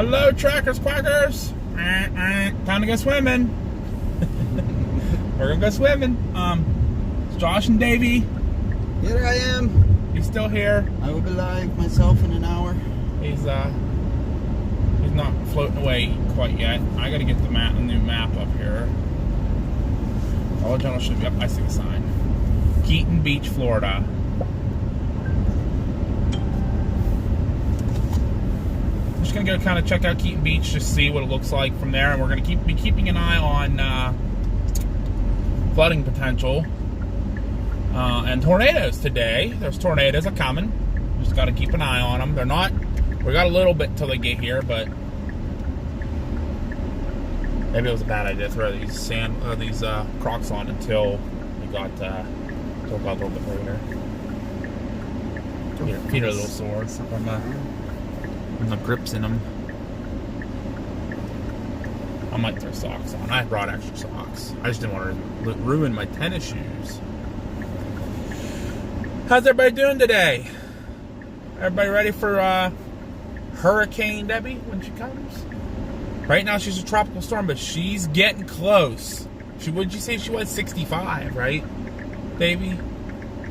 Hello, trackers, quackers. Time to go swimming. We're gonna go swimming. It's Josh and Debby. Here I am. He's still here. I will be live myself in an hour. He's not floating away quite yet. I gotta get the new map up here. Dollar General should be up. I see the sign. Keaton Beach, Florida. Just gonna go kind of check out Keaton Beach, just see what it looks like from there, and we're gonna be keeping an eye on flooding potential and tornadoes today. There's tornadoes are coming. Just got to keep an eye on them. They're not. We got a little bit till they get here, but maybe it was a bad idea to throw these Crocs on until we got a little bit later. Feet are a little sore from the grips in them. I might throw socks on. I brought extra socks. I just didn't want to ruin my tennis shoes. How's everybody doing today? Everybody ready for Hurricane Debby when she comes? Right now she's a tropical storm, but she's getting close. Would you say she was 65, right, Debby?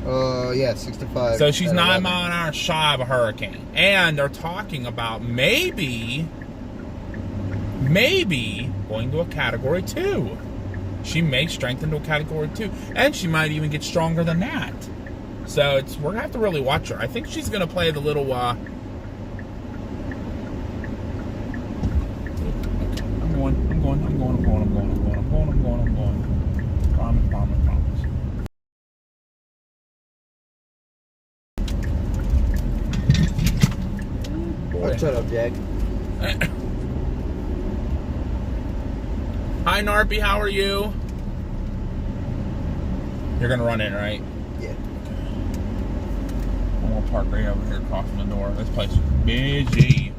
Yeah, 65. So she's 9 mile an hour shy of a hurricane. And they're talking about maybe going to a Category 2. She may strengthen to a Category 2. And she might even get stronger than that. So we're going to have to really watch her. I think she's going to play the little... I'm going. Promise. Oh, shut up, Jack. Hi, Narpy. How are you? You're going to run in, right? Yeah. I'm going to park right over here across from the door. This place is busy.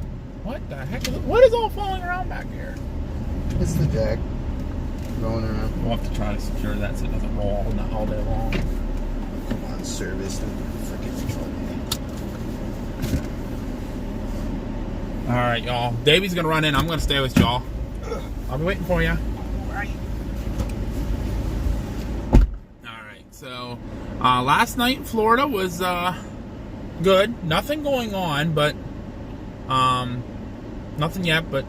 What the heck is it? What is all falling around back here? It's the jack going around. We'll have to try to secure that so it doesn't roll all day long. Come on, service. Don't freaking control me. Alright, y'all. Davy's going to run in. I'm going to stay with y'all. I'll be waiting for you. Alright, so last night in Florida was good. Nothing going on, but nothing yet, but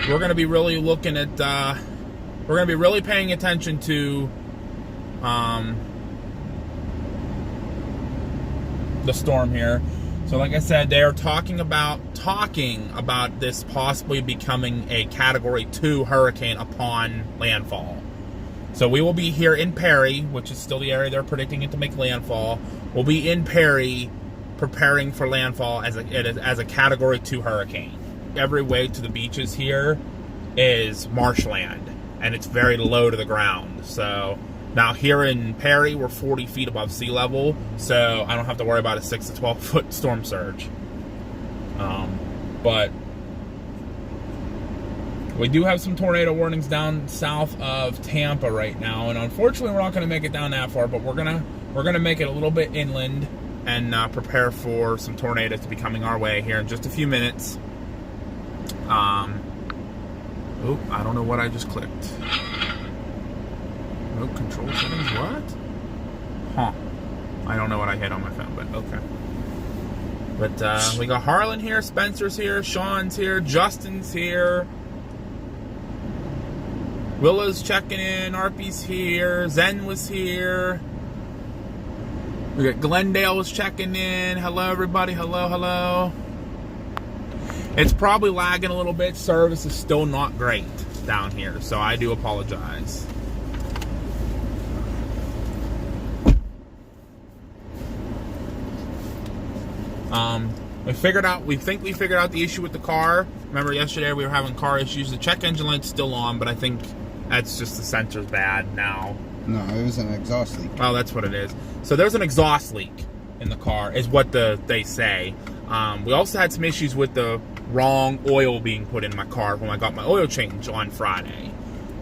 we're going to be really looking at we're going to be really paying attention to the storm here. So like I said, they are talking about this possibly becoming a Category 2 hurricane upon landfall. So we will be here in Perry, which is still the area they're predicting it to make landfall. We'll be in Perry preparing for landfall as a Category 2 hurricane. Every way to the beaches here is marshland, and it's very low to the ground. So now here in Perry, we're 40 feet above sea level, so I don't have to worry about a 6 to 12 foot storm surge. But we do have some tornado warnings down south of Tampa right now, and unfortunately we're not going to make it down that far, but we're gonna make it a little bit inland and prepare for some tornadoes to be coming our way here in just a few minutes. I don't know what I just clicked. No control settings, what? Huh. I don't know what I hit on my phone, but okay. But we got Harlan here, Spencer's here, Sean's here, Justin's here. Willow's checking in, Arpy's here, Zen was here. We got Glendale was checking in. Hello, everybody. Hello. It's probably lagging a little bit. Service is still not great down here, so I do apologize. We think we figured out the issue with the car. Remember yesterday we were having car issues. The check engine light's still on, but I think that's just the sensor's bad now. No, it was an exhaust leak. Oh, that's what it is. So there's an exhaust leak in the car, is what they say. We also had some issues with the wrong oil being put in my car when I got my oil change on Friday.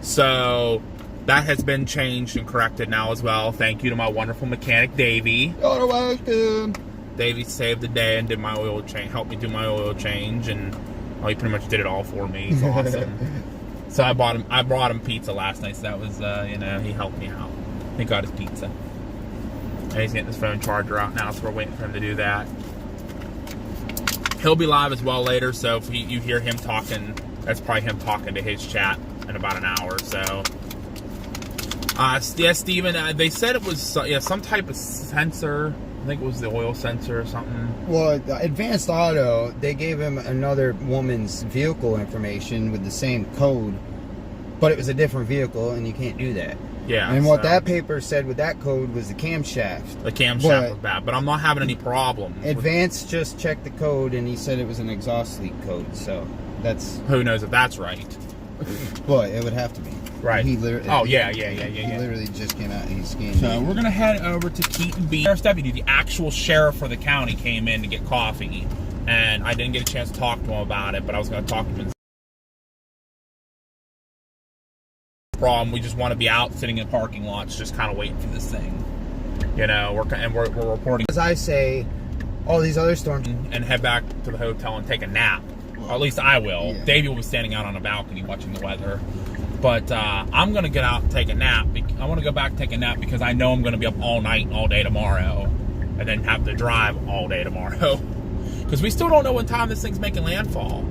So that has been changed and corrected now as well. Thank you to my wonderful mechanic, Debby. You're welcome. Davey saved the day and did my oil change, helped me do my oil change, and he pretty much did it all for me. It's awesome. So I brought him pizza last night. So that was, he helped me out. He got his pizza. And he's getting his phone charger out now, so we're waiting for him to do that. He'll be live as well later, so if you hear him talking, that's probably him talking to his chat in about an hour or so. Yeah, Steven, they said it was some type of sensor. I think it was the oil sensor or something. Well, Advanced Auto, they gave him another woman's vehicle information with the same code, but it was a different vehicle, and you can't do that. Yeah. And what that paper said with that code was the camshaft. The camshaft was bad, but I'm not having any problems. Advanced just checked the code, and he said it was an exhaust leak code, so that's... Who knows if that's right. But it would have to be. Right. He literally, He literally just came out and he scanned. So we're gonna head over to Keaton Beach. Sheriff's deputy, the actual sheriff for the county, came in to get coffee, and I didn't get a chance to talk to him about it, but I was gonna talk to him. Problem, we just want to be out sitting in parking lots, just kind of waiting for this thing. We're reporting. As I say, all these other storms, and head back to the hotel and take a nap. Or at least I will. Yeah. Davey will be standing out on a balcony watching the weather. But I'm going to get out and take a nap. I want to go back and take a nap because I know I'm going to be up all night and all day tomorrow. And then have to drive all day tomorrow. Because we still don't know what time this thing's making landfall.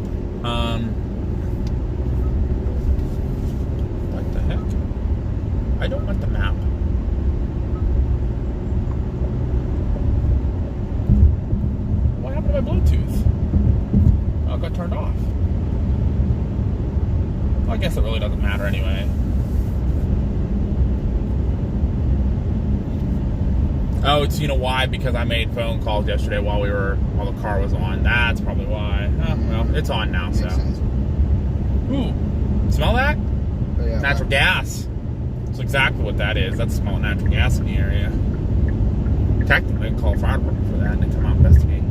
What the heck? I don't want the map. What happened to my Bluetooth? Oh, it got turned off. I guess it really doesn't matter anyway. Oh, it's why? Because I made phone calls yesterday while the car was on. That's probably why. Oh, well, it's on now, so. Ooh, smell that? Oh, yeah, natural gas. That's exactly what that is. That's the smell of natural gas in the area. Technically, I can call a fire department for that and they come out and investigate.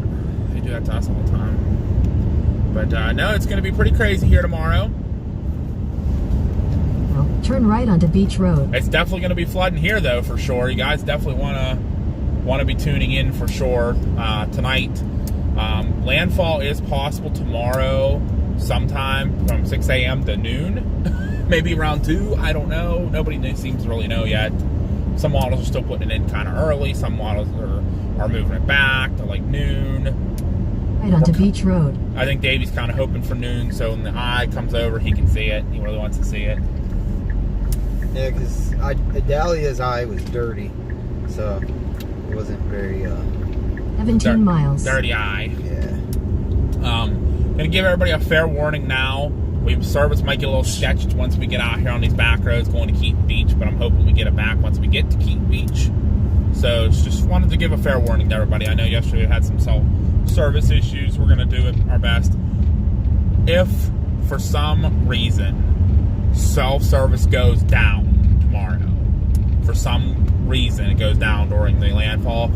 They do that to us all the time. But no, it's going to be pretty crazy here tomorrow. Turn right onto Beach Road. It's definitely going to be flooding here, though, for sure. You guys definitely want to be tuning in for sure tonight. Landfall is possible tomorrow sometime from 6 a.m. to noon. Maybe around 2. I don't know. Nobody seems to really know yet. Some models are still putting it in kind of early. Some models are moving it back to like noon. Right onto Beach Road. I think Davey's kind of hoping for noon, so when the eye comes over, he can see it. He really wants to see it. Yeah, because Dahlia's eye was dirty, so it wasn't very... 17 miles. Dirty eye. Yeah. Gonna give everybody a fair warning now. Service might get a little sketched once we get out here on these back roads going to Keaton Beach, but I'm hoping we get it back once we get to Keaton Beach. So just wanted to give a fair warning to everybody. I know yesterday we had some service issues. We're gonna do our best. If for some reason self-service goes down tomorrow, for some reason it goes down during the landfall,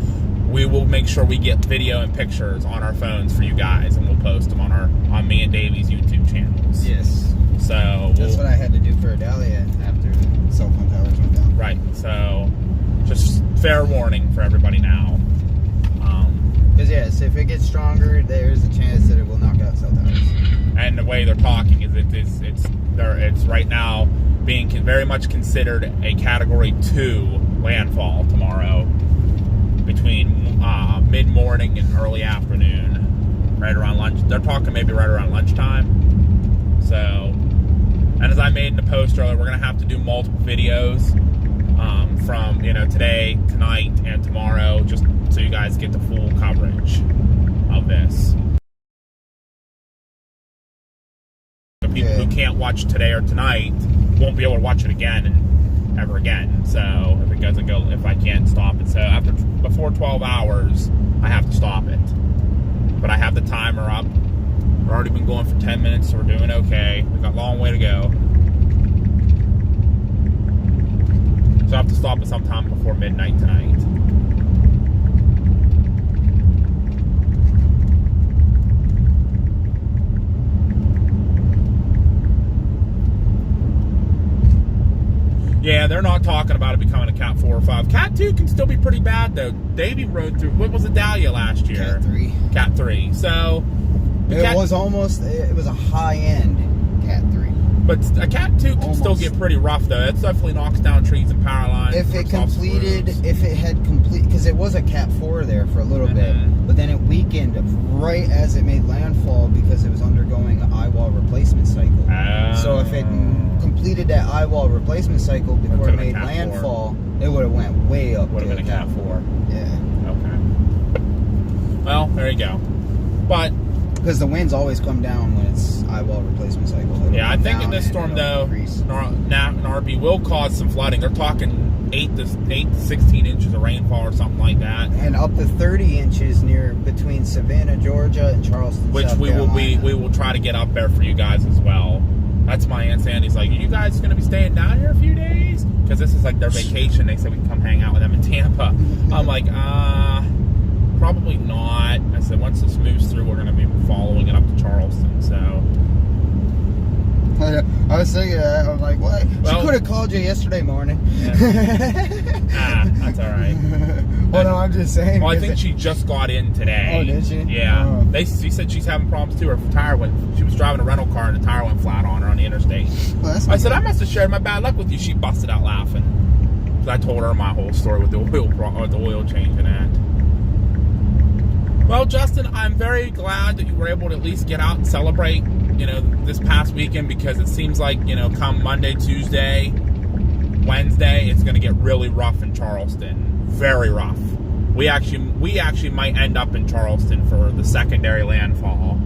we will make sure we get video and pictures on our phones for you guys, and we'll post them on me and Davey's YouTube channels. Yes. So that's what I had to do for Dahlia after the cell phone towers went down. Right. So just fair warning for everybody now. Because yes, if it gets stronger, there's a chance that it will knock out cell towers. And the way they're talking is it's right now being very much considered a Category 2 landfall tomorrow between mid-morning and early afternoon, right around lunch. They're talking maybe right around lunchtime. So, and as I made in the post earlier, we're going to have to do multiple videos from today, tonight, and tomorrow, just so you guys get the full coverage of this. The people who can't watch today or tonight won't be able to watch it again and ever again. So if I can't stop it, so before 12 hours, I have to stop it. But I have the timer up. We've already been going for 10 minutes, so we're doing okay. We've got a long way to go. So I have to stop it sometime before midnight tonight. Yeah, they're not talking about it becoming a Cat 4 4 or 5. Cat 2 can still be pretty bad though. Debby rode through, what was it, Dahlia last year? Cat 3. Cat 3. So it was a high-end Cat 3. But a Cat 2 can still get pretty rough though. It definitely knocks down trees and power lines. If it had complete, because it was a Cat 4 there for a little bit, but then it weakened right as it made landfall because it was undergoing an eye wall replacement cycle. So if it completed that eye wall replacement cycle before it made landfall, it would have went way up. Would have been a Cat 4. Yeah. Okay. Well, there you go. But because the winds always come down when it's eye wall replacement cycle. Yeah, I think in this storm though, Narby will cause some flooding. They're talking 8 to 16 inches of rainfall or something like that, and up to 30 inches near between Savannah, Georgia, and Charleston, which South we will try to get up there for you guys as well. That's my Aunt Sandy's like, are you guys going to be staying down here a few days? Because this is like their vacation. They said we can come hang out with them in Tampa. I'm like, probably not. I said once this moves through, we're going to be following it up to Charleston. So I was thinking that. I'm like, what? She could have called you yesterday morning. Yeah. That's all right. Well, no, I'm just saying. Well, I think she just got in today. Oh, did she? Yeah. She said she's having problems too. Her tire she was driving a rental car and the tire went flat on her on the interstate. Well, I said, I must have shared my bad luck with you. She busted out laughing. So I told her my whole story with the oil change and that. Well, Justin, I'm very glad that you were able to at least get out and celebrate, this past weekend, because it seems like, come Monday, Tuesday, Wednesday, it's going to get really rough in Charleston. Very rough. We actually might end up in Charleston for the secondary landfall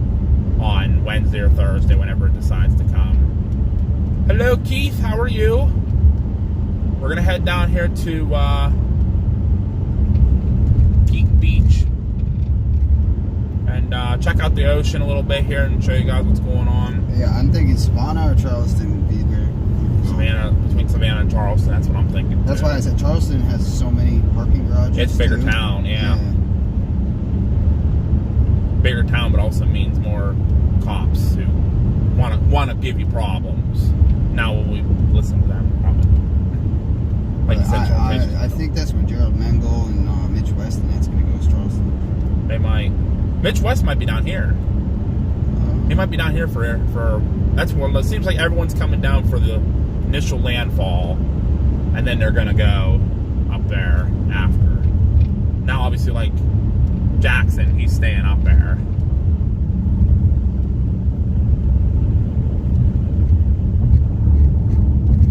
on Wednesday or Thursday, whenever it decides to come. Hello, Keith. How are you? We're going to head down here to Keaton Beach and check out the ocean a little bit here and show you guys what's going on. Yeah, I'm thinking Savannah or Charleston would be there. Between Savannah and Charleston, that's what I'm thinking. That's why I said Charleston has so many parking garages. It's a bigger town, yeah. Bigger town, but also means more cops who want to give you problems. Now will we listen to them? Probably. Like you said, I think that's where Gerald Mangle and Mitch West and that's going to go is Charleston. They might. Mitch West might be down here. He might be down here for that's what it seems like. Everyone's coming down for the initial landfall, and then they're gonna go up there after. Now, obviously, like Jackson, he's staying up there.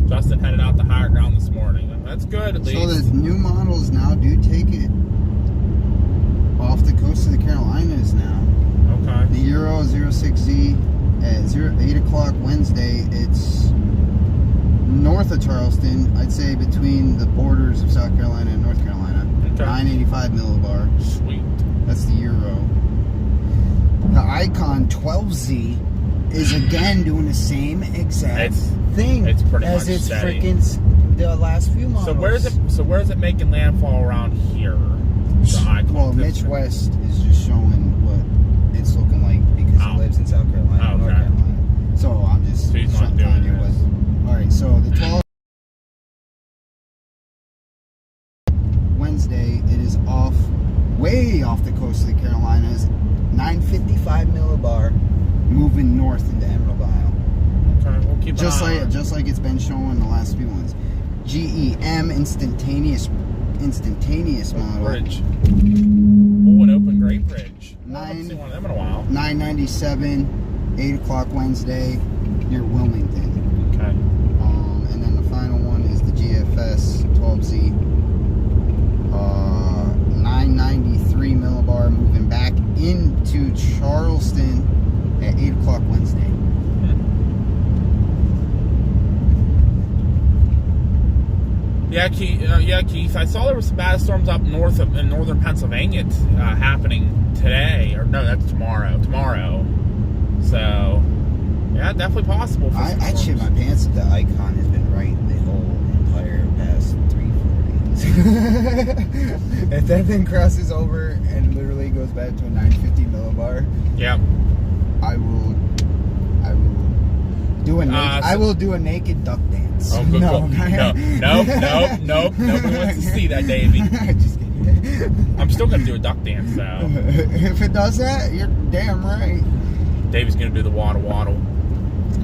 Justin headed out to higher ground this morning. That's good, at least. So the new models now do take it off the coast of the Carolinas now. Okay. The Euro 06Z at 8 o'clock Wednesday, it's north of Charleston, I'd say between the borders of South Carolina and North Carolina. Okay. 985 millibar. Sweet. That's the Euro. The Icon 12Z is again doing the same exact thing it's pretty as much its steady. freaking the last few models. So where is it making landfall around here? The Icon. Well, Mitch West is just showing what it's looking like because he lives in South Carolina, North Carolina. So I'm just telling you what. All right, so the 12 Wednesday, it is way off the coast of the Carolinas, 955 millibar, moving north into Emerald Isle. Okay, we'll keep an eye on it. Just like it's been showing the last few ones. GEM instantaneous model. Bridge. Oh, an open great bridge. I haven't seen one of them in a while. 997, 8 o'clock Wednesday, near Wilmington. Okay. And then the final one is the GFS 12Z. 993 millibar, moving back into Charleston at 8 o'clock Wednesday. Yeah, Keith. I saw there were some bad storms up in northern Pennsylvania happening today. Or no, that's tomorrow. So, yeah, definitely possible. I shit my pants if the Icon has been right the whole entire past 3 days. If that thing crosses over and literally goes back to a 950 millibar, yep. I will I will do a naked duck dance. Oh, good. Nope. Nobody wants to see that, Davey. Just kidding. I'm still gonna do a duck dance though. If it does that, you're damn right. Davey's gonna do the waddle.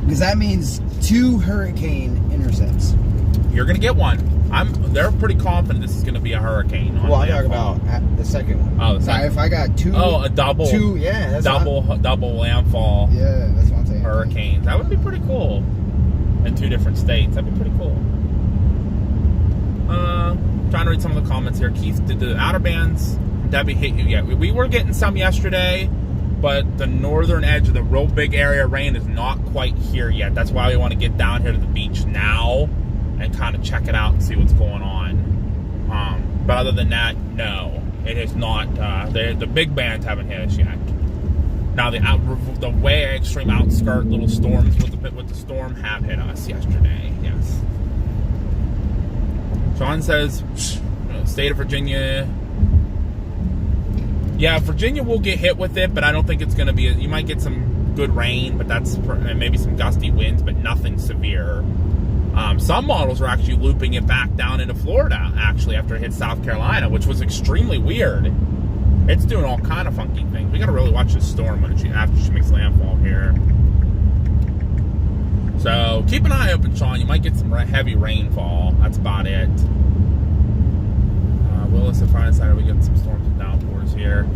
Because that means 2 hurricane intercepts. You're gonna get one. They're pretty confident this is gonna be a hurricane. Well, I'm talking about the second one. Oh, the second. If I got 2. Oh, a double. 2, yeah. That's double landfall. Yeah, that's what I'm saying. Hurricanes. That would be pretty cool. In 2 different states. That'd be pretty cool. Trying to read some of the comments here. Keith, did the outer bands Debby hit you yet? We were getting some yesterday, but the northern edge of the real big area of rain is not quite here yet. That's why we want to get down here to the beach now and kind of check it out and see what's going on. But other than that, no, it is not. The big bands haven't hit us yet. Now the way extreme outskirt little storms with the storm have hit us yesterday. Yes. John says, state of Virginia. Yeah, Virginia will get hit with it, but I don't think it's going to be. You might get some good rain, but that's maybe some gusty winds, but nothing severe. Some models are actually looping it back down into Florida, actually, after it hit South Carolina, which was extremely weird. It's doing all kind of funky things. We got to really watch this storm after she makes landfall here. So keep an eye open, Sean. You might get some heavy rainfall. That's about it. Willis and Friday side, we get some storms and downpours here.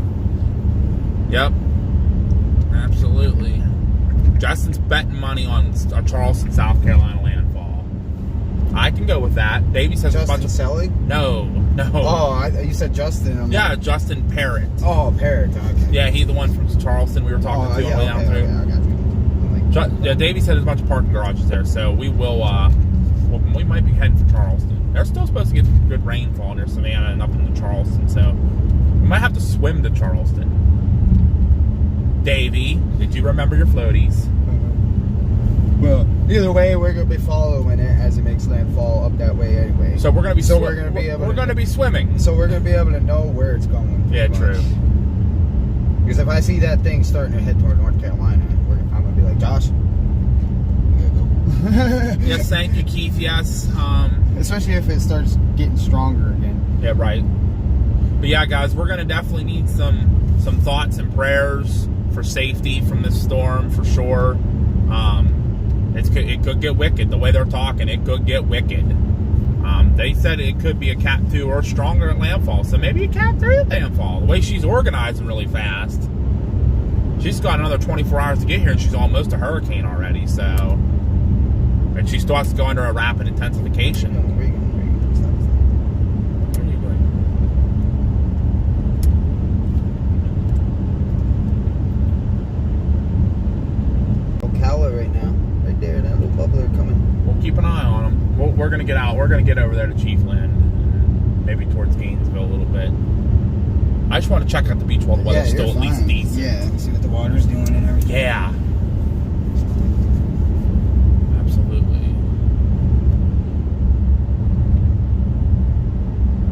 Yep, absolutely. Justin's betting money on Charleston, South Carolina landfall. I can go with that. Davey says Justin a bunch of Selig? No. Oh, you said Justin. Justin Parrott. Oh, Parrott. Okay. Yeah, he's the one from Charleston we were talking to. Yeah, I got you. Yeah, Davey said there's a bunch of parking garages there, so we will. We might be heading for Charleston. They're still supposed to get good rainfall near Savannah and up into Charleston, so we might have to swim to Charleston. Davey, did you remember your floaties? Well, either way, we're gonna be following it as it makes landfall up that way anyway. So we're gonna be. We're gonna be swimming. So we're gonna be able to know where it's going. Yeah, true. Because if I see that thing starting to head toward North Carolina, I'm gonna be like, Josh, you gotta go. Yes, thank you, Keith. Yes. Especially if it starts getting stronger again. Yeah, right. But yeah, guys, we're gonna definitely need some thoughts and prayers for safety from this storm for sure. It could get wicked. The way they're talking, it could get wicked. They said it could be a Cat 2 or stronger at landfall, so maybe a Cat 3 at landfall. The way she's organizing really fast, she's got another 24 hours to get here, and she's almost a hurricane already. So, and she still has to go under a rapid intensification. Keep an eye on them. We're going to get out. We're going to get over there to Chiefland, maybe towards Gainesville a little bit. I just want to check out the beach while the weather's still at least decent. Yeah, see what the water's doing and everything. Yeah. Absolutely.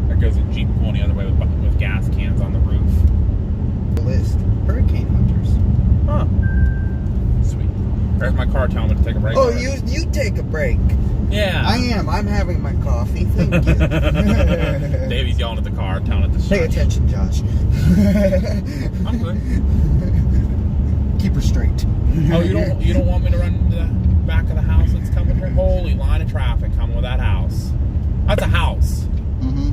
There goes a Jeep going the other way with gas cans on the roof. The list. Hurricane hunters. Huh. There's my car telling me to take a break. Oh, you take a break. Yeah. I am. I'm having my coffee. Thank you. Davey's yelling at the car, telling it to shut. Pay attention, Josh. I'm good. Keep her straight. Oh, you don't want me to run into the back of the house that's coming here? Holy line of traffic coming with that house. That's a house. Mm-hmm.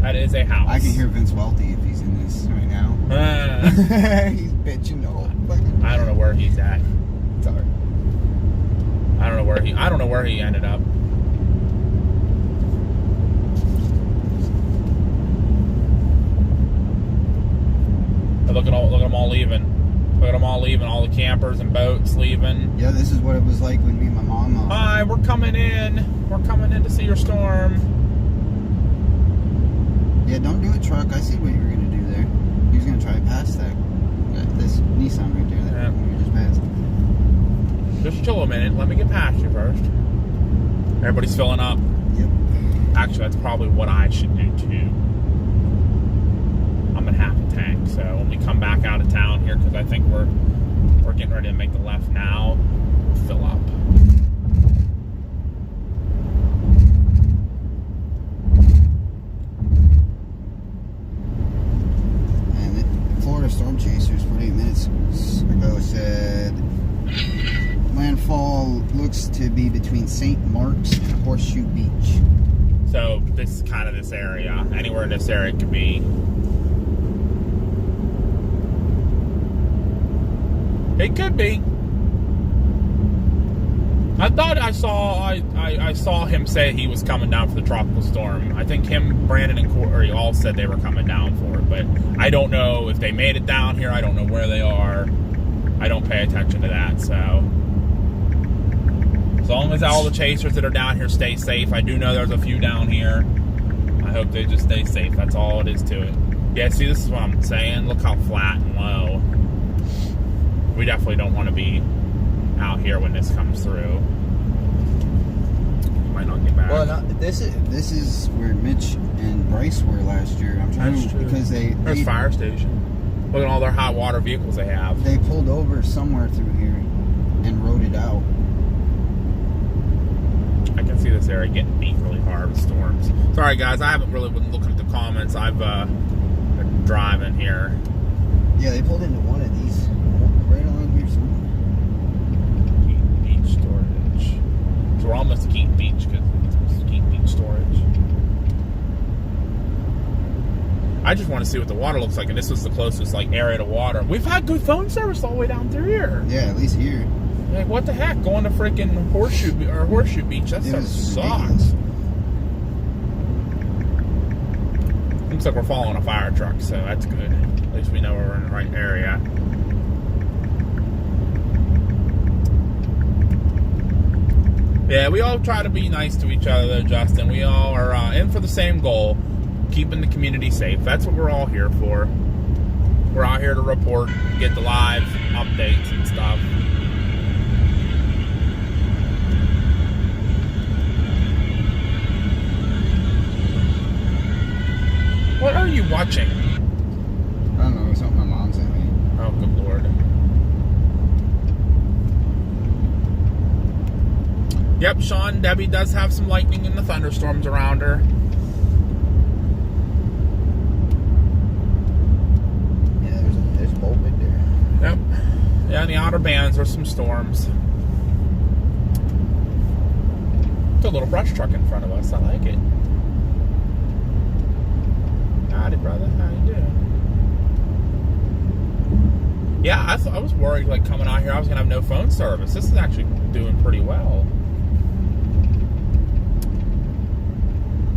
That is a house. I can hear Vince Welty if he's in this right now. He's bitching the whole fucking. I don't know where he's at. Sorry. I don't know where he ended up. But look at them all leaving. Look at them all leaving. All the campers and boats leaving. Yeah, this is what it was like when me and my mom. Hi, we're coming in. We're coming in to see your storm. Yeah, don't do a truck. I see what you were gonna do there. He was gonna try past that. This Nissan right there. That we just passed. Just chill a minute. Let me get past you first. Everybody's filling up. Yep. Actually, that's probably what I should do too. I'm at half a tank, so when we come back out of town here, because I think we're getting ready to make the left enough now, we'll fill up. Florida Storm Chasers 48 minutes ago said landfall looks to be between St. Mark's and Horseshoe Beach. So this is kind of this area. Anywhere in this area could be. It could be. I thought I saw him say he was coming down for the tropical storm. I think him, Brandon, and Corey all said they were coming down for it, but I don't know if they made it down here. I don't know where they are. I don't pay attention to that, so as long as all the chasers that are down here stay safe. I do know there's a few down here. I hope they just stay safe. That's all it is to it. Yeah, see, this is what I'm saying. Look how flat and low. We definitely don't want to be out here when this comes through. Might not get back. Well, this is where Mitch and Bryce were last year. I'm trying to, because there's fire station. Look at all their hot water vehicles they have. They pulled over somewhere through here and rode it out. I can see this area getting beat really hard with storms. Sorry guys, I haven't really been looking at the comments. I've been driving here. Yeah, they pulled into one of these right along here somewhere. Keaton Beach storage. So we're almost to Keaton Beach because it's Keaton Beach storage. I just want to see what the water looks like, and this was the closest like area to water. We've had good phone service all the way down through here. Yeah, at least here. Like, what the heck? Going to freaking Horseshoe Beach. That stuff sucks. Looks like we're following a fire truck, so that's good. At least we know we're in the right area. Yeah, we all try to be nice to each other, though, Justin. We all are in for the same goal, keeping the community safe. That's what we're all here for. We're out here to report, get the live updates and stuff. What are you watching? I don't know, something my mom sent me. Oh, good Lord. Yep, Sean, Debbie does have some lightning and the thunderstorms around her. Yeah, there's a bolt right there. Yep. Yeah, in the outer bands there's some storms. It's a little brush truck in front of us. I like it. Howdy, brother. How you doing? Yeah, I was worried, like, coming out here, I was going to have no phone service. This is actually doing pretty well.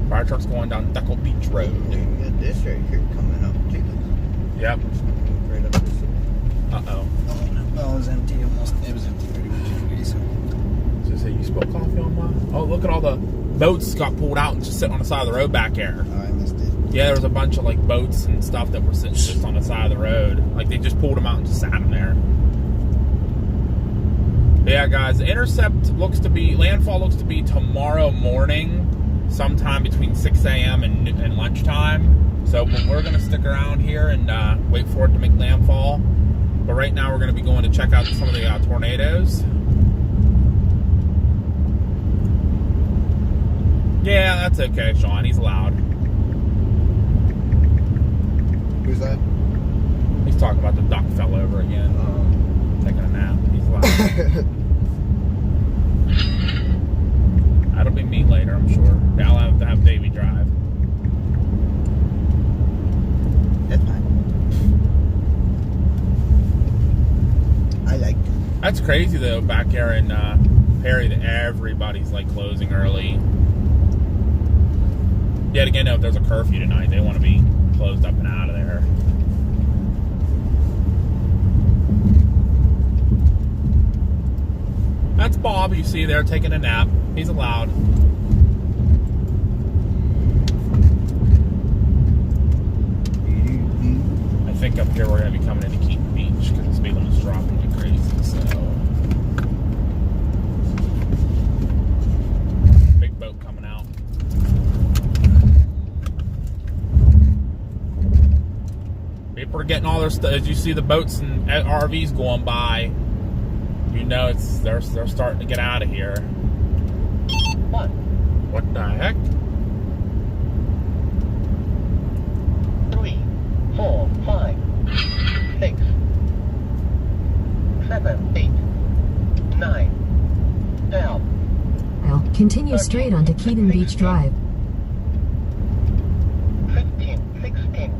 Fire truck's going down Duckle Beach Road. We got this right here coming up, too. Yep. Right up this way. Uh-oh. Oh, it was empty almost. It was empty pretty much anyway, so. Just say, you spilled coffee on my... Oh, look at all the boats got pulled out and just sitting on the side of the road back there. Oh, I missed it. Yeah, there was a bunch of like boats and stuff that were sitting just on the side of the road. Like they just pulled them out and just sat them there. But yeah, guys, the landfall looks to be tomorrow morning, sometime between 6 a.m. and lunchtime. So we're going to stick around here and wait for it to make landfall. But right now we're going to be going to check out some of the tornadoes. Yeah, that's okay, Sean. He's allowed. Who's that? He's talking about the duck fell over again. Taking a nap. He's allowed. That'll be me later, I'm sure. Yeah, I'll have to have Debby drive. That's fine. I like it. That's crazy, though, back here in Perry, that everybody's, like, closing early. Yet again, if there's a curfew tonight, they want to be closed up and out of there. That's Bob, you see there, taking a nap. He's allowed. I think up here we're going to be coming into Keaton Beach because the speed limit's dropping like crazy, so... Big boat coming out. People are getting all their stuff. As you see the boats and RVs going by, You know they're starting to get out of here. What the heck? 3, 4, 5, 6, 7, 8, 9, down. Continue straight onto Keaton Beach Drive. 15, 16.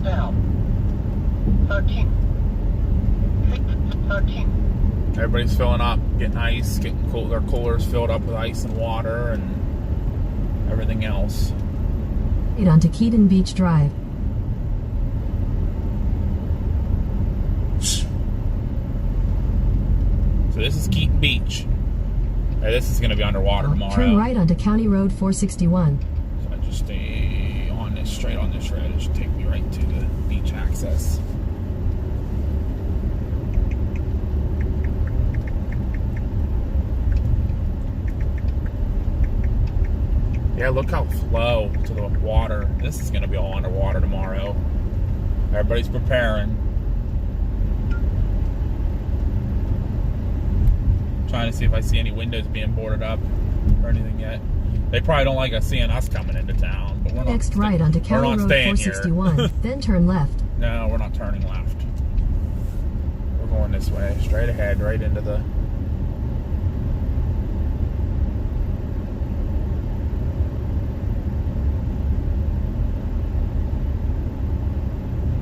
Down. 13. 13. Everybody's filling up, getting ice, getting cool. Their coolers filled up with ice and water and everything else. Straight onto Keaton Beach Drive. So this is Keaton Beach. Hey, this is going to be underwater tomorrow. Turn right onto County Road 461. So I just stay on this, straight on this road. It should take me right to the beach access. Yeah, look how flow to the water. This is going to be all underwater tomorrow. Everybody's preparing. Trying to see if I see any windows being boarded up or anything yet. They probably don't like us seeing us coming into town, but we're not. Next right onto County Road 461, then turn left. No, we're not turning left. We're going this way, straight ahead, right into the.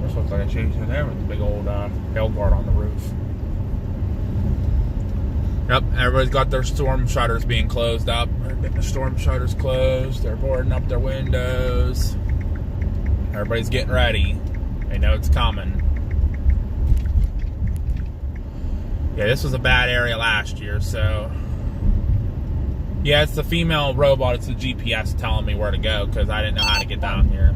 This looks like a chaser there with the big old hell guard on the roof. Yep, everybody's got their storm shutters being closed up. They're getting the storm shutters closed. They're boarding up their windows. Everybody's getting ready. They know it's coming. Yeah, this was a bad area last year, so... Yeah, it's the female robot. It's the GPS telling me where to go, because I didn't know how to get down here.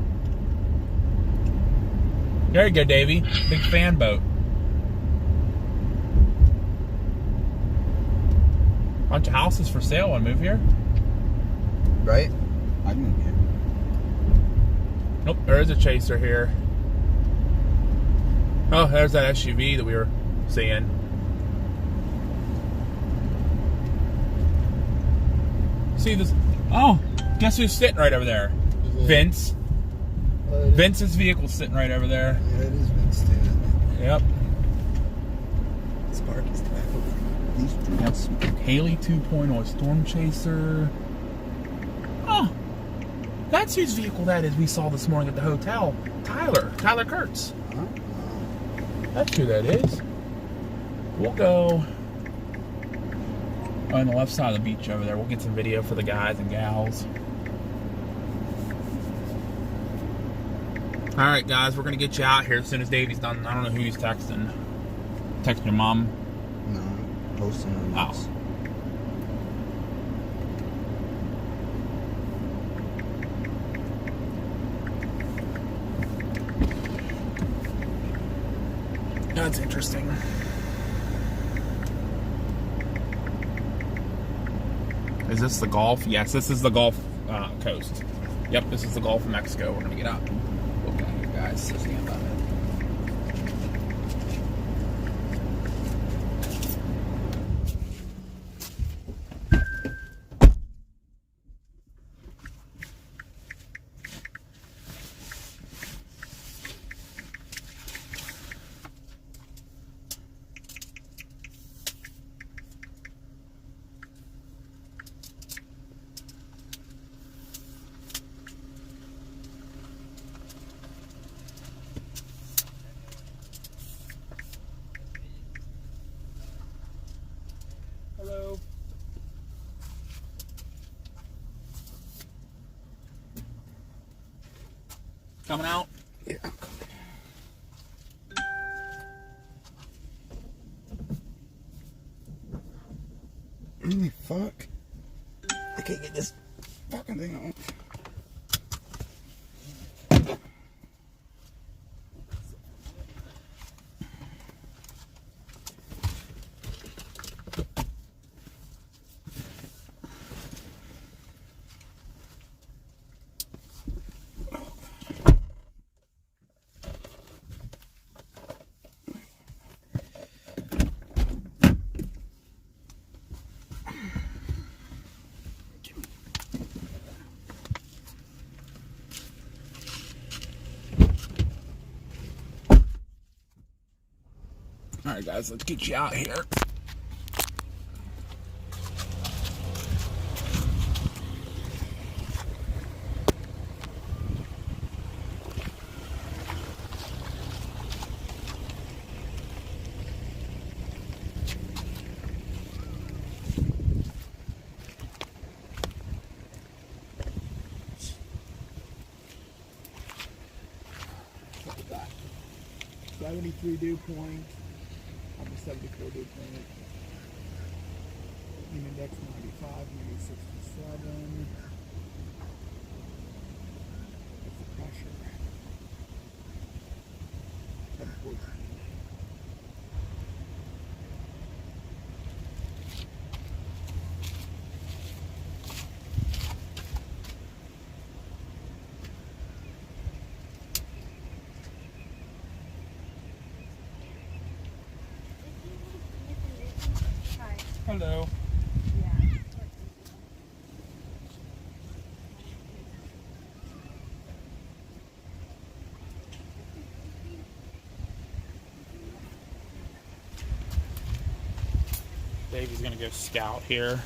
There you go, Davey. Big fan boat. Bunch of houses for sale. Want to move here? Right? I'd move here. Nope, there is a chaser here. Oh, there's that SUV that we were seeing. See this? Oh, guess who's sitting right over there? Vince. Vince's vehicle's sitting right over there. Yeah, it is Vince too, isn't it? Yep. Spark is the back of these Yep. Haley 2.0 Storm Chaser. Oh, that's whose vehicle that is we saw this morning at the hotel. Tyler Kurtz. That's who that is. We'll go on the left side of the beach over there. We'll get some video for the guys and gals. Alright guys, we're going to get you out here as soon as Davey's done. I don't know who he's texting. Text your mom? No, posting on this. That's interesting. Is this the Gulf? Yes, this is the Gulf coast. Yep, this is the Gulf of Mexico. We're going to get out and look at you guys. So stand by it. Hello. Coming out? Yeah, I'm coming. Holy fuck. I can't get this fucking thing off. Alright guys, let's get you out here. What's that? 73 dew point. On the 74 dew point. Mean index 95, maybe 67. That's the pressure. 714. Hello. Davy's gonna go scout here.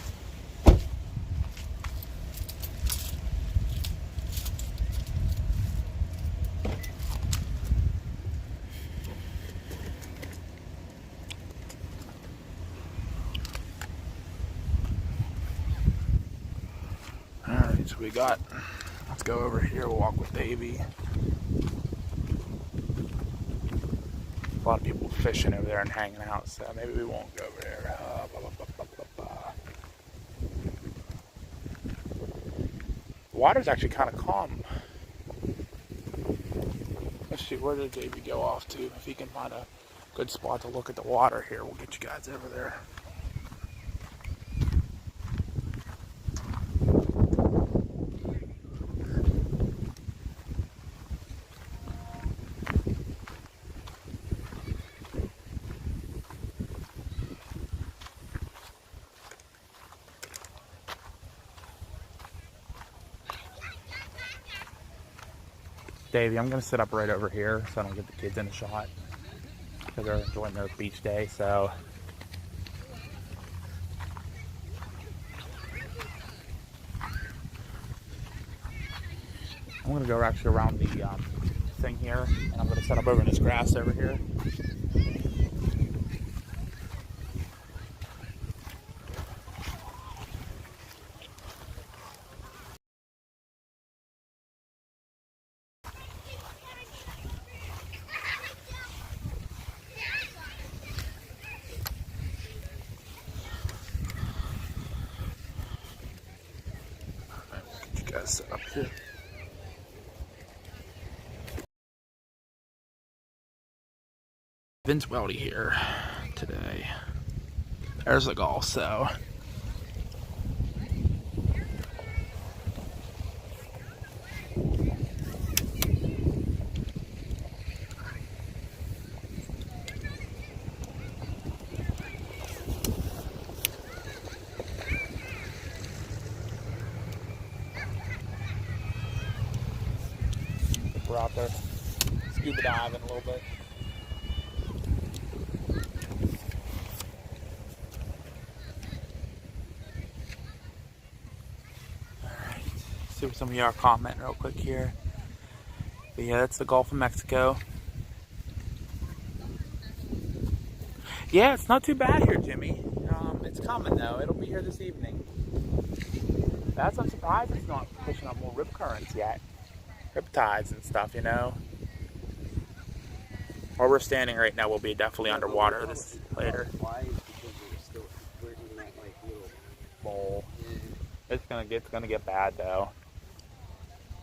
Alright, so we got, let's go over here, we'll walk with Davy. A lot of people fishing over there and hanging out, so maybe we won't go over there. The water's actually kind of calm. Let's see, where did Davy go off to? If he can find a good spot to look at the water here, we'll get you guys over there. Davey, I'm gonna sit up right over here so I don't get the kids in a shot because they're enjoying their beach day. So I'm gonna go actually around the thing here, and I'm gonna set up over in this grass over here. Guys up here. Vince Weldy here today. There's the goal, so we're out there scuba diving a little bit. Alright, see what some of you are commenting real quick here. But yeah, that's the Gulf of Mexico. Yeah, it's not too bad here, Jimmy. It's coming though. It'll be here this evening. That's, I'm surprised it's not pushing up more rip currents yet. Riptides and stuff, you know. Where we're standing right now will be definitely underwater this later. Why? Because we're still in that like little Bowl. It's gonna get bad though.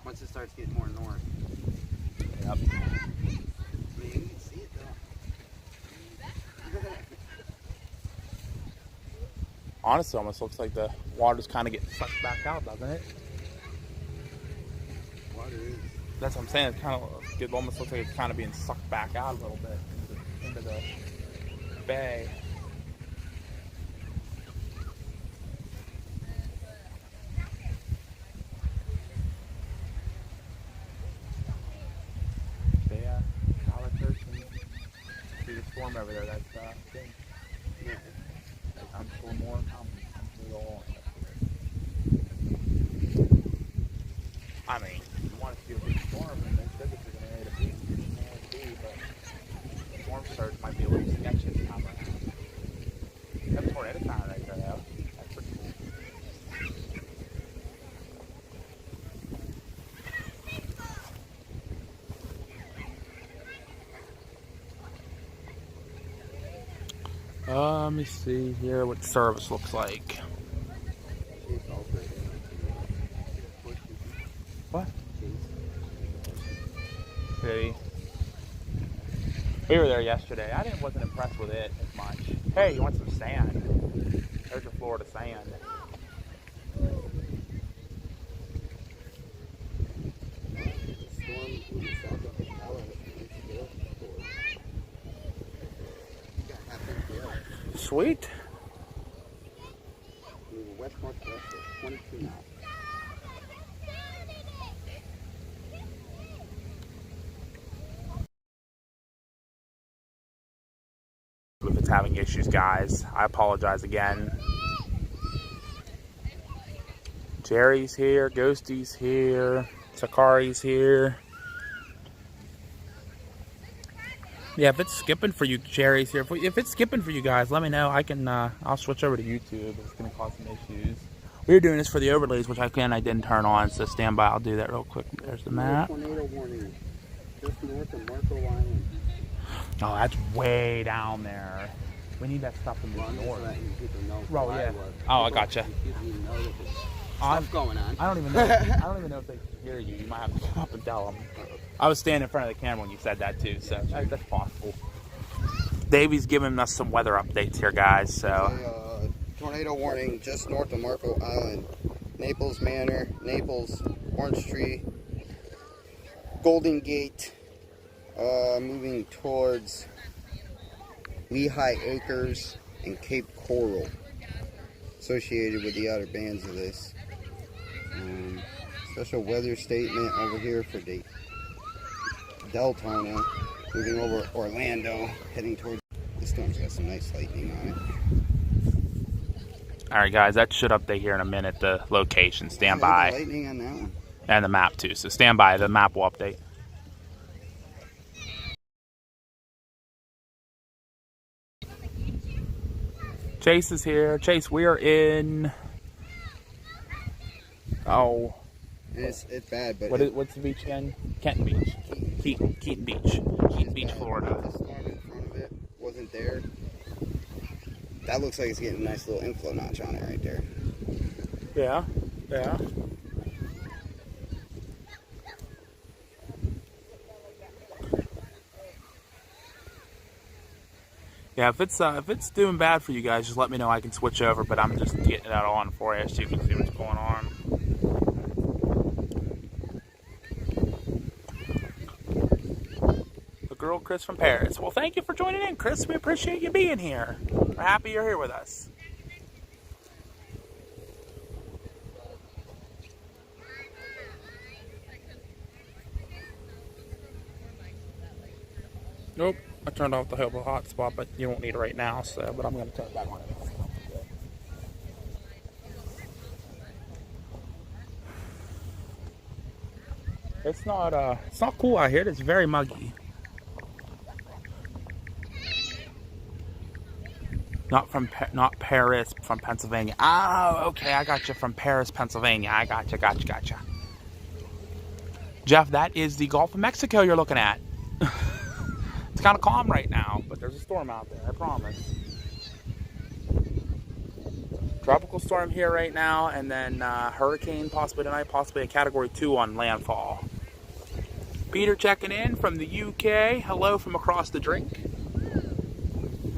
once it starts getting more north. Yep. I mean, you can see it though. Honestly, almost looks like the water's kind of getting sucked back out, doesn't it? Water is. That's what I'm saying. It almost looks like it's kind of being sucked back out a little bit into the bay. But yeah, now let's see the storm storm over there. That's thing. Yeah. I'm sure more coming. I'm sure all. I mean, you want to see a big storm, and they said that you're going to hit a big but the storm surge might be a little sketchy this time around. That's tornado sign right there, though. That's pretty cool. Let me see here what service looks like. What? See? We were there yesterday. I wasn't impressed with it as much. Hey, you want some sand? There's your Florida sand. Sweet. West northwest, 22 knots. If it's having issues, guys, I apologize again. Jerry's here, Ghosty's here, Sakari's here. Yeah, if it's skipping for you, Jerry's here. If it's skipping for you guys, let me know. I can. I'll switch over to YouTube. It's gonna cause some issues. We were doing this for the overlays, which I didn't turn on. So stand by. I'll do that real quick. There's the map. Tornado warning, just north of Marco Island. Oh, that's way down there. We need that stuff to move north. Oh yeah. Oh, I gotcha. Stuff going on. I don't even know. I don't even know if they can hear you. You might have to come up and tell them. I was standing in front of the camera when you said that too, so that's possible. Davy's giving us some weather updates here, guys. So tornado warning just north of Marco Island, Naples Manor, Naples, Orange Tree, Golden Gate, moving towards Lehigh Acres and Cape Coral, associated with the outer bands of this. Special weather statement over here for Deltona, moving over Orlando, heading towards. The storm's got some nice lightning on it. All right, guys, that should update here in a minute. The location, stand by. Lightning on that one. And the map too. So stand by. The map will update. Chase is here. Chase, we are in. Oh. It's bad, but what's the beach again? Keaton Beach. Keaton Beach. Keaton Beach, Florida. The storm in front of it wasn't there. That looks like it's getting a nice little inflow notch on it right there. Yeah. Yeah. Yeah, if it's doing bad for you guys, just let me know. I can switch over, but I'm just getting that on for you so you can see what's going on. The girl Chris from Paris. Well, thank you for joining in, Chris. We appreciate you being here. We're happy you're here with us. Nope. I turned off the hotspot, but you won't need it right now, so, but I'm going to turn it back on. It's not cool out here. It's very muggy. Not Paris, from Pennsylvania. Oh, okay, I got you from Paris, Pennsylvania. I gotcha. Jeff, that is the Gulf of Mexico you're looking at. It's kind of calm right now, but there's a storm out there, I promise. Tropical storm here right now, and then hurricane possibly tonight, possibly a Category 2 on landfall. Peter checking in from the UK. Hello from across the drink.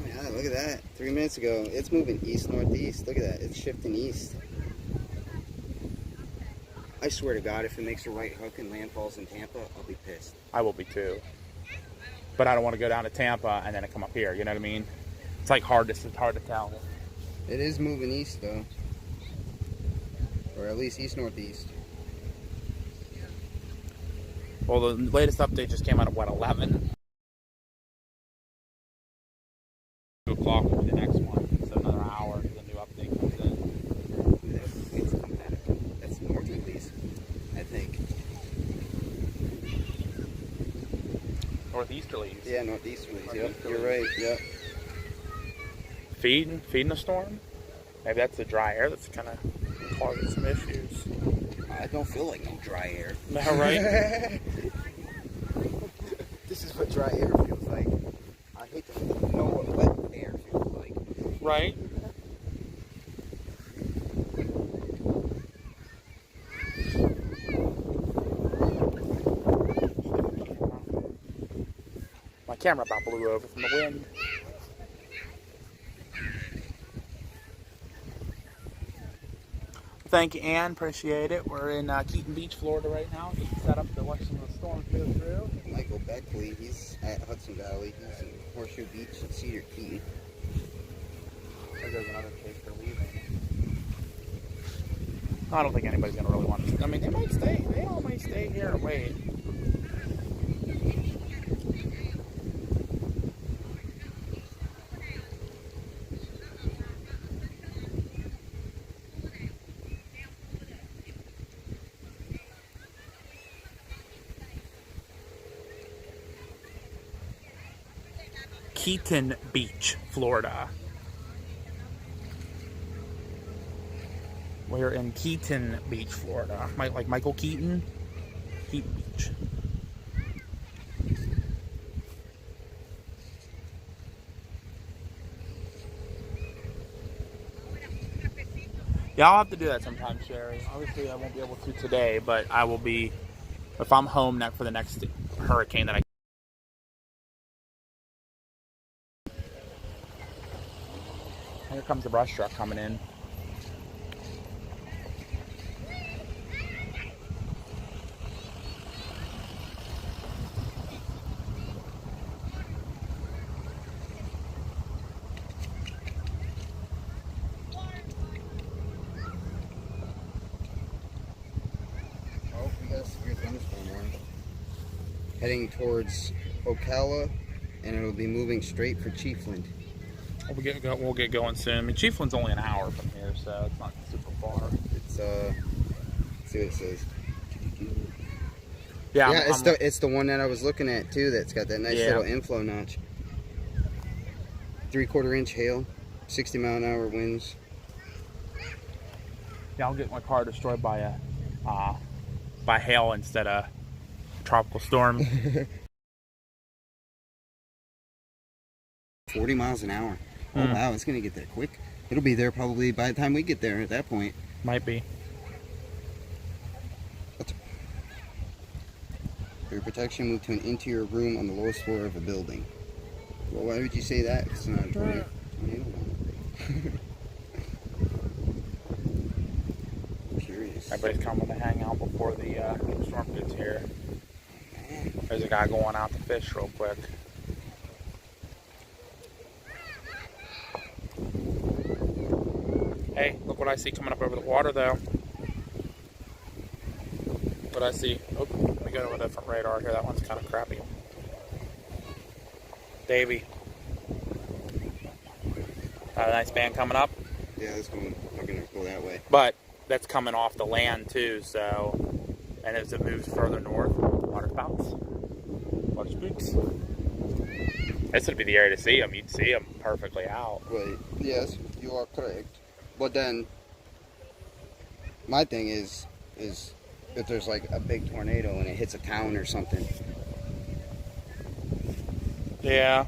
Yeah, look at that. 3 minutes ago, it's moving east-northeast. Look at that. It's shifting east. I swear to God, if it makes a right hook and landfalls in Tampa, I'll be pissed. I will be too. But I don't want to go down to Tampa and then it come up here. You know what I mean? It's like hard to tell. It is moving east though, or at least east-northeast. Well, the latest update just came out at what, 11? northeasterlies. Yeah, northeasterlies. Yep, you're right. Yep. Feeding the storm. Maybe that's the dry air that's kind of causing some issues. I don't feel like no dry air. No, right? This is what dry air feels like. I hate to know what wet air feels like. Right. My camera about blew over from the wind. Thank you, Ann. Appreciate it. We're in Keaton Beach, Florida right now. Getting set up to watch some of the storms go through. Michael Beckley, he's at Hudson Valley. He's in Horseshoe Beach and Cedar Key. There goes another case for leaving. I don't think anybody's going to really want to. I mean, they might stay. They all might stay here and wait. Keaton Beach, Florida. We're in Keaton Beach, Florida. Like Michael Keaton? Keaton Beach. Yeah, I'll have to do that sometime, Sherry. Obviously, I won't be able to today, but I will be, if I'm home for the next hurricane that I. Here comes the brush truck coming in. Oh, we got a severe thunderstorm warning. Heading towards Ocala, and it'll be moving straight for Chiefland. We'll get going soon. I mean, Chiefland's only an hour from here, so it's not super far. It's let's see what it says. Yeah, Yeah, it's the one that I was looking at too. That's got that nice little inflow notch. 3/4 inch hail, 60-mile-an-hour winds. Yeah, I'll get my car destroyed by hail instead of tropical storm. 40 miles an hour. Oh wow, it's gonna get there quick. It'll be there probably by the time we get there at that point. Might be. For your protection, move to an interior room on the lowest floor of a building. Well, why would you say that? Because it's not a tornado. Curious. Everybody's coming to hang out before the storm gets here. There's a guy going out to fish real quick. Hey, look what I see coming up over the water, though. What I see. Oh, let me go to a different radar here. That one's kind of crappy. Debby. Got a nice band coming up. Yeah, we're gonna go that way. But that's coming off the land too, so, and as it moves further north, water spouts, water spooks. This would be the area to see them. You'd see them perfectly out. Right. Yes, you are correct. But then, my thing is if there's like a big tornado and it hits a town or something. Yeah.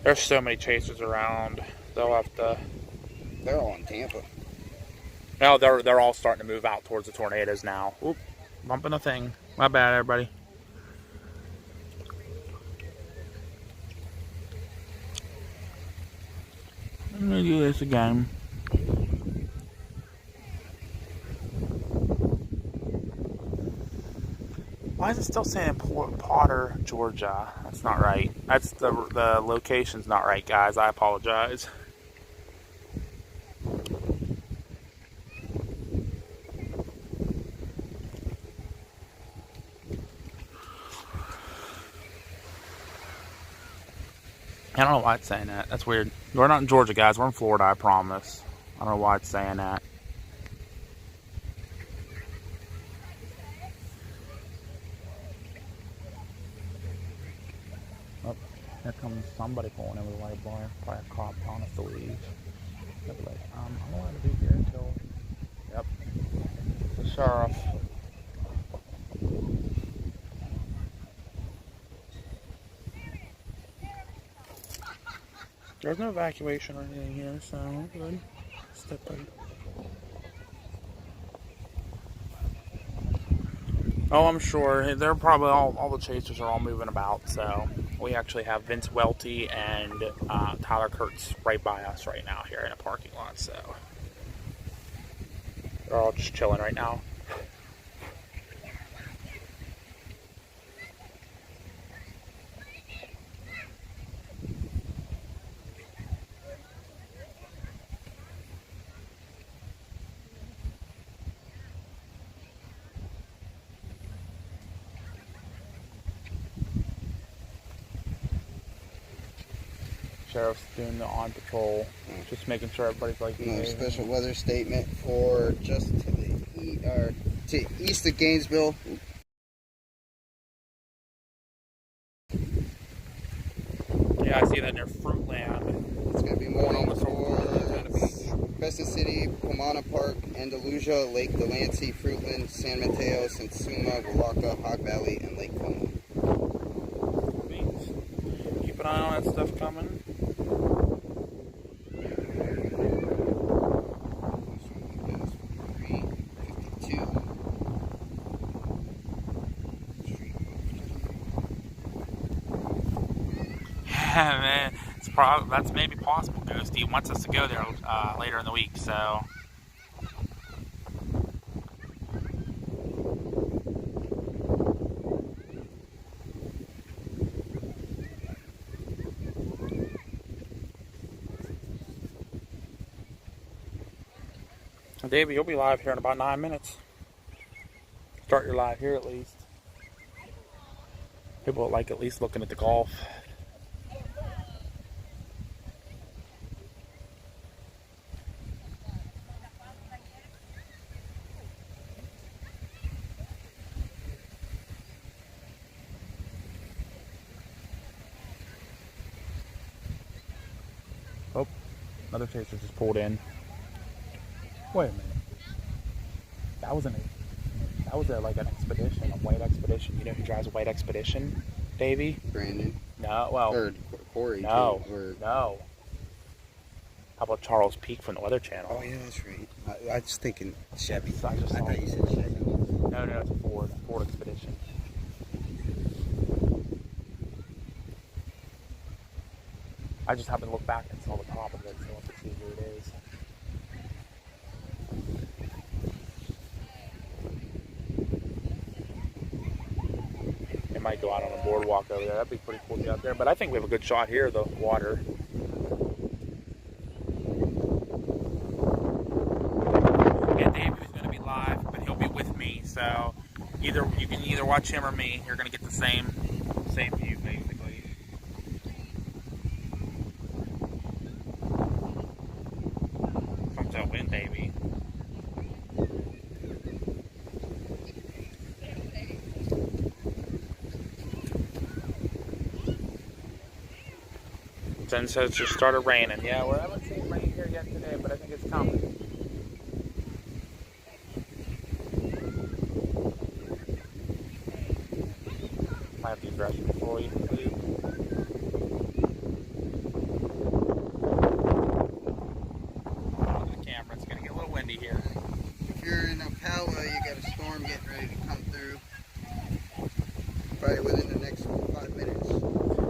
There's so many chasers around. They'll have to. They're all in Tampa. No, they're all starting to move out towards the tornadoes now. Oop, bumping a thing. My bad, everybody. I'm gonna do this again. Why is it still saying Potter, Georgia? That's not right. That's the location's not right, guys. I apologize. I don't know why it's saying that. That's weird. We're not in Georgia, guys. We're in Florida, I promise. I don't know why it's saying that. Here comes somebody pulling in with a white bar. Probably a cop telling us to leave. They'll be like, I'm allowed to be here until. Yep. The sheriff. There's no evacuation or anything here, so we're good. Step in. Oh, I'm sure. They're probably all the chasers are all moving about, so we actually have Vince Welty and Tyler Kurtz right by us right now here in a parking lot, so they're all just chilling right now. Sheriff's doing the on patrol, just making sure everybody's like. No special weather statement for just to the to east of Gainesville. Yeah, I see that near Fruitland. It's gonna be morning for Crescent City, Pomona Park, Andalusia, Lake Delancey, Fruitland, San Mateo, Satsuma, Willaca, Hog Valley, and Lake Como. Keep an eye on that stuff coming. Man, that's maybe possible, Ghost. He wants us to go there later in the week, so. Debby, you'll be live here in about 9 minutes. Start your live here at least. People like at least looking at the golf. Oh, another chaser just pulled in. Wait a minute. That was like an expedition, a white expedition. You know who drives a white expedition, Davey? Brandon. No, well. Or Corey. No, too, or... no. How about Charles Peak from the Weather Channel? Oh yeah, that's right. I was thinking Chevy. I thought you said Chevy. No, it's a Ford Expedition. I just happened to look back and saw the top of it, so I want to see who it is. It might go out on a boardwalk over there. That'd be pretty cool to get out there. But I think we have a good shot here of the water. Yeah, Davy's going to be live, but he'll be with me. So you can either watch him or me. You're going to get the same view, basically. Comes that wind, Davy. Then says it just started raining. Yeah, we haven't seen rain here yet today, but I think it's coming. Might have to use the restroom before we leave. On the camera, it's gonna get a little windy here. If you're in Ocala, you got a storm getting ready to come through. Probably within the next 5 minutes.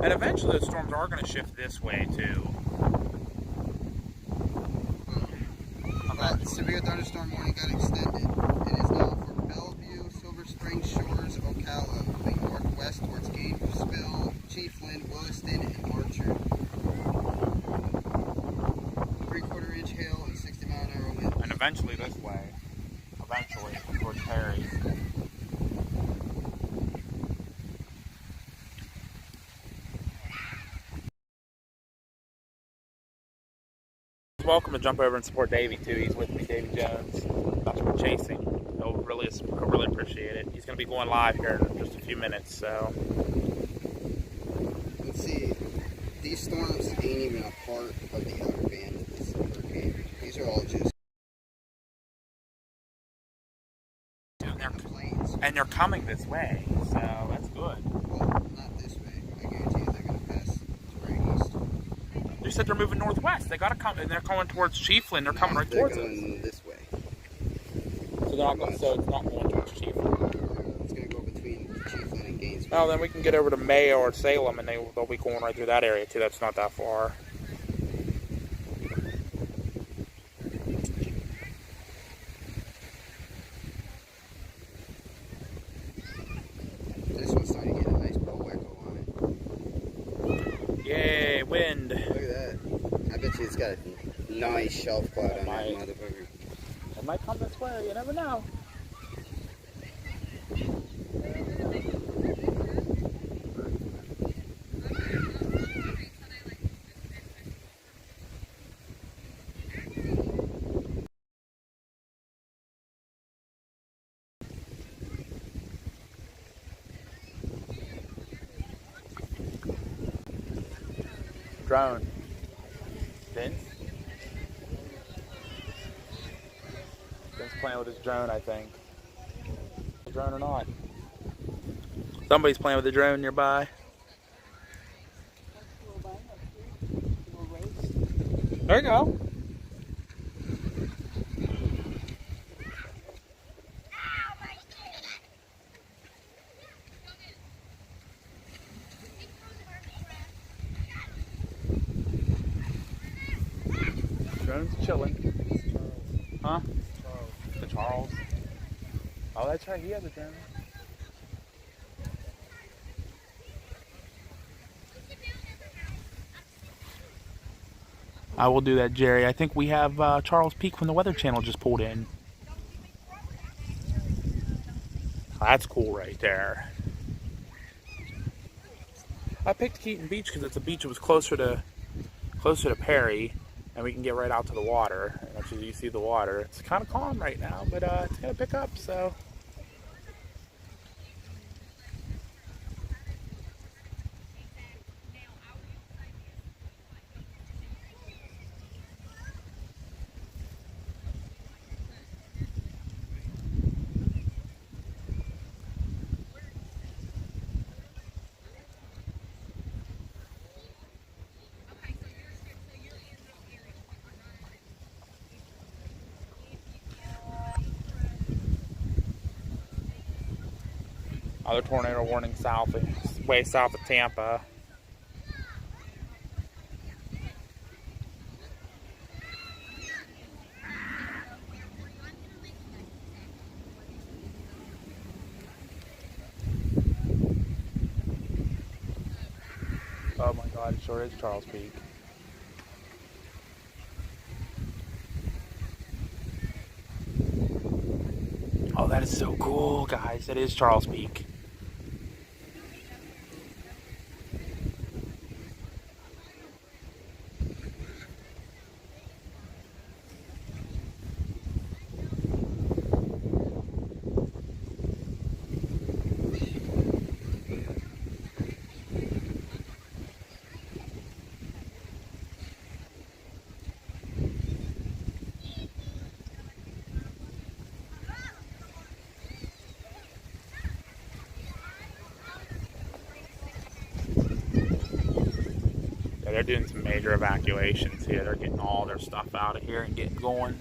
And eventually the storms are going to shift this way too. Severe thunderstorm warning got extended. It is now for Bellevue, Silver Spring Shores, Ocala, moving northwest towards Gainesville, Chiefland, Williston, and Archer. 3/4 inch hail and 60-mile-an-hour wind. And eventually this way. Eventually towards Perry. Welcome to jump over and support Davey too. He's with me, Davey Jones. That's for chasing. He'll really appreciate it. He's going to be going live here in just a few minutes. So let's see. these storms ain't even a part of the outer band of this hurricane. These are all just planes. And they're coming this way, so that's good. Well, not this way. I guarantee you they're going to pass right east. They said they're moving northwest. They gotta come, and they're going towards Chiefland. They're coming right towards us. They're going this way. So they're not going. So it's not going towards Chiefland. It's going to go between Chiefland and Gainesville. Oh, then we can get over to Mayo or Salem, and they'll be going right through that area too. That's not that far. This one's starting to get a nice bow echo on it. Yay, wind! Look at that. I bet you it's got a nice shelf cloud on that motherfucker. It might come this way. You never know. Drone. Vince? Vince playing with his drone, I think. Drone or not? Somebody's playing with a drone nearby. There you go. Drone's chilling. Huh? The Charles. Oh, that's right. He has a drone. I will do that, Jerry. I think we have Charles Peak from the Weather Channel just pulled in. That's cool right there. I picked Keaton Beach because it's a beach that was closer to Perry, and we can get right out to the water. And actually, you see the water. It's kind of calm right now, but it's gonna pick up. So. Other tornado warning south, way south of Tampa. Oh my God, it sure is Charles Peak. Oh, that is so cool, guys. That is Charles Peak. They're doing some major evacuations here. They're getting all their stuff out of here and getting going.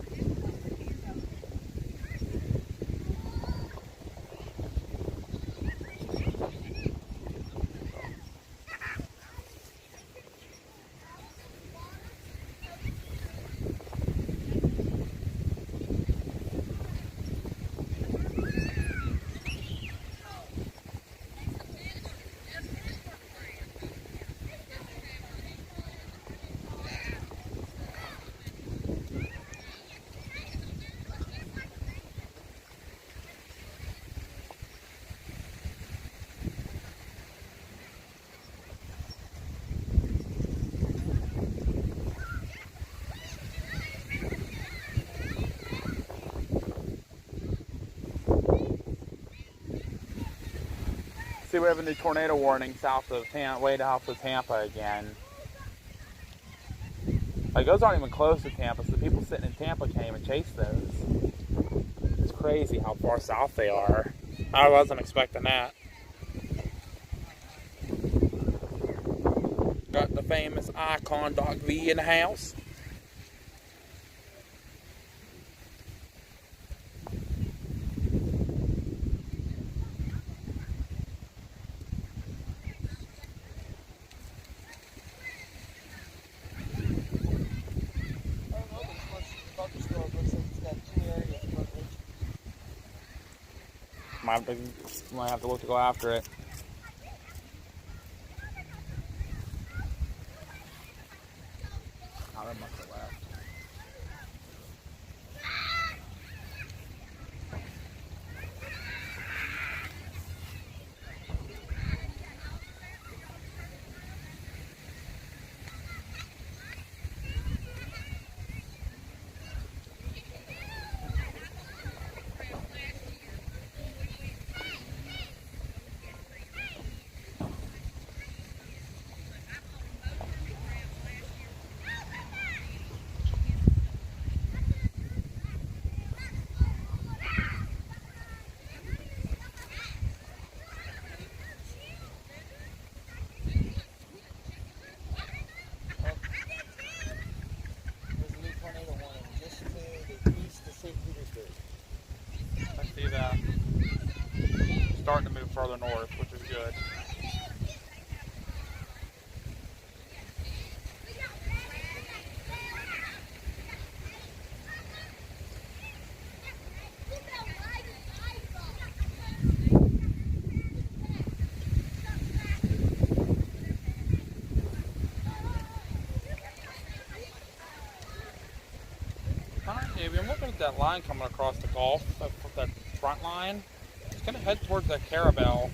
See, we're having the tornado warning south of Tampa, way south of Tampa again. Like, those aren't even close to Tampa, so the people sitting in Tampa can't even chase those. It's crazy how far south they are. I wasn't expecting that. Got the famous Icon Doc V in the house. Might have to look to go after it. Oh, there must have left. I see that. Starting to move further north, which is good. Maybe I'm looking at that line coming across the Gulf, that front line. It's going to head towards that Carabel.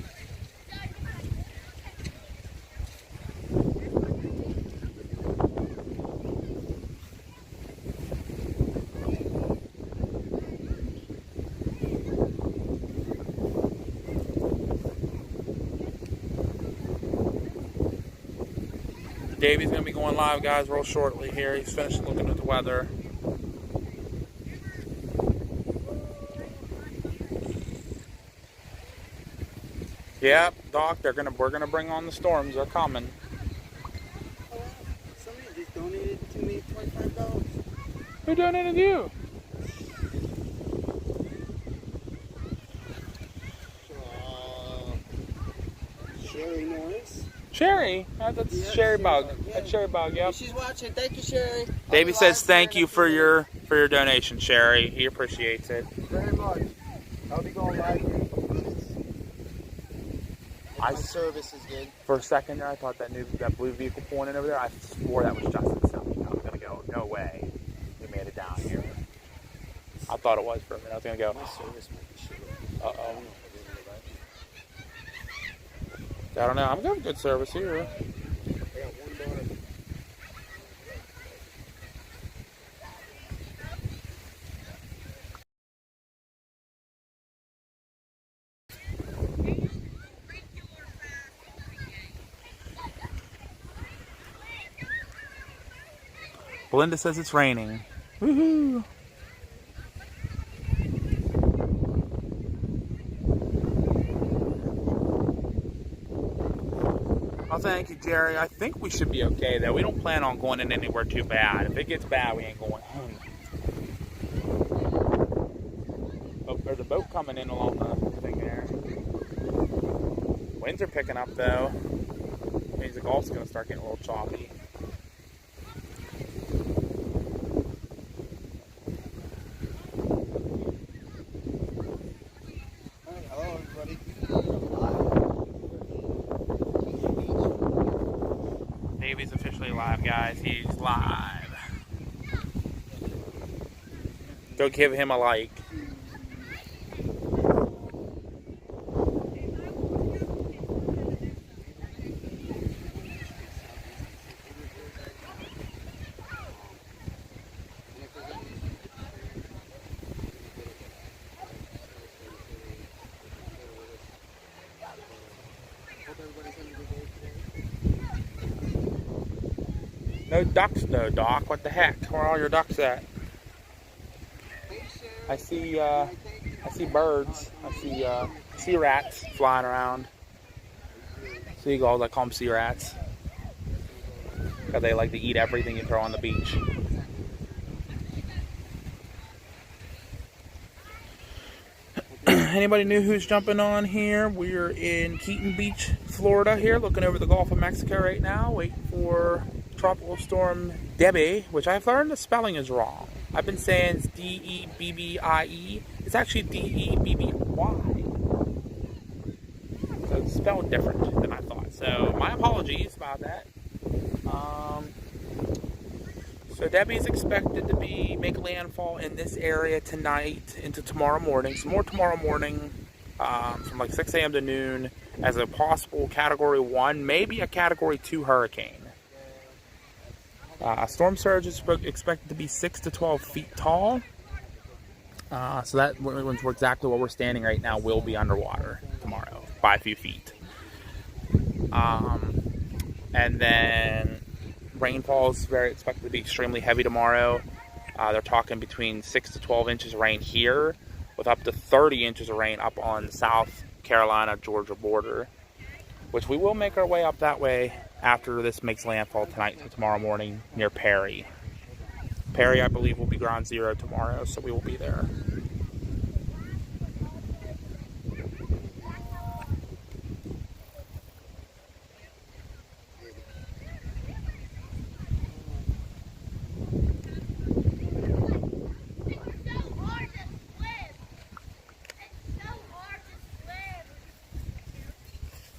Davy's going to be going live, guys, real shortly here. He's finished looking at the weather. Yeah, Doc, we're gonna bring on the storms. They're coming. Somebody just donated to me $25. Who donated to you? Sherry Norris. Sherry? That's Sherry Bug. Yeah. That's Sherry Bug, yep. She's watching. Thank you, Sherry. Davey says thank you for your donation, Sherry. He appreciates it. Very much. I'll be going live here in a couple minutes. My service is good. For a second there, I thought that blue vehicle pulling in over there, I swore that was Justin's something. I was gonna go, no way. He made it down here. I thought it was for a minute. I was gonna go. My service might be shit. Uh-oh. I don't know. I'm getting good service here. I got one daughter. Belinda says it's raining. Woohoo! Oh, thank you, Jerry. I think we should be okay, though. We don't plan on going in anywhere too bad. If it gets bad, we ain't going home. Oh, there's a boat coming in along the thing there. Winds are picking up, though. Means the Gulf's going to start getting a little choppy. Hello, everybody. Davy's officially live, guys. He's live. Go give him a like. No ducks though, Doc. What the heck? Where are all your ducks at? I see birds. I see sea rats flying around. Seagulls, I call them sea rats. Because they like to eat everything you throw on the beach. Anybody new who's jumping on here? We're in Keaton Beach, Florida here, looking over the Gulf of Mexico right now, waiting for Tropical Storm Debby, which I've learned the spelling is wrong. I've been saying it's D-E-B-B-I-E. It's actually D-E-B-B-Y. So it's spelled different than I thought. So my apologies about that. So Debby is expected to make landfall in this area tonight into tomorrow morning. Some more tomorrow morning from like 6 a.m. to noon as a possible Category 1, maybe a Category 2 hurricane. Storm surge is expected to be 6 to 12 feet tall. So that means exactly where we're standing right now will be underwater tomorrow by a few feet. And then rainfall is expected to be extremely heavy tomorrow. They're talking between 6 to 12 inches of rain here with up to 30 inches of rain up on the South Carolina-Georgia border, which we will make our way up that way after this makes landfall tonight to tomorrow morning near Perry. Perry, I believe, will be ground zero tomorrow, so we will be there.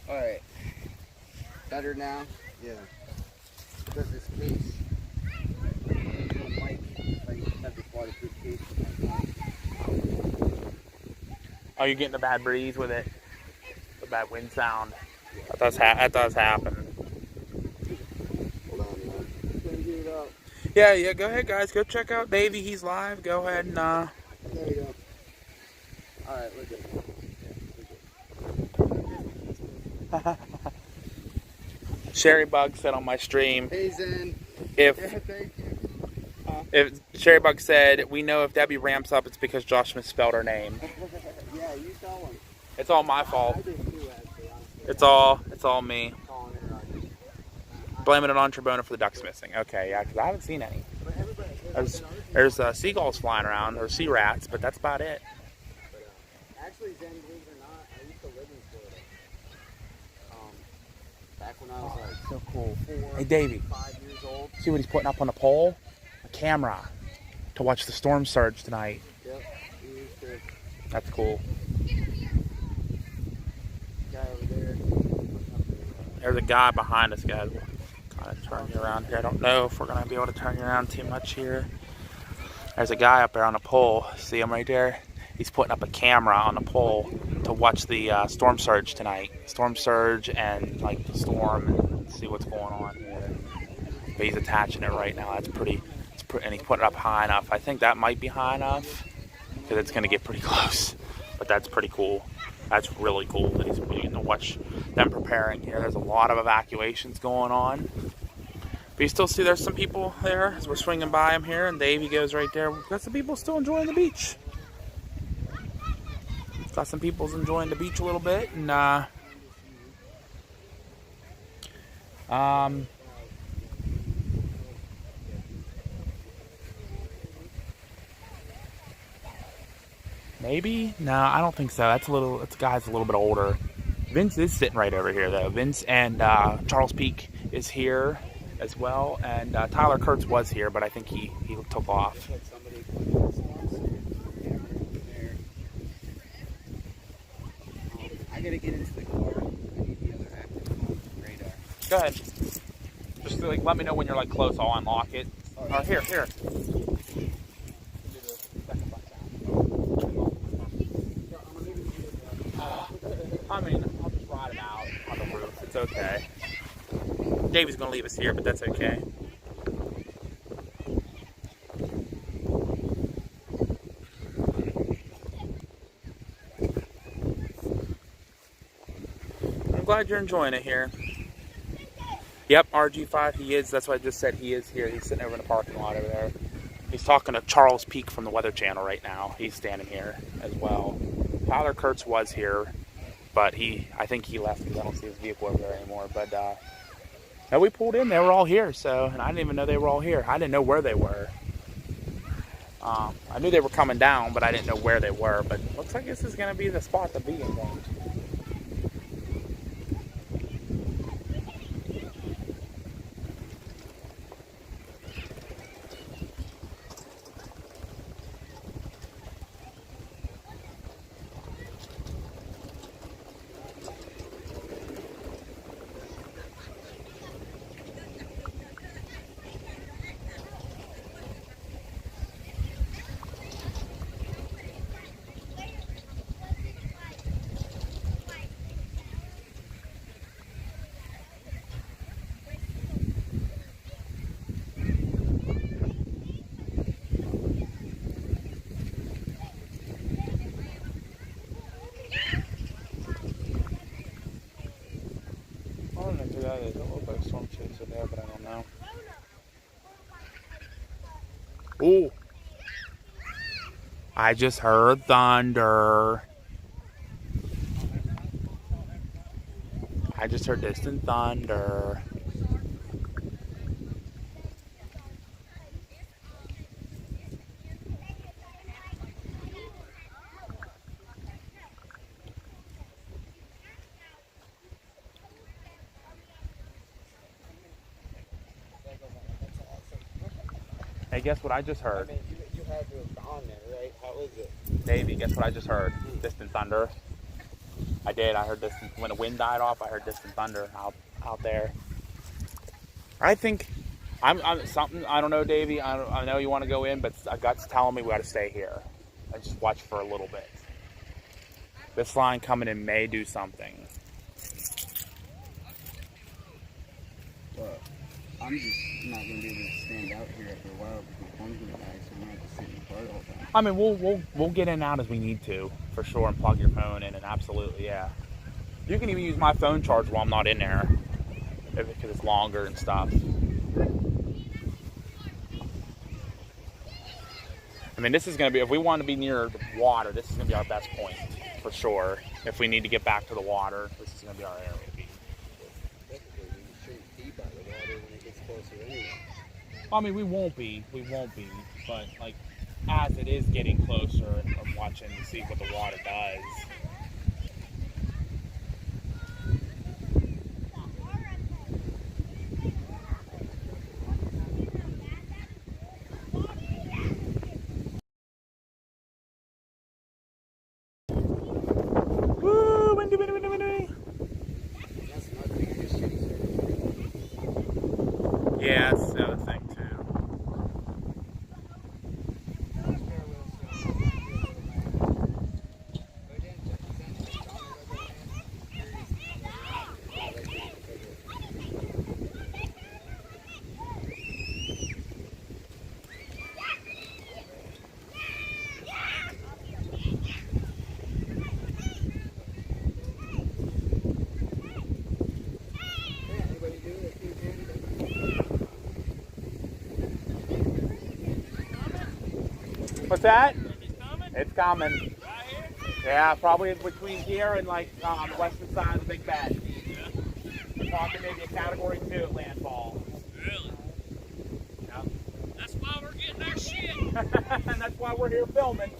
Alright. Better now? Yeah. Because this case, Oh, you're getting a bad breeze with it? A bad wind sound. That does happen. Hold on, man. Just gonna get it up. Yeah, go ahead, guys. Go check out Davey. He's live. Go ahead and, There we go. Alright, look at it. Sherry Bug said on my stream, Hey, Zen. if Thank you. Sherry Bug said, we know if Debby ramps up, it's because Josh misspelled her name. Yeah, you tell him. It's all my fault. I did too, actually, honestly. It's all me. Calling it right. Blaming it on Trebona for the ducks missing. Okay, yeah, because I haven't seen any. There's seagulls flying around, or sea rats, but that's about it. Actually, Zen, believe it or not, I used to live in Florida. Back when I was like So cool. 4, Hey, Davey. 5 years old. See what he's putting up on the pole? A camera to watch the storm surge tonight. Yep. We used to. That's cool. Guy over there. There's a guy behind us, guys. We'll kind of turn you around here. I don't know if we're going to be able to turn you around too much here. There's a guy up there on the pole. See him right there? He's putting up a camera on the pole to watch the storm surge tonight. Storm surge and like the storm and see what's going on here. But he's attaching it right now. That's pretty, and he's putting it up high enough. I think that might be high enough because it's going to get pretty close. But that's pretty cool. That's really cool that he's getting to watch them preparing here. There's a lot of evacuations going on. But you still see there's some people there as we're swinging by him here, and Davey goes right there. We've got some people still enjoying the beach. Got some people enjoying the beach a little bit, and maybe? No, I don't think so. That guy's a little bit older. Vince is sitting right over here, though. Vince and Charles Peak is here as well, and Tyler Kurtz was here, but I think he took off. I gotta get into the car. I need the other active phone radar. Go ahead. Just like let me know when you're like close. I'll unlock it. Or here. I mean, I'll just ride it out on the roof. It's okay. Davey's gonna leave us here, but that's okay. I'm glad you're enjoying it here. Yep, RG5, he is. That's what I just said. He is here. He's sitting over in the parking lot over there. He's talking to Charles Peak from the Weather Channel right now. He's standing here as well. Tyler Kurtz was here, but I think he left because I don't see his vehicle over there anymore. But no, we pulled in. They were all here, and I didn't even know they were all here. I didn't know where they were. I knew they were coming down, but I didn't know where they were. But looks like this is going to be the spot to be in. It looked like a storm chaser there, but I don't know. Ooh! I just heard thunder. I just heard distant thunder. Hey, guess what I just heard? I mean, you had to have gone there, right? How is it? Davey, guess what I just heard? Distant thunder. I did. I heard distant. When the wind died off, I heard distant thunder out there. I think I'm something. I don't know, Davey. I know you want to go in, but a gut's telling me we got to stay here. I just watch for a little bit. This line coming in may do something. Well, I'm just not going to be able to stand out here after a while because my phone's going to die, so I'm going to have to sit in the car all the time. I mean, we'll get in and out as we need to, for sure, and plug your phone in, and absolutely, yeah. You can even use my phone charge while I'm not in there, because it's longer and stuff. I mean, this is going to be, if we want to be near the water, this is going to be our best point, for sure. If we need to get back to the water, this is going to be our area. I mean, we won't be, but like, as it is getting closer, I'm watching to see what the water does. Woo, windy, windy, windy, windy. Yeah, that's the other thing. What's that? It's coming. Yeah, probably between here and like on the western side of the Big Bend. Yeah. We're talking maybe a Category 2 at landfall. Really? Yep. That's why we're getting our shit. And that's why we're here filming.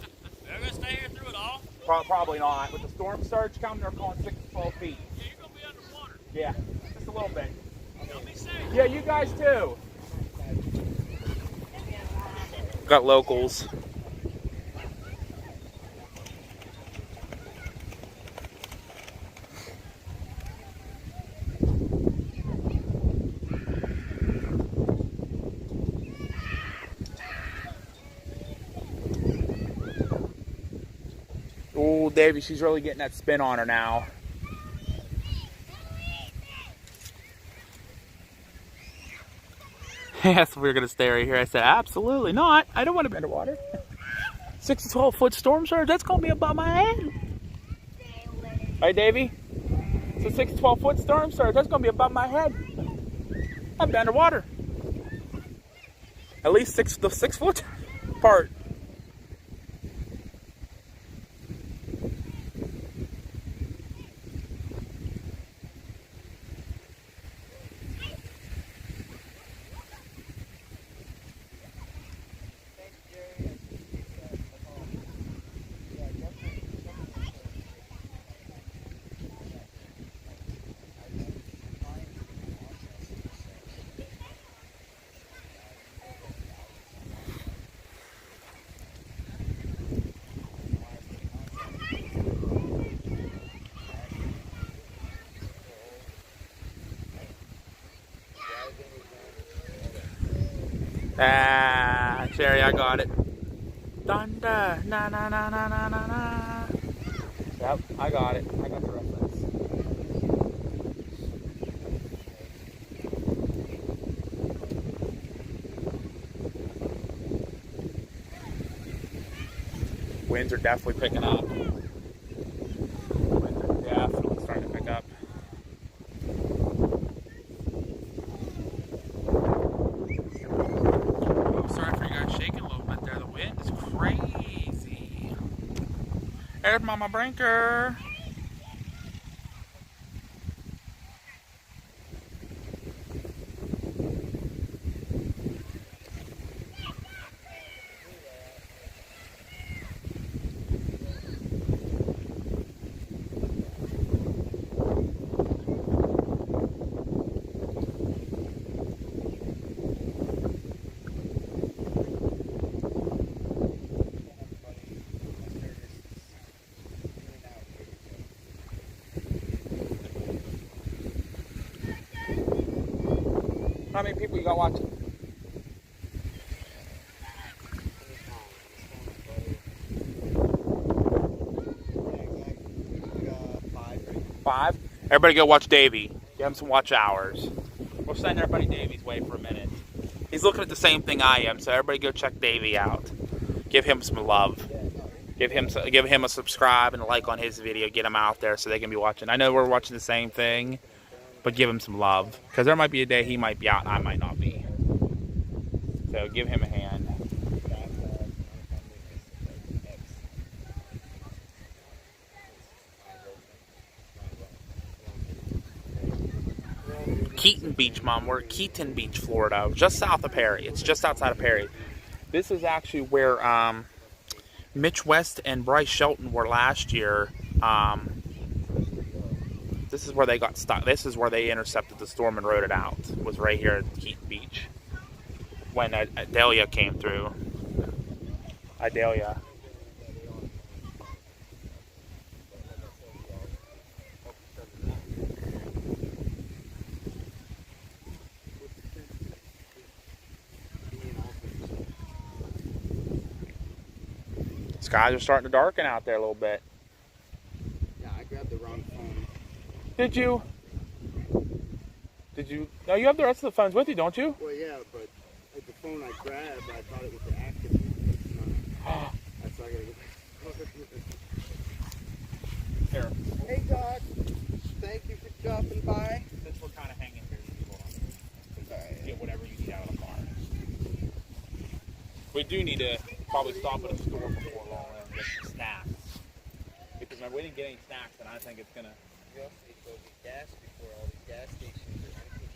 They're going to stay here through it all? Probably not. With the storm surge coming, they're calling 6 to 12 feet. Yeah, you're going to be underwater. Yeah, just a little bit. You'll be safe. Yeah, you guys too. Got locals. Oh, Davey, she's really getting that spin on her now. Yes, we're going to stay right here. I said, absolutely not. I don't want to be underwater. 6 to 12 foot storm surge, that's going to be above my head. Right, Davey? It's a 6 to 12 foot storm surge. That's going to be above my head. I'm underwater. At least the 6 foot part. Ah, Sherry, I got it. Thunder, na na na na na na na. Yep, I got it. I got the reference. Winds are definitely picking up. Winds are definitely starting to pick up. Sorry for you guys shaking a little bit there. The wind is crazy. There's Mama Brinker. How many people you got watching? Five? Everybody go watch Debby. Give him some watch hours. We'll send everybody Davy's way for a minute. He's looking at the same thing I am, so everybody go check Debby out. Give him some love. Give him a subscribe and a like on his video. Get him out there so they can be watching. I know we're watching the same thing, but give him some love. Because there might be a day he might be out and I might not be. So give him a hand. Keaton Beach, Mom. We're at Keaton Beach, Florida. Just south of Perry. It's just outside of Perry. This is actually where Mitch West and Bryce Shelton were last year. This is where they got stuck. This is where they intercepted the storm and rode it out. It was right here at Keaton Beach when Idalia came through. Idalia. Skies are starting to darken out there a little bit. Yeah, I grabbed the wrong phone. Did you? No, you have the rest of the phones with you, don't you? Well, yeah, but the phone I grabbed, I thought it was the active one. That's why I gotta get Here. Hey, Doc. Thank you for dropping by. Since we're kind of hanging here, get whatever you need out of the car. We do need to probably stop at a store before long and get some snacks. Because remember, we didn't get any snacks, and I think it's gonna. We also need to go get gas before all these gas stations are empty.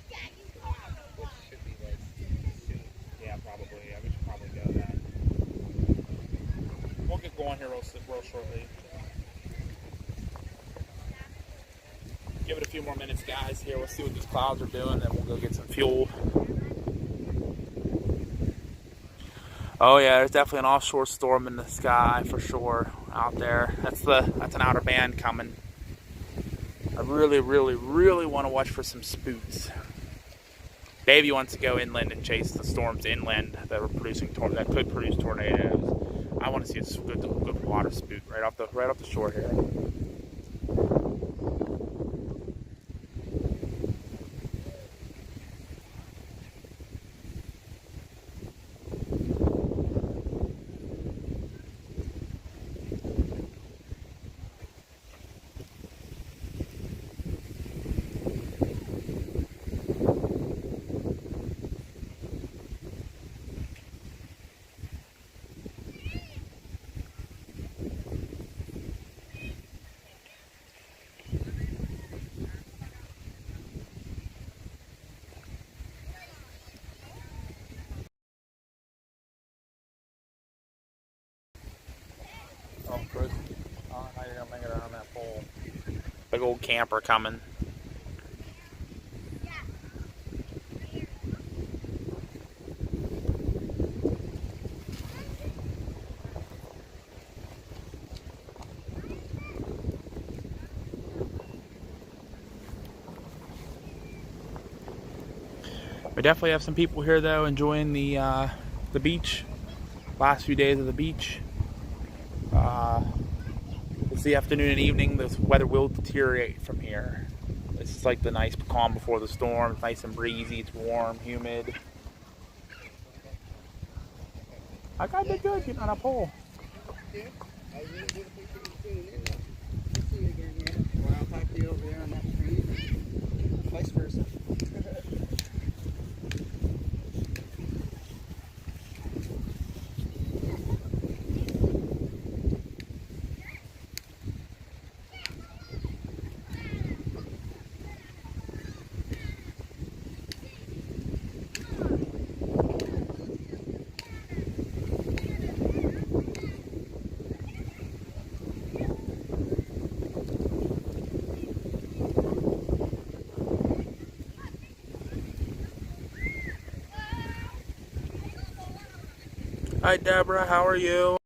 Which should be like soon. Yeah, probably. Yeah, we should probably go then. We'll get going here real shortly. Give it a few more minutes, guys. Here, we'll see what these clouds are doing, then we'll go get some fuel. Oh yeah, there's definitely an offshore storm in the sky for sure out there. That's an outer band coming. I really, really, really want to watch for some spooks. Debby wants to go inland and chase the storms inland that are producing that could produce tornadoes. I want to see a good water spook right off the shore here. How are you gonna make it around that pole? Big old camper coming. We definitely have some people here though enjoying the beach. Last few days of the beach. It's the afternoon and evening. The weather will deteriorate from here. This is like the nice calm before the storm. It's nice and breezy. It's warm, humid. I got did good getting on a pole. I really did appreciate you tuning in. We'll see you again here. Or I'll talk to you over there on that screen. Vice versa. Hi Deborah, how are you?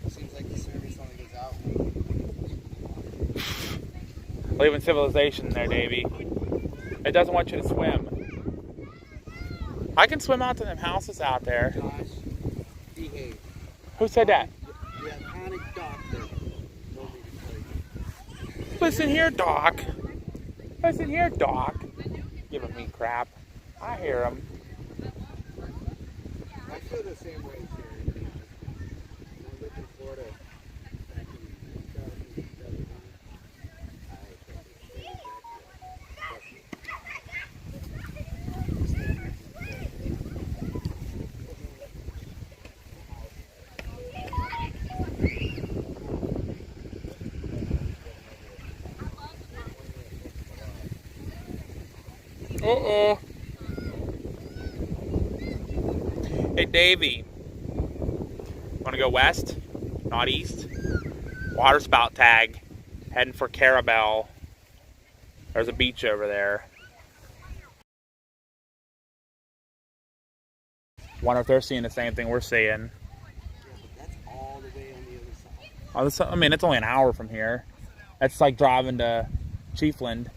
Seems like the service only goes out. Leaving civilization there, Davey. It doesn't want you to swim. I can swim out to them houses out there. Josh, behave. Who said that? The iconic doctor told me to tell you. Listen here, Doc. Listen here, Doc. Giving me crap. I hear him. I feel the same way, Jerry. When I lived in Florida back in 2007, I felt the same Uh-oh. Hey, Davey. Want to go west? Not east? Water spout tag. Heading for Carabel. There's a beach over there. Wonder if they're seeing the same thing we're seeing. That's all the way on the other side. Oh, this, I mean, it's only an hour from here. It's like driving to Chiefland.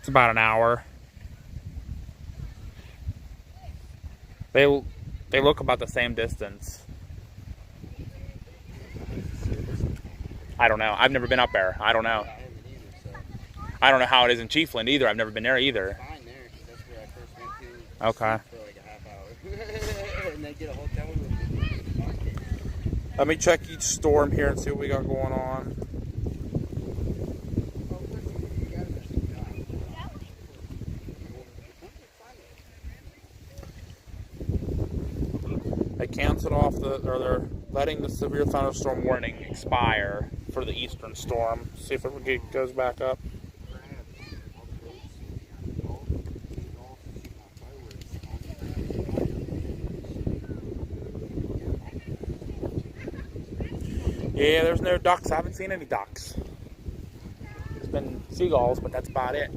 It's about an hour. They look about the same distance. I don't know. I've never been up there. I don't know. I haven't either, so. I don't know how it is in Chiefland either. I've never been there either. Fine there, because that's where I first went to. Okay. For like a half hour. And then get a hotel room. Let me check each storm here and see what we got going on. They canceled off or they're letting the severe thunderstorm warning expire for the eastern storm. See if it goes back up. Yeah, there's no ducks. I haven't seen any ducks. There's been seagulls, but that's about it.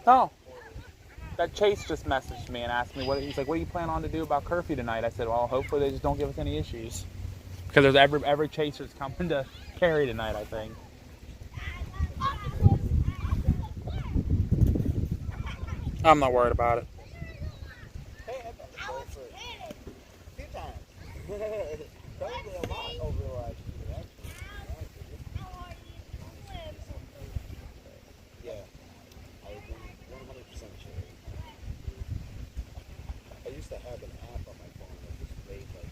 Oh. That Chase just messaged me and asked me he's like, what do you plan on to do about curfew tonight? I said, well, hopefully they just don't give us any issues. Because there's every chaser's coming to Cary tonight, I think. I'm not worried about it. Hey, I've been to Bolford a few times. Probably a lot over the last year, actually. Yeah, I would be 100% sure. I used to have an app on my phone that just played like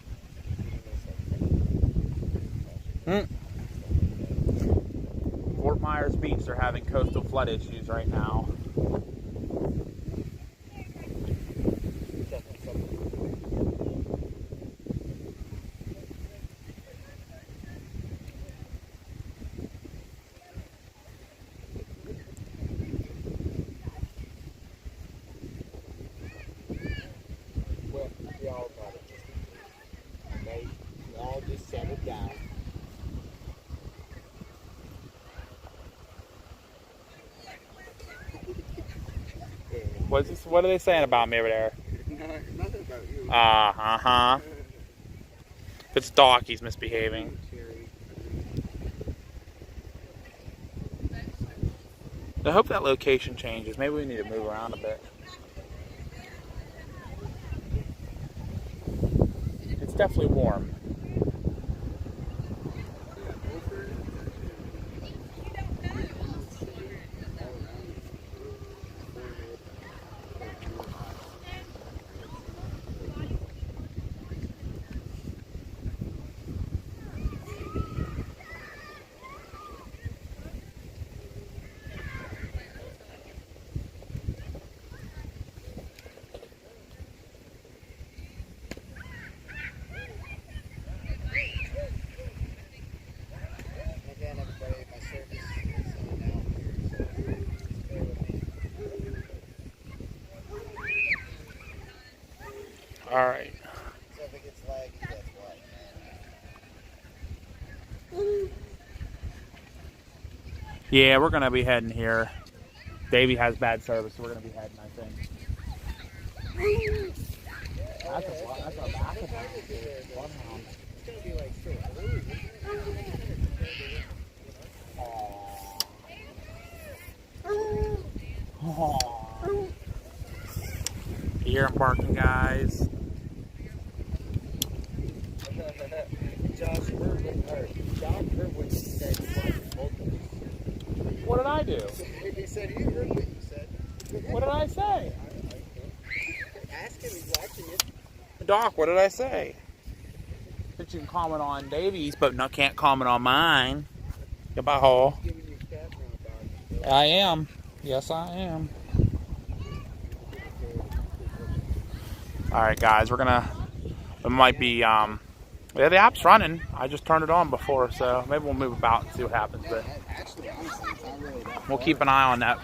Fort Myers Beach, they're having coastal flood issues right now. Well, we all got it. Okay, we all just settled down. What are they saying about me over there? Nothing about you. Uh-huh. If it's Doc, he's misbehaving. I hope that location changes. Maybe we need to move around a bit. It's definitely warm. Again, everybody, my service is on out here, so just bear with me. All right. So if it gets laggy, that's why. Yeah, we're gonna be heading here. Davey has bad service, so we're gonna be heading, I think. That's a basketball. It's gonna be like You hear him barking, guys. John Kerwin said What did I do? he said he heard what you said. What did I say? Ask him, he's watching you. Doc, what did I say? That you can comment on Davies, but can't comment on mine. Goodbye, Hall. Giving you cat now, dog. I am. Yes, I am. All right, guys, we might be, yeah, the app's running. I just turned it on before, so maybe we'll move about and see what happens. But Actually, honestly, it's not really that we'll keep an eye on that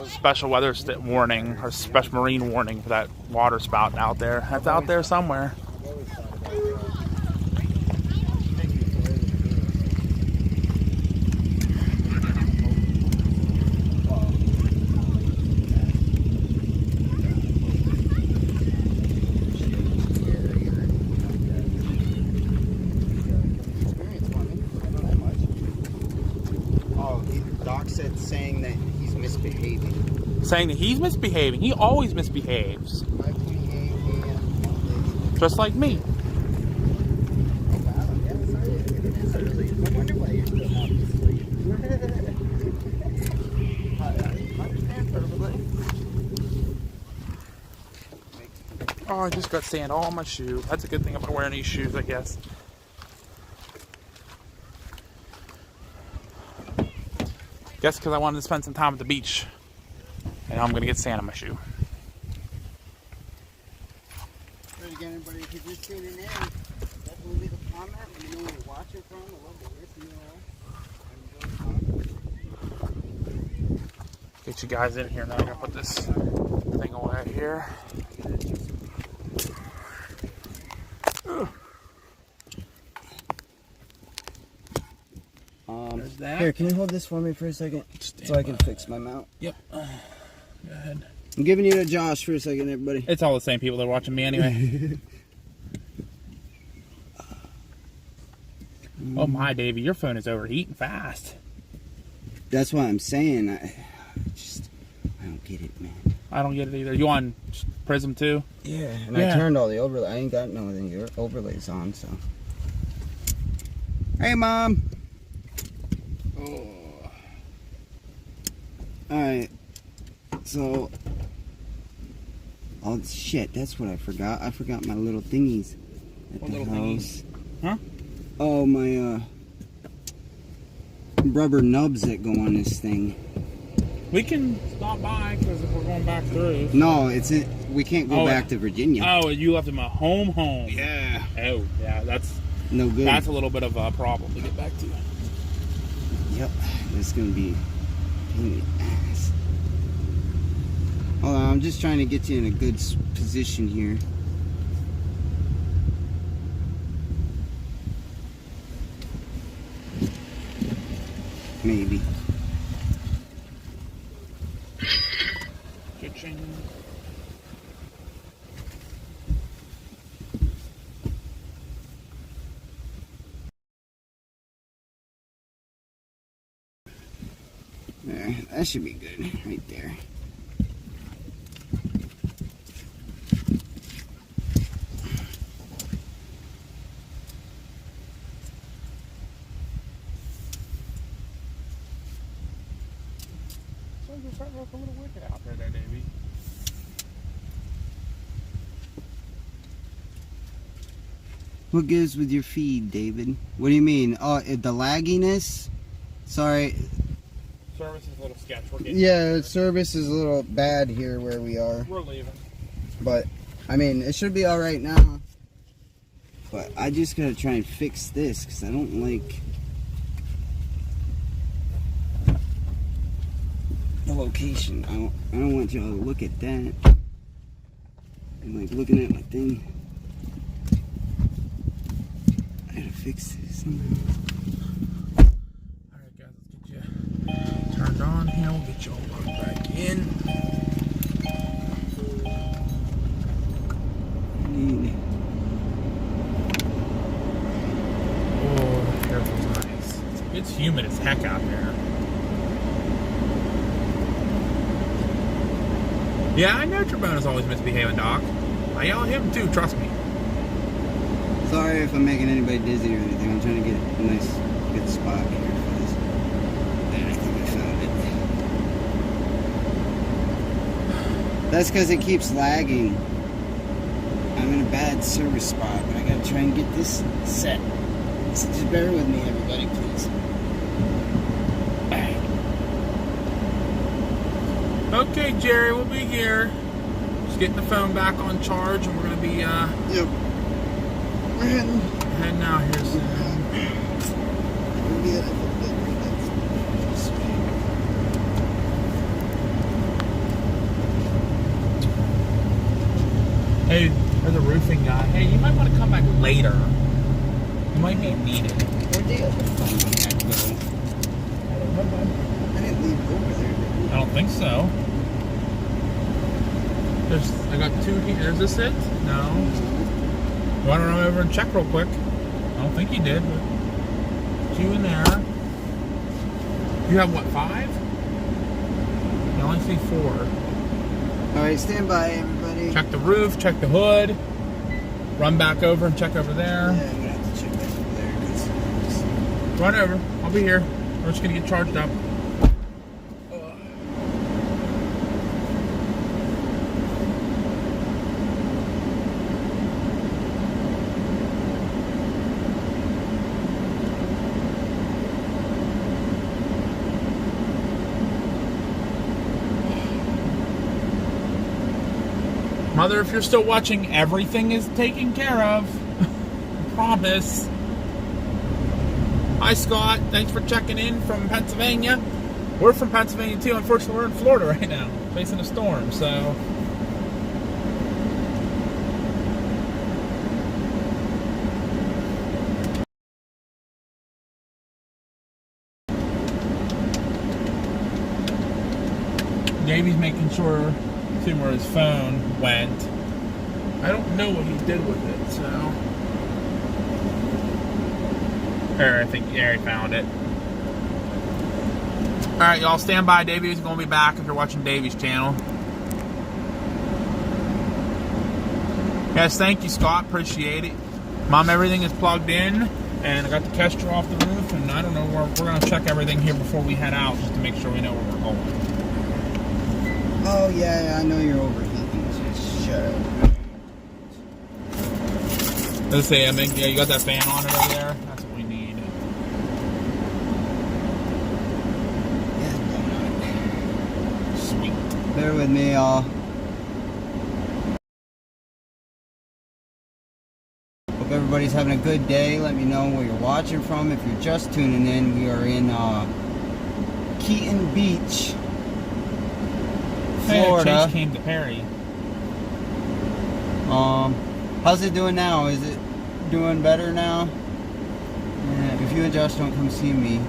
special weather warning or special marine warning for that water spout out there. That's out there somewhere. Saying that he's misbehaving. Saying that he's misbehaving. He always misbehaves. 5:28 a.m. Just like me. No wonder why you're still not asleep. I understand perfectly. Oh, I just got sand all on my shoe. That's a good thing about wearing these shoes, I guess. Guess because I wanted to spend some time at the beach. And now I'm going to get sand on my shoe. But again, everybody, if you're just tuning in, definitely leave a comment. Let me know where you're watching from. I love to listen to you all. Get you guys in here now. I'm going to put this thing away here. Here, can you hold this for me for a second? So I can fix my mount. Yep. Go ahead. I'm giving you to Josh for a second, everybody. It's all the same people that are watching me anyway. Oh my, Davey, your phone is overheating fast. That's what I'm saying. I don't get it, man. I don't get it either. You on Prism too? Yeah, and Yeah. I turned all the overlay. I ain't got no overlays on, so. Hey, Mom. Oh. Alright. So. Oh, shit. That's what I forgot. I forgot my little thingies at What the little house. thingies? Huh? Oh, my, rubber nubs that go on this thing. We can stop by because if we're going back through. No, we can't go Oh, back to Virginia. Oh, you left him a home. Yeah. Oh, yeah, that's No good. a little bit of a problem to get back to. Yep, it's gonna be a pain in the ass. Hold on, I'm just trying to get you in a good position here. Maybe. Kitchen. There, that should be good, right there. You're starting to look a little wicked out there, Davey. What gives with your feed, David? What do you mean? Oh, the lagginess? Sorry. Service is a little sketch. We're getting Yeah, service is a little bad here where we are. We're leaving. But, I mean, it should be alright now. But I just gotta try and fix this because I don't like the location. I don't want y'all to look at that. I'm like looking at my thing. I gotta fix this somehow. Alright, guys, let's get you turned on here. We'll get you all plugged back in. Oh, the air feels nice. It's humid as heck out there. Yeah, I know Trebone is always misbehaving, Doc. I yell at him too, trust me. Sorry if I'm making anybody dizzy or anything. I'm trying to get a nice, good spot here for this. There, I think I found it. That's because it keeps lagging. I'm in a bad service spot, but I gotta try and get this set. So just bear with me, everybody, please. Okay, Jerry, we'll be here. Just getting the phone back on charge, and we're gonna be Yep. We're heading. heading out here soon. We'll get it. Hey, there's a roofing guy. Hey, you might want to come back later. You might be needed. Where'd the other phone back go? I didn't leave it over there, did I don't think so. I got two here. Is this it? No. You want to run over and check real quick? I don't think you did, but two in there. You have what, 5? I only see 4. Alright, stand by, everybody. Check the roof, check the hood. Run back over and check over there. Yeah, I'm gonna have to check that over there. Run over. I'll be here. We're just gonna get charged up. Mother, if you're still watching, everything is taken care of. I promise. Hi, Scott. Thanks for checking in from Pennsylvania. We're from Pennsylvania, too. Unfortunately, we're in Florida right now, facing a storm, so... Davy's making sure, seeing where his phone went. I don't know what he did with it, so. There, I think he found it. Alright, y'all stand by. Davy's going to be back if you're watching Davy's channel. Yes, thank you, Scott. Appreciate it. Mom, everything is plugged in, and I got the Kestrel off the roof, and I don't know where we're going to check everything here before we head out, just to make sure we know where we're going. Oh, yeah, I know you're overheating. Just shut up. Let's see, I mean, yeah, you got that fan on it over there? That's what we need. Yeah, Sweet. bear with me, y'all. Hope everybody's having a good day. Let me know where you're watching from. If you're just tuning in, we are in Keaton Beach, Florida. Chase came to Perry. How's it doing now? Is it doing better now? Yeah, if you and Josh don't come see me,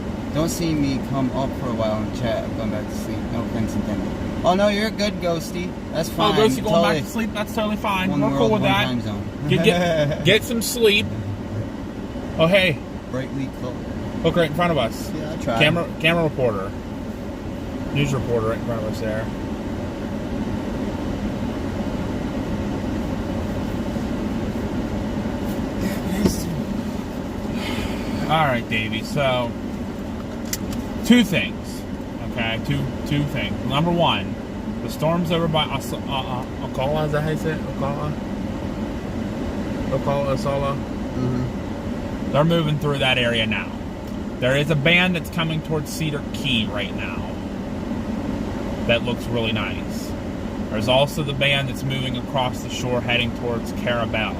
come up for a while and chat. I'm going back to sleep. No offense intended. Oh no, you're good, Ghosty. That's fine. Oh, Ghosty going back to sleep? That's totally fine. One We're world, cool with one that. time zone. Get some sleep. Oh, hey. Brightly colored. Look right in front of us. Yeah, I tried. Camera reporter. News reporter right in front of us there. Alright, Davey, so two things. Okay, two things. Number one, the storm's over by Ocala, is that how you say it? Ocala? Mm-hmm. They're moving through that area now. There is a band that's coming towards Cedar Key right now. That looks really nice. There's also the band that's moving across the shore heading towards Carabel.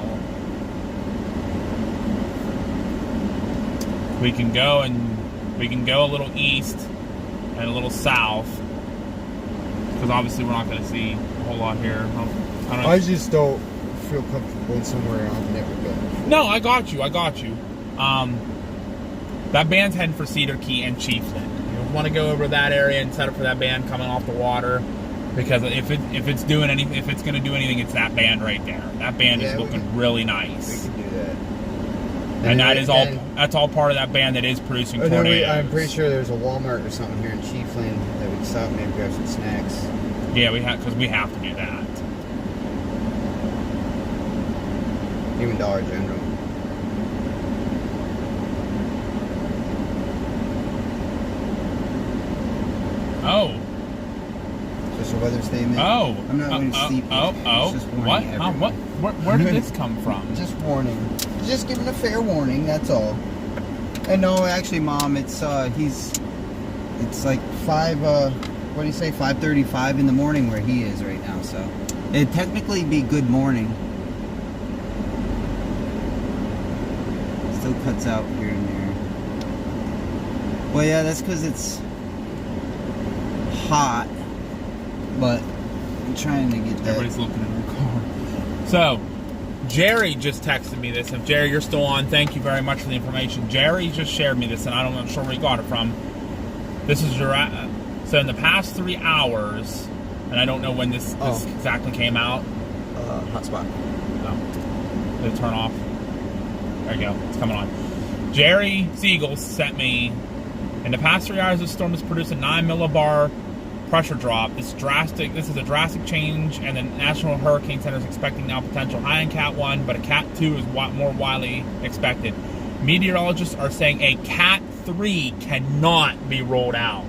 We can go a little east and a little south, because obviously we're not going to see a whole lot here. I just don't feel comfortable in somewhere I've never been. No, I got you. That band's heading for Cedar Key and Chiefland. You want to go over that area and set up for that band coming off the water, because if it's going to do anything, it's that band right there. That band is looking really nice. We can do that. And that's all part of that band that is producing tornadoes. I'm pretty sure there's a Walmart or something here in Chiefland that we can stop and maybe grab some snacks. Yeah, because we have to do that. Even Dollar General. Oh. Just a weather statement. Oh. I'm not going to sleep. Oh. Just What? everyone. Where did this come from? Just warning. Just giving a fair warning, that's all. And no, actually, Mom, it's like 5:35 in the morning where he is right now, so it'd technically be good morning. Still cuts out here and there. Well, yeah, that's because it's hot, but I'm trying to get that. Everybody's looking in their car. So, Jerry just texted me this. If Jerry, you're still on, thank you very much for the information. Jerry just shared me this, and I'm not sure where he got it from. This is your... so in the past 3 hours, and I don't know when this exactly came out. Hotspot. No. Did it turn off? There you go. It's coming on. Jerry Siegel sent me, in the past 3 hours, this storm has produced a 9 millibar pressure drop. This is a drastic change, and the National Hurricane Center is expecting now potential high in Cat 1, but a Cat 2 is more widely expected. Meteorologists are saying a Cat 3 cannot be rolled out.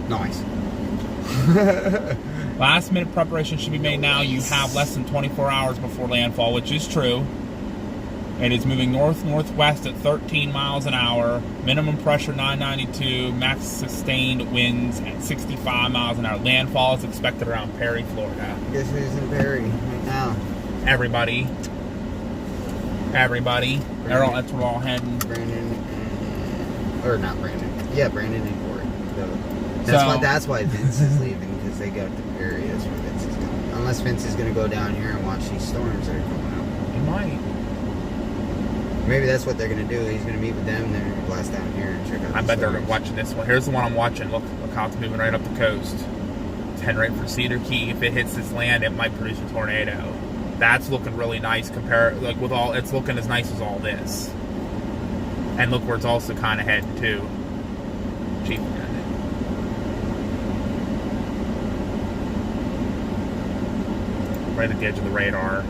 Nice. Last minute preparation should be made now. You have less than 24 hours before landfall, which is true. It is moving north-northwest at 13 miles an hour. Minimum pressure 992. Max sustained winds at 65 miles an hour. Landfall is expected around Perry, Florida. Guess who's in Perry right now? Everybody. Brandon. They're all, that's where we're all heading. Brandon or not Brandon. Yeah, Brandon and Corey. That's why Vince is leaving, because they got the areas where Vince is going. Unless Vince is going to go down here and watch these storms that are coming up. He might. Maybe that's what they're going to do. He's going to meet with them, and they're going to blast down here and check out I bet they're watching this one. Here's the one I'm watching. Look how it's moving right up the coast. 10 right for Cedar Key. If it hits this land, it might produce a tornado. That's looking really nice compared, like with all, it's looking as nice as all this. And look where it's also kind of heading too. Cheap land. Right at the edge of the radar.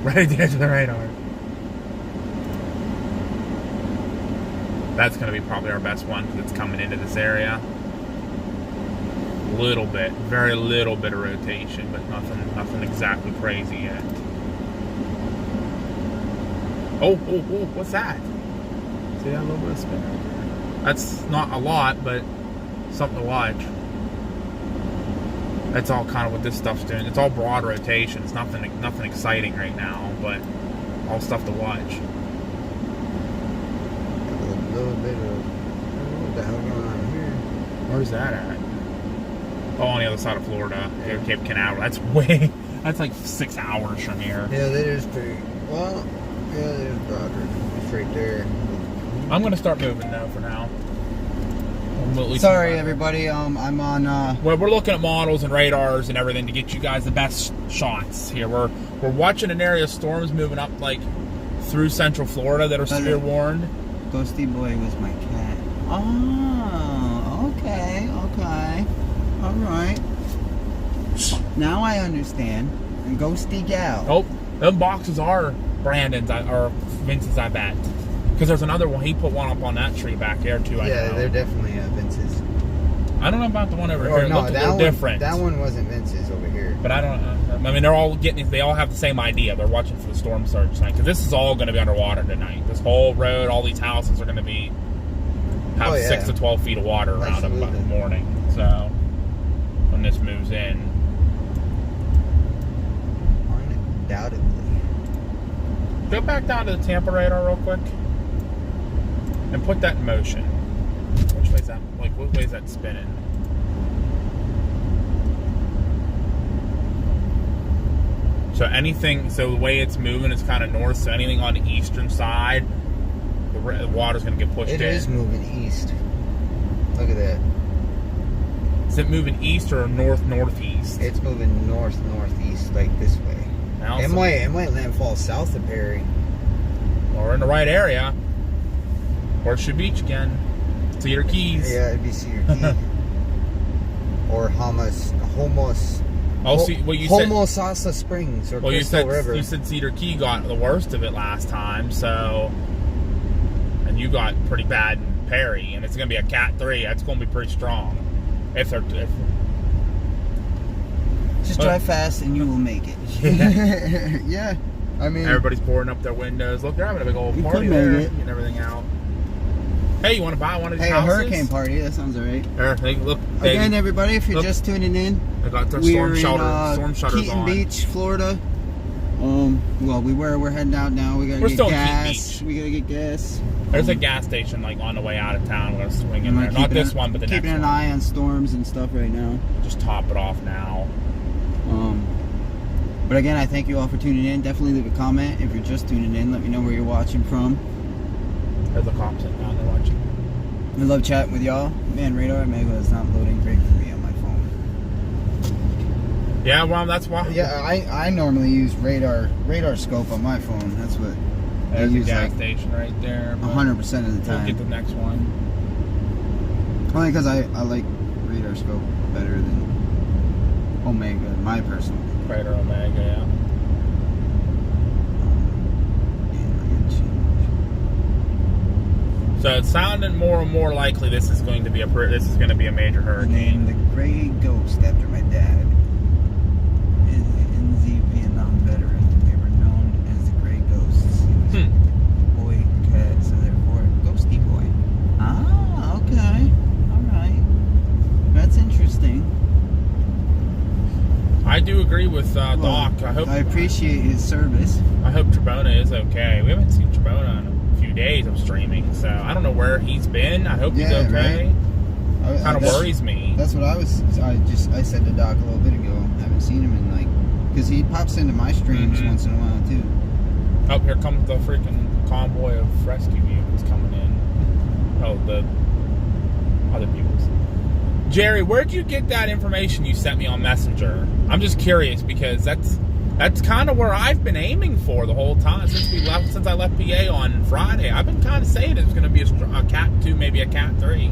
Right at the edge of the radar. That's going to be probably our best one because it's coming into this area. Little bit, very little bit of rotation, but nothing exactly crazy yet. Oh, what's that? See that little bit of spin right there? That's not a lot, but something to watch. That's all kind of what this stuff's doing. It's all broad rotation. It's nothing exciting right now, but all stuff to watch. A little bit of, what the hell going on here? Where's that at? Oh, on the other side of Florida, Yeah. Cape Canaveral. That's like 6 hours from here. Yeah, that is pretty, well, yeah, there's Broderick. It's right there. I'm gonna start moving though for now. We'll at least Sorry, see- everybody. I'm on. Well, we're looking at models and radars and everything to get you guys the best shots here. We're watching an area of storms moving up like through central Florida that are severe warned. Ghosty Boy was my cat. Oh, okay. All right. Now I understand. And Ghosty Gal. Oh, them boxes are Brandon's or Vince's, I bet. Because there's another one. He put one up on that tree back there too. I Yeah, know. they're definitely Vince's. I don't know about the one over Or here. no, Look, that they're one, different. that one wasn't Vince's over here. But I don't. I mean, they're all getting. They all have the same idea. They're watching for the storm surge tonight because this is all going to be underwater tonight. This whole road, all these houses are going to have Oh, yeah. 6 to 12 feet of water around them by the Absolutely. morning. So when this moves in, Undoubtedly. go back down to the Tampa radar real quick and put that in motion. Which way's that? Like, what way is that spinning? So anything, so the way it's moving is kind of north, so anything on the eastern side, the water's going to get pushed It in. is moving east. Look at that. Is it moving east or north-northeast? It's moving north-northeast, like this way. Now, It might landfall south of Perry. well, we're in the right area. Horseshoe Beach again. Cedar Keys. Yeah, it'd be Cedar Key. Or Homos. Oh, see, well, you said... Homosassa Springs or Well, Crystal River. you said Cedar Key got the worst of it last time, so... And you got pretty bad in Perry, and it's going to be a Cat 3. That's going to be pretty strong. If Just drive fast and you will make it. Yeah. Yeah. I mean, Everybody's boarding up their windows. Look, they're having a big old You party could there. make it. Getting everything out. Hey, you want to buy one of these hey, a houses? hurricane party. That sounds alright. Look, Again, everybody, if you're look. just tuning in, they got their we're storm in shutters Keaton on. Beach, Florida. Well, we're heading out now. We gotta We're get still in Keaton gas. Beach. We gotta get gas. There's a gas station like on the way out of town. We're gonna swing in I'm there. gonna Not keep this one, but the next keeping one. an eye on storms and stuff right now. Just top it off now. But again, I thank you all for tuning in. Definitely leave a comment if you're just tuning in. Let me know where you're watching from. There's a cop sitting down there watching. We love chatting with y'all. Man, radar Omega is not loading great for me on my phone. Yeah, well, that's why. Yeah, I normally use radar scope on my phone. That's what I There's a use gas like station right there. but 100% of the We'll get the time. next one. Only because I like radar scope better than Omega, in my personal opinion. Crater Omega, yeah. So it's sounding more and more likely this is going to be a major hurricane. Named the Gray Ghost after my dad. In the Vietnam veteran, they were known as the Gray Ghosts. He was a boy cat, so therefore Ghosty Boy. Ah, okay, all right. That's interesting. I do agree with Doc. Well, I appreciate his service. I hope Trebona is okay. We haven't seen Trebona in a few days of streaming, so I don't know where he's been. I hope he's Yeah, okay. right. Kind of worries me. That's what I said to Doc a little bit ago. I haven't seen him in because he pops into my streams Mhm. once in a while too. Oh, here comes the freaking convoy of rescue vehicles coming in. Oh, the other people's. Jerry, where'd you get that information you sent me on Messenger? I'm just curious because that's kind of where I've been aiming for the whole time since I left PA on Friday. I've been kind of saying it's going to be a Cat 2, maybe a Cat 3.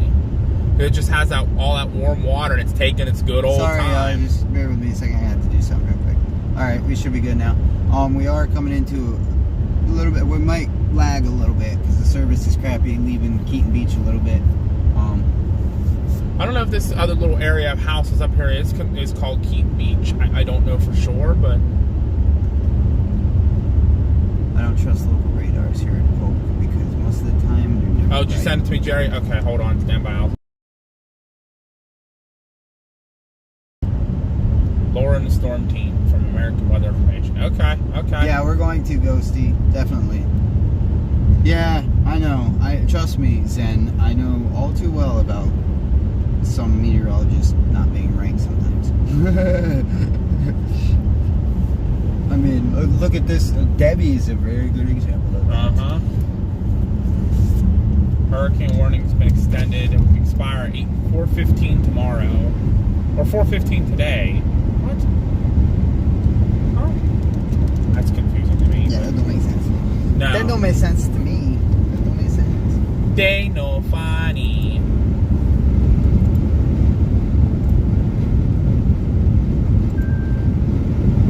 It just has all that warm water and it's taking its good old Sorry, time. just bear with me a second. I had to do something real quick. All right, we should be good now. We are coming into a little bit. We might lag a little bit because the service is crappy, leaving Keaton Beach a little bit. I don't know if this other little area of houses up here is called Keaton Beach. I don't know for sure, but I don't trust local radars here at Polk because most of the time they're never did you send it to me, Jerry? Okay, hold on, stand by. Laura and the Storm Team from American Weather Information. Okay. Yeah, we're going to Ghosty, definitely. Yeah, I know. Trust me, Zen. I know all too well about some meteorologists not being right sometimes. I mean, look at this. Debby is a very good example of that. Hurricane warning's been extended and will expire 4:15 tomorrow, or 4:15 today. What? Oh, that's confusing to me. Yeah, that don't make sense. No. That don't make sense to me. That don't make sense. They no funny.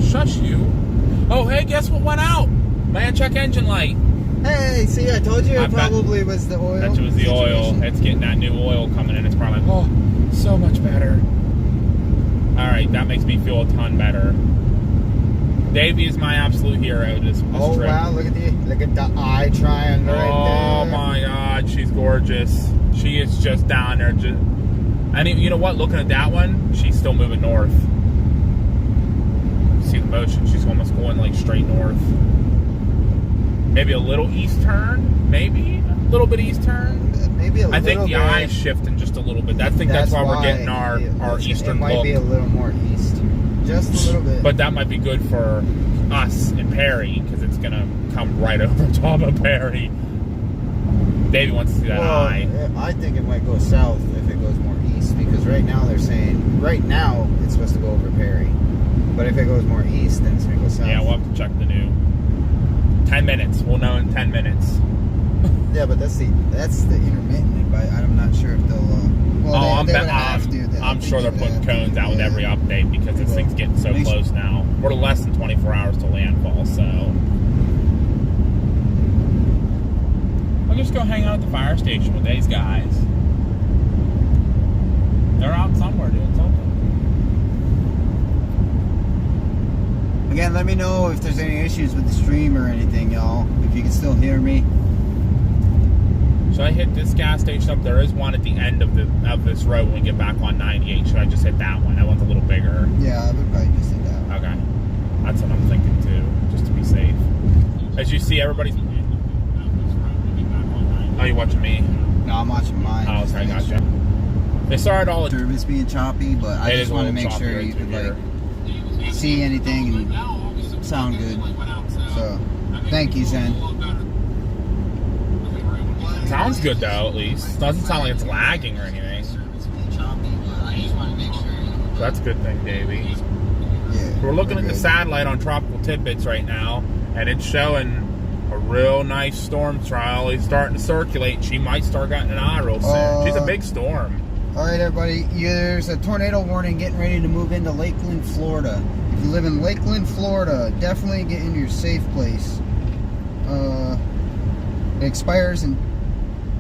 Shush you. Oh, hey, guess what went out? Man, check engine light. Hey, see, I told you it probably was the oil. I bet it was the oil. It's getting that new oil coming in. It's probably like, oh, so much better. All right, that makes me feel a ton better. Davey is my absolute hero this trip. Wow, look at the eye triangle right there. Oh my God, she's gorgeous. She is just down there. You know what? Looking at that one, she's still moving north. See the motion? She's almost going like straight north. Maybe a little east turn. Maybe a little bit east turn. Maybe a little bit. I think the eye's shifting just a little bit. I think that's why we're getting our eastern look. It might be a little more east. Just a little bit. But that might be good for us in Perry because it's going to come right over top of Perry. Davey wants to see that eye. I think it might go south if it goes more east because right now they're saying, right now it's supposed to go over Perry. But if it goes more east, then it's going to go south. Yeah, we'll have to check the new 10 minutes. We'll know in 10 minutes. Yeah, but that's the intermittent. But I'm not sure if they'll. I'm sure they're putting cones out with every update because this thing's getting so close now. We're less than 24 hours to landfall, so I'll just go hang out at the fire station with these guys. They're out somewhere doing something. Again, let me know if there's any issues with the stream or anything, y'all. If you can still hear me. Should I hit this gas station up? There is one at the end of this road when we get back on 98. Should I just hit that one? That one's a little bigger. Yeah, I would probably just hit that one. Okay. That's what I'm thinking too, just to be safe. As you see, everybody's... Oh, you watching me? No, I'm watching mine. Oh, okay, gotcha. They started all... Service being choppy, but I just want to make sure you could, like, see anything and sound good. So, thank you, Zen. Sounds good though, at least. Doesn't sound like it's lagging or anything. So that's a good thing, Davey. Yeah, we're looking at the satellite on Tropical Tidbits right now, and it's showing a real nice storm trial. He's starting to circulate. She might start getting an eye real soon. She's a big storm. All right, everybody. There's a tornado warning getting ready to move into Lakeland, Florida. If you live in Lakeland, Florida, definitely get into your safe place. It expires in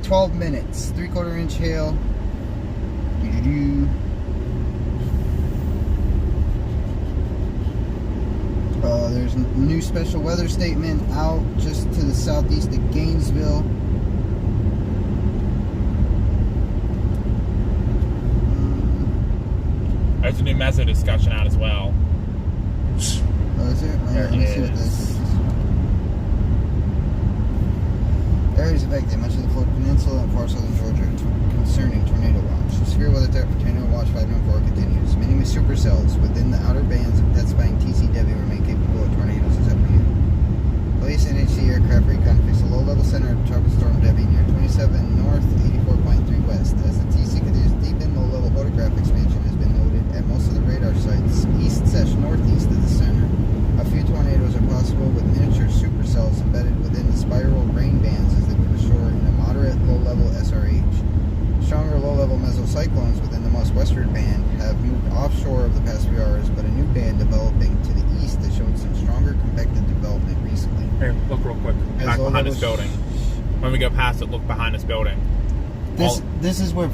12 minutes. 3/4 inch hail. There's a new special weather statement out just to the southeast of Gainesville. There's a new meso discussion out as well. Oh, is there? There Let me see what it this is. is. Areas affected much of the Florida Peninsula and far southern Georgia concerning tornado watch. The severe weather threat for tornado watch 594 continues. Many supercells within the outer bands of death-spying TC Debby remain capable of tornadoes this afternoon. Police NHC aircraft recon fixed a low-level center of tropical storm Debby near 27 north, 84.3 west. As the TC continues deep in low-level photographic real quick. As Back low behind this level building. When we go past it, look behind this building. This is where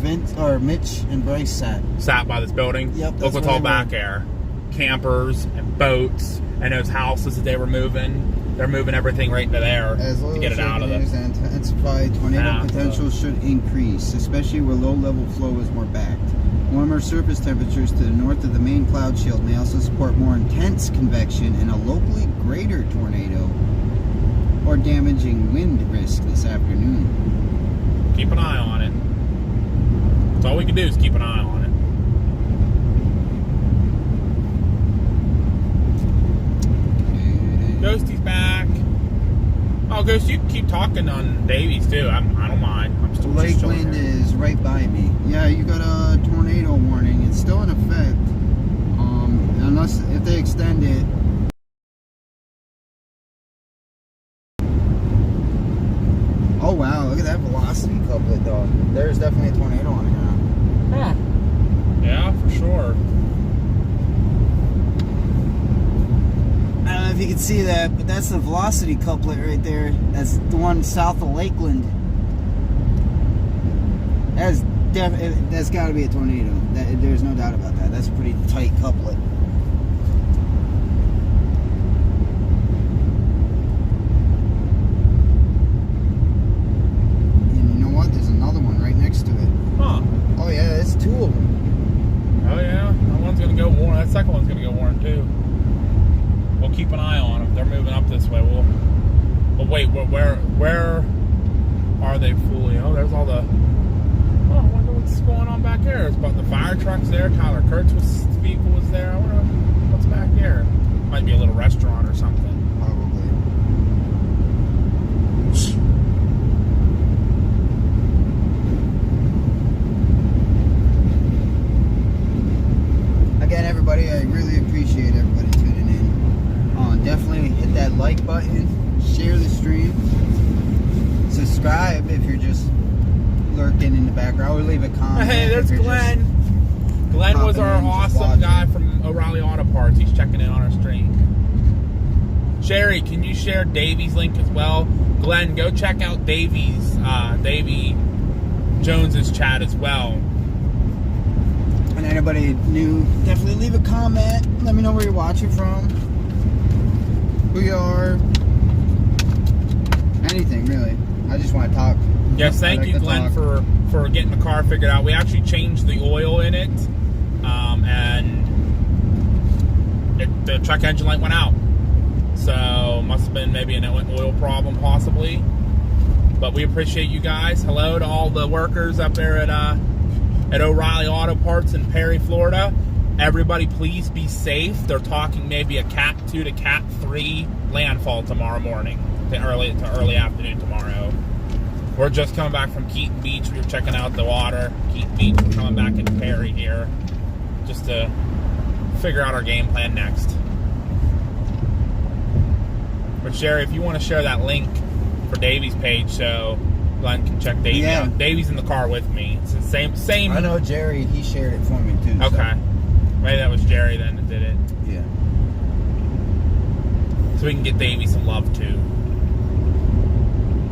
Mitch and Bryce sat By this building. Yep, Look that's what's where all they back were. there. Campers and boats and those houses that they were moving. They're moving everything right into there As low to get it out of the. Intensified tornado Yeah, potential should increase, especially where low-level flow is more backed. Warmer surface temperatures to the north of the main cloud shield may also support more intense convection and a locally greater tornado or damaging wind risk this afternoon. Keep an eye on it. That's all we can do is keep an eye on it. Ghosty's back. Oh, Ghost, you can keep talking on Davies too. I don't mind. I'm still just chilling Lakeland here. is right by me. Yeah, you got a tornado warning. It's still in effect. Unless if they extend it. Oh wow, look at that velocity couplet though. There's definitely a tornado on the ground. Huh. Yeah, for sure. I don't know if you can see that, but that's the velocity couplet right there. That's the one south of Lakeland. That's got to be a tornado. There's no doubt about that. That's a pretty tight couplet. And you know what? There's another one right next to it. Huh. Oh yeah, it's two of them. Oh yeah. That one's gonna go warm. That second one's gonna go warm too. We'll keep an eye on them. They're moving up this way. But wait, where are they fully? Oh, there's all the. Oh, I wonder what's going on back there. It's about the fire trucks there. Tyler Kurtz's vehicle was there. I wonder what's back there. Might be a little restaurant or something. Probably. Again, everybody, I really appreciate everybody tuning in. Definitely hit that like button, share the stream, subscribe if you're just lurking in the background, or leave a comment. Hey, there's if you're Glenn. just Glenn was our popping in, just awesome watching. guy from O'Reilly Auto Parts. He's checking in on our stream. Sherry, can you share Davy's link as well? Glenn, go check out Davy Jones's chat as well. And anybody new, definitely leave a comment. Let me know where you're watching from, who you are, anything really. I just want to talk. Yes, thank I like you, to Glenn, talk. for getting the car figured out. We actually changed the oil in it, and the check engine light went out. So must have been maybe an oil problem, possibly. But we appreciate you guys. Hello to all the workers up there at O'Reilly Auto Parts in Perry, Florida. Everybody, please be safe. They're talking maybe a Cat 2 to Cat 3 landfall tomorrow morning, to early afternoon tomorrow. We're just coming back from Keaton Beach. We were checking out the water. Keaton Beach. We're coming back into Perry here, just to figure out our game plan next. But Sherry, if you want to share that link for Davy's page, so Glenn can check Davy Yeah. out. Davy's in the car with me. It's the same. I know Jerry, he shared it for me too. so- Okay. Maybe that was Jerry then that did it. Yeah. So we can get Davy some love too.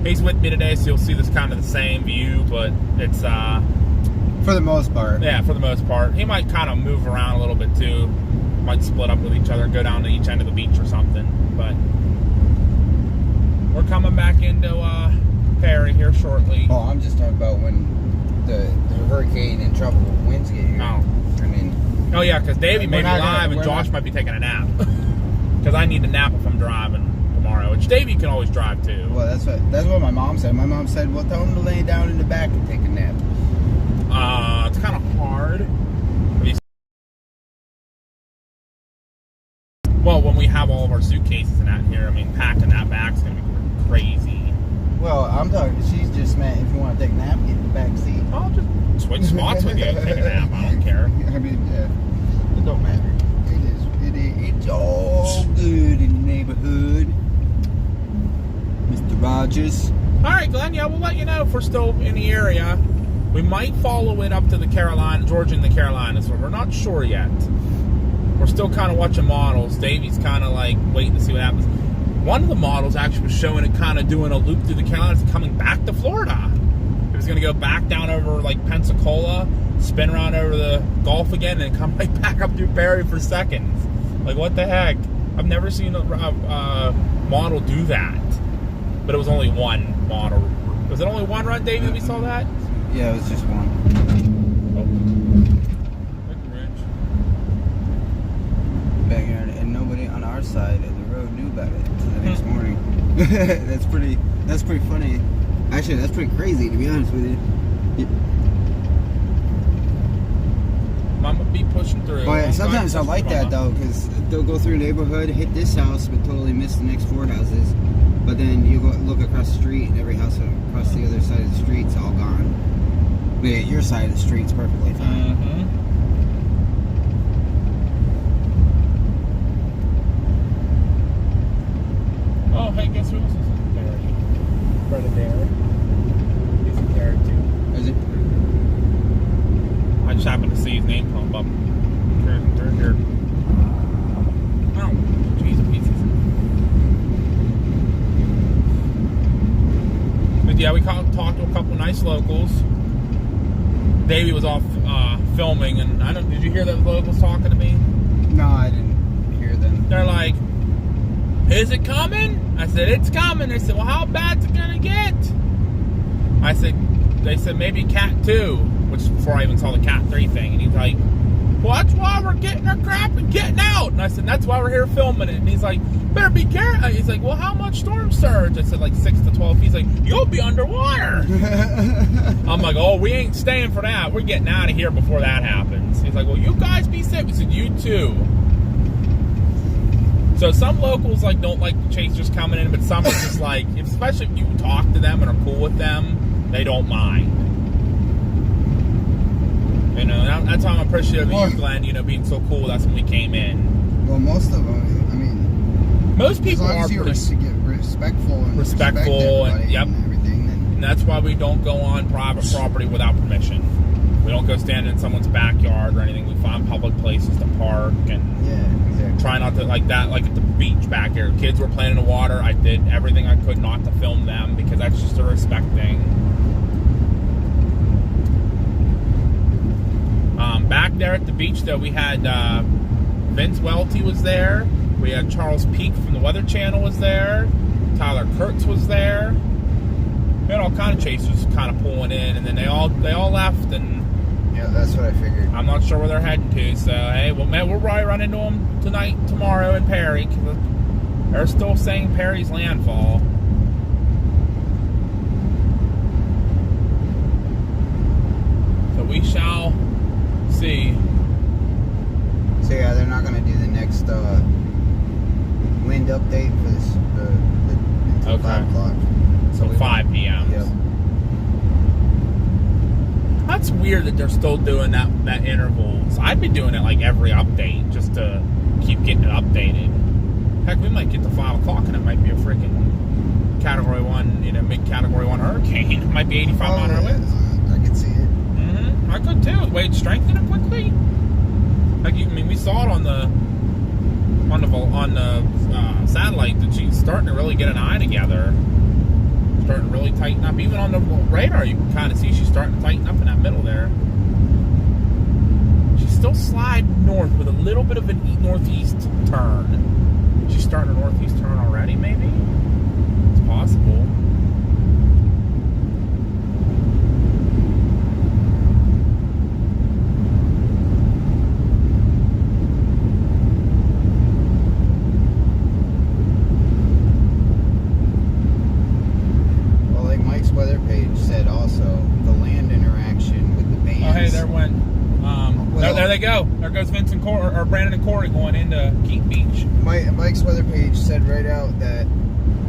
He's with me today, so you'll see this kind of the same view, but it's For the most part. yeah, for the most part. He might kind of move around a little bit too. Might split up with each other and go down to each end of the beach or something. But we're coming back into Perry here shortly. Oh, I'm just talking about when the hurricane and trouble winds get here. Oh. I mean, Oh yeah, because Davey may We're be not gonna- live and we're Josh not- might be taking a nap. Because I need to nap if I'm driving tomorrow. Which Davey can always drive too. well, that's what my mom said. My mom said, "Well, tell him to lay down in the back and take a nap." It's kind of hard. Well, when we have all of our suitcases and that here, I mean, packing that back's gonna be crazy. Well, I'm talking. She's just meant if you want to take a nap, get in the back seat. I'll just switch spots with you and take a nap. I don't care. I mean, yeah, it don't matter. It's all good in the neighborhood, Mr. Rogers. All right, Glenn. Yeah, we'll let you know if we're still in the area. We might follow it up to the Georgia and the Carolinas, but we're not sure yet. We're still kind of watching models. Davey's kind of like waiting to see what happens. one of the models actually was showing it kind of doing a loop through the Carolinas and coming back to Florida. It was going to go back down over like Pensacola, spin around over the Gulf again, and come right back up through Perry for seconds. Like, what the heck? I've never seen a model do that. But it was only one model. Was it only one run, Davey, that we saw that? Yeah, it was just one. Back here, and nobody on our side of the road knew about it until the next morning. That's pretty funny. Actually, that's pretty crazy, to be honest with you. Mama be pushing through. But sometimes I like that though, because they'll go through a neighborhood, hit this house, but totally miss the next 4 houses. But then you go look across the street, and every house across the other side of the street's all gone. But your side of the street's perfectly fine. Mm-hmm. Oh, hey, guess who else is in there? Brother Derek. He's in there too. Is it? I just happened to see his name pop up. Here. Oh, jeez, pieces. But yeah, we talked to a couple nice locals. Davey was off filming, and did you hear those locals talking to me? No, I didn't hear them. They're like, "Is it coming?" I said, "It's coming." They said, "Well, how bad's it gonna get?" They said maybe Cat 2, which is before I even saw the Cat 3 thing. And he's like, "Well, that's why we're getting our crap and getting out." And I said, "That's why we're here filming it." And he's like, "Better be careful." He's like, "Well, how much storm surge?" I said, like 6 to 12. He's like, "You'll be underwater." I'm like, "Oh, we ain't staying for that. We're getting out of here before that happens." He's like, "Well, you guys be safe." I said, "You too." So some locals like don't like the chasers coming in, but some are just like, especially if you talk to them and are cool with them, they don't mind. You know, that's how I'm appreciative of you, Glenn, being so cool with us when we came in. Well, most of them, I mean, most people as long are as you pretty respectful and respect and everybody yep. and everything. And that's why we don't go on private property without permission. We don't go stand in someone's backyard or anything. We find public places to park and try not to like that. Like at the beach back here, kids were playing in the water. I did everything I could not to film them because that's just a respect thing. Back there at the beach, though, we had Vince Welty was there. We had Charles Peak from the Weather Channel was there. Tyler Kurtz was there. We had all kind of chasers kind of pulling in, and then they all left, and yeah, that's what I figured. I'm not sure where they're heading to. So hey, well, man, we'll probably run into them tomorrow in Perry, because they're still saying Perry's landfall. So we shall see. So yeah, they're not going to do the next wind update for this until 5 o'clock. So 5 p.m. Yep. That's weird that they're still doing that intervals. I'd be doing it like every update just to keep getting it updated. Heck, we might get to 5 o'clock and it might be a freaking Category 1, mid Category 1 hurricane. It might be 85 mile an hour winds. I could see it. I could too. The way it's strengthening quickly. Like, we saw it on the satellite that she's starting to really get an eye together. Starting to really tighten up. Even on the radar, you can kind of see she's starting to tighten up in that middle there. She's still sliding north with a little bit of a northeast turn. She's starting a northeast turn already, maybe? It's possible. Weather page said also the land interaction with the bands. Oh, hey, there went. There they go. There goes Vince and or Brandon and Corey going into Keaton Beach. Mike's weather page said right out that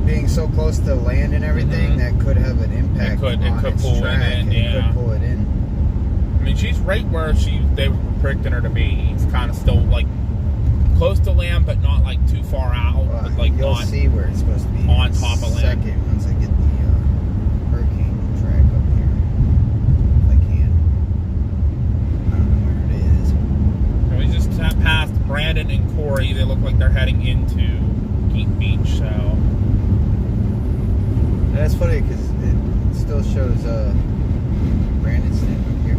being so close to land and everything, that could have an impact. It could pull track, it in. Yeah. It could pull it in. I mean, she's right where they were predicting her to be. It's kind of still like close to land, but not like too far out. But like you'll see where it's supposed to be on top of land. Second, once I get the hurricane track up here, if I can. I don't know where it is. And we just passed Brandon and Corey. They look like they're heading into Keaton Beach, so. That's funny because it still shows Brandon standing up here.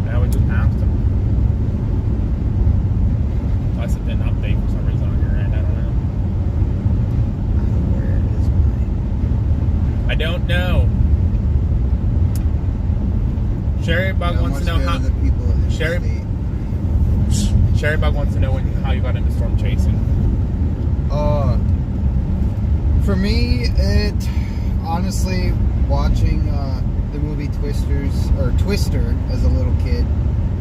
Yeah, we just passed him. Unless it didn't update for some reason on your end, I don't know. Where is mine? I don't know. Sherry Bug wants to know how. The people in the Sherry- state. Sherry Bug wants to know how you got into storm chasing. For me, it honestly watching the movie Twister as a little kid,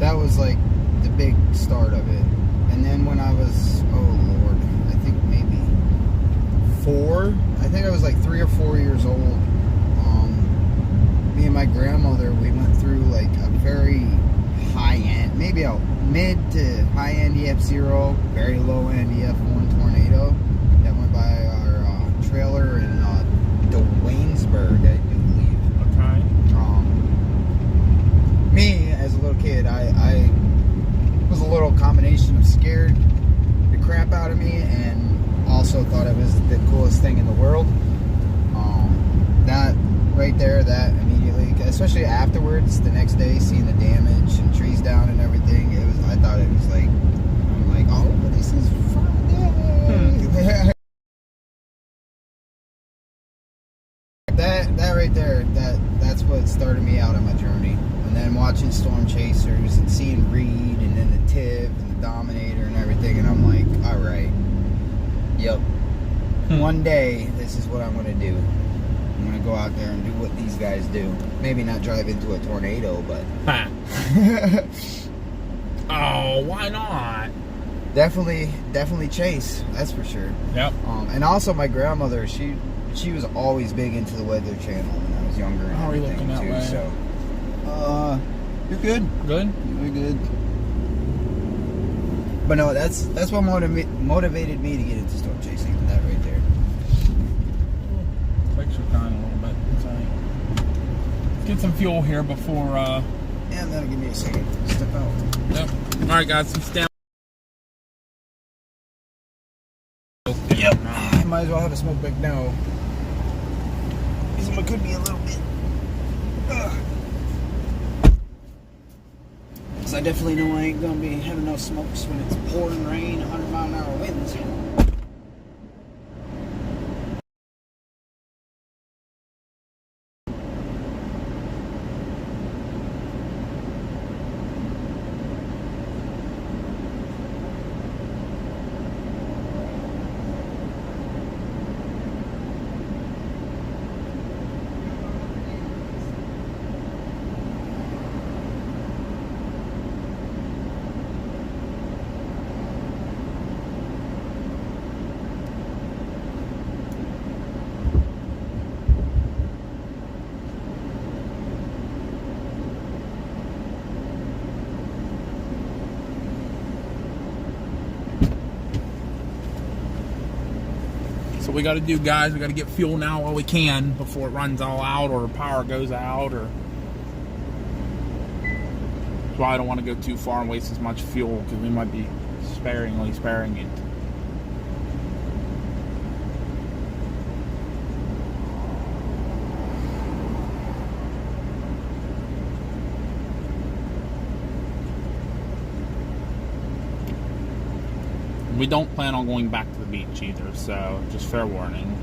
that was like the big start of it. And then when I was, oh Lord, I think maybe 4. I think I was like 3 or 4 years old. Me and my grandmother, we went through like a very high end, maybe a mid to high end EF0, very low end EF1 tornado that went by our trailer in Waynesburg, I do believe. Okay. Me as a little kid, I was a little combination of scared the crap out of me and also thought it was the coolest thing in the world. That right there, that immediately, especially afterwards, the next day, seeing the damage and trees down and everything, I thought it was like, I'm like, oh, this is fun. That right there, that's what started me out on my journey. And then watching Storm Chasers and seeing Reed and then the Tip and the Dominator and everything, and I'm like, all right, yep. One day, this is what I'm gonna do. I'm gonna go out there and do what these guys do. Maybe not drive into a tornado, but Oh, why not? definitely chase. That's for sure. Yep. And also my grandmother, she was always big into the Weather Channel when I was younger and How are you everything looking that too. way? So, you're good. Good? You're good. But no, that's what motivated me to get into storm chasing. That right there. Flex your kind a little bit. It's all right. Let's get some fuel here before. And that'll give me a second to step out. Yep. All right, guys. Some stamp. Yep. Might as well have a smoke break now. Because it could be a little bit. Because I definitely know I ain't going to be having no smokes when it's pouring rain, 100-mile-an-hour winds. So we got to do, guys, we got to get fuel now while we can before it runs all out or power goes out, or that's why I don't want to go too far and waste as much fuel, because we might be sparing it. We don't plan on going back to the beach either, so just fair warning.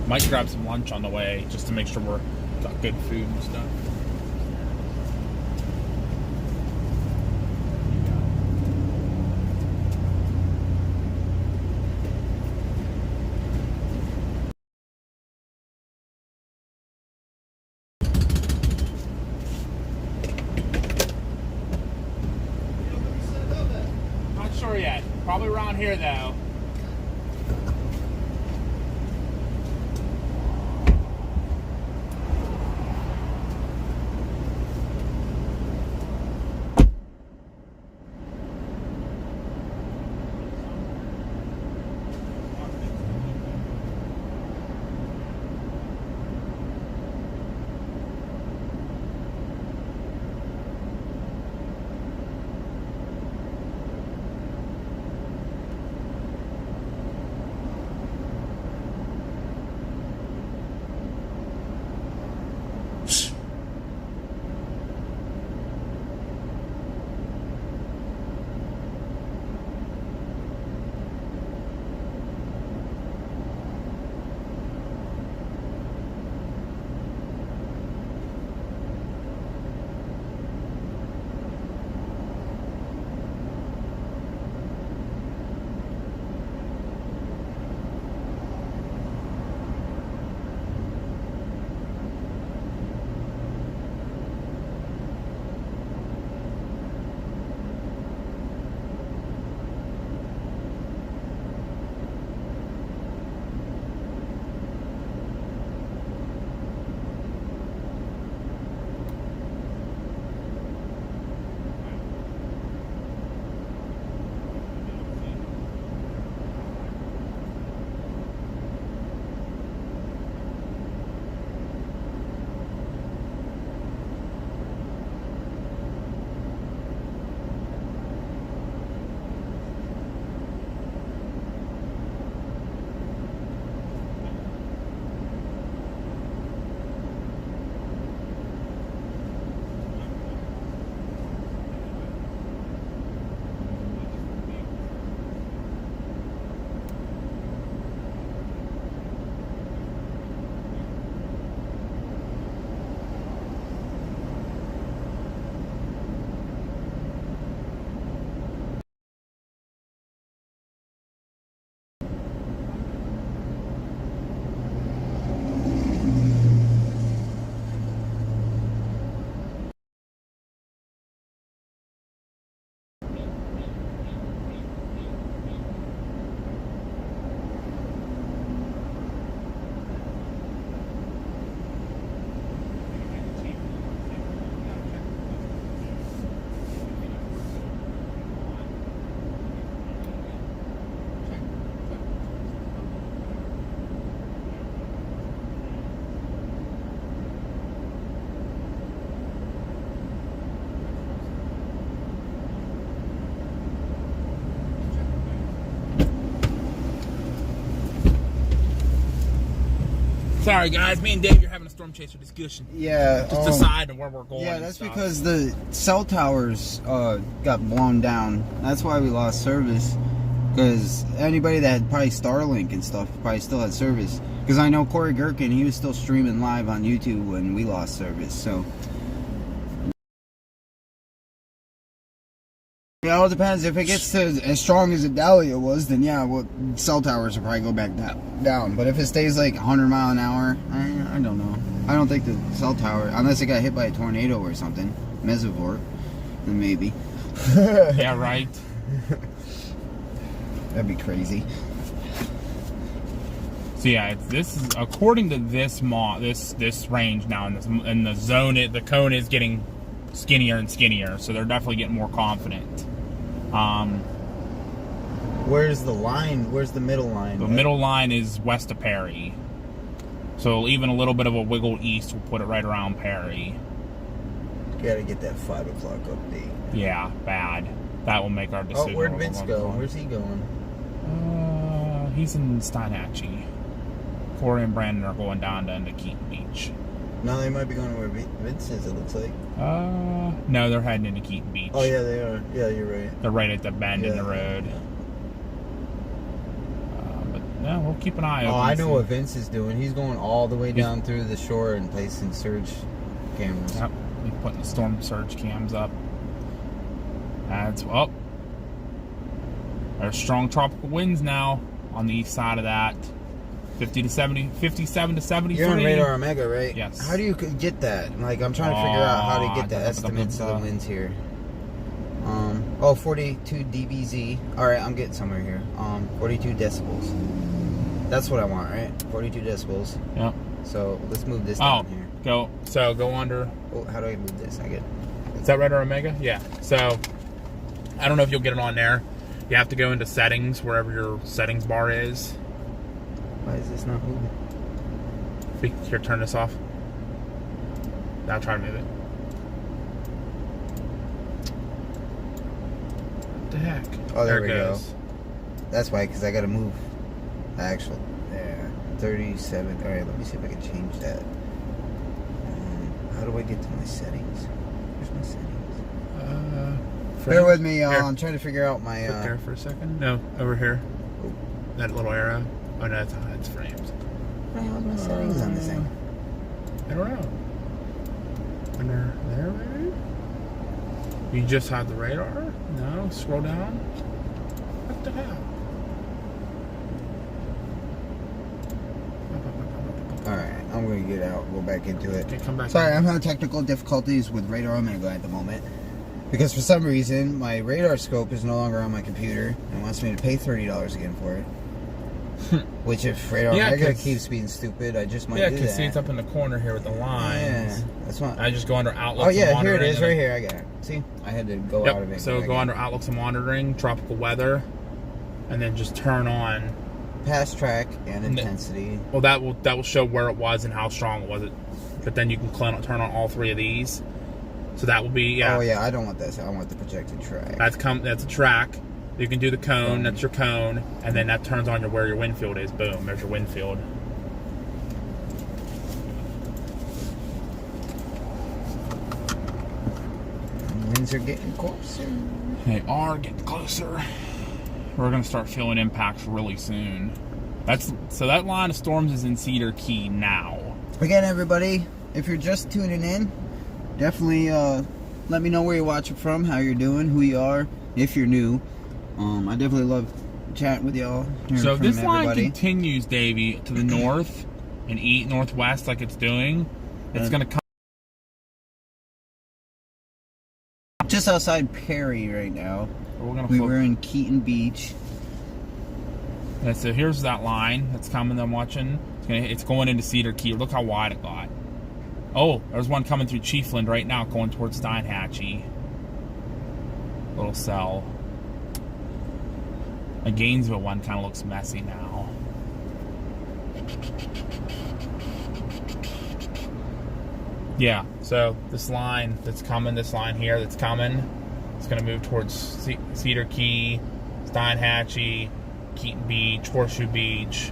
Might grab some lunch on the way just to make sure we're got good food and stuff. Not sure yet. Probably around here though. Sorry, guys. Me and Dave are having a storm chaser discussion. Yeah. Just deciding where we're going. Yeah, and that's stuff. because the cell towers got blown down. That's why we lost service. Because anybody that had probably Starlink and stuff probably still had service. Because I know Corey Gherkin, he was still streaming live on YouTube when we lost service. So it all depends. If it gets to as strong as Adalia was, then yeah, cell towers will probably go back down. But if it stays like 100 mile an hour, I don't know. I don't think the cell tower, unless it got hit by a tornado or something, mesovore, then maybe. Yeah, right. That'd be crazy. So yeah, this is according to this this range now in the zone. The cone is getting skinnier and skinnier, so they're definitely getting more confident. Where's the line? Where's the middle line? The middle line is west of Perry, so even a little bit of a wiggle east will put it right around Perry. Gotta get that 5 o'clock update. Yeah, bad. That will make our decision. Oh, where'd Vince go? Where's he going? He's in Steinhatchee. Corey and Brandon are going down to Keaton Beach. No, they might be going to where Vince is, it looks like. No, they're heading into Keaton Beach. Oh, yeah, they are. Yeah, you're right. They're right at the bend in the road. Yeah. But yeah, we'll keep an eye open. Oh, I know what Vince is doing. He's going all the way down through the shore and placing surge cameras. Yep, he's putting the storm surge cams up. That's up. There's strong tropical winds now on the east side of that. 57 to 73. You're on Radar Omega, right? Yes. How do you get that? Like, I'm trying to figure out how to get the estimates of the winds here. 42 dBz. All right, I'm getting somewhere here. 42 decibels. That's what I want, right? 42 decibels. Yep. So let's move this down here. Go under. Oh, how do I move this? I get. Is that Radar Omega? Yeah. So I don't know if you'll get it on there. You have to go into settings, wherever your settings bar is. Why is this not moving? Here, turn this off. Now try to move it. What the heck? Oh, there we goes. go. That's why, because I got to move the actual. There. 37. All right, let me see if I can change that. How do I get to my settings? Where's my settings? Bear with me, y'all. I'm trying to figure out my. Sit there for a second. No, over here. Oh. That little arrow. Oh no, it's frames. How's my settings on this thing? I don't know. Under there, maybe? You just have the radar? No, scroll down. What the hell? Alright, I'm going to get out, go back into it. Okay, come back. Sorry, I'm having technical difficulties with Radar Omega at the moment. Because for some reason, my radar scope is no longer on my computer and wants me to pay $30 again for it. Which, if Radar Omega keeps being stupid, I just might do that. Yeah, because see, it's up in the corner here with the lines. Yeah, that's what. I just go under Outlooks. Oh yeah, and here it is, monitoring, right here. I got it. See, I had to go out of it. So go under Outlooks and Monitoring, Tropical Weather, and then just turn on Past track and intensity. Well, that will show where it was and how strong it was. But then you can turn on all three of these. So that will be Oh yeah, I don't want this. I want the projected track. That's a track. You can do the cone. That's your cone, and then that turns on where your wind field is. Boom, there's your wind field. Winds are getting closer. They are getting closer. We're gonna start feeling impacts really soon. So that line of storms is in Cedar Key now. Again, everybody, if you're just tuning in, definitely let me know where you're watching from, how you're doing, who you are, if you're new. I definitely love chatting with y'all. So this line continues, Davey, to the north and northwest like it's doing. It's gonna come just outside Perry right now. We're in Keaton Beach. Yeah, so here's that line that's coming. I'm watching. It's going into Cedar Key. Look how wide it got. Oh, there's one coming through Chiefland right now, going towards Steinhatchee. Little cell. The Gainesville one kind of looks messy now. Yeah, so this line that's coming, this line here that's coming, it's going to move towards Cedar Key, Steinhatchee, Keaton Beach, Horseshoe Beach.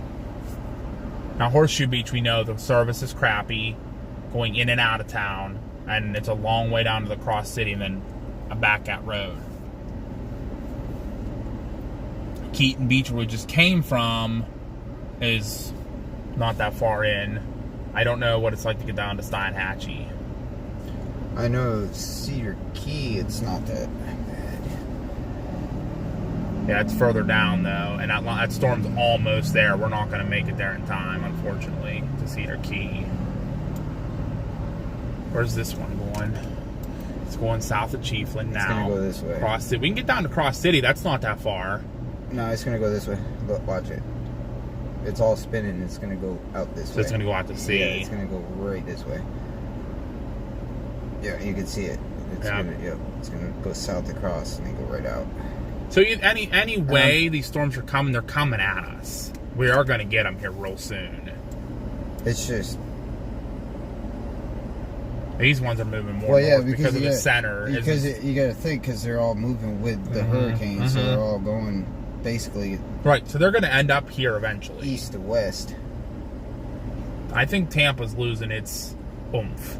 Now, Horseshoe Beach, we know the service is crappy, going in and out of town, and it's a long way down to the cross city and then a back out road. Keaton Beach, where we just came from, is not that far in. I don't know what it's like to get down to Steinhatchee. I know Cedar Key, it's not that bad. Yeah, it's further down, though, and that storm's almost there. We're not going to make it there in time, unfortunately, to Cedar Key. Where's this one going? It's going south of Chiefland now. It's going to go this way. Cross City. We can get down to Cross City. That's not that far. No, it's going to go this way. Look, watch it. It's all spinning. It's going to go out this way. So it's going to go out to sea. Yeah, it's going to go right this way. Yeah, you can see it. It's going to go south across and then go right out. So any way these storms are coming, they're coming at us. We are going to get them here real soon. It's just... These ones are moving more north because of the center. Because you got to think, because they're all moving with the hurricane, so they're all going basically... Right, so they're going to end up here eventually. East to west. I think Tampa's losing its oomph.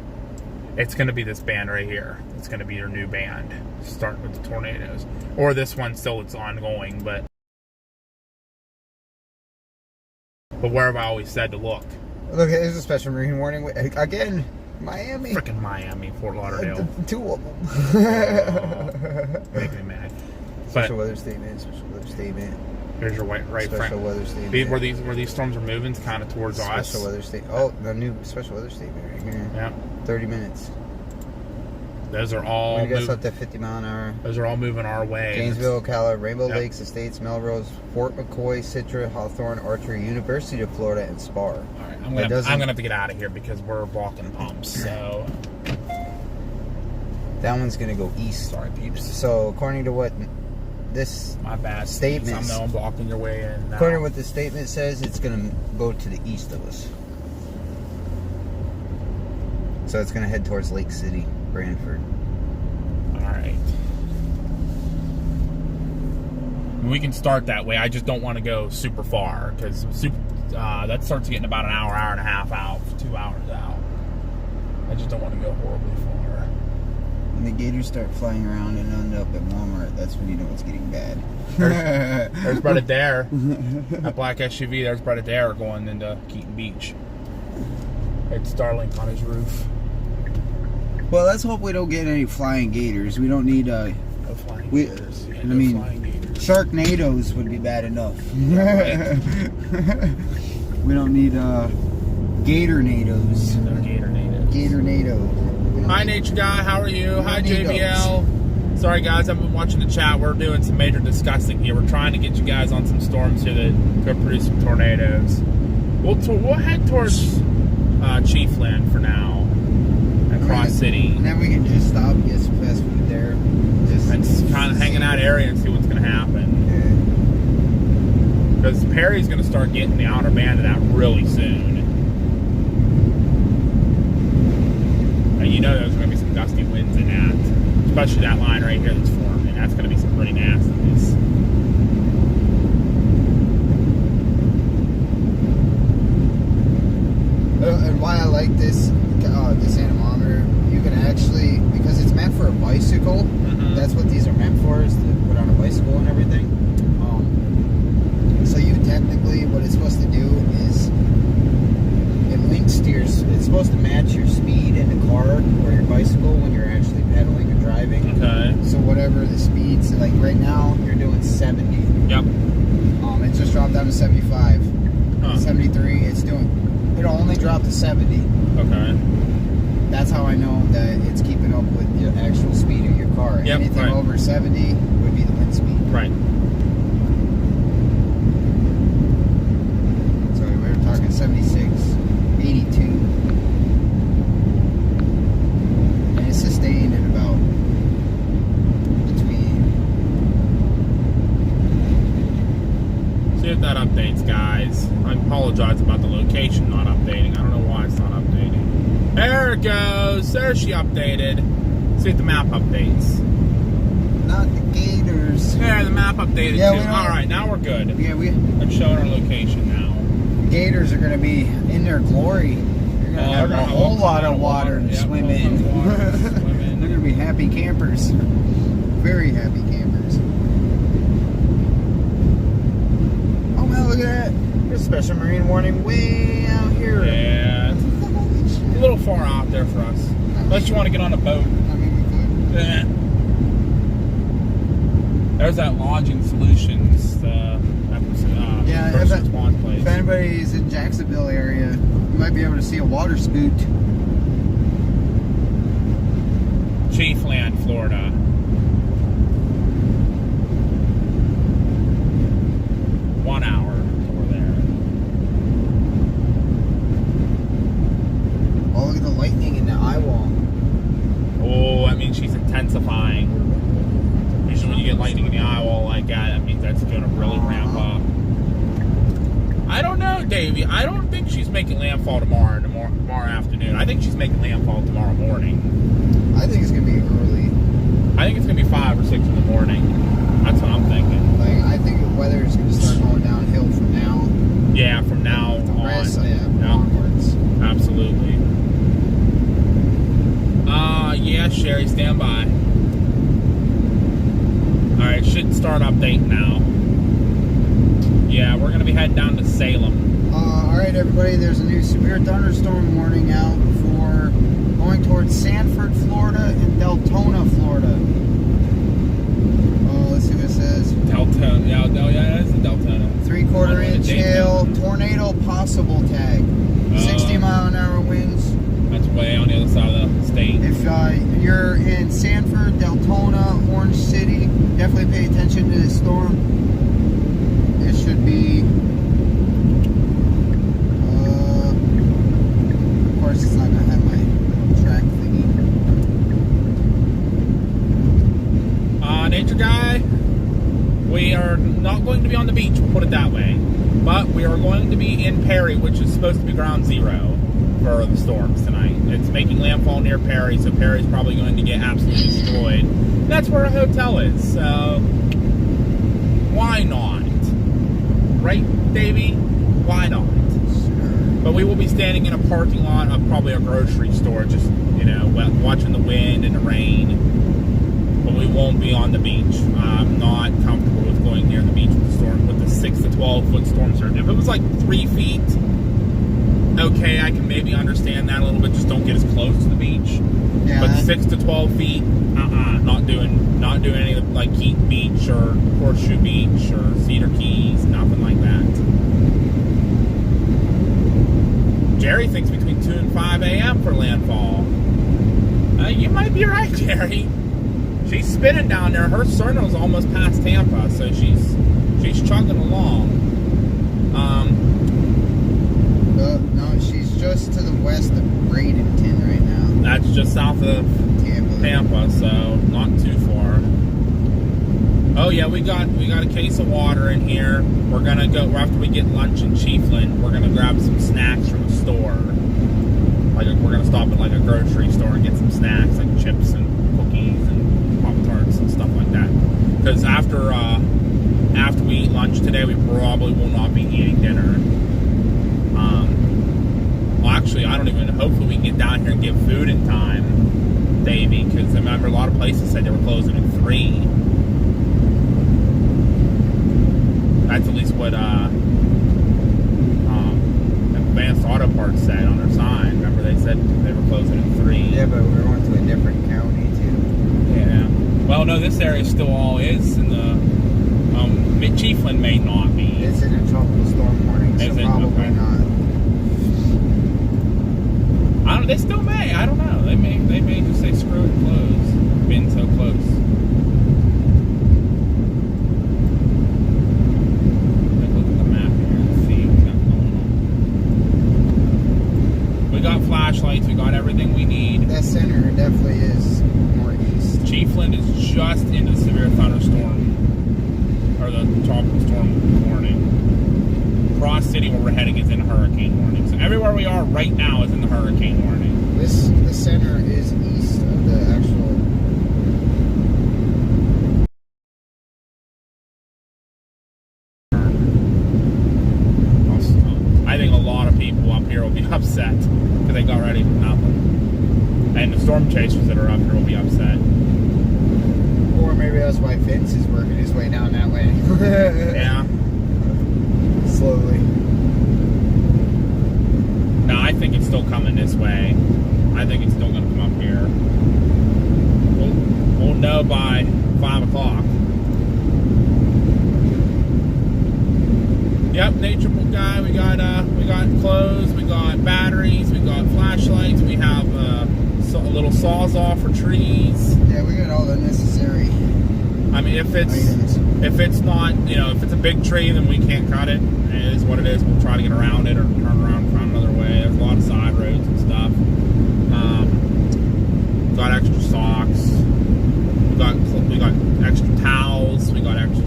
It's going to be this band right here. It's going to be your new band, starting with the tornadoes. Or this one still, it's ongoing, but where have I always said to look? Look, there's a special marine warning. Again, Miami. Frickin' Miami, Fort Lauderdale. Two of them. Make me mad. Special weather statement, special weather statement. Here's your right special front. Weather statement. Where these storms are moving, kind of towards us. Special weather statement. Oh, the new special weather statement right here. Yeah. 30 minutes. Those are all when you guys up to 50 mile an hour. Those are all moving our way. Gainesville, Ocala, Rainbow Lakes, Estates, Melrose, Fort McCoy, Citra, Hawthorne, Archer, University of Florida, and Spar. All right, I'm gonna have to get out of here because we're blocking pumps. So that one's gonna go east. Sorry, peeps. So according to what this statement, I know I'm blocking your way in. Now. According to what the statement says, it's gonna go to the east of us. So it's gonna head towards Lake City, Branford. All right. We can start that way. I just don't want to go super far because that starts getting about an hour and a half out, 2 hours out. I just don't want to go horribly far. When the gators start flying around and end up at Walmart, that's when you know it's getting bad. There's Brett Adair. That black SUV, there's Brett Adair going into Keaton Beach. It's Starlink on his roof. Well, let's hope we don't get any flying gators. We don't need no flying gators. Yeah, flying gators. Sharknadoes would be bad enough. We don't need gatornadoes. No gatornadoes. Gatornado. Hi, Nature Guy. How are you? Hi, JBL. Sorry, guys. I've been watching the chat. We're doing some major discussing here. We're trying to get you guys on some storms here that could produce some tornadoes. We'll head towards Chiefland for now. Cross City. And then we can just stop and get some fast food there. Just kind of hanging out area and see what's going to happen. Because Perry's going to start getting the outer band of that really soon. And you know there's going to be some gusty winds in that. Especially that line right here that's forming. That's going to be some pretty nastiness. And why I like this anemometer, you can actually, because it's meant for a bicycle, that's what these are meant for, is to put on a bicycle and everything. So you technically, what it's supposed to do is, it links to it's supposed to match your speed in the car or your bicycle when you're actually pedaling or driving. Okay. So whatever the speeds, like right now, you're doing 70. Yep. It just dropped down to 75. 73, it'll only drop to 70. Okay. That's how I know that it's keeping up with the actual speed of your car. Yep, Anything over 70 would be the wind speed. Right. So we were talking 76, 82. And it's sustained at about between. See if that updates, guys. I apologize about the location not updating. I don't know why it's not updating. There it goes. There she updated. See if the map updates. Not the gators. Yeah, the map updated too. Alright, now we're good. Yeah, I'm showing our location now. gators are going to be in their glory. They're going to have a whole lot of water to swim in. They're going to be happy campers. Very happy campers. Oh, man, look at that. There's a special marine warning way out here. Yeah, it's a little far out there for us. Unless you want to get on a boat. I mean, we could. Eh. There's that Lodging Solutions Yeah, first response place. If anybody's in Jacksonville area, you might be able to see a water spout. Chiefland, Florida. One hour till we're there. Oh, look at the lightning in the eye wall. Oh, that means she's intensifying. Usually when you get lightning in the eye wall like that means that's going to really ramp up. I don't know, Davey. I don't think she's making landfall tomorrow afternoon. I think she's making landfall tomorrow morning. I think it's going to be early. I think it's going to be 5 or 6 in the morning. That's what I'm thinking. Like, I think the weather is going to start going downhill from now. Yeah, from now on. Onwards. Absolutely. Yeah, Sherry, stand by. Alright, should start update now. Yeah, we're going to be heading down to Salem. Alright, everybody, there's a new severe thunderstorm warning out for going towards Sanford, Florida and Deltona, Florida. Oh, let's see what it says. Deltona. Yeah, it's a Deltona. 3/4 inch hail, tornado possible tag. 60-mile-an-hour winds. That's way on the other side of the state. If you're in Sanford, Deltona, Orange City, definitely pay attention to this storm. It should be, of course it's not going to have my track thingy. Nature guy, we are not going to be on the beach, we'll put it that way. But we are going to be in Perry, which is supposed to be ground zero for the storms tonight. It's making landfall near Perry, so Perry's probably going to get absolutely destroyed. That's where a hotel is, so why not? Right, Davey? Why not? But we will be standing in a parking lot of probably a grocery store, just, watching the wind and the rain. But we won't be on the beach. I'm not comfortable with going near the beach with the storm, with the 6 to 12 foot storm surge. If it was like 3 feet, okay, I can maybe understand that a little bit. Just don't get as close to the beach. Yeah. But 6 to 12 feet, not doing any of like Keaton Beach or Horseshoe Beach or Cedar Keys, nothing like that. Jerry thinks between 2 and 5 a.m. for landfall. You might be right, Jerry. She's spinning down there. Her sternal's almost past Tampa, so she's chugging along. No, she's just to the west of Bradenton right now. That's just south of Tampa, so not too far. Oh yeah, we got a case of water in here. We're gonna go after we get lunch in Chiefland. We're gonna grab some snacks from the store. We're gonna stop at like a grocery store and get some snacks like chips and cookies and Pop-Tarts and stuff like that. Because after we eat lunch today, we probably will not be eating dinner. Well, actually, I don't even. Hopefully, we can get down here and get food in time, Davey. Because I remember a lot of places said they were closing at 3. That's at least what Advanced Auto Parts said on their sign. Remember, they said they were closing at 3. Yeah, but we're going to a different county too. Yeah. Well, no, this area still all is in the. Chiefland may not be. It's in a tropical storm warning, so probably not. They still may. I don't know. They may just say screw it, close. Been so close. Look at the map here and see what's going on. We got flashlights. We got everything we need. That center definitely is more east. Chiefland is just into the severe thunderstorm, or the tropical storm warning. Cross City, where we're heading, is in hurricane warning. So everywhere we are right now is in the hurricane warning. The center is east of the actual. I think upset because they got ready for nothing. And the storm chasers that are up here will be upset. Or maybe that's why Vince is working his way down that way. Yeah. Slowly. No, I think it's still coming this way. I think it's still going to come up here. We'll know by 5 o'clock. Yep, nature guy. We got clothes. We got batteries. We got flashlights. We have a little sawzall for trees. Yeah, we got all the necessary. I mean, if it's not, if it's a big tree, then we can't cut it. It is what it is. We'll try to get around it or turn around and find another way. There's a lot of side roads and stuff. Got extra socks. We got extra towels. We got extra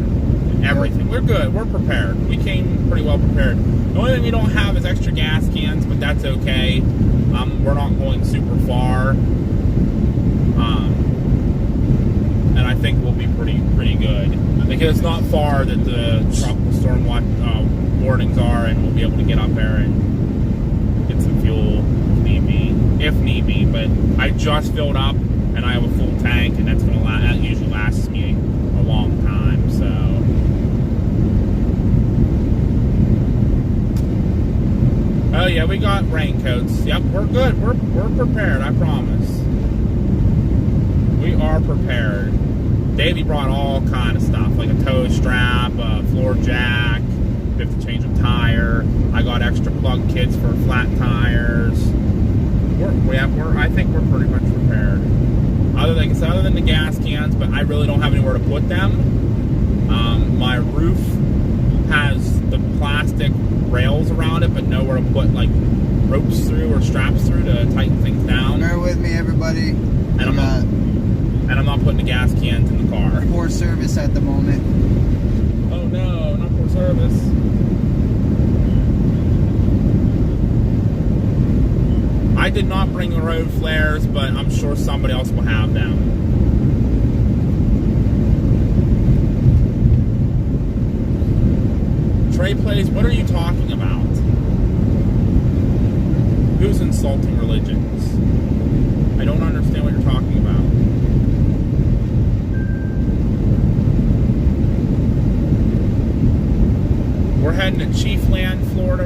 everything. We're good. We're prepared. We came pretty well prepared. The only thing we don't have is extra gas cans, but that's okay. We're not going super far. And I think we'll be pretty good. Because it's not far that the tropical storm warnings are, and we'll be able to get up there and get some fuel if need be. But I just filled up, and I have a full tank, and that usually lasts me a long time. So. Oh yeah, we got raincoats. Yep, we're good. We're prepared. I promise. We are prepared. Debby brought all kind of stuff, like a tow strap, a floor jack. We have to change a tire. I got extra plug kits for flat tires. I think we're pretty much prepared. Other than the gas cans, but I really don't have anywhere to put them. My roof has the plastic rails around it, but nowhere to put like ropes through or straps through to tighten things down. Bear with me, everybody. And I'm not putting the gas cans in the car. Poor service at the moment. Oh no, not poor service. I did not bring the road flares, but I'm sure somebody else will have them. Trey plays, what are you talking about? Who's insulting religions? I don't understand what you're talking about. We're heading to Chiefland, Florida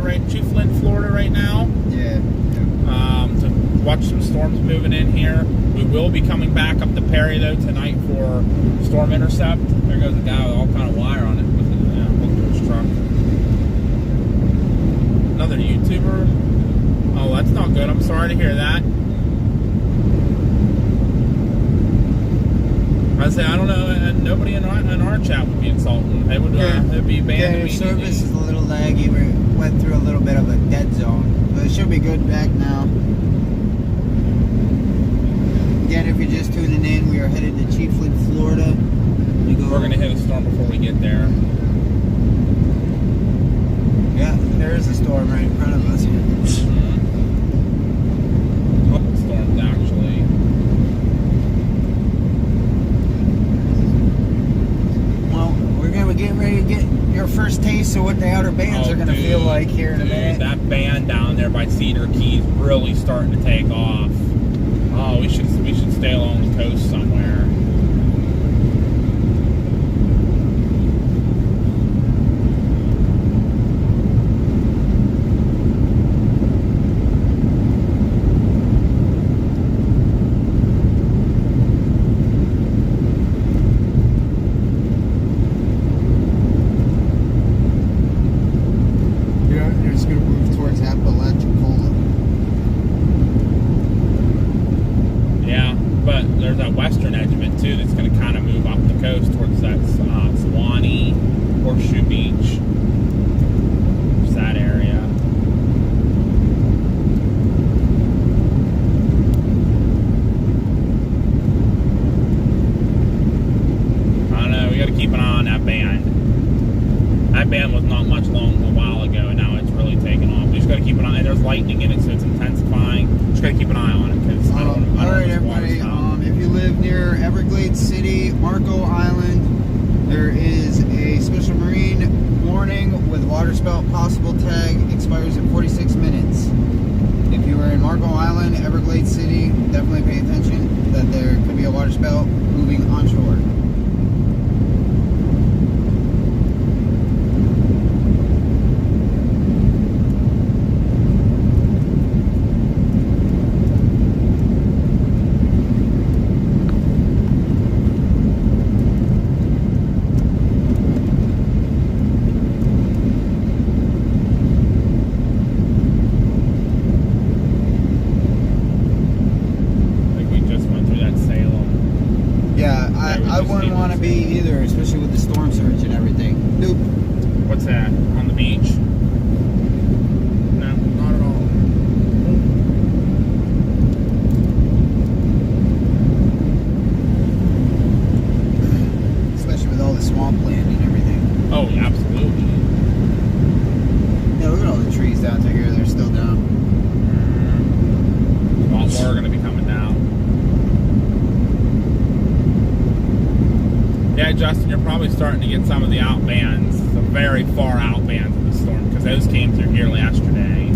right now. Yeah. To watch some storms moving in here. We will be coming back up to Perry though tonight for storm intercept. There goes a guy with all kind of wire on it. Look to his truck. Another YouTuber. Oh, that's not good. I'm sorry to hear that. I say I don't know, and nobody in our chat would be insulting. They would they'd be banned. Yeah, service is a little laggy. We went through a little bit of a dead zone, but it should be good back now. Again, if you're just tuning in, we are headed to Chiefland, Florida. We're gonna hit a storm before we get there. Yeah, there is a storm right in front of us. Couple storms actually. Well, we're gonna get ready to get your first taste of what the outer bands are gonna feel like here in a minute. That band down there by Cedar Key's really starting to take off. Oh, we should stay along the coast somewhere. Lightning in it, so it's intensifying. Just gotta keep an eye on it because I don't Alright, everybody. If you live near Everglades City, Marco Island, there is a special marine warning with waterspout possible tag, expires in 46 minutes. Marco Island, Everglades City, definitely pay attention that there could be a water spout moving onshore. I wouldn't want to be either, especially with the storm surge and everything. Nope. What's that? On the beach? No, not at all. Especially with all the swampland and everything. Oh, absolutely. Yeah, look at all the trees down through here. They're still down. A lot more are going to be coming down. Yeah, Justin, you're probably starting to get some of the out bands, the very far out bands of the storm, because those came through here yesterday.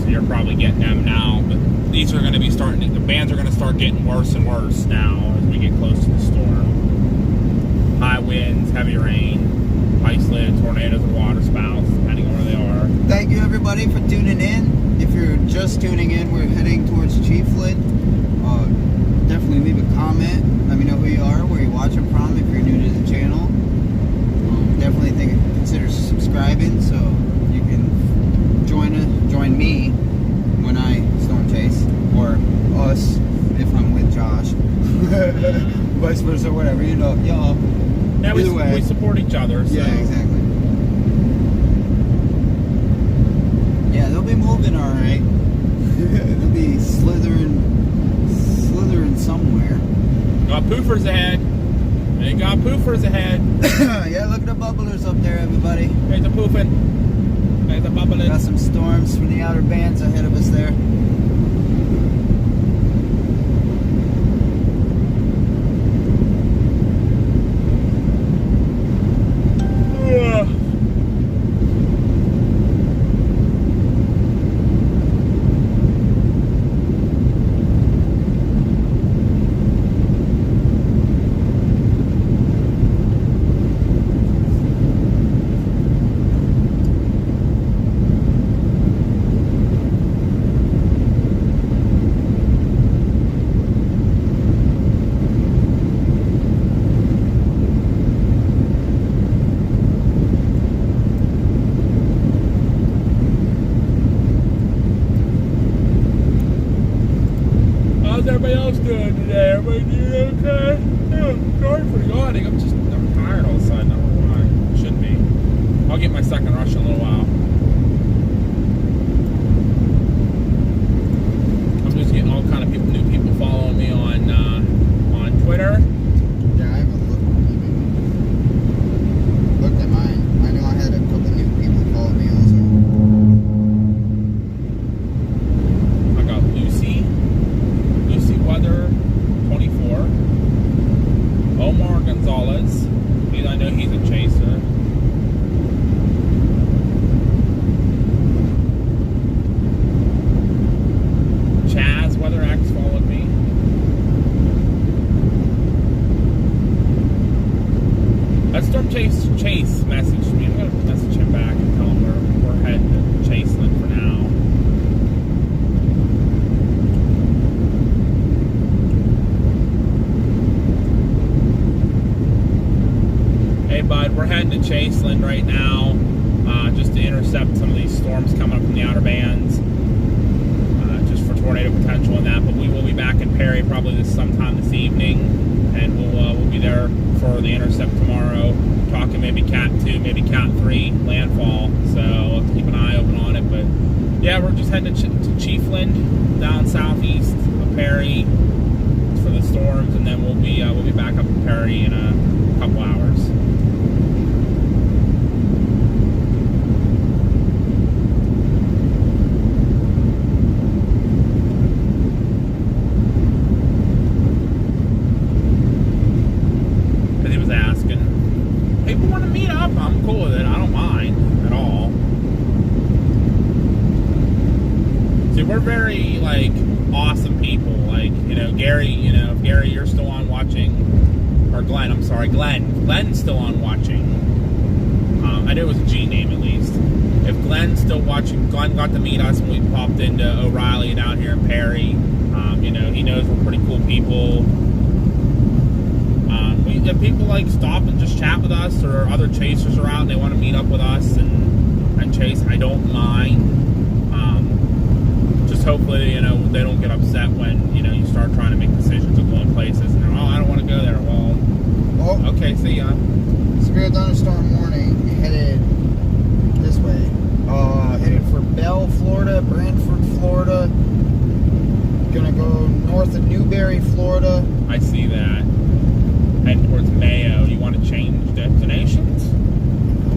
So you're probably getting them now. But these are going to be the bands are going to start getting worse and worse now as we get close to the storm. High winds, heavy rain, isolated tornadoes and water spouts, depending on where they are. Thank you, everybody, for tuning in. If you're just tuning in, we're heading towards Chiefland. Definitely leave a comment. Let me know who you are, where you're watching from, if you're new to the channel. Definitely consider subscribing so you can join me when I storm chase, or us if I'm with Josh. Vice versa, whatever, you know, y'all. Yeah, we support each other. So. Yeah, exactly. Yeah, they'll be moving all right. They'll be slithering somewhere. Got poofers ahead. They got poofers ahead. Yeah, look at the bubblers up there, everybody. There's a poofing. There's a bubbling. Got some storms from the outer bands ahead of us there. Everybody else doing today? Everybody doing okay? Yeah, sorry for yawning. I'm tired all of a sudden. I don't know why. Shouldn't be. I'll get my second rush in a little while. I'm just getting all kind of new people following me on Twitter. Yeah, I haven't looked at mine. I know I had a couple new people follow me also. I got Lucy Weather 24, Omar Gonzalez, I know he's a chaser. Chaz Weather X followed me. Storm Chase messaged me. I'm gonna message him back and tell him we're heading to Chaseland for now. Hey bud, we're heading to Chaseland right now, just to intercept some of these storms coming up from the outer bands, just for tornado potential and that. But we will be back in Perry probably sometime this evening, and we'll be there for the intercept tomorrow. Talking maybe Cat 2, maybe Cat 3 landfall. So we'll have to keep an eye open on it. But yeah, we're just heading to Chiefland, down southeast of Perry for the storms, and then we'll be back up in Perry in a couple hours. Because he was asking, people want to meet up. I'm cool with it. I don't mind at all. So See, we're very, like, awesome people. Like, you know, Gary, if Gary, you're still on watching, or Glenn, I'm sorry, Glenn's still on watching. I knew it was a G name at least. If Glenn's still watching, Glenn got to meet us when we popped into O'Reilly down here in Perry. You know, he knows we're pretty cool people. If people like stop and just chat with us, or other chasers are out and they want to meet up with us and chase, I don't mind. Just hopefully, you know, they don't get upset when, you know, you start trying to make decisions of going places and they're, oh, I don't want to go there. Well, okay, see ya. Severe thunderstorm warning headed this way. Headed for Bell, Florida, Brantford, Florida. Gonna go north of Newberry, Florida. I see that. Heading towards Mayo. You want to change destinations?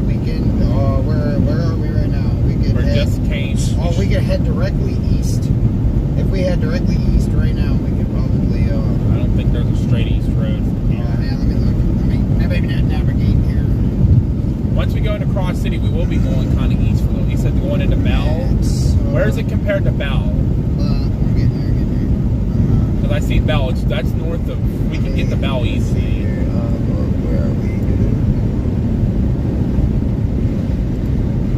We can. Where are we right now? We could. Just came. We could head directly east. If we head directly east right now, we could probably. I don't think there's a straight east road from here. Oh man, let me look. Maybe not navigate here. Once we go into Cross City, we will be going kind of east for a little. He said going into Bell. Where is it compared to Bell? I'm getting there. Because I see Bell. That's north of. We can get to Bell easily. Where are we?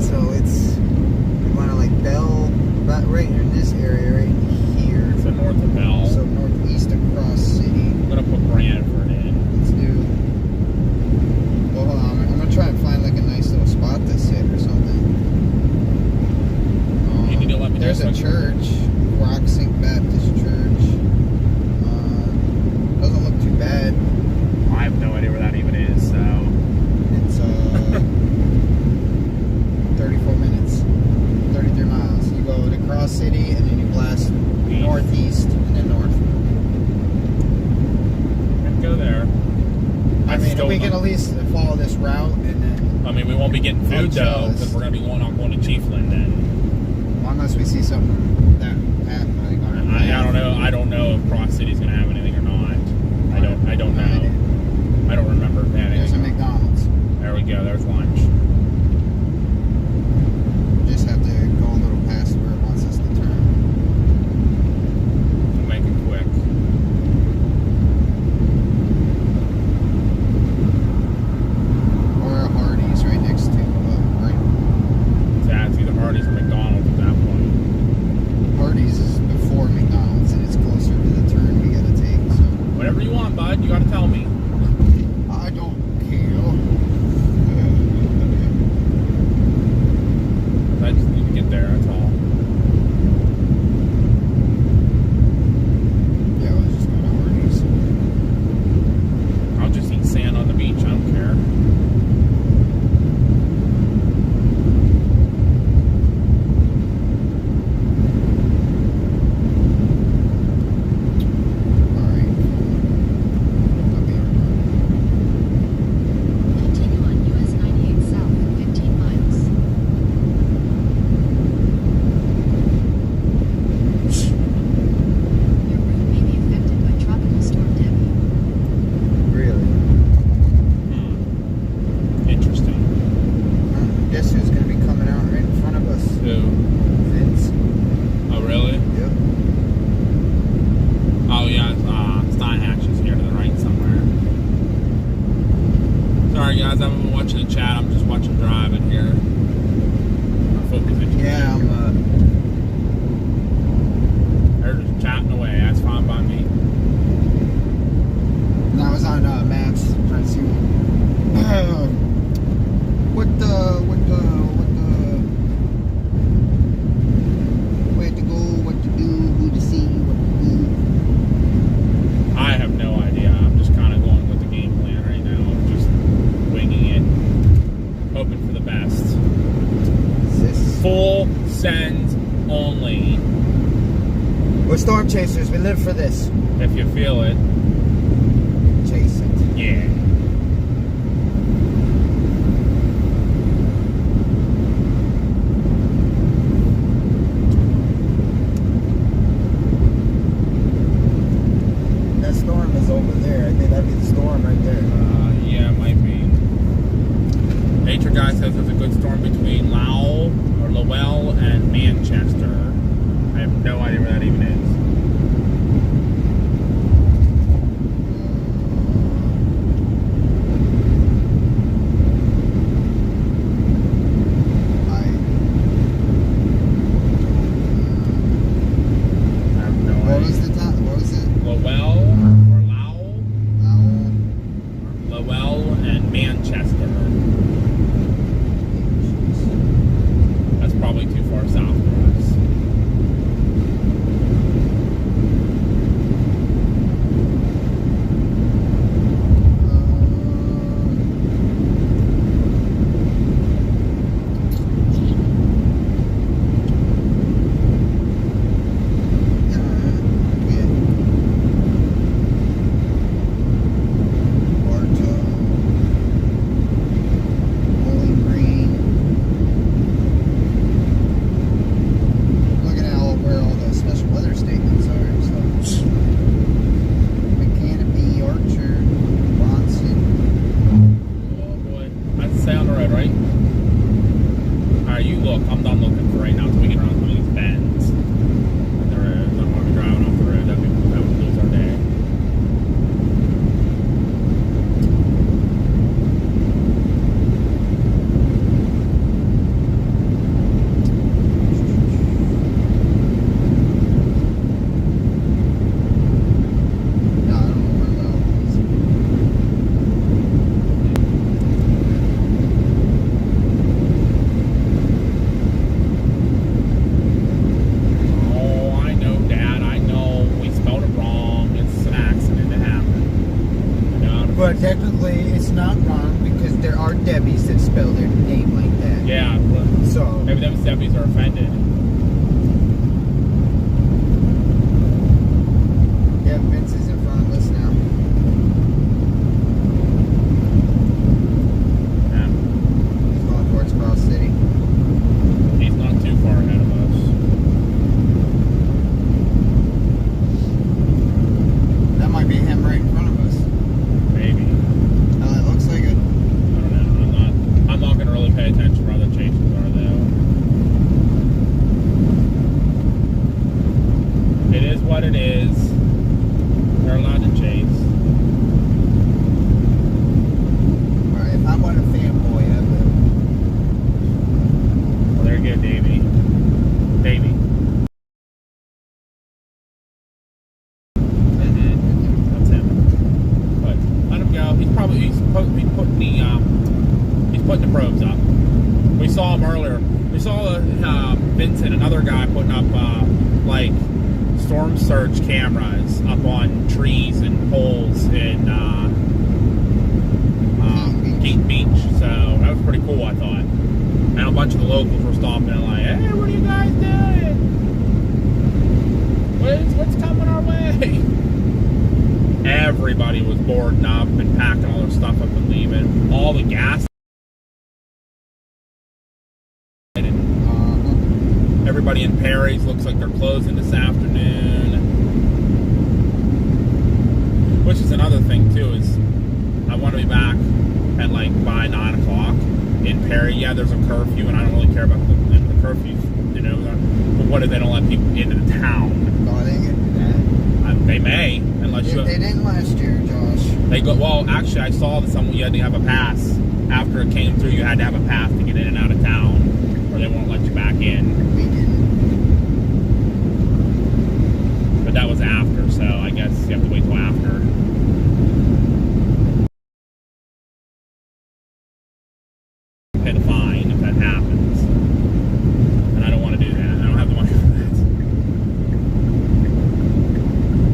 So it's we want to like Bell, right in this area, right here. So north of Bell. So northeast of Cross City. I'm gonna put Brantford in. Let's do. Well, hold on. I'm gonna try and find like a nice little spot to sit or something. You need to let me know. There's a church, Rock St. Baptist Church. Doesn't look too bad. I have no idea where that even is. So It's 34 minutes, 33 miles. You go to Cross City and then you blast northeast and then north. let's go there. I mean, we can at least follow this route and then. I mean, we won't be getting food though, because we're gonna be going to Chiefland then. Well, unless we see something that happen, like on our I don't know if Cross City's gonna have anything or not. I don't know. I don't remember if they had There's a anything. McDonald's. There we go. There's lunch. Just have to go a little past where it wants us to turn. We'll make it quick. Or a Hardee's right next to, right? Yeah, it's either Hardee's or McDonald's at that point. Hardee's is before McDonald's and it's closer to the turn we gotta take, so. Whatever you want, bud. You gotta tell me. I don't care. I just need to get there. That's all. Yeah, let's just go to Hardee's. I'll just eat sand on the beach. I don't care. Continue on US 98 South, 15 miles. Your route may be affected by Tropical Storm Debby. Really? Interesting. Guess who's gonna be coming out right in front of us? Who? Vince. Oh, really? Yep. Oh, yeah. Steinhatch is here to the right somewhere. Sorry, guys. I haven't been watching the chat. I'm just watching driving here. My focus is Yeah, They're just chatting away. That's fine by me. and I was on maps trying to see what the where to go, what to do, who to see, what to do. I have no idea. I'm just kind of going with the game plan right now. I'm just winging it. Hoping for the best. This. Full sends only. We're storm chasers. We live for this. If you feel it. Chase it. Yeah. That storm is over there. I think that'd be the storm right there. Yeah, it might be. Nature guy says there's a good storm between Lowell and Manchester. I have Chester. That's probably too far south for us. But technically, it's not wrong because there are Debbies that spell their name like that. Yeah. So maybe those Debbies are offended. Yeah, Vince is in front of us now. Yeah. He's going towards Cross City. He's not too far ahead of us. That might be him right in front of us. Maybe. It looks like it. I don't know. I'm not gonna really pay attention where the chases are though. It is what it is. They're allowed to chase. Alright, if I want a fanboy, I will. Well, there you go, Davey. Davey. That's him. But let him go. He's putting the probes up. We saw him earlier. We saw Vincent, another guy, putting up like storm surge cameras up on trees and poles in Keaton Beach. So that was pretty cool, I thought. And a bunch of the locals were stopping and like, hey, what are you guys doing? What's coming our way? Everybody was boarding up and packing all their stuff up and leaving. All the gas. Everybody in Perry's looks like they're closing this afternoon. Which is another thing too, is I want to be back at like by 9 o'clock in Perry. Yeah, there's a curfew and I don't really care about the curfew, you know. But what if they don't let people into the town? Oh, they get that. They may, unless you. They didn't last year, Josh. They go. Well, actually, I saw that you had to have a pass after it came through. You had to have a pass to get in and out of town, or they won't let you back in. We didn't. But that was after, so I guess you have to wait till after. Pay the fine if that happens, and I don't want to do that. I don't have the money for that.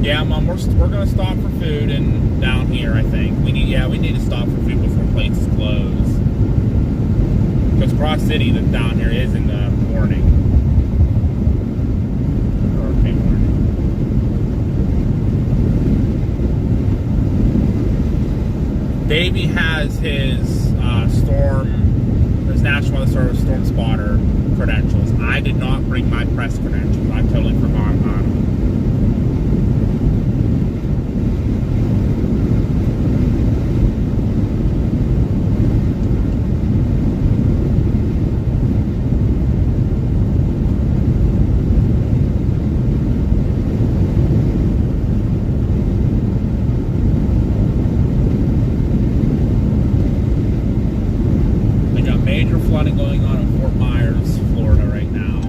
Yeah, Mom, we're gonna stop for food and down here. I think we need to stop for food before places close. Because Cross City, that's down here, is in the warning. Hurricane warning. Davey has his his National Weather Service storm spotter credentials. I did not bring my press credentials. I totally forgot about them. Flooding going on in Fort Myers, Florida right now.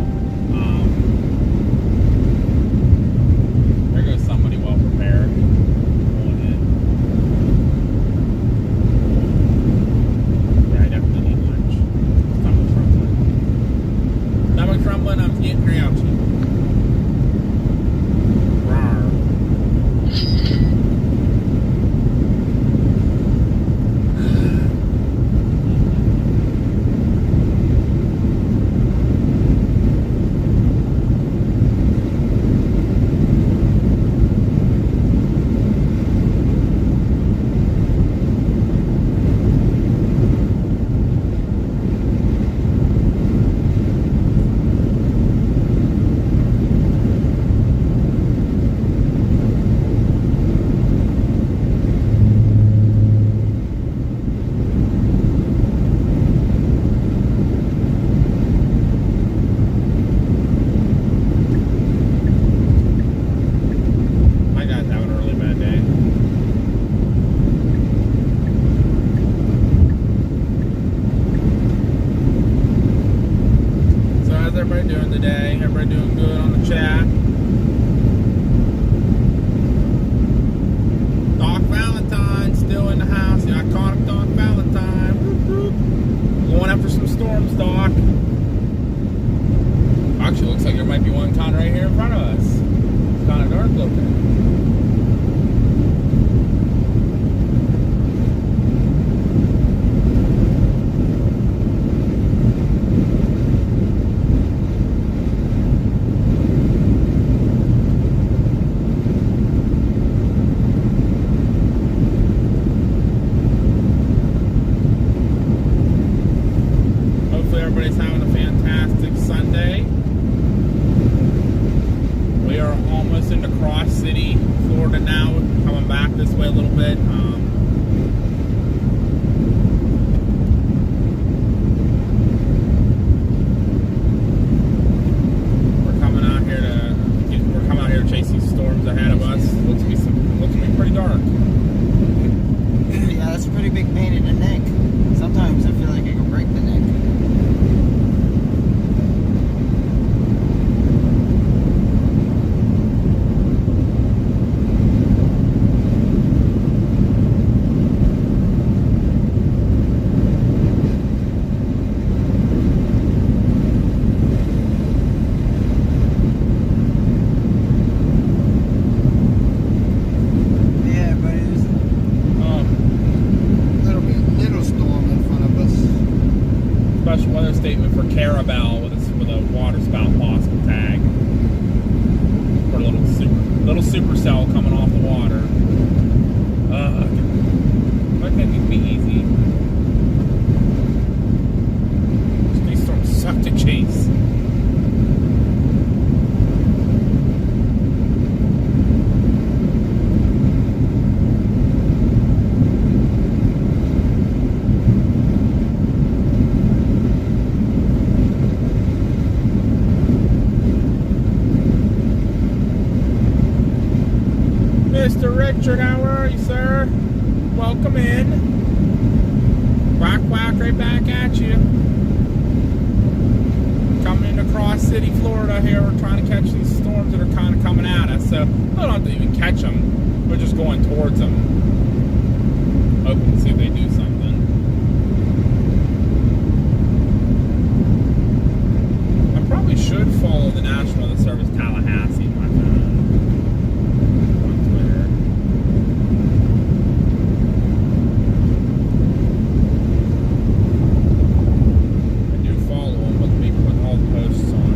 iconic Doc Valentine. Whoop, whoop. Going after some storms, Doc. Actually, looks like there might be one kind of right here in front of us. It's kind of dark looking. Everybody's having a fantastic Sunday. We are almost into Cross City, Florida now. Coming back this way a little bit. We're coming out here to chase these storms ahead of us. Looks to be pretty dark. Yeah, that's a pretty big pain in the neck. Sometimes I feel like it can break the neck. Special weather statement for Carabel with a water spout possible tag. For a little supercell coming off the water. Why can't it be easy? These storms suck to chase. Mr. Richard, how are you, sir? Welcome in. Whack, whack, right back at you. Coming into Cross City, Florida here. We're trying to catch these storms that are kind of coming at us. So, we don't have to even catch them. We're just going towards them. Hoping to see if they do something. I probably should follow the National Weather Service Tallahassee on my phone.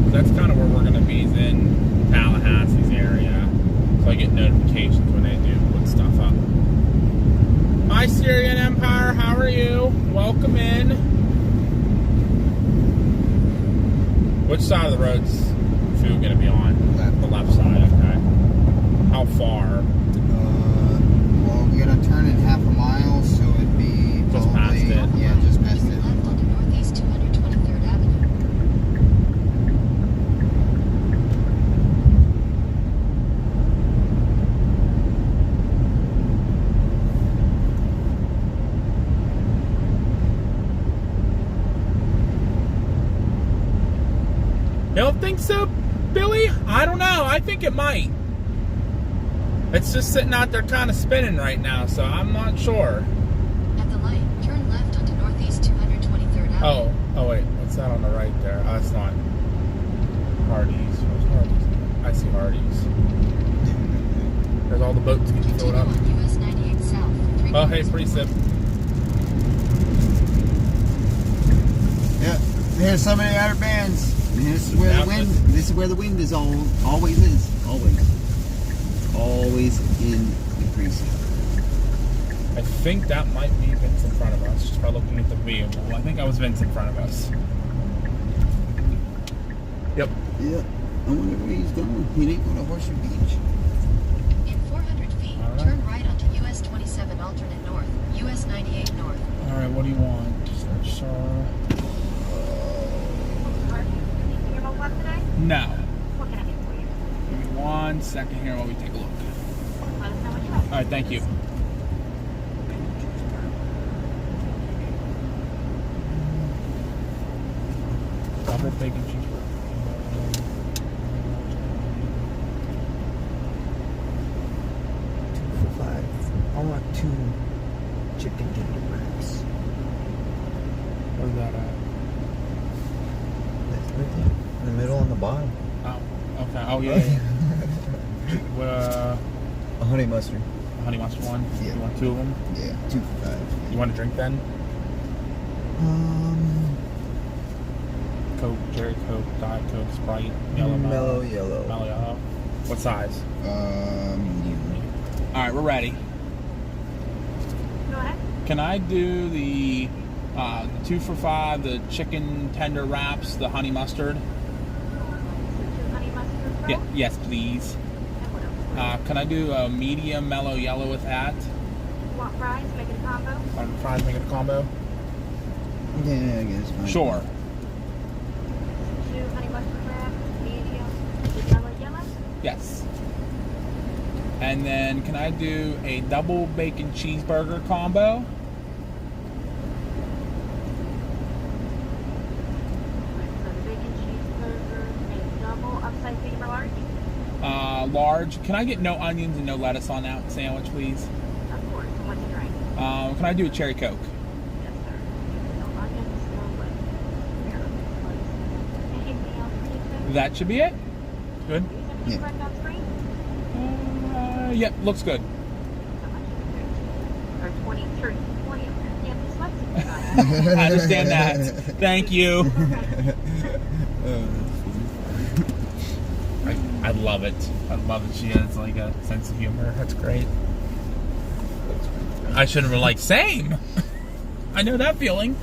That's kind of where we're going to be, is in Tallahassee's area. So I get notifications when they do put stuff up. Hi, Syrian Empire. How are you? Welcome in. Which side of the road's food going to be on? The left side, okay. How far? Well, we're going to turn in half a mile, so it'd be Just past it. Yeah, just past it. Left onto Northeast 223rd Avenue. You don't think so, Billy? I don't know. I think it might. It's just sitting out there kind of spinning right now, so I'm not sure. At the light, turn left onto Northeast 223rd Avenue. Oh wait. What's that on the right there? Oh, that's not Hardee's. Where's Hardee's? I see Hardee's. There's all the boats getting filled up. Continue on US 98 South. Oh, hey, precip. Yeah, there's so many outer bands. This is where the wind. This is where the wind is always is. Always in the precinct. I think that might be Vince in front of us, just by looking at the vehicle. I think that was Vince in front of us. Yep. Yeah. I wonder where he's going. He ain't going to Horseshoe Beach. In 400 feet, All right. turn right onto US 27 alternate north, US 98 north. All right, what do you want? Search No. What can I do for you? Give me 1 second here while we take a look. Let us know what you want. All right, thank you. Double bacon cheeseburger. $2 for $5. I want 2 chicken Contender wraps. Where's that at? That's right there. In the middle on the bottom. Oh, okay. Oh, yeah. What, A honey mustard. honey mustard one? Yeah. You want 2 of them? Yeah, 2 for $5. You want a drink then? Coke, Cherry Coke, Diet Coke, Sprite, Yellow Mellow yellow. Mellow Yellow. What size? Medium. All right, we're ready. Go ahead. Can I do the 2 for $5, the chicken tender wraps, the honey mustard? Two honey mustard rolls. Yeah, yes, please. And what else? Can I do a medium mellow yellow with that? Want fries? Make it a combo. Fries, make it a combo. Yeah, I guess. Fine. Sure. 2 honey mustard wraps, medium, with yellow. Yes. And then can I do a double bacon cheeseburger combo? So the bacon cheeseburger, a double upside medium or large? Large. Can I get no onions and no lettuce on that sandwich, please? Of course. And what's your drink? Can I do a cherry Coke? Yes, sir. No onions, no lettuce. Here, lettuce. Anything else for you, sir? That should be it. Good. Is everything Yeah. correct on screen? Yep, looks good. So much. Or 20 of them. Yeah, dyslexic. I understand that. Thank you. I love it. I love it. She has like a sense of humor. That's great. I should have been like, same. I know that feeling.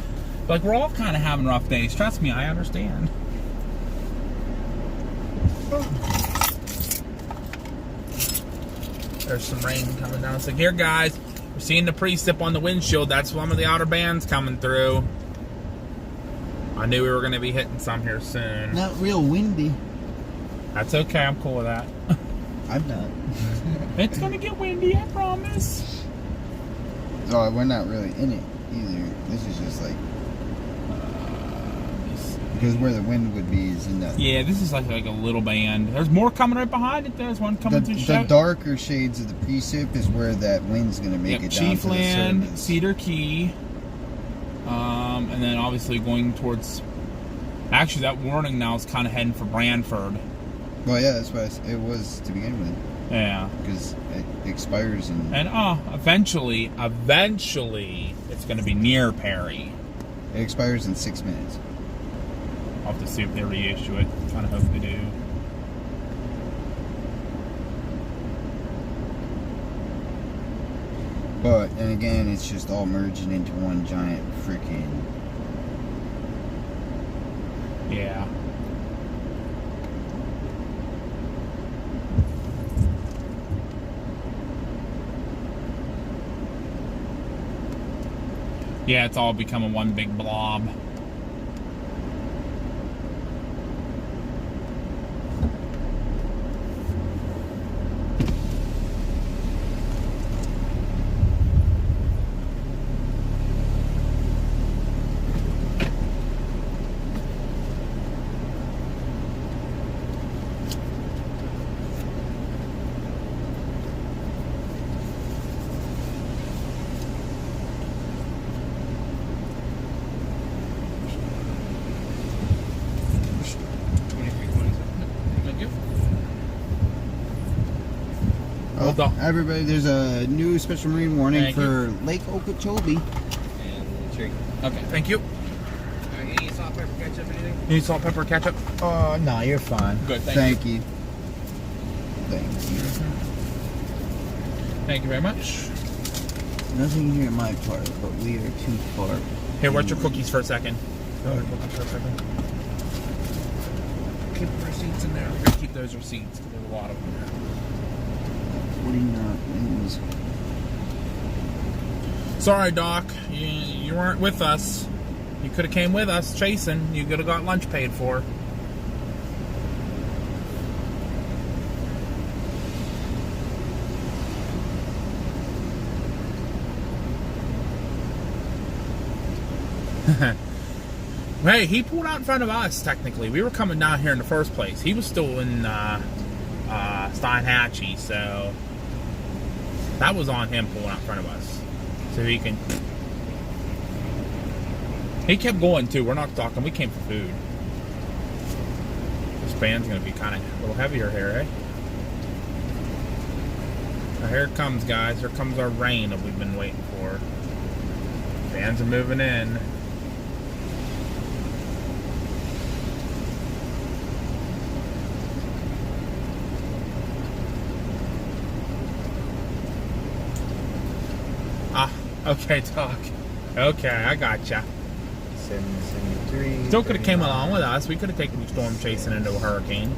Like, we're all kind of having rough days. Trust me, I understand. There's some rain coming down. So here, guys, we're seeing the precip on the windshield. That's some of the outer bands coming through. I knew we were going to be hitting some here soon. Not real windy. That's okay. I'm cool with that. I'm not. It's going to get windy, I promise. Oh, we're not really in it either. This is just like because where the wind would be is in that. Yeah, this is like a little band. There's more coming right behind it. There's one coming through The darker shades of the precip is where that wind's going to make it down to the Chiefland, surface. Cedar Key, and then obviously going towards. Actually, that warning now is kind of heading for Brantford. Well, yeah, that's what it was to begin with. Yeah. Because it expires in. And eventually, it's going to be near Perry. It expires in 6 minutes. I'll have to see if they reissue it. Kind of hope they do. But and again, it's just all merging into one giant freaking. Yeah. Yeah, it's all becoming one big blob. Hold on. Everybody, there's a new special marine warning Thank for Lake Okeechobee. Okay, thank you. Any salt, pepper, ketchup, anything? Need salt, pepper, ketchup? No, you're fine. Good, Thank you. Thank you. Thank you very much. Nothing here in my part, but we are too far. Here, watch your cookies for a second. Keep the receipts in there. We're gonna keep those receipts because there's a lot of them. 49 minutes. Sorry, Doc. You weren't with us. You could have came with us chasing. You could have got lunch paid for. Hey, he pulled out in front of us, technically. We were coming down here in the first place. He was still in Steinhatchee, so that was on him pulling out in front of us. So he can. He kept going too. We're not talking. We came for food. This band's gonna be kind of a little heavier here, eh? Now here it comes, guys. Here comes our rain that we've been waiting for. Bands are moving in. Ah, okay, Doc. Okay, I gotcha. 773. Still could have came along with us. We could have taken the storm chasing into a hurricane.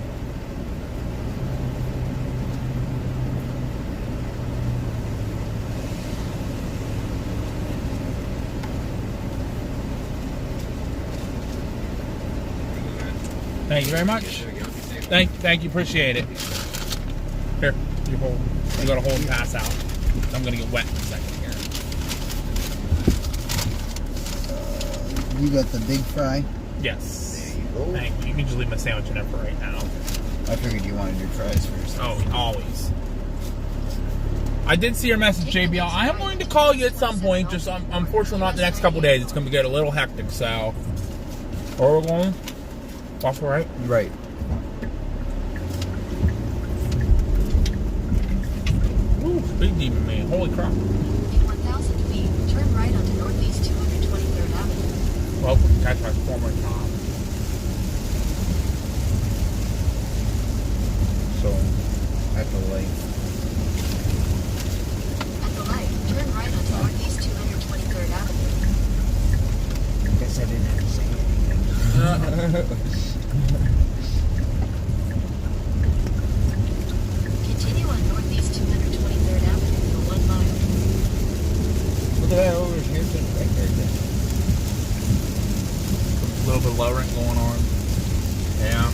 Thank you very much. Thank you, appreciate it. Here, you hold. You gotta hold and pass out. I'm gonna get wet in a second here. You got the big fry? Yes. There you go. Thank you. You can just leave my sandwich in there for right now. I figured you wanted your fries first. Oh, always. I did see your message, JBL. I am going to call you at some point. Just unfortunately not the next couple days. It's going to get a little hectic. So, where are we going? Off the right. Right. Ooh, big demon man. Holy crap. In 1,000 feet, turn right onto Northeast 223rd Avenue. Well, we can catch our former Tom. So, at the light. At the light, turn right onto Northeast 223rd Avenue. Guess I didn't have to say anything. Continue on Northeast 223rd Avenue for 1 mile. Look at that over here to the right there. A little bit of lowering going on. Yeah.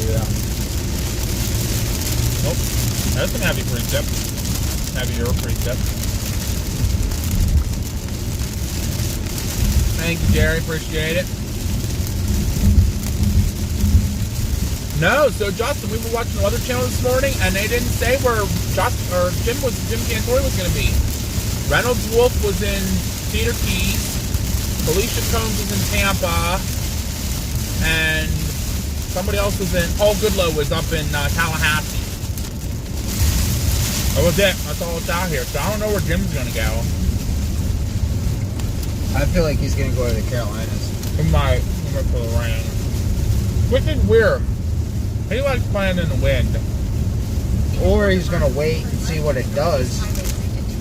Yeah. Nope. That's some heavy precip. Heavier precip. Thank you, Jerry. Appreciate it. No, so Justin, we were watching the Weather Channel this morning, and they didn't say where Jim Cantori was going to be. Reynolds Wolf was in Cedar Keys. Felicia Combs was in Tampa, and somebody else was in. Goodlow was up in Tallahassee. That was it. That's all it's out here. So I don't know where Jim's going to go. I feel like he's going to go to the Carolinas. He might for the rain, which is weird. He likes playing in the wind. Or he's going to wait and see what it does.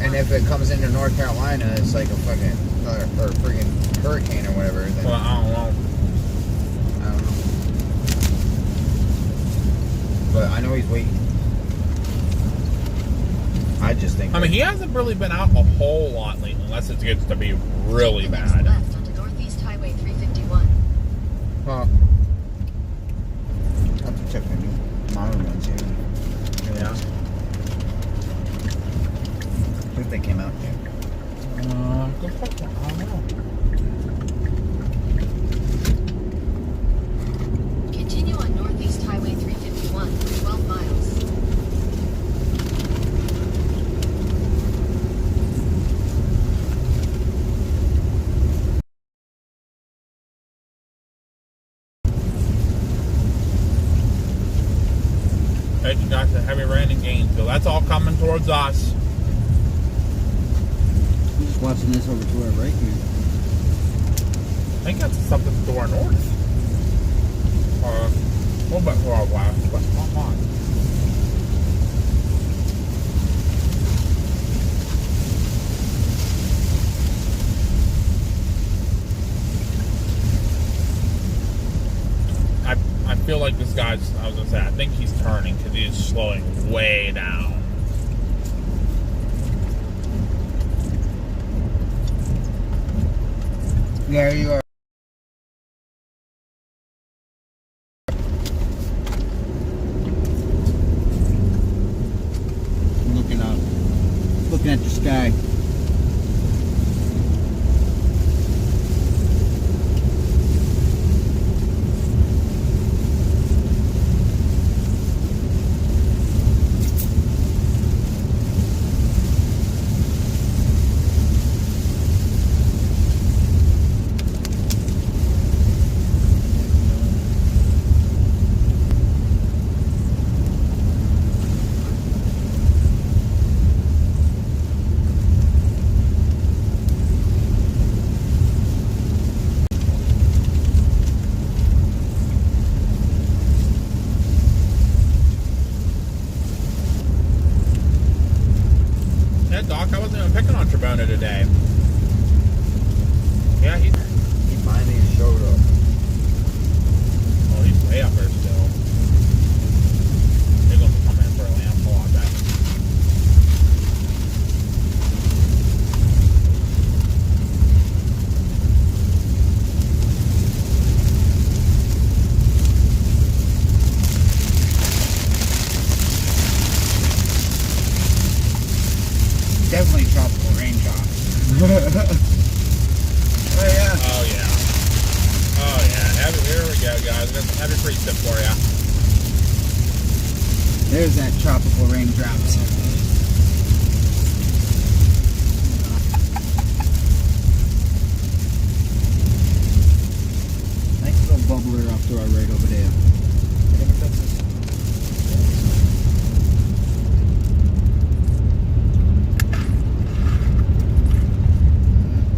And if it comes into North Carolina, it's like a fucking, or friggin' hurricane or whatever. Then, Well, I don't know. I don't know. But I know he's waiting. I just think. I mean, he hasn't really been out a whole lot lately, unless it gets to be really Next bad. left onto Northeast Highway 351. Huh. I have to check my new model ones here. Yeah. I think they came out here. Good question. I don't know. Continue on Northeast Highway 351 for 12 miles. You got the heavy rain in Gainesville. That's all coming towards us. I'm just watching this over to our right here. I think that's something to our north. Or a little bit to our west, but not much. I feel like this guy's, I was going to say, I think he's turning because he is slowing way down. There you are. Looking at the sky. today. Yeah, he finally showed up. oh, he's way up there still. They're going to come in for a landfall, I bet. Definitely tropical raindrop. Oh yeah. Oh, yeah. Oh, yeah. Here we go, guys. Got some heavy precip for you. There's that tropical raindrops. Nice little bubbler off to our right over there.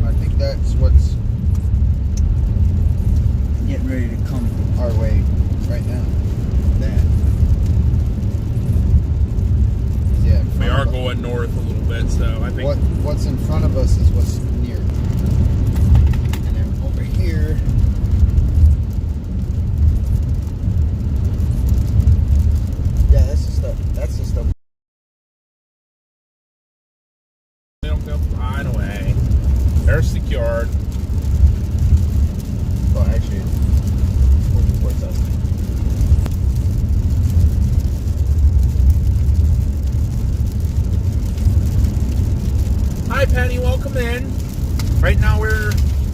I think that's what's getting ready to come our way right now. That. Yeah. in We front are of us. going north a little bit, so I think. What's in front of us is what's near. And then over here. Yeah, that's the stuff. That's the stuff. They don't go flying away. They're secured. Well, actually, it's moving towards us. Hi, Penny. Welcome in. Right now we're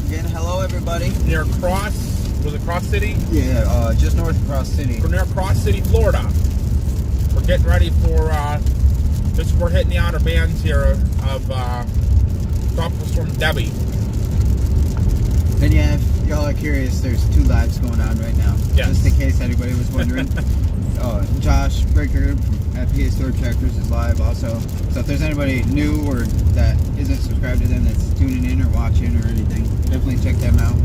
Again, hello everybody. near Cross. Was it Cross City? Yeah, just north of Cross City. We're near Cross City, Florida. We're getting ready for we're hitting the outer bands here of Tropical Storm Debby. And yeah, if y'all are curious, there's 2 lives going on right now. Yes. Just in case anybody was wondering. Josh Breaker at PA Store Tractors is live also. So if there's anybody new or that isn't subscribed to them that's tuning in or watching or anything, definitely check them out.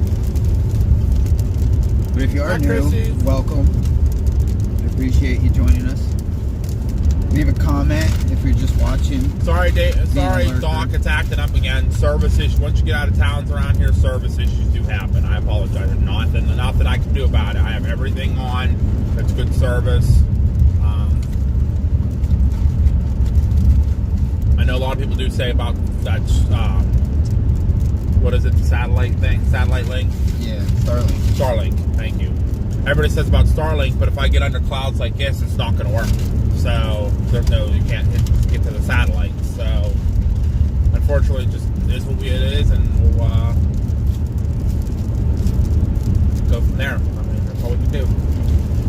But if you are Hi, new, Chrissy. welcome. We appreciate you joining us. Leave a comment if you're just watching. Sorry, sorry, alert. Doc. It's acting up again. Service issues. Once you get out of towns around here, service issues do happen. I apologize. There's nothing I can do about it. I have everything on. It's good service. I know a lot of people do say about that. What is it? The satellite thing? Satellite link? Yeah, Starlink. Starlink. Thank you. Everybody says about Starlink, but if I get under clouds like this, it's not going to work. So you can't get to the satellite. So unfortunately, it just is what it is, and we'll go from there. I mean, that's all we can do.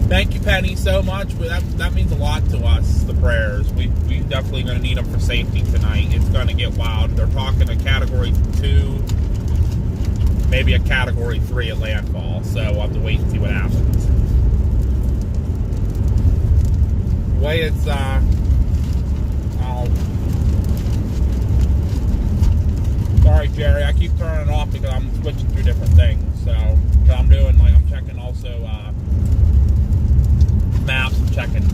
Thank you, Penny, so much. That means a lot to us. The prayers. We definitely going to need them for safety tonight. It's going to get wild. They're talking a Category 2, maybe a Category 3 at landfall. So we'll have to wait and see what happens. The way it's sorry, Jerry, I keep turning it off because I'm switching through different things. So I'm checking also maps, I'm checking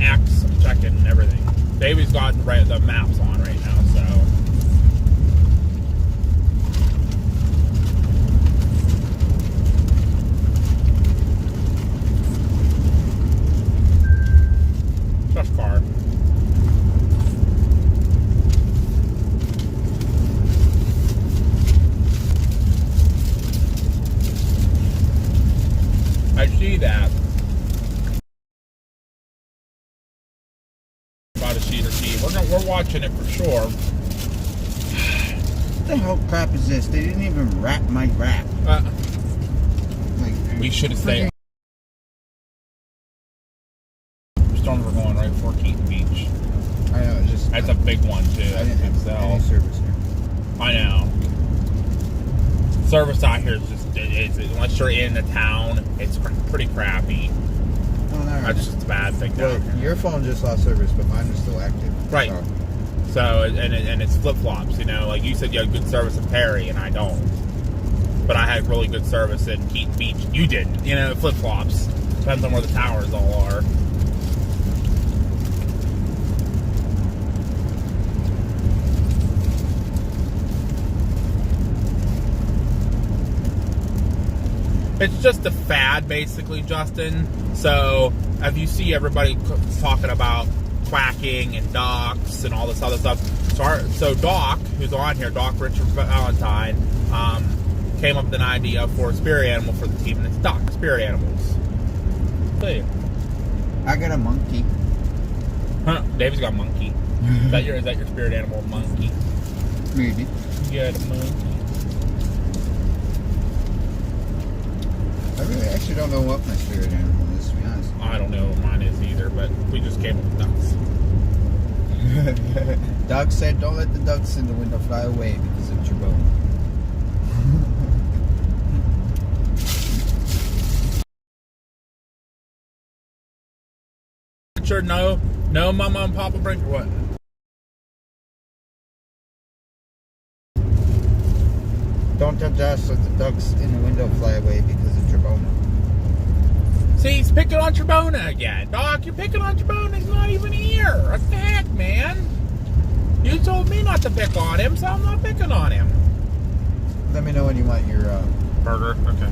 X, I'm checking everything. Baby's got the maps on right now, so. Trust car. I see that. About a sheet or tea. We're watching it for sure. What the hell crap is this? They didn't even wrap my wrap. We should have stayed. Storms were going right before Keaton Beach. I know, it's just. That's a big one too. I didn't have any service here. I know. Service out here is just unless you're in the town, it's pretty crappy. Oh, no, That's just a bad thing down here. Your phone just lost service, but mine is still active. Right. So, So and it's flip flops. You know, like you said, you had good service in Perry, and I don't. But I had really good service in Keaton Beach. You didn't. You know, flip flops. Depends on where the towers all are. It's just a fad, basically, Justin. So, if you see everybody talking about quacking and docs and all this other stuff, so Doc, who's on here, Doc Richard Valentine, came up with an idea for a spirit animal for the team, and it's Doc, spirit animals. See. I got a monkey. Huh? David's got a monkey. Is that your spirit animal, monkey? Maybe. You got a monkey. I really actually don't know what my spirit animal is, to be honest. I don't know what mine is either, but we just came up with ducks. Doc said, don't let the ducks in the window fly away because of your bone. Sure, no, Mama and Papa Brink or what? Don't tell Josh let the ducks in the window fly away because of Trebona. See, he's picking on Trebona again. Doc, you're picking on Trebona. He's not even here. What the heck, man? You told me not to pick on him, so I'm not picking on him. Let me know when you want your burger. Okay.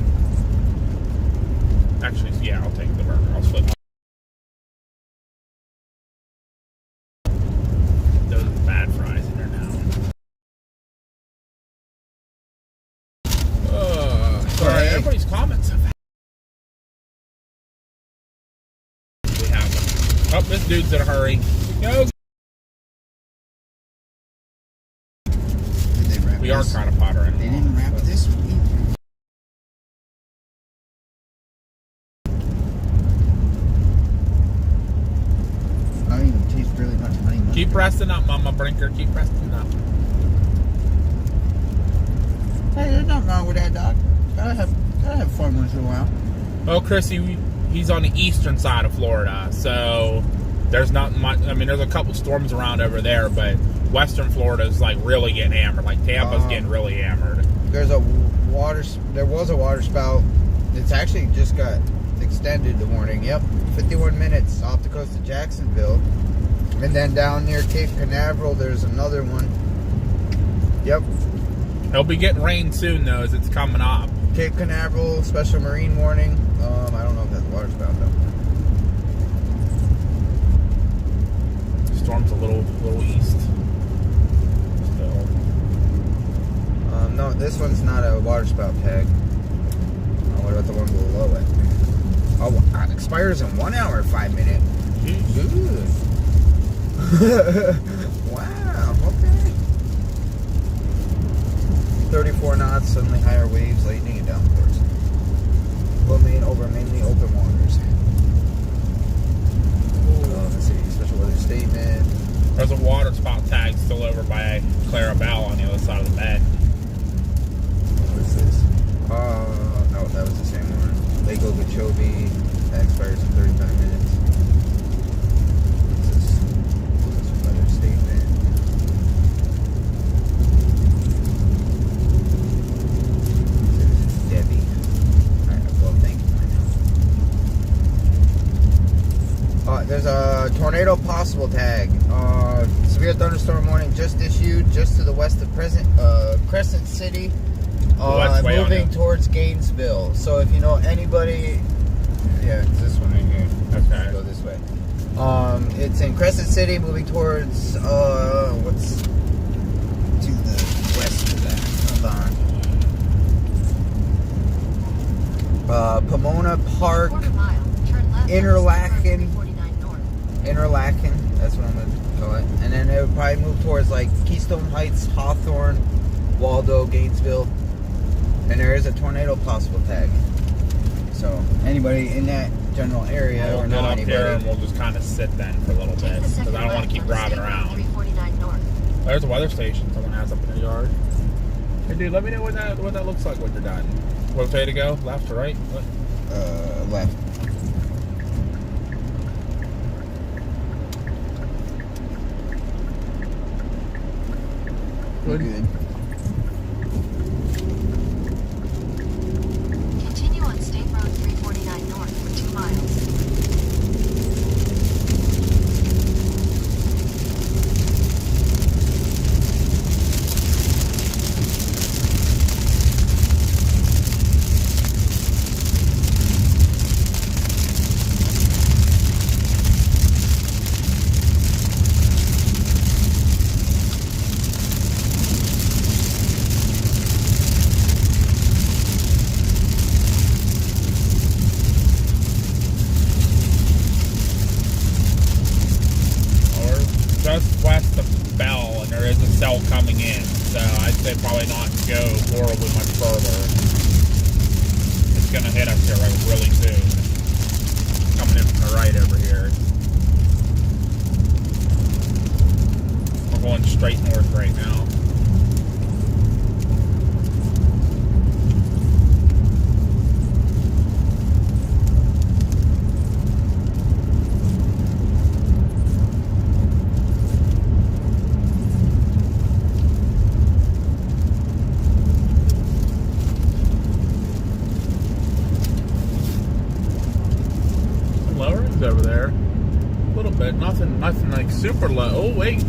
Actually, yeah, I'll take the burger. I'll flip. Those bad fries in there now. Sorry, everybody's comments have. We have them. Oh, this dude's in a hurry. Go. Did they wrap We are this? trying to pot her in. They didn't wrap this one either. I don't even taste really much honey mustard. Keep resting up, Mama Brinker. Keep resting up. Hey, there's nothing wrong with that, Doc. Gotta have fun once in a while. Well, Chrissy, he's on the eastern side of Florida, so there's not much. I mean, there's a couple storms around over there, but western Florida is like really getting hammered. Like Tampa's getting really hammered. There was a water spout. It's actually just got extended the warning. Yep, 51 minutes off the coast of Jacksonville, and then down near Cape Canaveral, there's another one. Yep. He'll be getting rain soon, though, as it's coming up. Cape Canaveral, special marine warning. I don't know if that's a water spout though. Storm's a little east. Still. No, this one's not a water spout tag. What about the one below it? Oh, it expires in 1 hour and 5 minutes. Good. Wow. Okay. 34 knots, suddenly higher waves, lightning, and downpours. Will main over mainly open waters. Let's see, special weather statement. There's a water spout tag still over by Clara Bell on the other side of the bed. What is this? No, that was the same one. Lake Okeechobee, that expires in 35 minutes. What's this? Special weather statement. Debby. Alright, well, thank you. There's a tornado possible tag. Severe thunderstorm warning just issued just to the west of Crescent City. Moving towards Gainesville. So if you know anybody, yeah, it's this one right here. Okay. Go this way. It's in Crescent City, moving towards what's to the west of that? Hold on. Pomona Park, Quarter mile. Turn left. Interlaken. 49 north. Interlaken. That's what I'm gonna call it. And then it would probably move towards like Keystone Heights, Hawthorne, Waldo, Gainesville. And there is a tornado possible tag. So anybody in that general area We'll or get know up anybody. here and we'll just kind of sit then for a little bit because I don't want to keep driving around. 349 north. There's a weather station someone has up in their yard. Hey, dude, let me know what that looks like when you're done. What way to go? Left or right? What? Left. We're good. Continue on State Road 349 north for 2 miles. horribly much further. It's gonna hit us here like really soon. Coming in from the right over here. We're going straight north right now. Over there, a little bit, nothing like super low. Oh wait,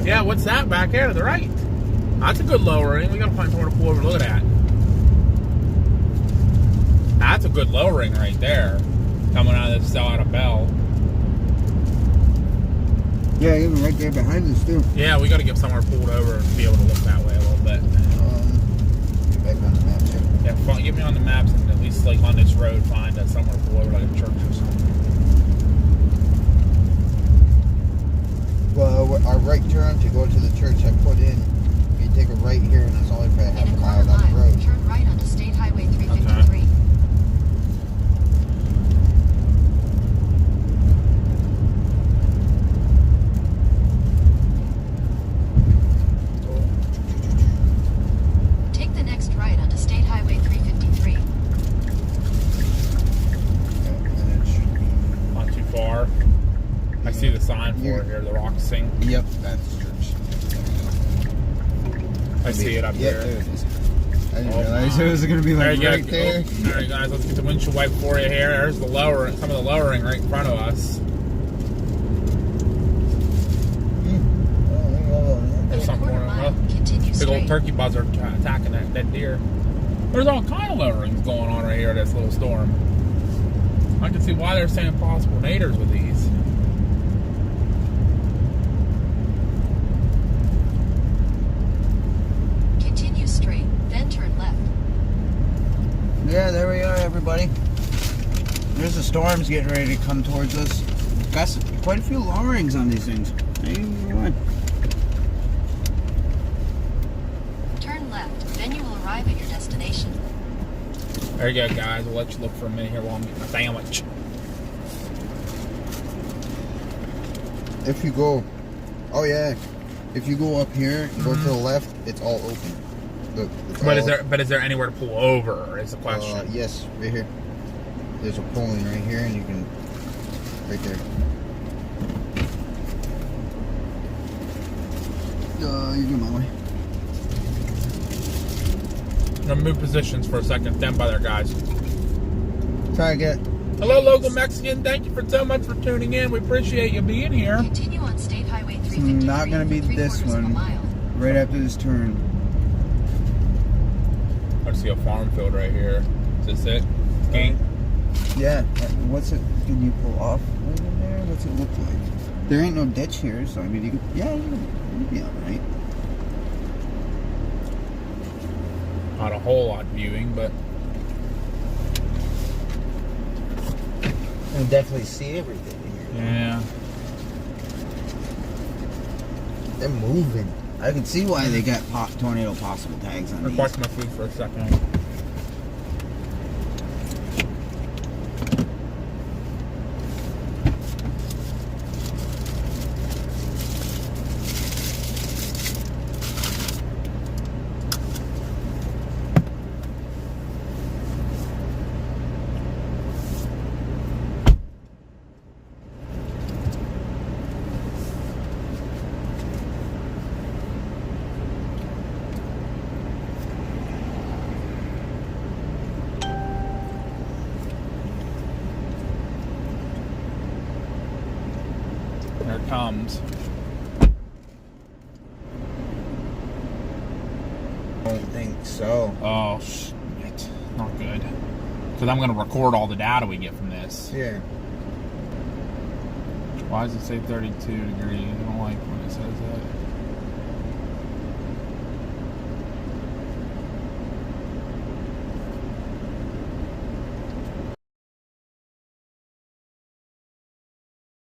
yeah, what's that back there to the right? That's a good lowering. We gotta find somewhere to pull over. Look at that. That's a good lowering right there, coming out of this cell out of Bell. Yeah, even right there behind us too. Yeah, we gotta get somewhere pulled over and be able to look that way a little bit. Get back on the map here. Yeah, get me on the maps and at least like on this road find somewhere to pull over, like a church or something. Well, our right turn to go to the church I put in, you take a right here and it's only probably half In a a mile quarter down the mile, road. turn right onto State Highway 353. Take the next right onto State Highway 353. And it should be... Not too far. I see the sign for it here, the rock sink. Yep, that's church. I see it up Yep, there. there it is. I didn't Oh, realize it was going to be There like you right go. there. Oh, all right, guys, let's get the windshield wipe for you here. There's the lowering, some of the lowering right in front of us. In There's a something quarter going mile, on. continue Big old straight. turkey buzzard attacking that deer. There's all kind of lowerings going on right here in this little storm. I can see why they're saying possible naders with these. Continue straight, then turn left. Yeah, there we are, everybody. There's the storms getting ready to come towards us. Got quite a few lowerings on these things. Hey, Turn left, then you will arrive at your destination. There you go, guys. We'll let you look for a minute here while I'm getting a sandwich. If you go, oh yeah, if you go up here and go to the left, it's all open. Look, it's But all, is there anywhere to pull over? Is the question. yes, right here. There's a pulling right here, and you can, right there. You go my way. I'm gonna move positions for a second. Stand by there, guys. Try to get. Hello, local Mexican. Thank you for so much for tuning in. We appreciate you being here. Continue on State Highway 353. Not gonna be for this 3/4 of a one. mile. Right after this turn. I see a farm field right here. Is this it? Gang? Yeah. What's it? Can you pull off right in there? What's it look like? There ain't no ditch here, so I mean, you could, yeah, you'd be all right. Not a whole lot viewing, but I can definitely see everything here. yeah. They're moving. I can see why they got tornado possible tags on I'll these. watch my food for a second. There it comes. Don't think so. Oh, shit. Not good. Because I'm going to record all the data we get from this. Yeah. Why does it say 32 degrees? I don't like when it says that.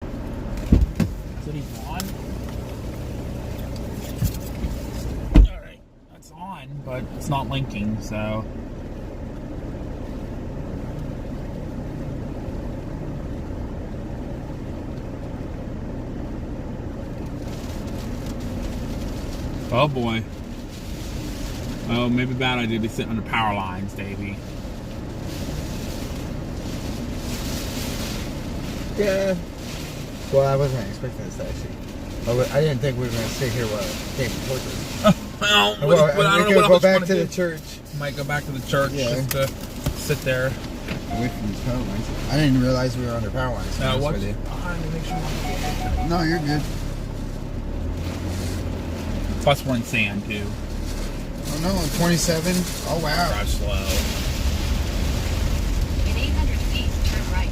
Is it even on? Alright, that's on. on, but it's not linking, so. Oh boy. Oh, maybe bad idea to be sitting under power lines, Davey. Yeah. Well, I wasn't expecting this actually. I didn't think we were going to sit here while it came towards us. Well, Well, but I don't know what go else back you to wanna the do. church. Might go back to the church Yeah. just to sit there. Away from these power lines. I didn't realize we were under power lines. to be honest What? with you. Behind to make sure I'm not- No, you're good. Plus we're in sand too. Oh no, 27. Oh wow. Drive slow. In 800 feet, turn right.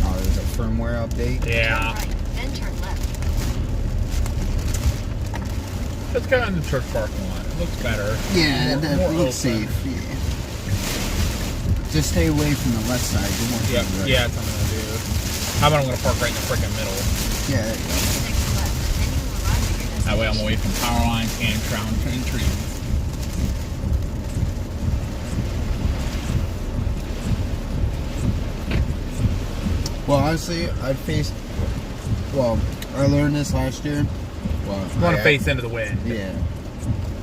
Oh, there's a firmware update. Yeah. Turn right, then turn left. Let's go in the church parking lot. It looks better. Yeah, More- that more looks open. safe. Yeah. Just stay away from the left side. You won't Yep. be right. Yeah, that's what I'm gonna do. How about I'm gonna park right in the freaking middle? Yeah, there you go. Next left, then you will arrive at your destination. That way I'm away from power lines and train trees. Well, honestly, I learned this last year. Well, You want I- to face into the wind. Yeah.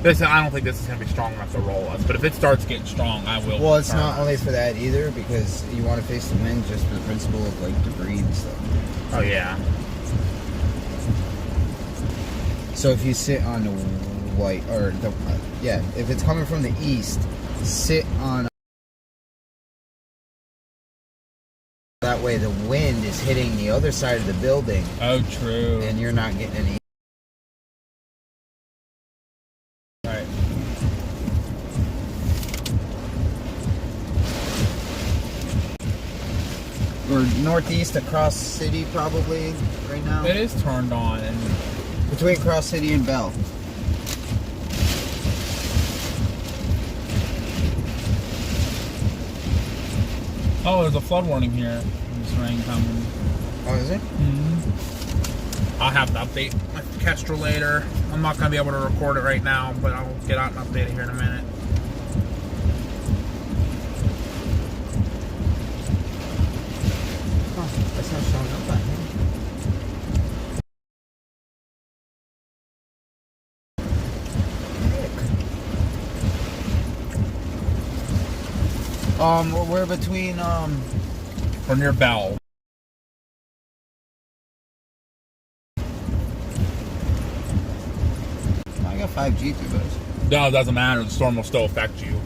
I don't think this is going to be strong enough to roll us, but if it starts getting strong, I will. Well, it's turn. not only for that either, because you want to face the wind just for the principle of like debris and stuff. Oh yeah. So if you sit on the white or the if it's coming from the east, sit on. That way, the wind is hitting the other side of the building, Oh, true. and you're not getting any. Right. Or northeast across city, probably right now. It is turned on, and Between Cross City and Bell. oh, there's a flood warning here. There's rain coming. Oh, is it? I'll have to update my Kestrel later. I'm not going to be able to record it right now, but I'll get out and update it here in a minute. Oh, that's not showing up on here. We're between We're near Bell. I got 5G through those. No, it doesn't matter. The storm will still affect you.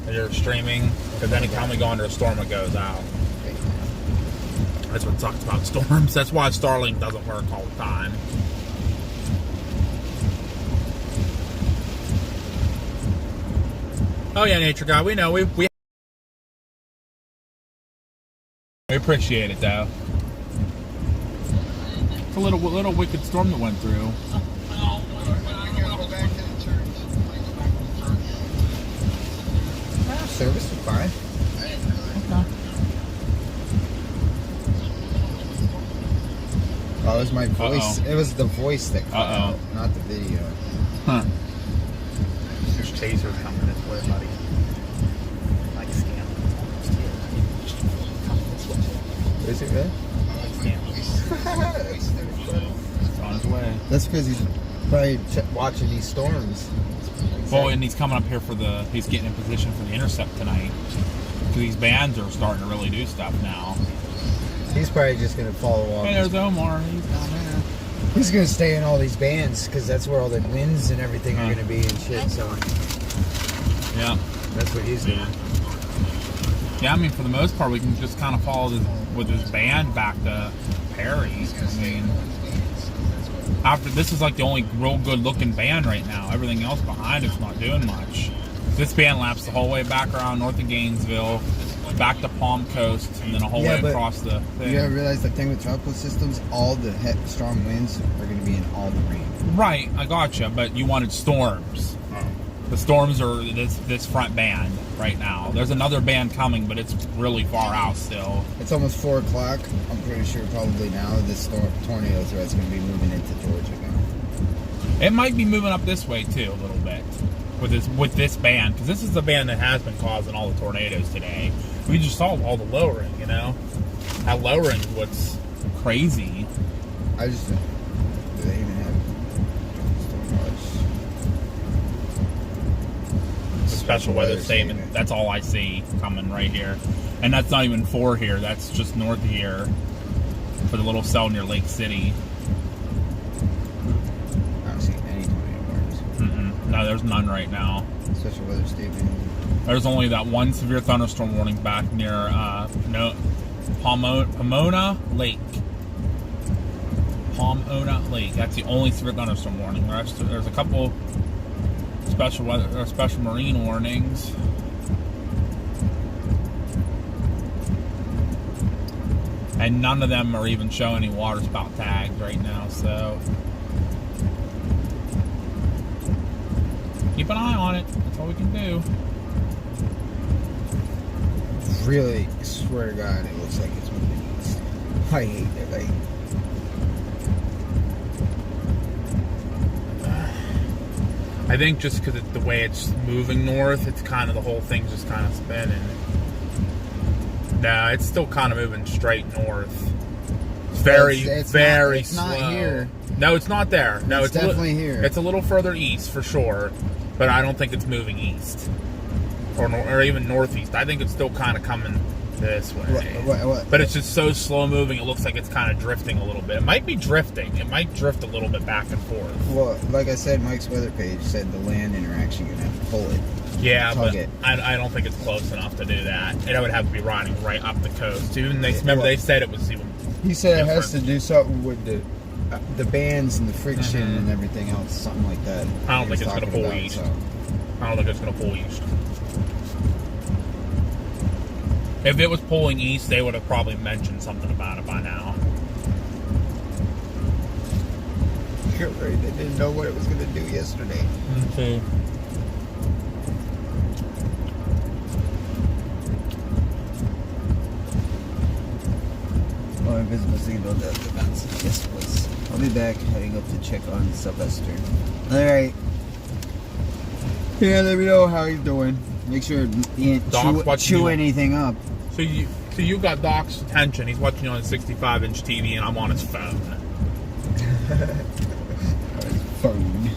If you're streaming, because anytime we go under a storm, it goes out. That's what sucks about storms. That's why Starlink doesn't work all the time. Oh yeah, Nature Guy. We know. We appreciate it though. It's a little wicked storm that went through. Service is fine. Okay. Oh, it was my voice. Uh-oh. It was the voice that cut Uh-oh. out, not the video. Huh. There's chasers coming this way, buddy. Like scam. Is it really? Like scam. It's on his way. That's because he's probably watching these storms. Well, and he's coming up here he's getting in position for the intercept tonight. Because these bands are starting to really do stuff now. He's probably just gonna follow along. Hey, there's Omar. He's down there. He's gonna stay in all these bands because that's where all the winds and everything are gonna be and shit. So Yeah. that's what he's doing. Yeah, I mean, for the most part, we can just kind of follow with this band back to Perry. I mean, after this is like the only real good looking band right now. Everything else behind it's not doing much. This band laps the whole way back around north of Gainesville, back to Palm Coast, and then a whole Yeah, way but across the thing. You gotta realize the thing with tropical systems, all the strong winds are gonna be in all the rain. Right, I gotcha, but you wanted storms. The storms are this front band right now. There's another band coming, but it's really far out still. It's almost 4 o'clock. I'm pretty sure probably now this tornado threat's gonna be moving into Georgia now. It might be moving up this way too a little bit with this band, because this is the band that has been causing all the tornadoes today. We just saw all the lowering, you know. That lowering is what's crazy. I just do they even have Special weather statement. That's all I see coming right here, and that's not even for here. That's just north of here for the little cell near Lake City. I don't see any tornado warnings. No, there's none right now. Special weather statement. There's only that one severe thunderstorm warning back near Pomona Lake. Pomona Lake. That's the only severe thunderstorm warning. There's a couple special weather or special marine warnings. And none of them are even showing any water spout tags right now, so keep an eye on it. That's all we can do. Really, I swear to God, it looks like it's moving east. I hate it. Like, I think just because the way it's moving north, it's kind of the whole thing's just kind of spinning. No, it's still kind of moving straight north. It's very it's slow. not here. No, it's not there. No, It's definitely here. It's a little further east for sure, but I don't think it's moving east or even northeast. I think it's still kind of coming this way. What? But it's just so slow moving. It looks like it's kind of drifting a little bit. It might be drifting. It might drift a little bit back and forth. Well, like I said, Mike's weather page said the land interaction, you're gonna have to pull it. Yeah, Tug but it. I don't think it's close enough to do that. And I would have to be riding right up the coast. Even they said it was even. He said it has to different. do something with the bands and the friction and everything else, something like that. I don't he think was it's gonna talking pull about, east. so. I don't think it's going to pull east. If it was pulling east, they would have probably mentioned something about it by now. You're right. They didn't know what it was going to do yesterday. Okay. Oh, invisible signal that the bounce. Yes, please. I'll be back, heading up to check on Sylvester. Alright. Yeah, let me know how he's doing. Make sure he ain't chew anything up. So you got Doc's attention. He's watching you on a 65-inch TV, and I'm on his phone. Phone.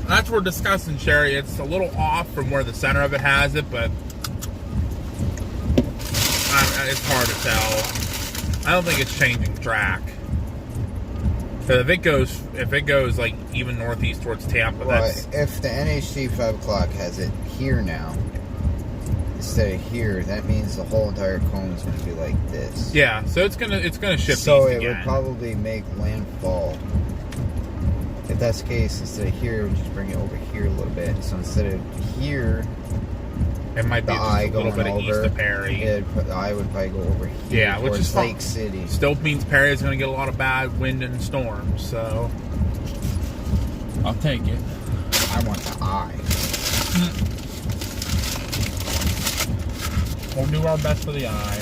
That's what we're discussing, Sherry. It's a little off from where the center of it has it, but it's hard to tell. I don't think it's changing track. But if it goes like even northeast towards Tampa, that's if the NHC 5 o'clock has it here now instead of here, that means the whole entire cone is going to be like this. yeah. So it's gonna shift So east it again. would probably make landfall. If that's the case, instead of here, we just bring it over here a little bit. So instead of here, It might be the just eye a little going bit of east over, of Perry. the eye would probably go over here. Yeah, which towards is Lake fine. City. Still means Perry is going to get a lot of bad wind and storms, so I'll take it. I want the eye. We'll do our best for the eye.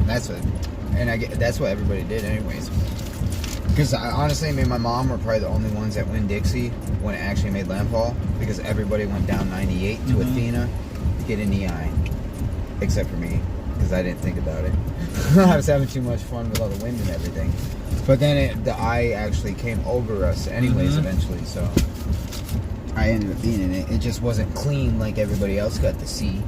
That's what everybody did, anyways. Because honestly, me and my mom were probably the only ones that went Dixie when it actually made landfall. Because everybody went down 98 to Athena to get an EI, except for me, because I didn't think about it. I was having too much fun with all the wind and everything. But then the eye actually came over us, anyways, eventually. So I ended up being in it. It just wasn't clean like everybody else got to see.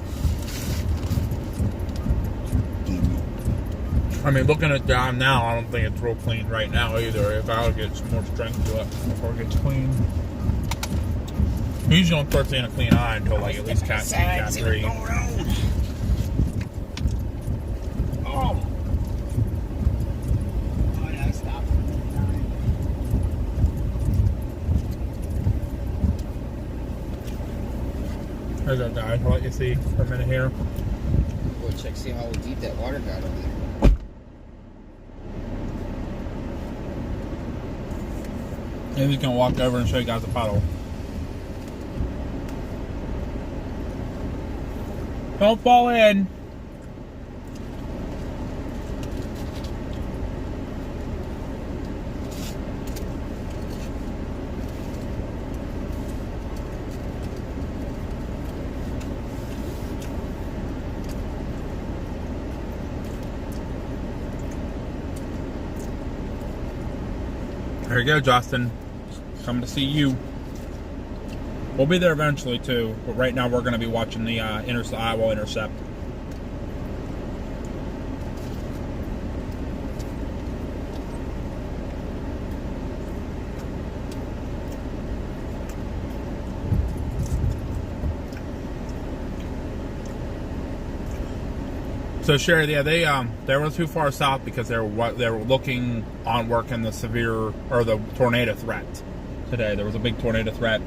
I mean, looking at down now, I don't think it's real clean right now either. If I'll get some more strength to it before it gets clean. We usually don't start seeing a clean eye until like at least Cat 2, Cat 3. Oh, yeah, stop. There's that guy. I'll let you see for a minute here. Go check, see how deep that water got over there. And he's gonna walk over and show you guys the puddle. Don't fall in. There you go, Justin. Coming to see you. We'll be there eventually too, but right now we're going to be watching the Iowa intercept. So Sherry, yeah, they were too far south because they were looking on working the severe or the tornado threat today. There was a big tornado threat.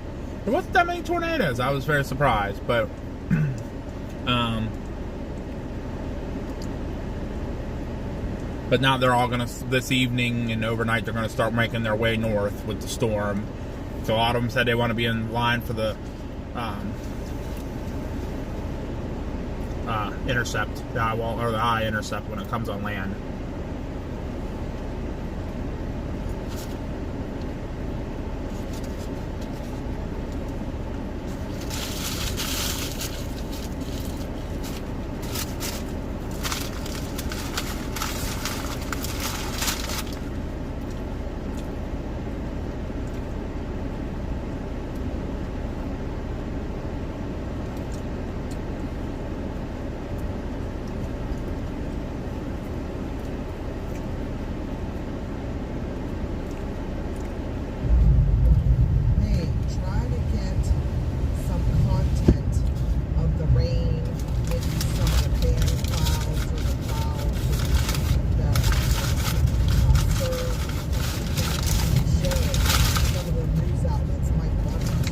There wasn't that many tornadoes. I was very surprised, but but now they're all gonna this evening and overnight they're gonna start making their way north with the storm. So a lot of them said they want to be in line for the intercept, the eye intercept when it comes on land. Hey, try to get some content of the rain, maybe some of the band clouds or the clouds that serve showing some of the news outlets might want us to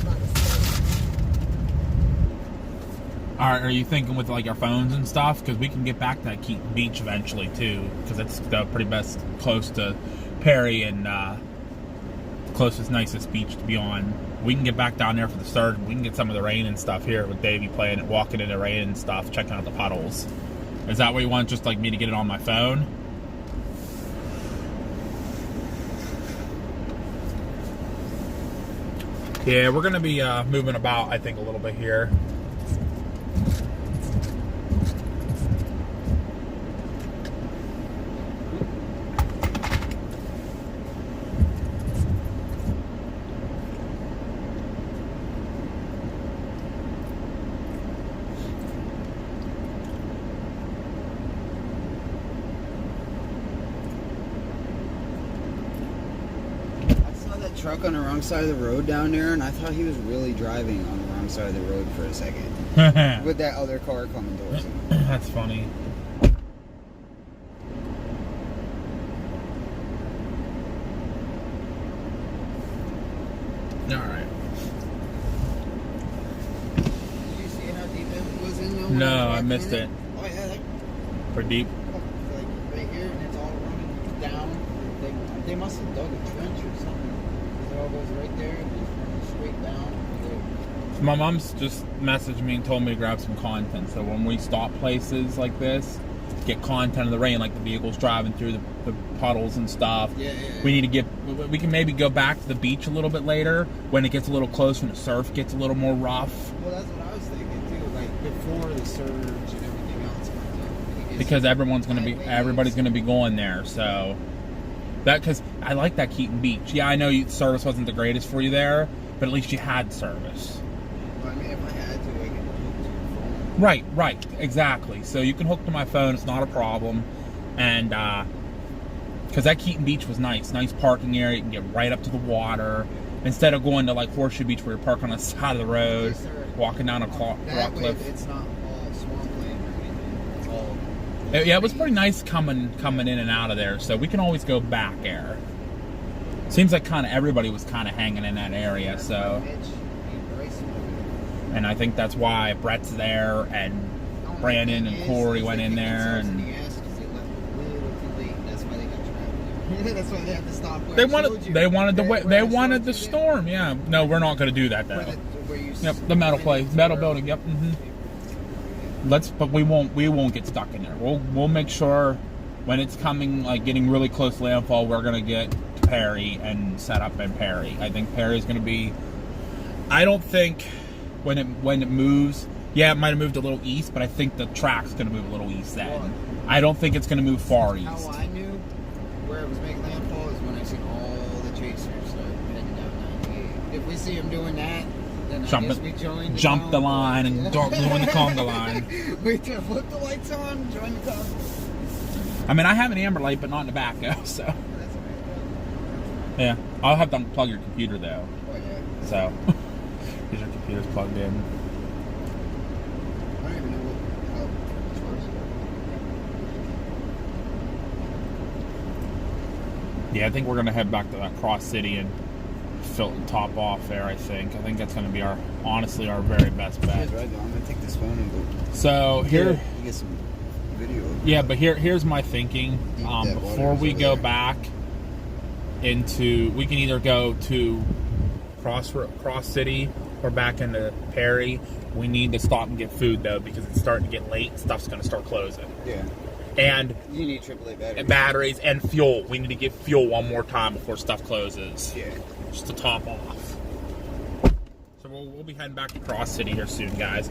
try to study. Are you thinking with like our phones and stuff? Because we can get back to that Keaton Beach eventually too, because it's the pretty best close to Perry and closest, nicest beach to be on. We can get back down there for the start. We can get some of the rain and stuff here with Debby playing it, walking in the rain and stuff, checking out the puddles. Is that what you want? Just like me to get it on my phone? Yeah, we're gonna be moving about, I think, a little bit here. I saw that truck on the wrong side of the road down there, and I thought he was really driving on the wrong side of the road for a second. With that other car coming towards him. That's funny. Alright. Did you see how deep it was in there? when No, was I walking missed in it. Oh yeah, like Pretty deep. right here, and it's all running down. They must have dug a trench or something. 'Cause it all goes right there and just runs straight down. My mom's just messaged me and told me to grab some content. So when we stop places like this, get content of the rain, like the vehicles driving through the puddles and stuff. Yeah. We need to we can maybe go back to the beach a little bit later when it gets a little closer and the surf gets a little more rough. Well, that's what I was thinking too. Like before the surge and everything else comes up. Because everybody's gonna be going there. So because I like that Keaton Beach. Yeah, I know service wasn't the greatest for you there, but at least you had service. Well, I mean, if I had to, I could hook to your phone. Right, exactly. So you can hook to my phone, it's not a problem. And because that Keaton Beach was nice parking area, you can get right up to the water instead of going to like Horseshoe Beach where you're parking on the side of the road, Yes, sir. walking down a rock That way, cliff. it's not all swampland or anything. It's all. Yeah, it was pretty nice coming in and out of there, so we can always go back there. Seems like kind of everybody was kind of hanging in that area, so. Mitch, Bryson, And I think that's why Brett's there and Brandon and Corey went in there. And that's why they had to stop. they wanted the storm. Yeah. No, we're not going to do that though. Yep, the metal place, metal building. Yep. But we won't get stuck in there. We'll make sure when it's coming, like getting really close to landfall, we're gonna get to Perry and set up in Perry. I think Perry's gonna be. I don't think when it moves. Yeah, it might have moved a little east, but I think the track's gonna move a little east then. I don't think it's gonna move far east. How I knew where it was making landfall is when I seen all the chasers start heading down 98. If we see them doing that. Jump the line and join the conga line. We flip the lights on, join the conga. I mean, I have an amber light, but not in the back though. So yeah, I'll have to unplug your computer though. Oh yeah. So because your computer's plugged in. I don't even know how it's Yeah, I think we're gonna head back to that Cross City and top off there. I think that's going to be honestly our very best bet. right, I'm going to take this phone and go. So here, get some video. Yeah, but here's my thinking. Before we go back into, we can either go to Cross City or back into Perry. We need to stop and get food though because it's starting to get late. Stuff's going to start closing. Yeah. And you need AAA batteries and fuel. We need to get fuel one more time before stuff closes. Yeah. Just to top off. So we'll be heading back to Cross City here soon, guys.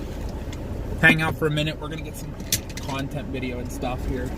Hang out for a minute. We're gonna get some content video and stuff here.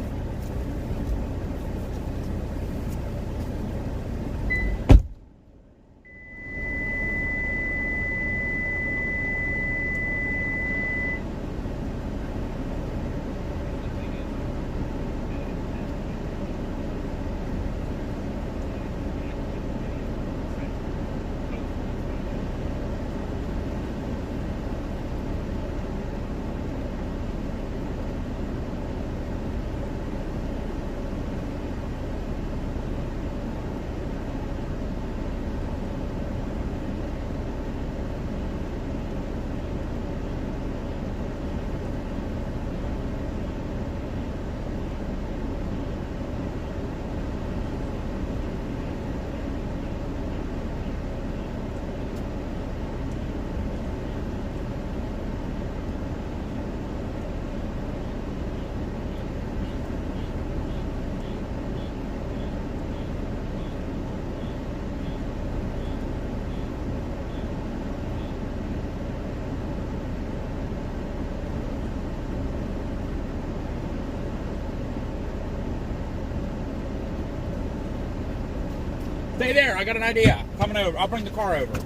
Stay there. I got an idea. Coming over. I'll bring the car over.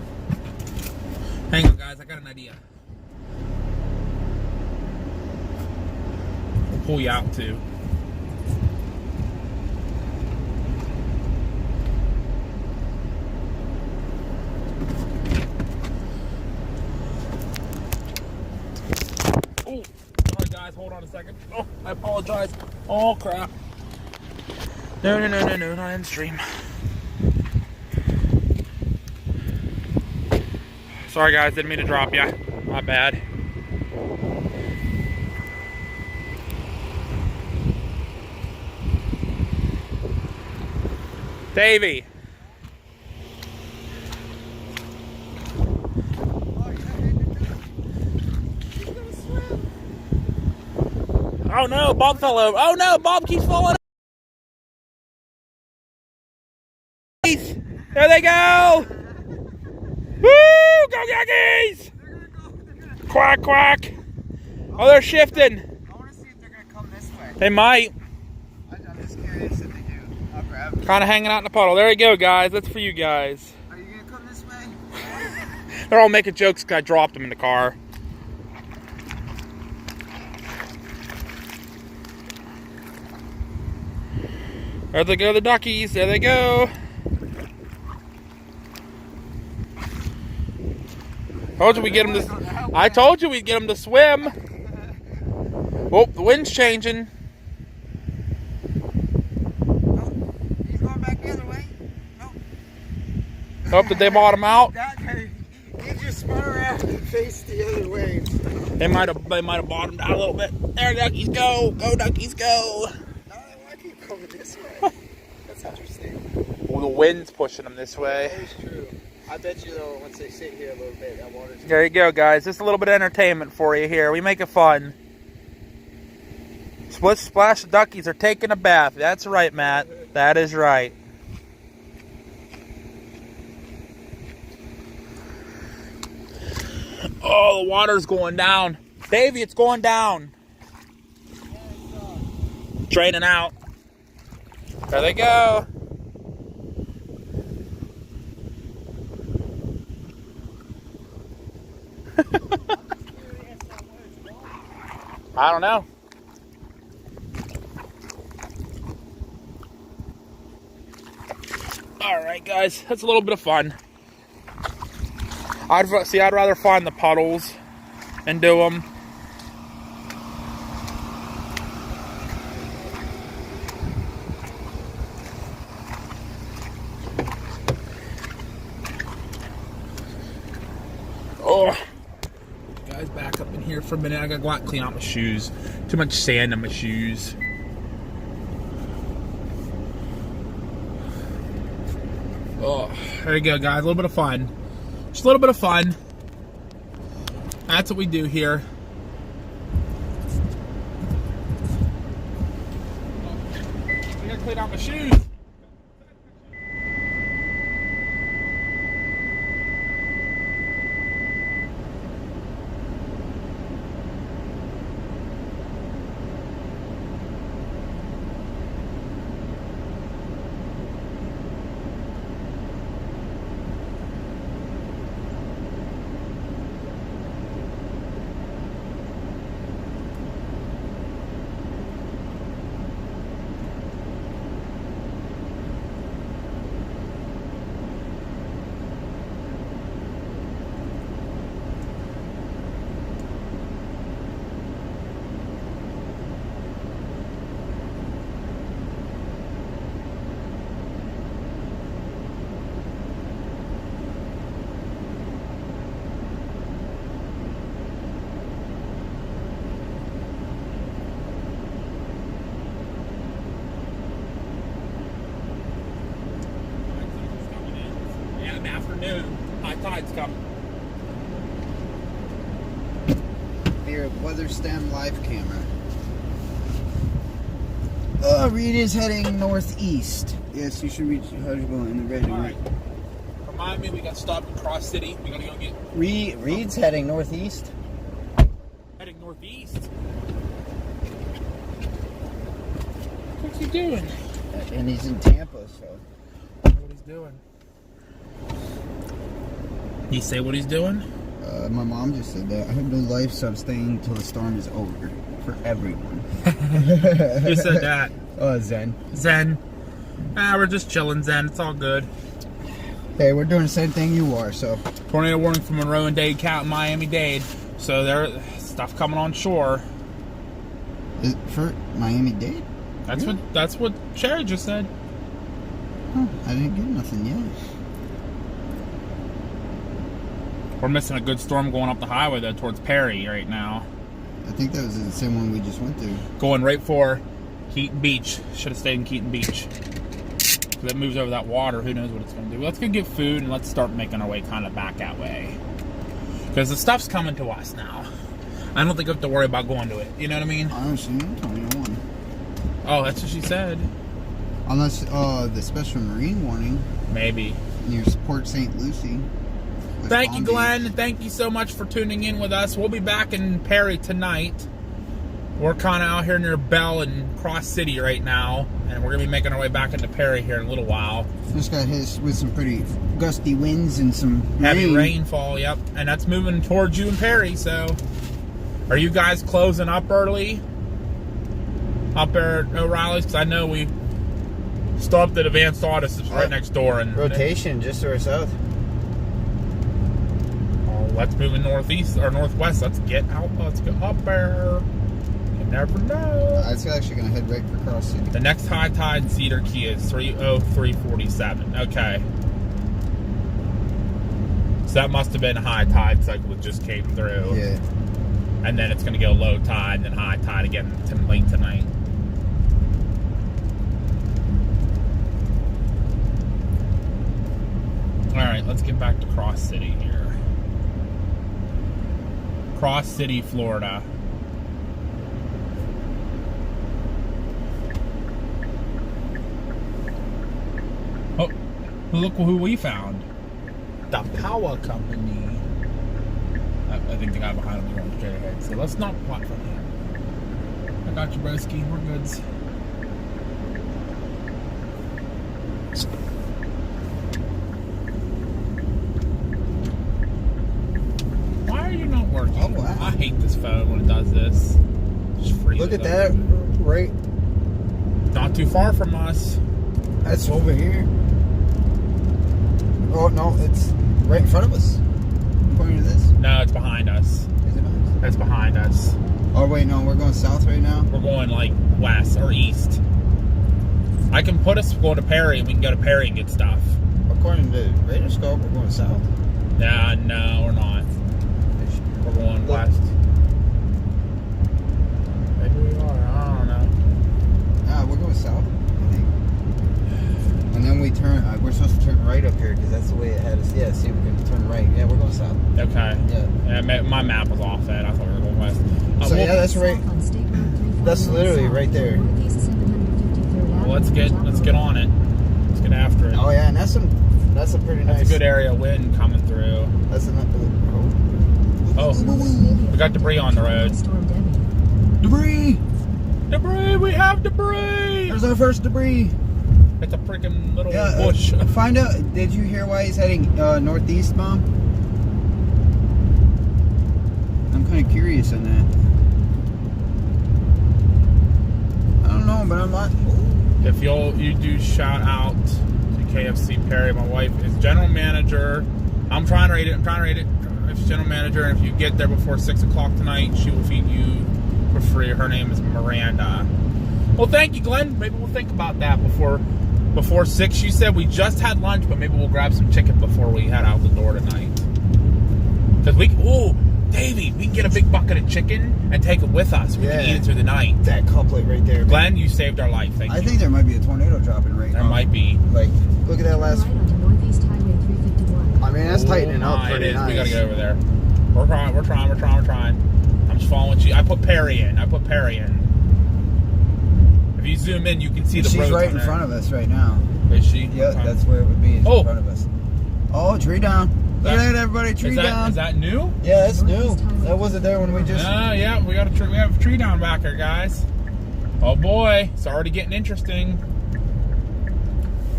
Hang on, guys. I got an idea. We'll pull you out, too. Oh, sorry, guys. Hold on a second. Oh, I apologize. Oh, crap. No, not in stream. Sorry guys, didn't mean to drop you. My bad. Davey. Oh no, Bob fell over. Oh no, Bob keeps falling over. There they go. Woo! Go Yankees! Quack, quack. Oh, they're shifting. I want to see if they're going to come this way. They might. I'm just curious if they do. I'll grab them. Kind of hanging out in the puddle. There you go, guys. That's for you guys. Are you going to come this way? They're all making jokes because I dropped them in the car. There they go, the duckies. There they go. Told you we'd get them to. I told you we'd get them to swim. Oh, the wind's changing. Oh, he's going back the other way. No. Hope that they bottom out. He just spun around and faced the other way. They might have bottomed out a little bit. There, duckies, go! Go, duckies, go! No, they want to keep going this way. That's interesting. Well, the wind's pushing them this way. That is true. I bet you though, once they sit here a little bit, that water's. There you go, guys. Just a little bit of entertainment for you here. We make it fun. Split Splash duckies are taking a bath. That's right, Matt. That is right. Oh, the water's going down. Davey, it's going down. Draining out. There they go. I don't know. All right, guys, that's a little bit of fun. I'd rather find the puddles and do them. Oh, guys, back up in here for a minute. I gotta go out and clean out my shoes. Too much sand in my shoes. Oh, there you go, guys. A little bit of fun. Just a little bit of fun. That's what we do here. I gotta clean out my shoes. Afternoon, high tide's coming. Here, weather stem live camera. Reed is heading northeast. Yes, you should reach. How's it going in the red? All right. Remind me, we got stopped in Cross City. We gotta go get. Reed's heading northeast. Heading northeast. What's he doing? And he's in Tampa, so. What he's doing? He say what he's doing? My mom just said that. I hope the life sub staying until the storm is over for everyone. Who said that? Zen. Zen. We're just chilling, Zen. It's all good. Hey, we're doing the same thing you are, so. Tornado warning from Monroe and Dade County, Miami-Dade. So there's stuff coming on shore. Is it for Miami-Dade? That's what Sherry just said. Huh, I didn't get nothing yet. We're missing a good storm going up the highway though towards Perry right now. I think that was the same one we just went to. Going right for Keaton Beach. Should have stayed in Keaton Beach. If that moves over that water, who knows what it's going to do. Let's go get food and let's start making our way kind of back that way. Because the stuff's coming to us now. I don't think we have to worry about going to it. You know what I mean? Honestly, Tornado 1. Oh, that's what she said. Unless, the special marine warning. Maybe. Near Port St. Lucie. Thank you, Glenn. Thank you so much for tuning in with us. We'll be back in Perry tonight. We're kind of out here near Bell and Cross City right now, and we're going to be making our way back into Perry here in a little while. Just got hit with some pretty gusty winds and some heavy rainfall, yep. And that's moving towards you in Perry, so. Are you guys closing up early? Up there at O'Reilly's? Because I know we stopped at Advanced Audis, it's right next door. And rotation, just to our south. Let's move in northeast or northwest. Let's get out. Let's go up there. You never know. It's actually going to head right for Cross City. The next high tide in Cedar Key is 30347. Okay. So that must have been a high tide cycle that just came through. Yeah. And then it's going to go low tide and then high tide again late tonight. Alright, let's get back to Cross City here. Cross City, Florida. Oh, look who we found. The Power Company. I think the guy behind him is going straight ahead, so let's not plot from him. I got you, broski. We're goods. Why are you not working? Oh, wow. I hate this phone when it does this. Just freeze Look it at that, up. right? Not too far from us. That's over here. Oh, no, it's right in front of us. According to this. No, it's behind us. Is it behind us? It's behind us. Oh, wait, no, we're going south right now? We're going like west or east. I can put us going to Perry and we can go to Perry and get stuff. According to radar scope, we're going south. Nah, no, we're not. We're going Look. west. Maybe we are. I don't know. Ah, we're going south, I think. And then we turn, we're supposed to turn right up here because that's the way it had us. Yeah, see, we're going to turn right. Yeah, we're going south. Okay. Yeah. Yeah, my map was off that. I thought we were going west. So, yeah, that's right. South on State Road 349 That's literally south, right there. Northeast 753rd Well, let's Avenue, get on it. Let's get after it. Oh, yeah, and that's a pretty nice. That's a good area of wind coming through. That's enough. Oh, we got debris on the road. Storm Debby. Debris! Debris! We have debris! There's our first debris. It's a freaking little Yeah, bush. find out. Did you hear why he's heading northeast, Mom? I'm kind of curious on that. I don't know, but I'm not. If you do shout out to KFC Perry, my wife is general manager. I'm trying to rate it. If she's general manager, and if you get there before 6 o'clock tonight, she will feed you for free. Her name is Miranda. Well, thank you, Glenn. Maybe we'll think about that before 6. You said we just had lunch, but maybe we'll grab some chicken before we head out the door tonight. Because Davey, we can get a big bucket of chicken and take it with us. We can eat it through the night. That couplet right there. Glenn, you saved our life. Thank you. I think there might be a tornado dropping right now. There might be. Like, look at that last. Right onto Northeast Highway 351. I mean, that's tightening up It pretty is. nice. We gotta get over there. We're trying. I'm just following you. I put Perry in. If you zoom in, you can see the She's roads right on in there. front of us right now. Is she? Yeah, Okay. that's where it would be. In Oh. front of us. Oh, tree down. Look at that, everybody. Tree down. Is that new? Yeah, that's new. That wasn't there when we just. Yeah. We got a tree. We have a tree down back there, guys. Oh boy, it's already getting interesting.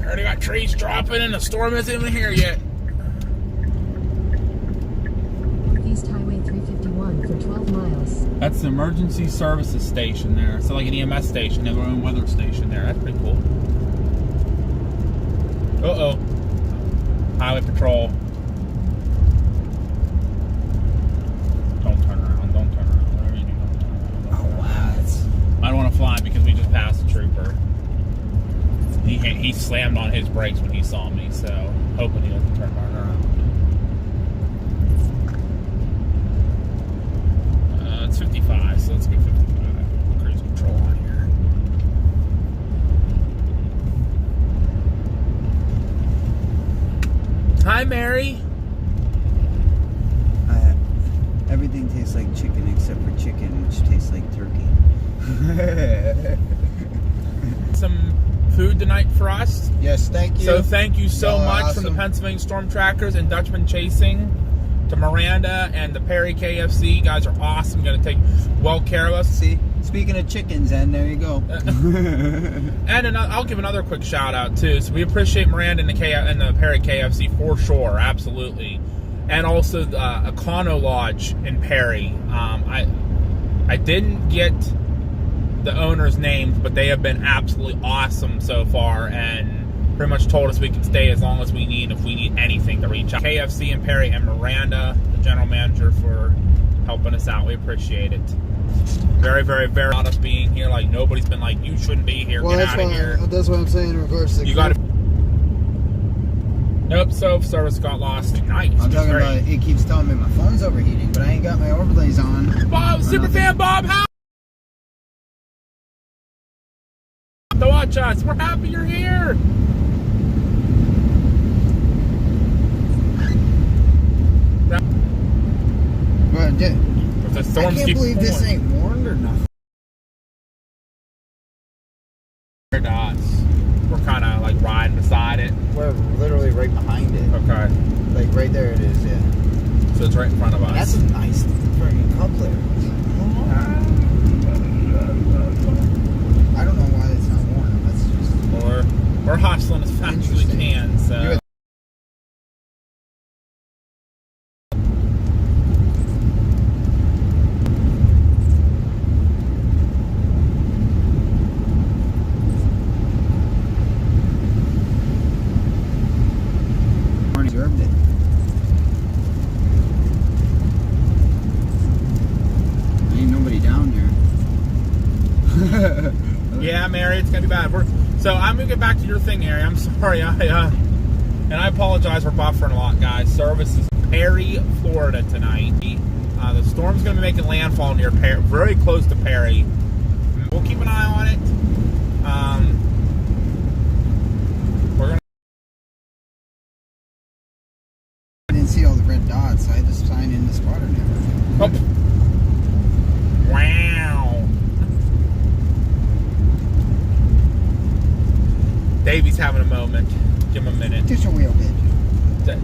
Already got trees dropping, and the storm isn't even here yet. Northeast Highway 351 for 12 miles. That's the emergency services station there. So like an EMS station, they have their own weather station there. That's pretty cool. Uh-oh. Highway patrol. Don't turn around. Whatever you do, don't turn around. Oh wow, that's. I don't want to fly because we just passed a trooper. He slammed on his brakes when he saw me, so hoping he doesn't turn right around. It's 55, so let's go 55. Cruise control on here. Hi, Mary. Everything tastes like chicken except for chicken, which tastes like turkey. Some food tonight for us. Yes, thank you. So thank you so Y'all are much from the awesome. Pennsylvania Storm Trackers and Dutchman Chasing to Miranda and the Perry KFC. You guys are awesome. Going to take well care of us. See, speaking of chickens, and there you go. And I'll give another quick shout out too. So we appreciate Miranda and the Perry KFC for sure, absolutely, and also the Econo Lodge in Perry. I didn't get the owners' names, but they have been absolutely awesome so far, and pretty much told us we can stay as long as we need if we need anything to reach out. KFC and Perry and Miranda, the general manager, for helping us out. We appreciate it. Very, very, very proud of us being here. Like nobody's been like, you shouldn't be here. Well, Get out of here. that's what I'm saying in regards to. You got to. Nope, so service got lost. Nice. I'm talking Great. about it keeps telling me my phone's overheating, but I ain't got my overlays on. Bob, Or Superfan nothing. Bob, how to watch us. We're happy you're here. But If the I storms can't keep believe this pouring. ain't warned or nothing. Dots. We're kind of like riding beside it. We're literally right behind it. Okay. Like right there it is, yeah. So it's right in front of us. That's a nice freaking coupler. I don't know why it's not warned. That's just We're hustling as fast as we Interesting. can. So. You- observed it. Ain't nobody down there. Yeah, Mary, it's gonna be bad. So I'm gonna get back to your thing, Mary. I'm sorry, and I apologize for buffering a lot, guys. Service is Perry, Florida tonight. The storm's gonna be making landfall near Perry, very close to Perry. We'll keep an eye on it. We're gonna. I didn't see all the red dots, so I had to sign in the spotter number. Oh. Wow. Davy's having a moment. Give him a minute. Just a wheel bit.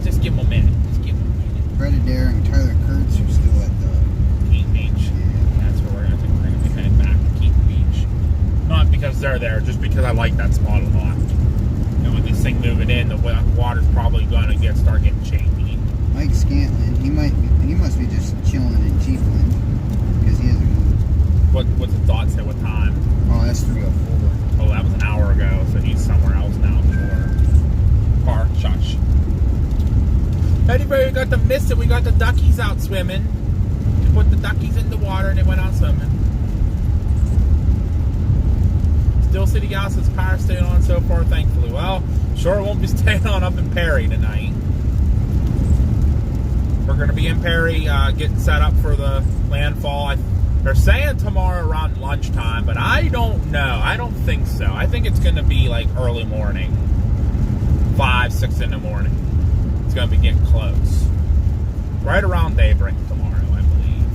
Just give him a minute. Just give him a minute. Fred Adair and Tyler Kurtz are still at the. Keaton Beach. That's where we're gonna be heading back to Keaton Beach. Not because they're there, just because I like that spot a lot. And with this thing moving in, the water's probably gonna start getting shaky. Mike Scantlin, he must be just chilling in Chiefland because he hasn't moved. What's the thought say? What time? Oh, that's 304. Oh, that was an hour ago, so he's somewhere else now. Sure. Car, shush. Anybody got to miss it? We got the duckies out swimming. We put the duckies in the water and they went out swimming. Still City Gal says power staying on so far, thankfully. Well, sure won't be staying on up in Perry tonight. We're going to be in Perry getting set up for the landfall. They're saying tomorrow around lunchtime, but I don't know. I don't think so. I think it's going to be like early morning. 5, 6 in the morning. It's going to be getting close. Right around daybreak tomorrow, I believe.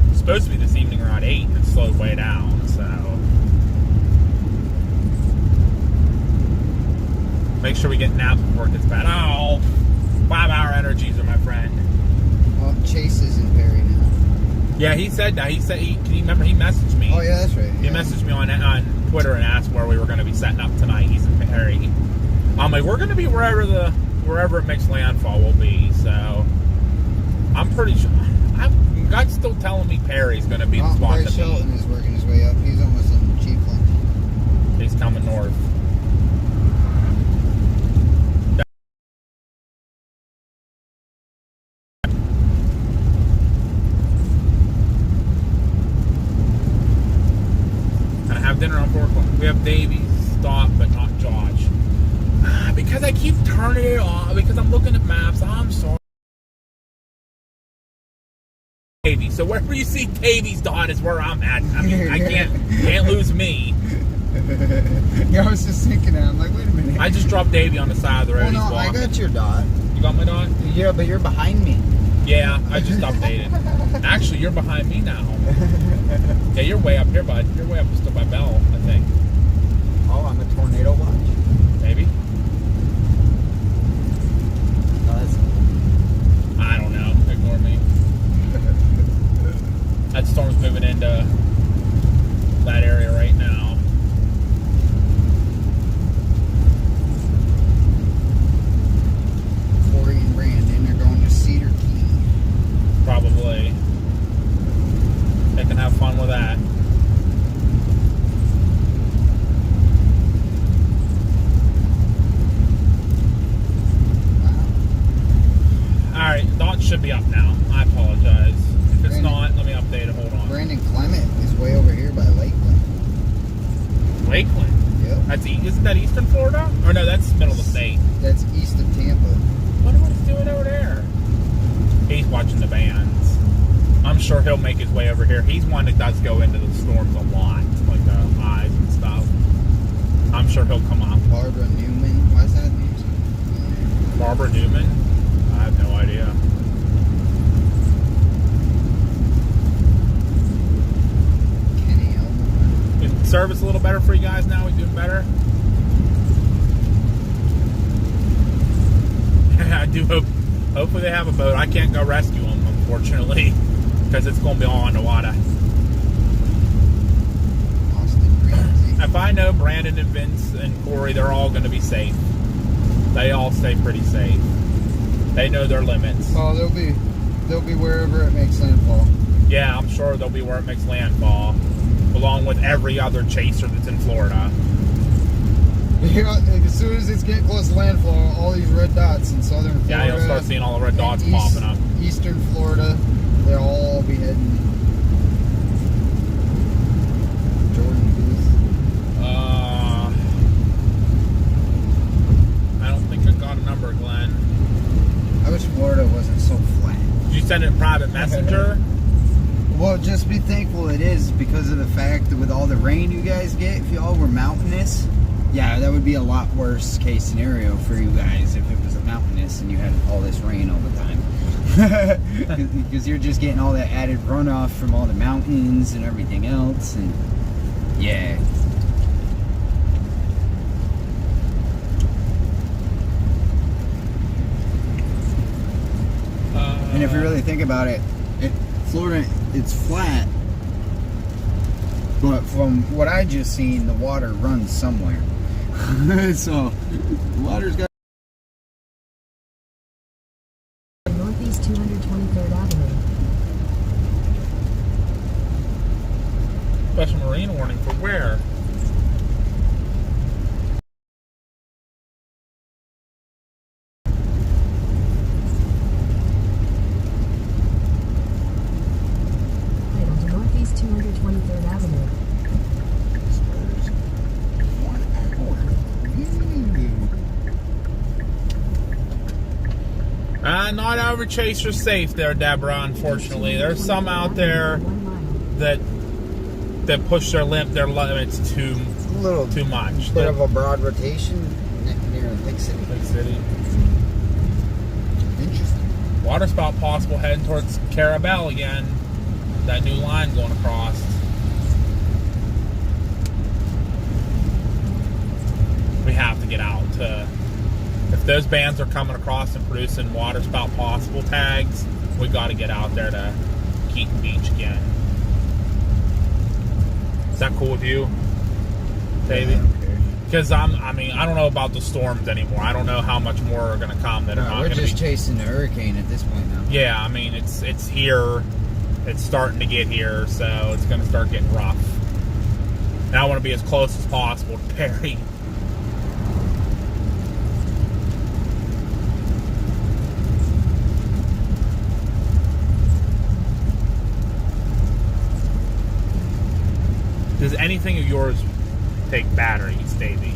It's supposed to be this evening around 8, and it slowed way down, so. Make sure we get naps before it gets bad. Oh, 5-hour energies are my friend. Well, Chase is in Perry now. Yeah, he said that. He remember he messaged me. Oh yeah, that's right. He messaged me on Twitter and asked where we were going to be setting up tonight. He's in Perry. I'm like, we're going to be wherever it makes landfall will be. So I'm pretty sure. God's still telling me Perry's going to be the spot Barry to Shelton be. is working his way up. He's almost in Chiefland. He's coming north. Dinner on 4 o'clock. We have Davy's stop, but not Josh. Because I keep turning it off. Because I'm looking at maps. I'm sorry. Davy. So wherever you see Davy's dot is where I'm at. I mean, I can't lose me. Yeah, I was just thinking that. I'm like, wait a minute. I just dropped Davy on the side of the road. Oh no, He's I walking. got your dot. You got my dot? Yeah, but you're behind me. Yeah, I just updated. Actually, you're behind me now. Yeah, you're way up here, bud. You're way up still by Bell, I think. Oh, I'm a tornado watch. Maybe. No, that's. I don't know. Ignore me. That storm's moving into that area right now. Corey and Brandon are going to Cedar Key. Probably. They can have fun with that. Alright, dot should be up now. I apologize. If it's Brandon. not, let me update it. Hold on. Brandon Clement is way over here by Lakeland. Lakeland? Yep. Isn't that Eastern Florida? Or no, that's middle of the state. That's east of Tampa. Wonder what he's doing over there. He's watching the bands. I'm sure he'll make his way over here. He's one that does go into the storms a lot, like the highs and stuff. I'm sure he'll come up. Barbara Newman. Why is that name? Barbara Newman? I have no idea. Kenny Elmore. Is service a little better for you guys now? We doing better? I do hope. Hopefully they have a boat. I can't go rescue them, unfortunately, because it's going to be all underwater. Austin Ramsey. If I know Brandon and Vince and Corey, they're all going to be safe. They all stay pretty safe. They know their limits. Oh, they'll be wherever it makes landfall. Yeah, I'm sure they'll be where it makes landfall, along with every other chaser that's in Florida. Yeah, as soon as it's getting close to landfall, all these red dots in southern Florida. Yeah, you'll start seeing all the red dots popping up. Eastern Florida, they'll all be heading. Jordan Booth. I don't think I got a number, Glenn. I wish Florida wasn't so flat. Did you send it private messenger? Well, just be thankful it is because of the fact that with all the rain you guys get, if y'all were mountainous, yeah, that would be a lot worse case scenario for you guys if it was a mountainous and you had all this rain all the time. Because you're just getting all that added runoff from all the mountains and everything else, and yeah. And if you really think about it, Florida, it's flat, but from what I just seen, the water runs somewhere. So, the water's got. Northeast 223rd Avenue. Special marine warning for where? Right onto Northeast 223rd Avenue. Not every chaser safe there, Deborah, unfortunately. There's some out there 1 mile. that push their limits too much. Bit of a broad rotation near Lake City. Lake City. Interesting. Water spout possible heading towards Carabel again. That new line going across. We have to get out to. If those bands are coming across and producing water spout possible tags, we got to get out there to Keaton Beach again. Is that cool with you, Davey? Because I don't know about the storms anymore. I don't know how much more are going to come. That are not we're going to just be chasing the hurricane at this point now. Yeah, I mean, it's here. It's starting to get here, so it's going to start getting rough. And I want to be as close as possible to Perry. Does anything of yours take batteries, Davey?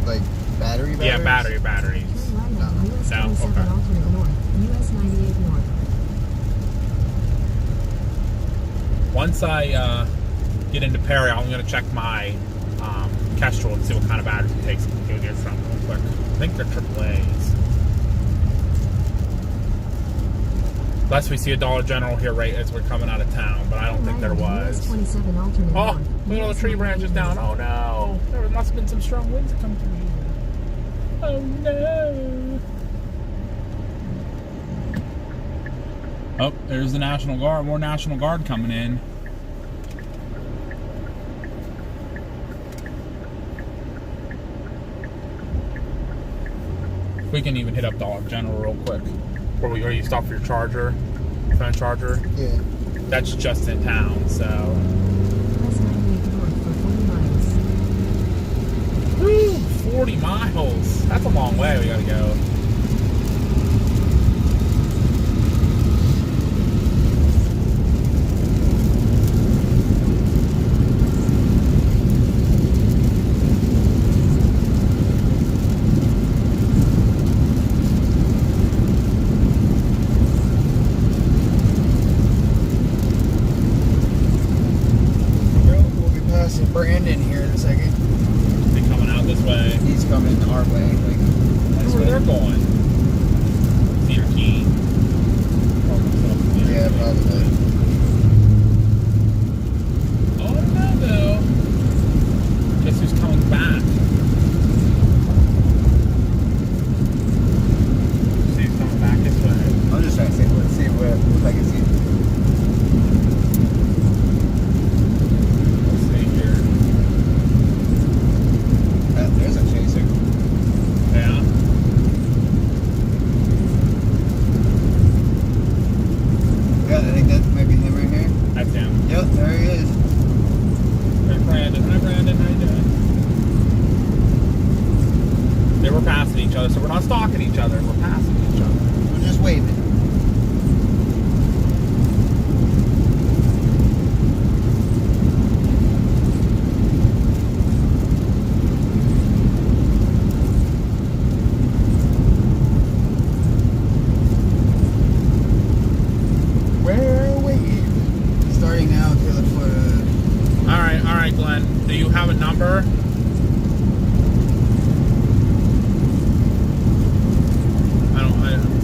Like batteries? Yeah, batteries. Turn right on US No? 27 Okay. alternate north. US 98 north. Once I get into Perry, I'm going to check my Kestrel and see what kind of batteries it takes to go get some real quick. I think they're AAAs. Unless we see a Dollar General here right as we're coming out of town, but I don't think there was. US 27 alternate Oh, north. look at all the tree branches down. Oh no, there must have been some strong winds that come through here. Oh no. Oh, there's the National Guard. More National Guard coming in. We can even hit up Dollar General real quick. Or you stop for your charger, phone charger. Yeah. That's just in town, so. US 98 north for 40 miles. Woo, 40 miles. That's a long way we gotta go. Brandon here in a second. They coming out this way. He's coming our way. Like, That's where they're going. See your key. Yeah, probably. Oh, no, though. Guess who's coming back? See who's coming back this way. I'm just trying to see if I can see it. Let's see here. There's a chaser. Yeah. Yeah, I think that might be him right here. That's him. Yep, there he is. Hey, Brandon. Hi, Brandon. How you doing? They were passing each other, so we're not stalking each other. We're passing each other. We're just waving. Where are we? Starting now to look for All right, Glenn. Do you have a number?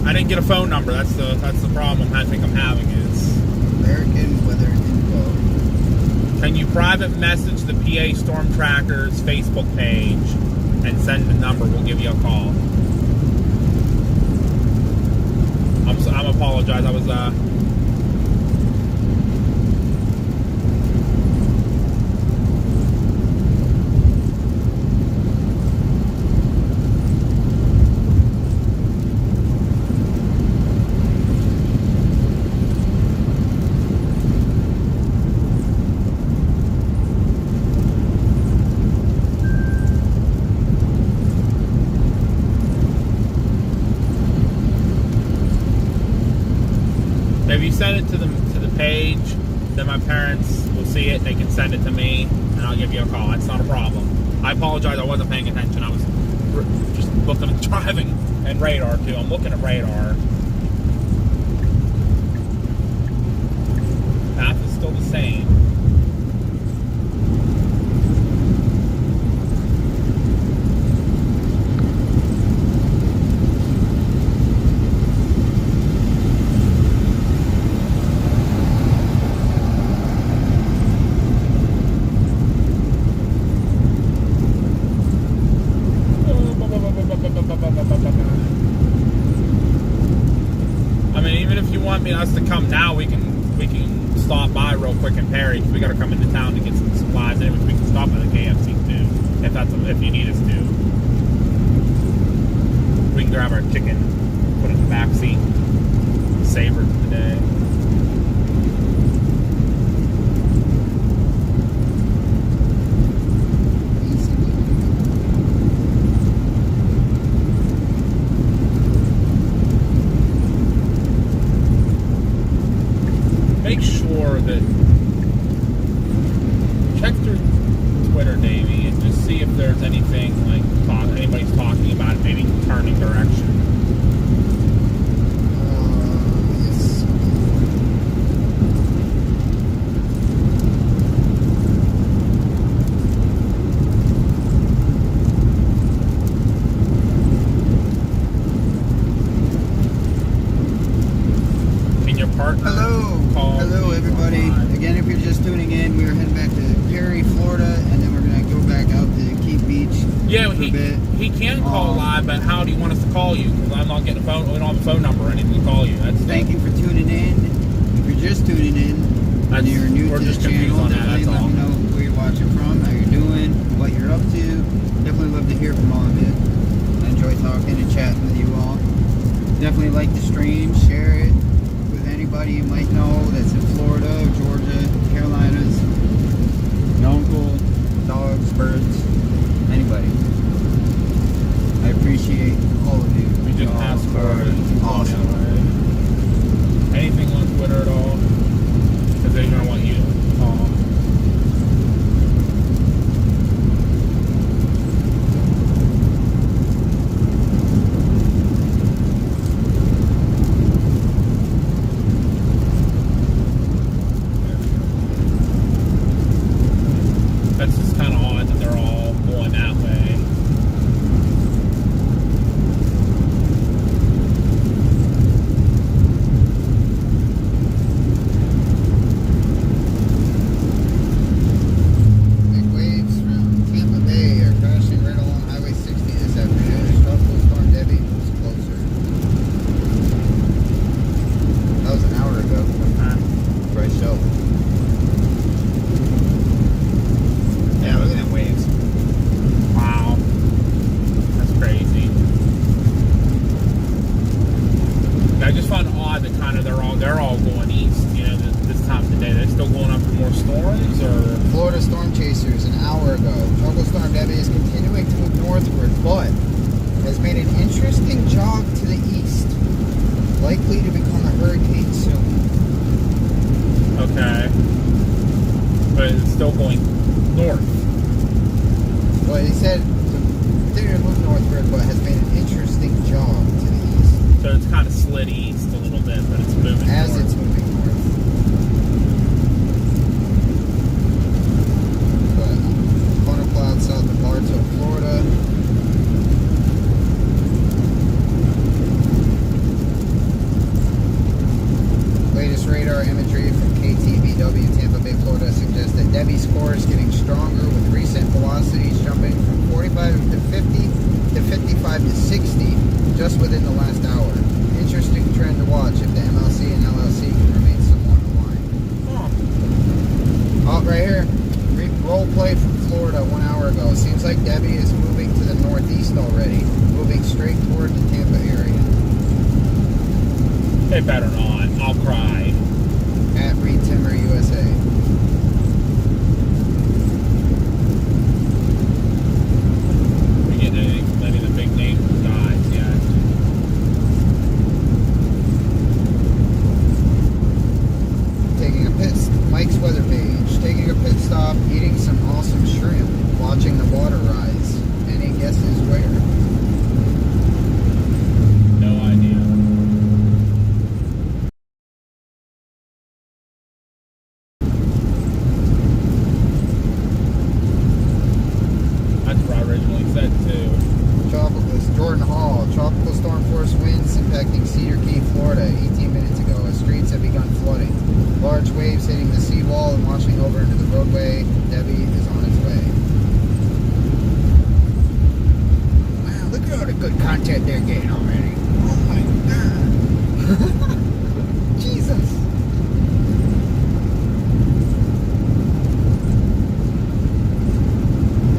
I didn't get a phone number. That's the problem I think I'm having is. American Weather Info. Can you private message the PA Storm Trackers Facebook page and send the number? We'll give you a call. I'm apologize. I was if you send it to the page, then my parents will see it. They can send it to me, and I'll give you a call. That's not a problem. I apologize. I wasn't paying attention. I was just looking at driving and radar too. I'm looking at radar. Path is still the same. I mean, even if you want us to come now, we can stop by real quick in Perry because we got to come into town to get some supplies. Anyways, we can stop at the KFC too if you need us to. We can grab our chicken, put it in the back seat, savor it for the day. Make sure that check through Twitter, Davey, and just see if there's anything like anybody's talking about maybe turning direction. yes. Can your partner call? Hello, everybody. Again, if you're just tuning in, we're heading back to Perry, Florida, and then we're gonna go back out to Keep Beach. Yeah, for a bit. he can call live, but how do you want us to call you? Because I'm not getting a phone. We don't have a phone number or anything to call you. That's Thank you for tuning in. If you're just tuning in, and you're new we're to the just confused channel, on that, definitely that's let all. me know where you're watching from, how you're doing, what you're up to. Definitely love to hear from all of you. I enjoy talking and chatting with you all. Definitely like the stream, share it with anybody you might know that's in Florida, Georgia, Carolinas, your uncle, dogs, birds, anybody. I appreciate all of you. We just Y'all asked for are awesome. anything on Twitter at all, because they're gonna want you to call. There we go. storms or? Florida storm chasers an hour ago. Tropical storm Debby is continuing to move northward, but has made an interesting jog to the east. Likely to become a hurricane soon. Okay. But it's still going north. Well, he said to continue to move northward, but has made an interesting jog to the east. So it's kind of slid east a little bit, but it's moving As north. it's moving north. But funnel cloud south of Bartow, Florida. Latest radar imagery from KTVW Tampa Bay, Florida suggests that Debby's core is getting stronger with recent velocities jumping from 45 to 50 to 55 to 60 just within the last hour. Interesting trend to watch if the MLC and LLC can remain somewhat aligned. Oh, right here. Roll play from Florida 1 hour ago. Seems like Debby is moving to the northeast already, moving straight toward the Tampa area. They better not. I'll cry. At Reed Timmer, USA. We getting anything from any of the big name guys yet? Taking a Mike's weather page. Taking a pit stop, eating some awesome shrimp, watching the water rise. Any guesses where? No idea. That's what I originally said too. Jordan Hall. Tropical storm force winds impacting Cedar Key, Florida 18 minutes ago. The streets have begun flooding. Large waves hitting the seawall and washing over into the roadway. Debby is on its way. Wow, look at all the good content they're getting already. Oh my god. Jesus.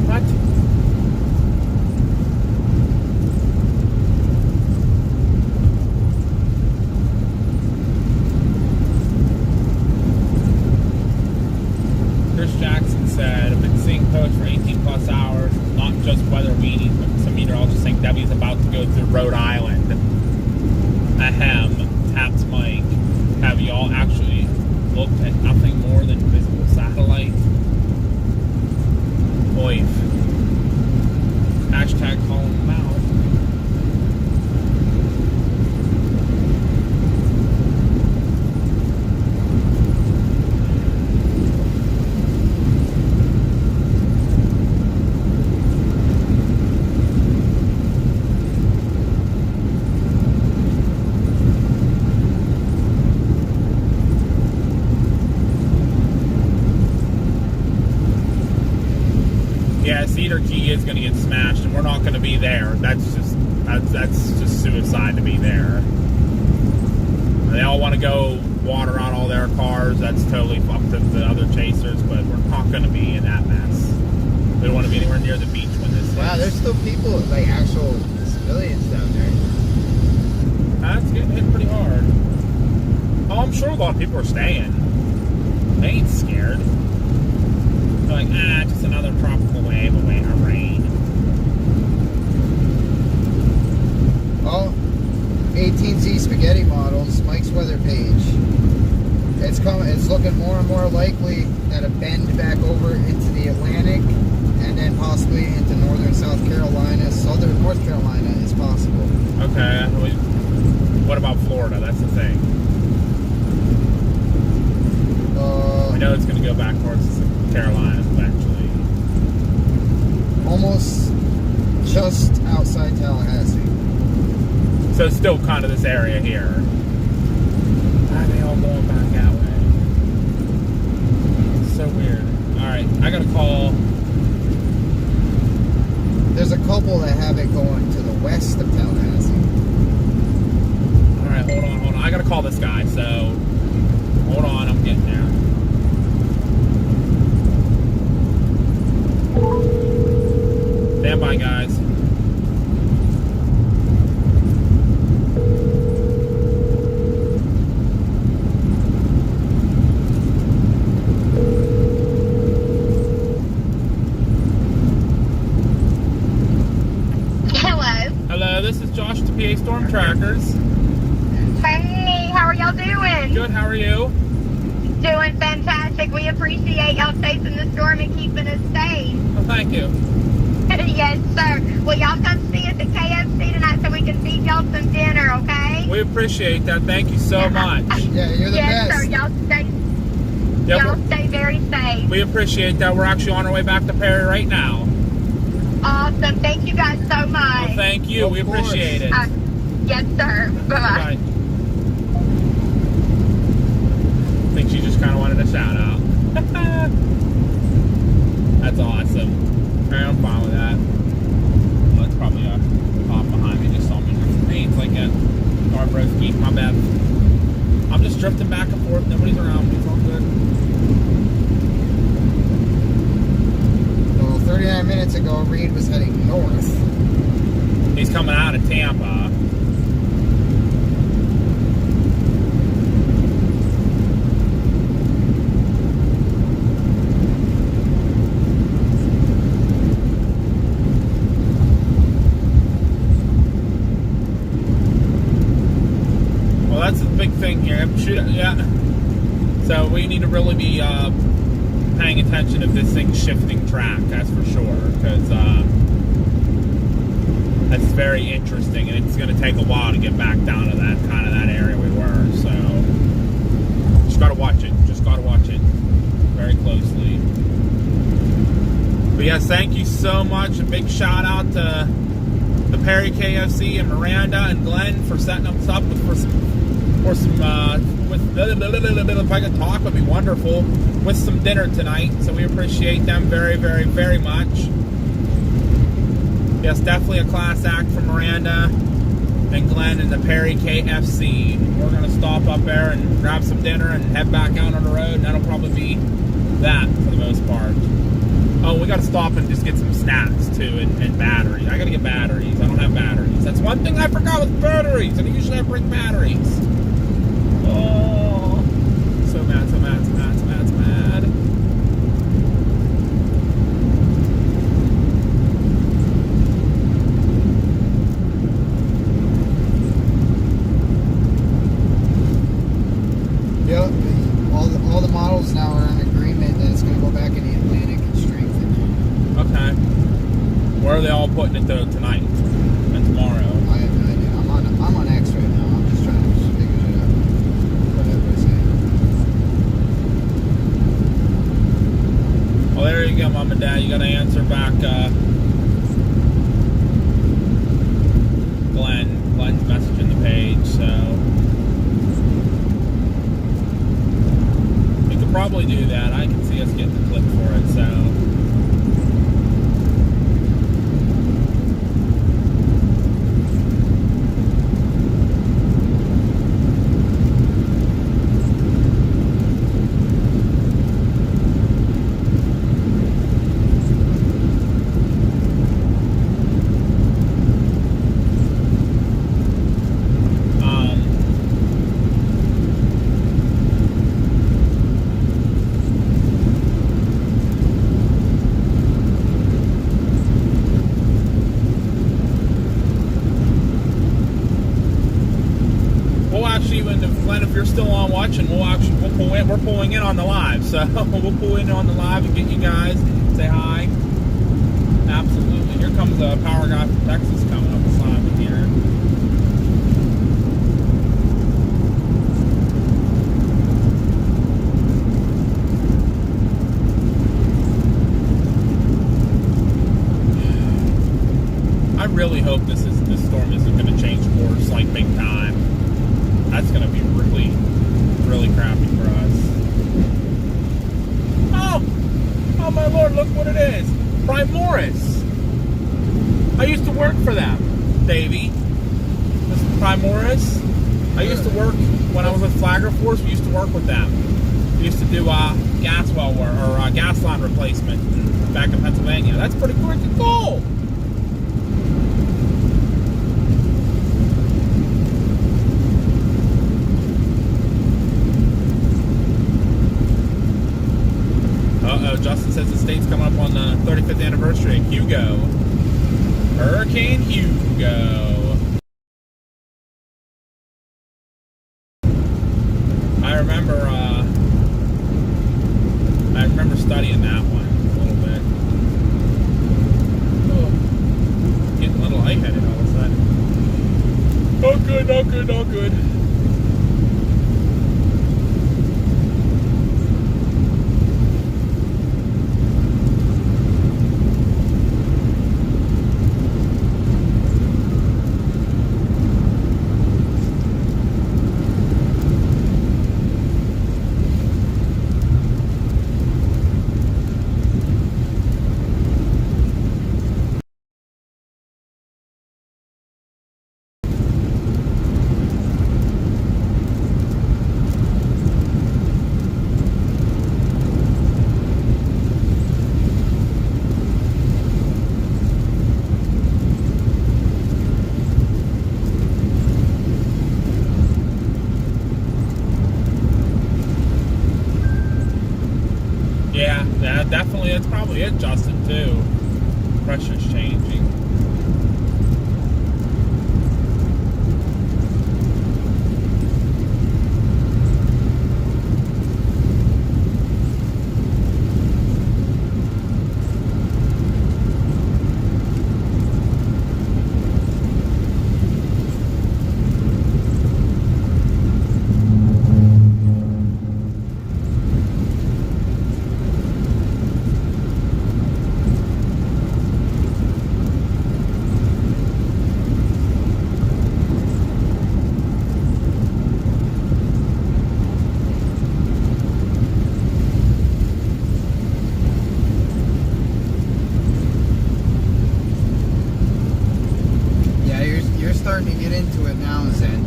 What? Chris Jackson said, I've been seeing posts for 18 plus hours, not just weather weenies, but some meteorologists saying Debbie's about to go through Rhode Island. Ahem, taps Mike. Have y'all actually looked at nothing more than visible satellite? Oif. Hashtag calling them out. Yeah, Cedar Key is going to get smashed, and we're not going to be there. That's just suicide to be there. They all want to go water out all their cars. That's totally fucked up the other chasers, but we're not going to be in that mess. We don't want to be anywhere near the beach when this Wow, hits. there's still people, like actual civilians down there. That's getting hit pretty hard. Oh, I'm sure a lot of people are staying. They ain't scared. They're like, just another tropical wave away our rain. Oh, 18Z spaghetti models, Mike's weather page. It's looking more and more likely that a bend back over into the Atlantic and then possibly into northern South Carolina, southern North Carolina is possible. Okay. What about Florida? That's the thing. I know it's going to go back towards Carolina eventually. Almost just outside Tallahassee. So it's still kind of this area here. Why are they all going back that way? It's so weird. Alright, I got to call. There's a couple that have it going to the west of Tallahassee. Alright, hold on. I got to call this guy, so hold on, I'm getting there. Stand by, guys. Storm Trackers. Hey, how are y'all doing? Good, how are you? Doing fantastic. We appreciate y'all chasing the storm and keeping us safe. Well, thank you. Yes, sir. Well, y'all come see us at KFC tonight so we can feed y'all some dinner, okay? We appreciate that. Thank you so much. Yeah, you're the Yes, best. sir. Y'all stay, Yeah, y'all stay very safe. we appreciate that. We're actually on our way back to Perry right now. Awesome. Thank you guys so much. Well, thank you. Of We course. appreciate it. Yes, sir. Bye-bye. Bye. I think she just kind of wanted a shout out. That's awesome. Alright, I'm fine with that. Well, that's probably a cop behind me just saw me. Hey, it's like a car broski. My bad. I'm just drifting back and forth. Nobody's around me. It's all good. Well, 39 minutes ago, Reed was heading north. He's coming out of Tampa. Well, that's the big thing here. Yeah. So we need to really be paying attention if this thing's shifting track, that's for sure. Because that's very interesting, and it's going to take a while to get back down to that kind of that area we were. So just got to watch it. Just got to watch it very closely. But yes, thank you so much. A big shout out to the Perry KFC and Miranda and Glenn for setting us up with if I could talk, would be wonderful, with some dinner tonight. So we appreciate them very, very, very much. Yes, definitely a class act from Miranda and Glenn and the Perry KFC. We're going to stop up there and grab some dinner and head back out on the road, and that'll probably be that for the most part. Oh, we got to stop and just get some snacks too, and batteries. I got to get batteries. I don't have batteries. That's one thing I forgot with batteries, and usually I bring batteries. Oh, so mad, so mad, so mad, so mad, so mad. Yep. All the models now are in agreement that it's going to go back in the Atlantic and strengthen. Okay. Where are they all putting it though tonight and tomorrow? I have no idea. I'm on X right now. I'm just trying to figure it out. Whatever it's saying. Well, there you go, Mom and Dad. You got to answer back, Glenn's messaging the page, so we could probably do that. I can see us getting the clip for it, so. Glenn, if you're still on watching, we're pulling in on the live, so we'll pull in on the live and get you guys and say hi. Absolutely. Here comes a power guy from Texas coming up beside me here. I really hope this storm isn't going to change course like big time. That's going to be really, really crappy for us. Oh my Lord! Look what it is. Prime Morris. I used to work for them, Davey. This is Prime Morris. I used to work when I was with Flagger Force. We used to work with them. We used to do gas well work or gas line replacement back in Pennsylvania. That's pretty freaking cool. Justin says the state's coming up on the 35th anniversary of Hugo. Hurricane Hugo. I remember studying that one a little bit. Oh, getting a little lightheaded all of a sudden. Not good, not good, not good. Yeah, definitely. That's probably it, Justin, too. Pressure's changing. Starting to get into it now, Zen.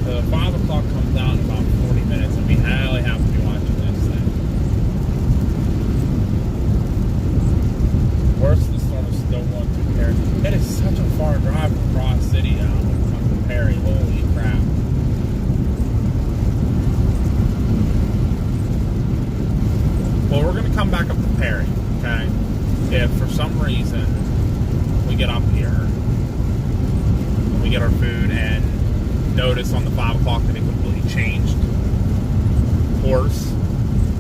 The 5 o'clock comes out in about 40 minutes, and we highly have to be watching this thing. Worse, the storm is still going through Perry. It is such a far drive from Cross City out from Perry. Holy crap. Well, we're going to come back up to Perry, okay? If for some reason we get up here, we get our food and notice on the 5 o'clock that it completely changed course,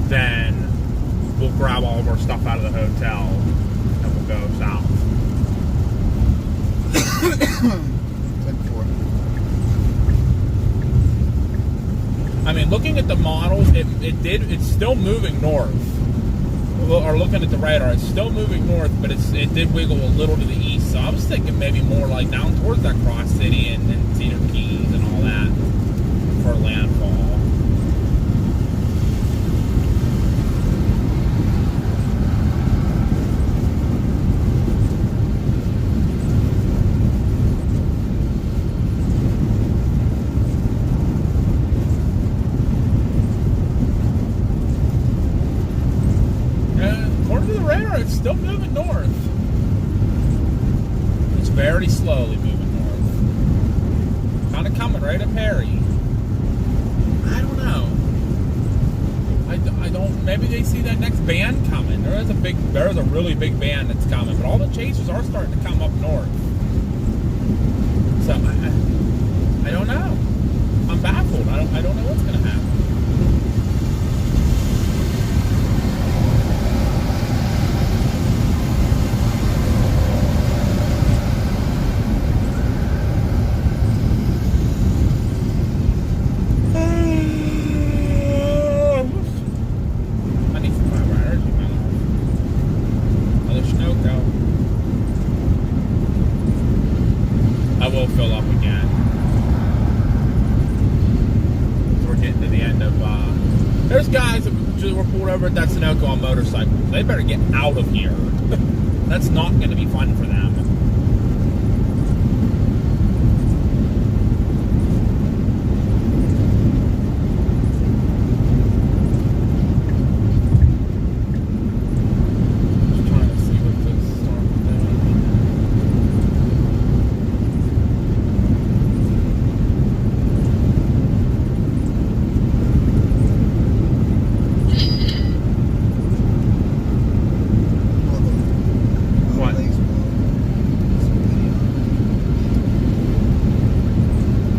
then we'll grab all of our stuff out of the hotel and we'll go south. I mean, looking at the models, it's still moving north. Or looking at the radar, it's still moving north, but it did wiggle a little to the east. So I was thinking maybe more like down towards that Cross City and Cedar Keys and all that for landfall. It's still moving north. It's very slowly moving north. Kind of coming right up Perry. I don't know. I don't. Maybe they see that next band coming. There is a really big band that's coming, but all the chasers are starting to come up north. So I don't know. I'm baffled. I don't know what's going to happen. Fill up again. So we're getting to the end of there's guys that were pulled over at that Sunoco on motorcycles. They better get out of here. That's not going to be fun for them.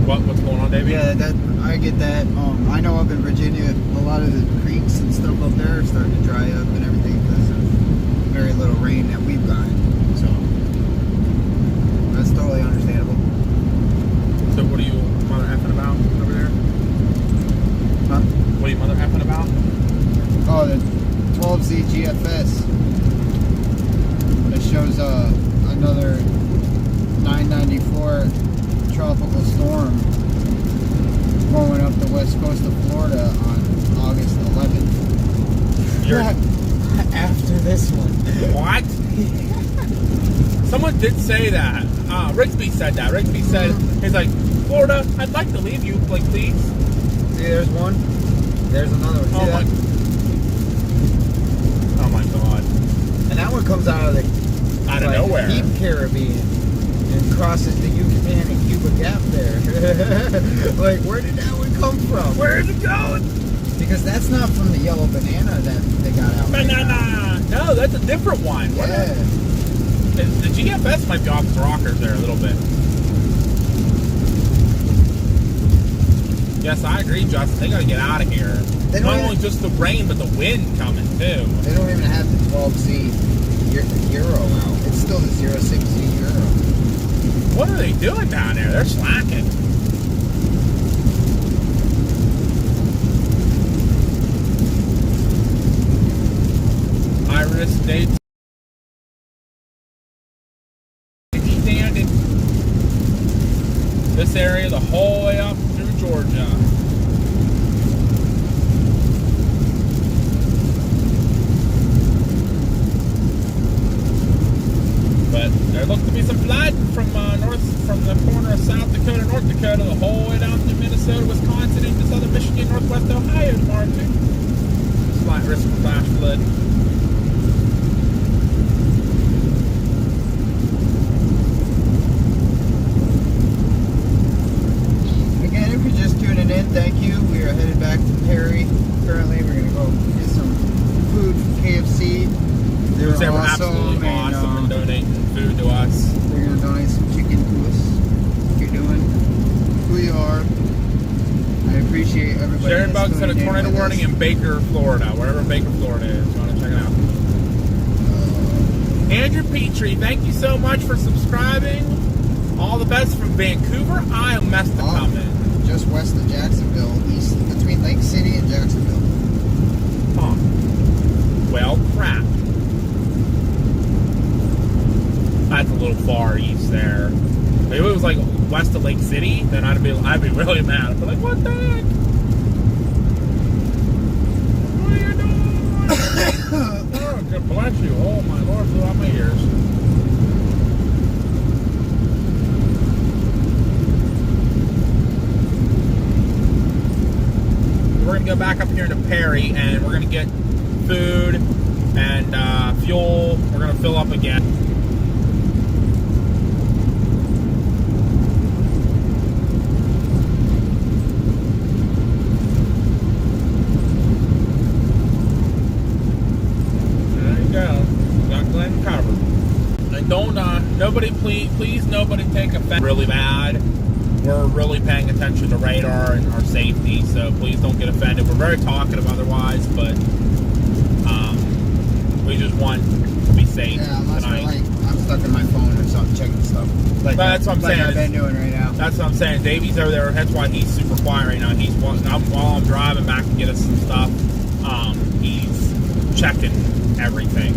What's going on, Debby? Yeah, that I get that. I know up in Virginia, a lot of the creeks and stuff up there are starting to dry up and everything because of very little rain that we've gotten. So that's totally understandable. So what are you mother effing about over there? Huh? What are you mother effing about? Oh, the 12Z GFS. It shows another 994 tropical storm going up the west coast of Florida on August 11th. After this one. What? Someone did say that. Rigsby said that. Rigsby said, he's like, Florida, I'd like to leave you, like, please. See, there's one. There's another one. See Oh that? Oh my god. And that one comes out of the nowhere. deep Caribbean and crosses the Yucatan and Cuba Gap there. Like, where did that one come from? Where is it going? Because that's not from the yellow banana that they got out there. Banana! No, that's a different one. Yeah. The GFS might be off its rockers there a little bit. Yes, I agree, Justin. They gotta get out of here. Not only just the rain, but the wind coming too. They don't even have the 12Z Euro out. It's still the 06Z Euro. What are they doing down there? They're slacking. Iris dates. Standing. This area the whole way up through Georgia. But there looks to be some flood from the corner of South Dakota, North Dakota, the whole way down to Minnesota, Wisconsin, into southern Michigan, northwest Ohio tomorrow too. Slight risk of flash flood. Again, if you're just tuning in, thank you. We are headed back to Perry. Currently, we're going to go get some food from KFC. They were absolutely awesome and donating food to us. They're going to donate some chicken to us. You're doing who you are. I appreciate everybody. Sharon Bug said a tuning in tornado with warning us. in Baker, Florida. Wherever Baker, Florida is. You want to check it out. Andrew Petrie, thank you so much for subscribing. All the best from Vancouver, Iowa, coming. Just west of Jacksonville, east between Lake City and Jacksonville. Huh. Well, crap. That's a little far east there. If it was like west of Lake City, then I'd be really mad. I'd be like, what the heck? What are you doing? Oh, God bless you. Oh my Lord, blew out my ears. We're gonna go back up here to Perry, and we're gonna get food and fuel. We're gonna fill up again. Nobody, please, nobody take offense. Really bad. We're really paying attention to radar and our safety, so please don't get offended. We're very talkative otherwise, but we just want to be safe tonight. I'm stuck in my phone or something, checking stuff. But that's what I'm saying. I've been doing right now. That's what I'm saying. Davey's over there. That's why he's super quiet right now. While I'm driving back to get us some stuff, he's checking everything.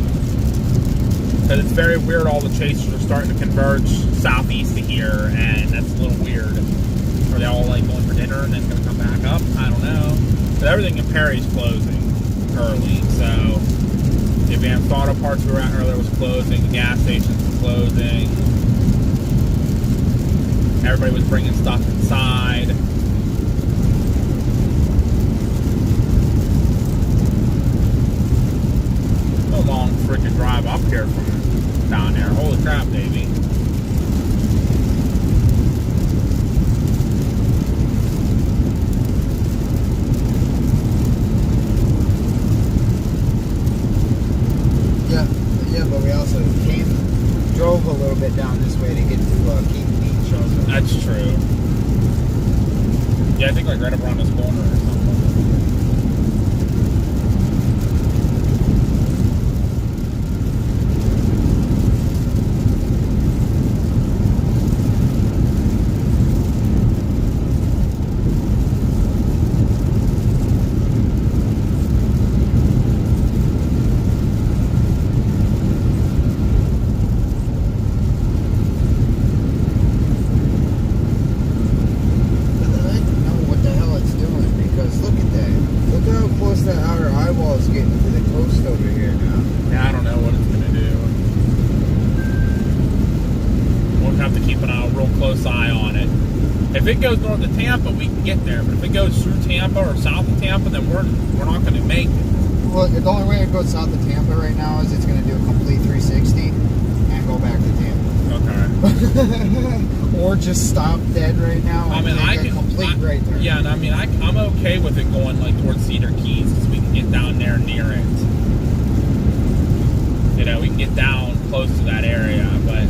Because it's very weird, all the chasers are starting to converge southeast of here, and that's a little weird. Are they all like going for dinner and then going to come back up? I don't know. But everything in Perry's closing early, so the advanced auto parts we were at earlier was closing, the gas stations were closing. Everybody was bringing stuff inside. A long freaking drive up here from down there. Holy crap, baby. Yeah, but we also drove a little bit down this way to get to Keaton Beach also. That's true. Yeah, I think like right up around this corner or something. If it goes north of Tampa, we can get there. But if it goes through Tampa or south of Tampa, then we're not going to make it. Well, the only way it goes south of Tampa right now is it's going to do a complete 360 and go back to Tampa. Okay. Or just stop dead right now. And I can complete right there. Yeah, and I mean, I'm okay with it going like towards Cedar Keys because we can get down there near it. You know, we can get down close to that area, but.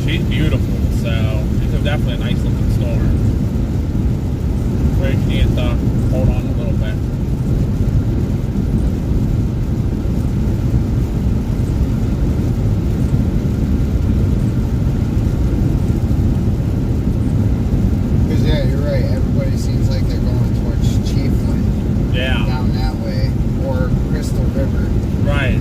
She's beautiful, so it's definitely a nice looking storm. So you need to hold on a little bit. Because yeah, you're right. Everybody seems like they're going towards Chiefland. Yeah. Down that way, or Crystal River. Right.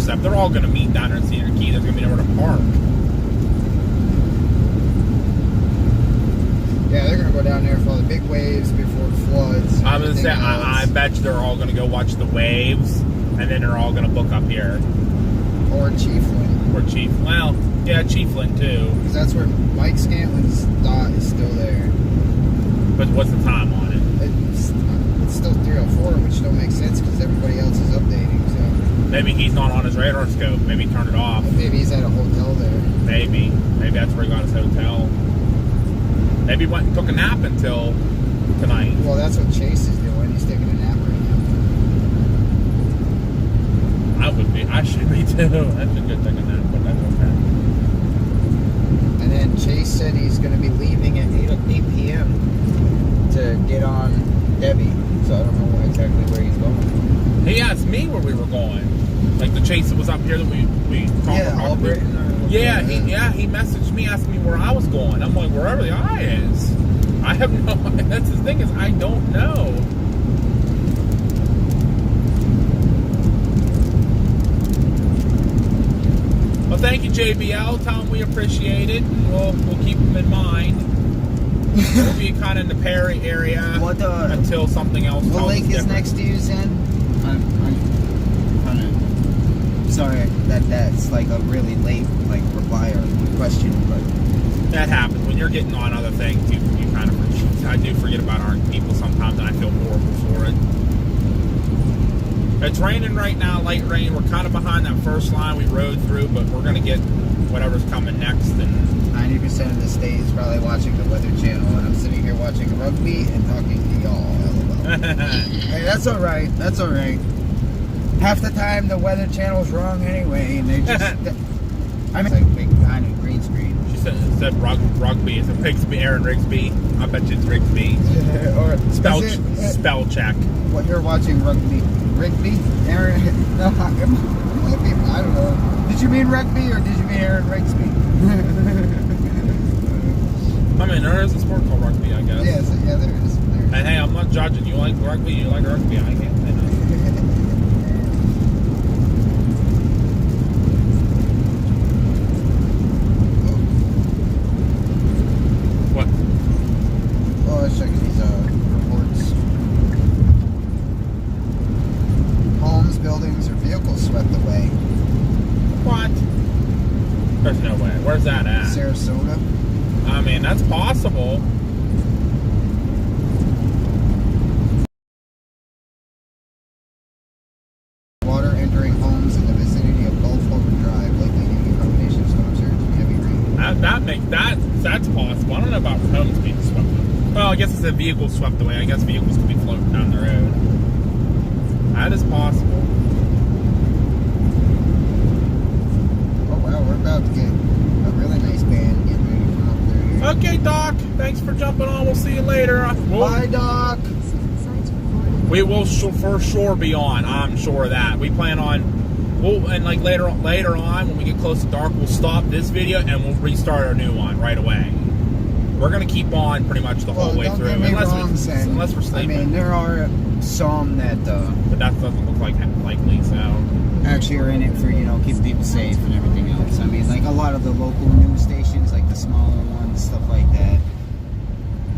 They're all going to meet down there in Cedar Key. There's going to be nowhere to park. Yeah, they're going to go down there for all the big waves before it floods. I'm going to say, I bet you they're all going to go watch the waves, and then they're all going to book up here. Or Chiefland. Or well, yeah, Chiefland too. Because that's where Mike Scantlin's dot is still there. But what's the time on it? It's still 3:04, which don't make sense because everybody else is updating, so. Maybe he's not on his radar scope. Maybe he turned it off. Maybe he's at a hotel there. Maybe that's where he got his hotel. Maybe he went and took a nap until tonight. Well, that's what Chase is doing. He's taking a nap right now. I should be too. That's a good thing a nap, but that's okay. And then Chase said he's going to be leaving at 8 p.m. to get on Debby. So I don't know exactly where he's going. He asked me where we were going. Like the Chase that was up here that we talked about. Yeah, he messaged me asking me where I was going. I'm like, wherever the eye is. I have no idea. That's the thing is I don't know. Well, thank you, JBL. Tell him we appreciate it. We'll keep him in mind. We'll be kind of in the Perry area until something else. What lake is next to you, Zen? I'm kind of sorry that's like a really late reply or question, but that happens when you're getting on other things. You kind of I do forget about our people sometimes, and I feel horrible for it. It's raining right now, light rain. We're kind of behind that first line we rode through, but we're gonna get whatever's coming next. And 90% of the state is probably watching the Weather Channel, and I'm sitting here watching rugby and talking to y'all. Hey, that's all right. That's all right. Half the time the Weather Channel's wrong anyway, and they just I'm like big behind a green screen. She said rugby. Is it Rigsby? Aaron Rigsby? I bet you it's Rigsby. Or spell check. What you're watching rugby? Rigby? Aaron? No, I don't know. Did you mean rugby or did you mean Aaron Rigsby? I mean, there is a sport called rugby, I guess. Yes, yeah, there is. And hey, I'm not judging. You like rugby? You like rugby? I can't say no. What? Oh, let's check these reports. Homes, buildings, or vehicles swept away. What? There's no way. Where's that at? Sarasota. I mean, that's possible. Water entering homes in the vicinity of Gulf Harbor Drive, likely due to a combination of storm surge and heavy rain. That's possible. I don't know about homes being swept. Well, I guess it's a vehicle swept away. I guess vehicles could be floating down the road. That is possible. Oh wow, we're about to get a really nice band getting ready to come up there. Okay, Doc. Thanks for jumping on. We'll see you later. Bye, Doc. We will for sure be on. I'm sure of that. We plan on. And like later on when we get close to dark, we'll stop this video and we'll restart our new one right away. We're gonna keep on pretty much the whole way don't through, get me unless wrong, Sam. we're sleeping. I mean, there are some that but that doesn't look like likely. So actually are in it for, you know, keeping people safe and everything else. I mean, like a lot of the local news stations, like the smaller ones, stuff like that.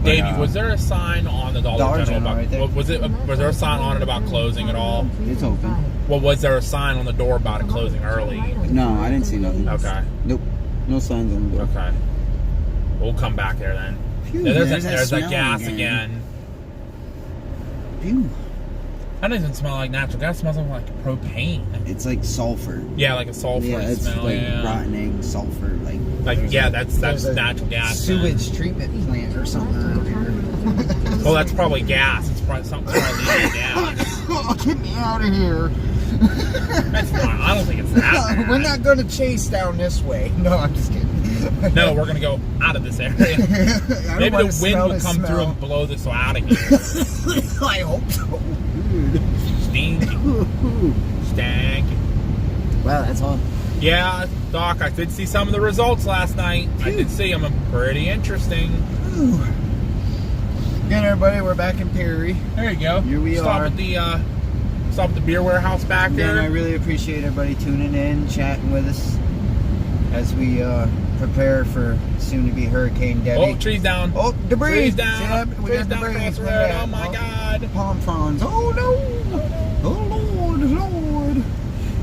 Davey, was there a sign on the Dollar General about, right there. was there a sign on it about closing at all? It's open. Well, was there a sign on the door about it closing early? No, I didn't see nothing. Okay. Nope. No signs on the door. Okay. We'll come back there then. Phew, Yeah, there's that that smell gas again. Phew. That doesn't smell like natural gas. It smells like propane. It's like sulfur. Yeah, like a sulfur Yeah, it's smell. like Yeah. rotten egg sulfur. That's there's a natural gas. Sewage treatment plant or something around here. Well, that's probably gas. It's probably something leaking gas. Oh, get me out of here. That's fine. I don't think it's that bad. We're not going to chase down this way. No, I'm just kidding. No, we're going to go out of this area. Maybe the wind will come through and blow this out of here. I hope so. Stinky. Stanky. Wow, that's all. Yeah, Doc, I did see some of the results last night. I did see them. Pretty interesting. Again, everybody, we're back in Perry. There you go. Here we Stop are. at the beer warehouse back Again, there. I really appreciate everybody tuning in, chatting with us as we prepare for soon-to-be Hurricane Debby. Oh, trees down. Oh, debris! Trees down. See that? We Trees got down debris. across the Look at road. that. Oh my God. Palm fronds. Oh no! Oh Lord!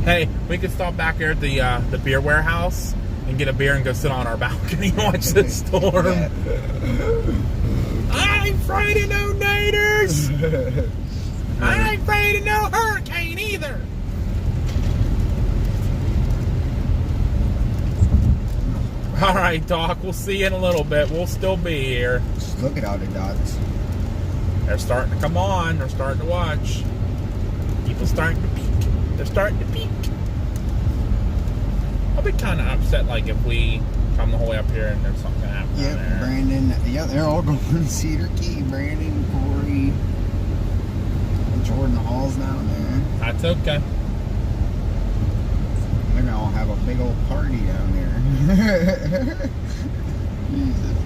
Hey, we could stop back there at the beer warehouse and get a beer and go sit on our balcony and watch the storm. Yeah. I ain't afraid of no naders. I ain't afraid of no hurricane either. All right, Doc. We'll see you in a little bit. We'll still be here. Just look at all the dots. They're starting to come on. They're starting to watch. People starting to peek. They're starting to peek. I'll be kind of upset, like, if we come the whole way up here and there's something happening Yep, there. Brandon. Yeah, they're all going to Cedar Key. Brandon, Corey, Jordan Hall's down there. That's okay. They're gonna all have a big old party down there. Jesus.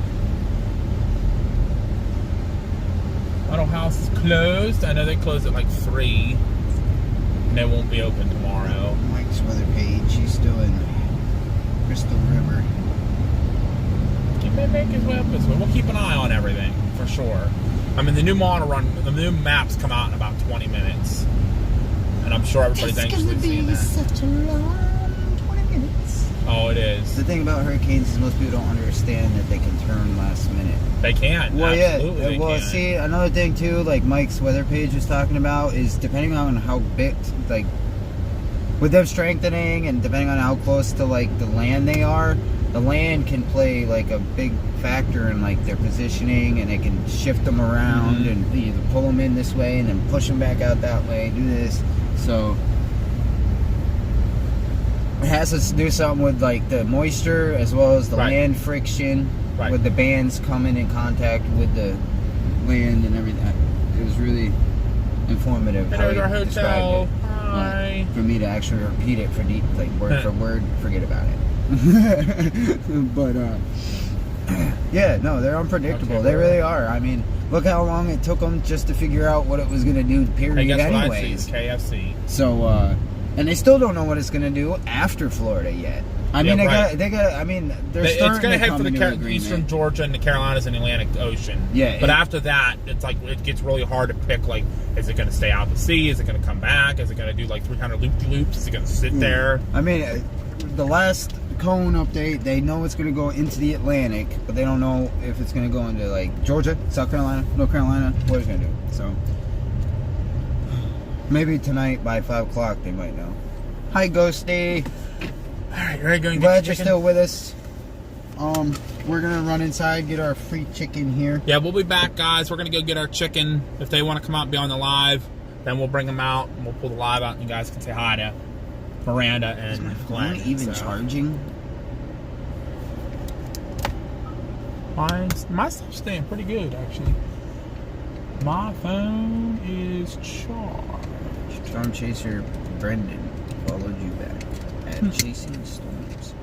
Auto House is closed. I know they close at like 3. And they won't be open tomorrow. Mike's weather page. She's still in Crystal River. He may make his way up this way. We'll keep an eye on everything for sure. I mean, the new maps come out in about 20 minutes, and I'm sure everybody's anxiously seeing that. Such a long 20 minutes. Oh, it is. The thing about hurricanes is most people don't understand that they can turn last minute. They can. Well, Absolutely, yeah. they Well, can. see, another thing too, like Mike's weather page was talking about, is depending on how big, like, with them strengthening and depending on how close to like the land they are, the land can play like a big factor in like their positioning, and it can shift them around and either pull them in this way and then push them back out that way, do this. So it has to do something with like the moisture as well as the land friction with the bands coming in contact with the land and everything. It was really informative. And how there's he our described hotel. it. Hi. For me to actually repeat it for like word for word, forget about it. But yeah, no, they're unpredictable. Okay, they really are. I mean, look how long it took them just to figure out what it was going to do. Period. I guess Anyways, what I see is KFC. so and they still don't know what it's going to do after Florida yet. I mean, they got. I mean, they're starting It's going to head come for the into agreement. eastern Georgia and the Carolinas and the Atlantic Ocean. Yeah, but after that, it's like it gets really hard to pick. Like, is it going to stay out to sea? Is it going to come back? Is it going to do like 300 loop-de-loops? Is it going to sit there? I mean, the last cone update. They know it's going to go into the Atlantic, but they don't know if it's going to go into like Georgia, South Carolina, North Carolina, what it's going to do. So maybe tonight by 5 o'clock they might know. Hi, Ghosty. All right, ready to go and get Glad the you're chicken? still with us. We're going to run inside, get our free chicken here. Yeah, we'll be back, guys. We're going to go get our chicken. If they want to come out and be on the live, then we'll bring them out and we'll pull the live out and you guys can say hi to Miranda and Is my phone Glenn. even charging? My stuff's staying pretty good, actually. My phone is charged. Storm Chaser Brendan followed you back at Chasing Storms.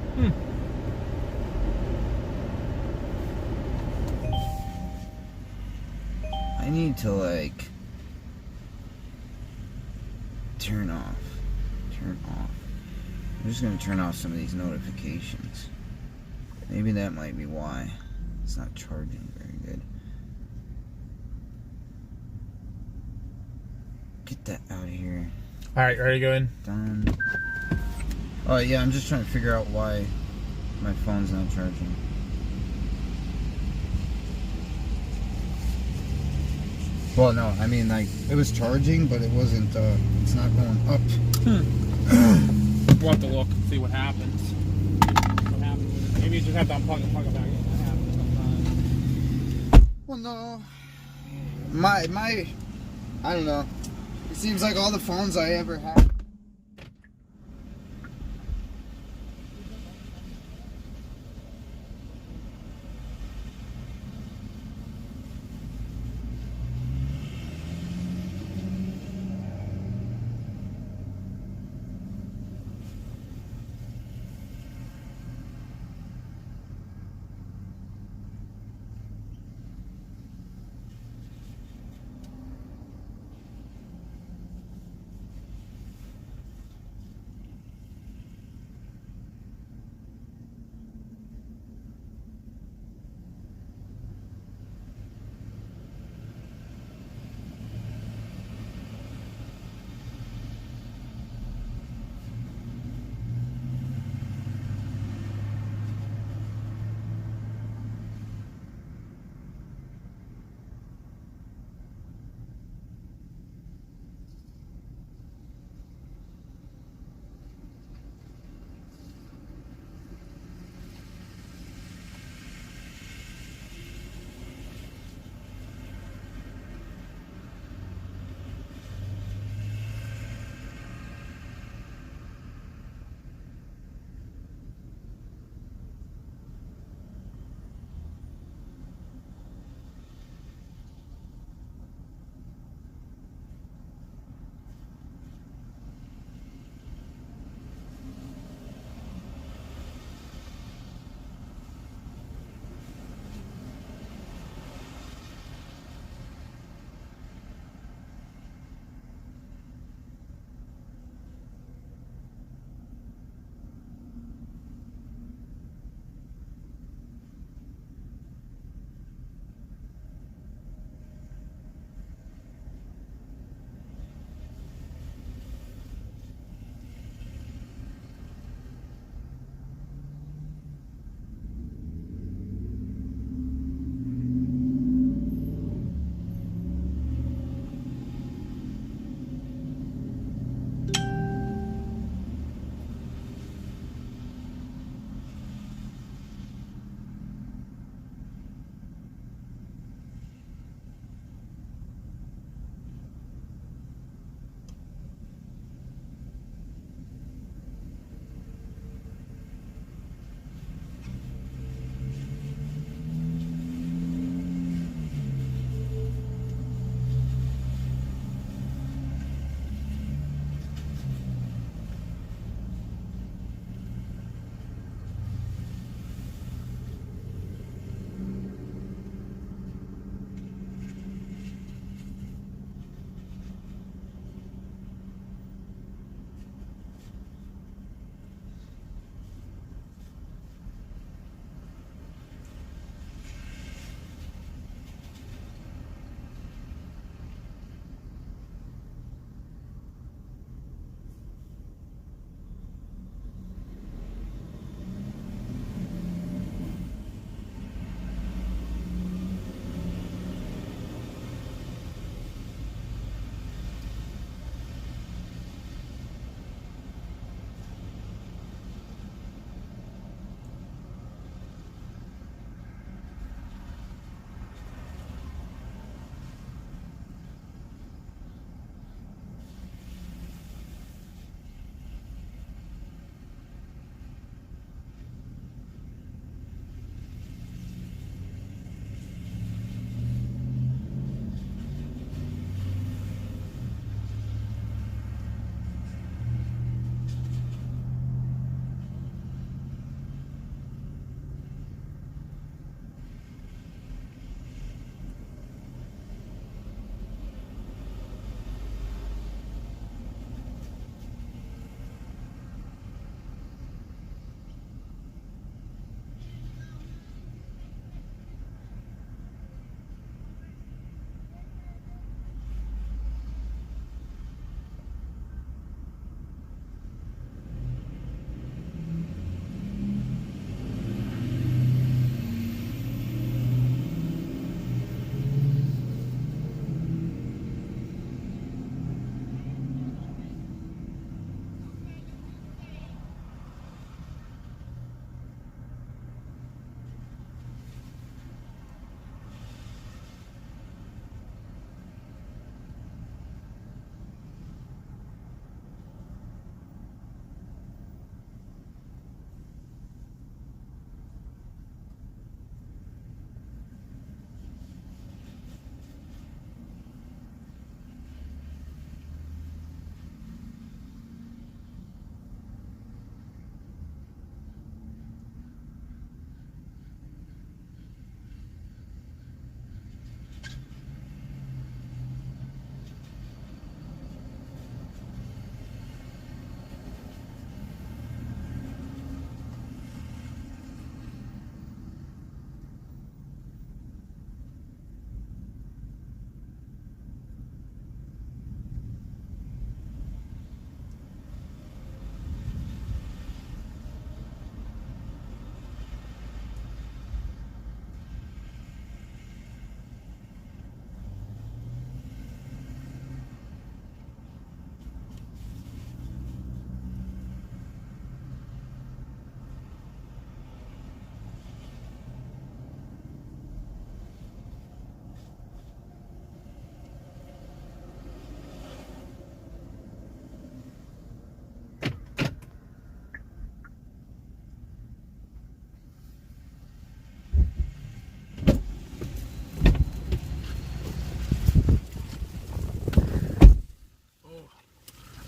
I need to like turn off. I'm just gonna turn off some of these notifications. Maybe that might be why it's not charging very good. Get that out of here. All right, ready to go in? Done. Oh yeah, I'm just trying to figure out why my phone's not charging. Well, no, I mean like it was charging, but it wasn't. It's not going up. We'll have to look and see what happens. What happens with it. Maybe you just have to unplug and plug it back in. That happens sometimes. Well, no. My, I don't know. It seems like all the phones I ever had.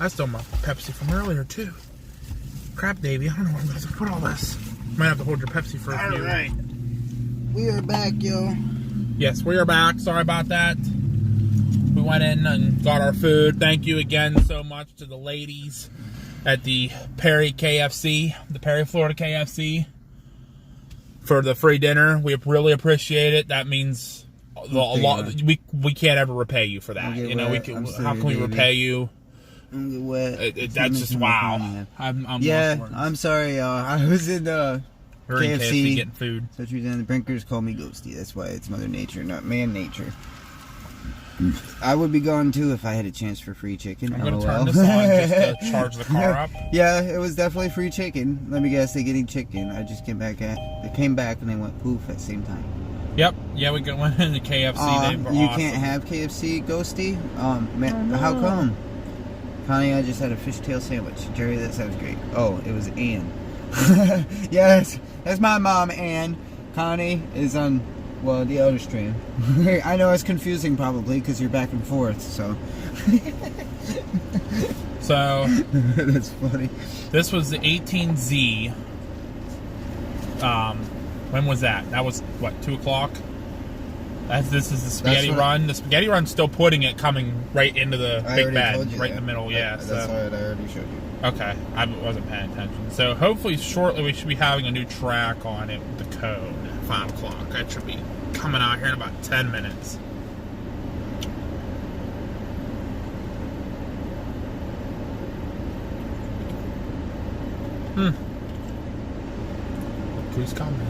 That's still my Pepsi from earlier, too. Crap, Davey. I don't know where I'm going to put all this. Might have to hold your Pepsi for a few. All right. We are back, yo. Yes, we are back. Sorry about that. We went in and got our food. Thank you again so much to the ladies at the Perry KFC, the Perry, Florida KFC, for the free dinner. We really appreciate it. That means a lot. We can't ever repay you for that. You know, we can. How can we repay you? That's just wow. I'm sorry, y'all. I was in KFC getting food. So the Brinkers call me Ghosty. That's why it's Mother Nature, not man nature. I would be gone too if I had a chance for free chicken. I'm going to turn this on just to charge the car up. Yeah, it was definitely free chicken. Let me guess, they getting chicken. I just came back and they went poof at the same time. Yep. Yeah, we went into KFC. You can't have KFC, Ghosty? How come? Connie, I just had a fishtail sandwich. Jerry, that sounds great. Oh, it was Ann. Yes, that's my mom, Ann. Connie is on, well, the other stream. I know it's confusing probably because you're back and forth, so. So. That's funny. This was the 18Z. When was that? That was, what, 2 o'clock? This is the spaghetti run. The spaghetti run's still putting it coming right into the big bed, right in the middle. Yeah, that's why I already showed you. Okay, I wasn't paying attention. So hopefully shortly we should be having a new track on it with the code at 5 o'clock. That should be coming out here in about 10 minutes. Look who's coming.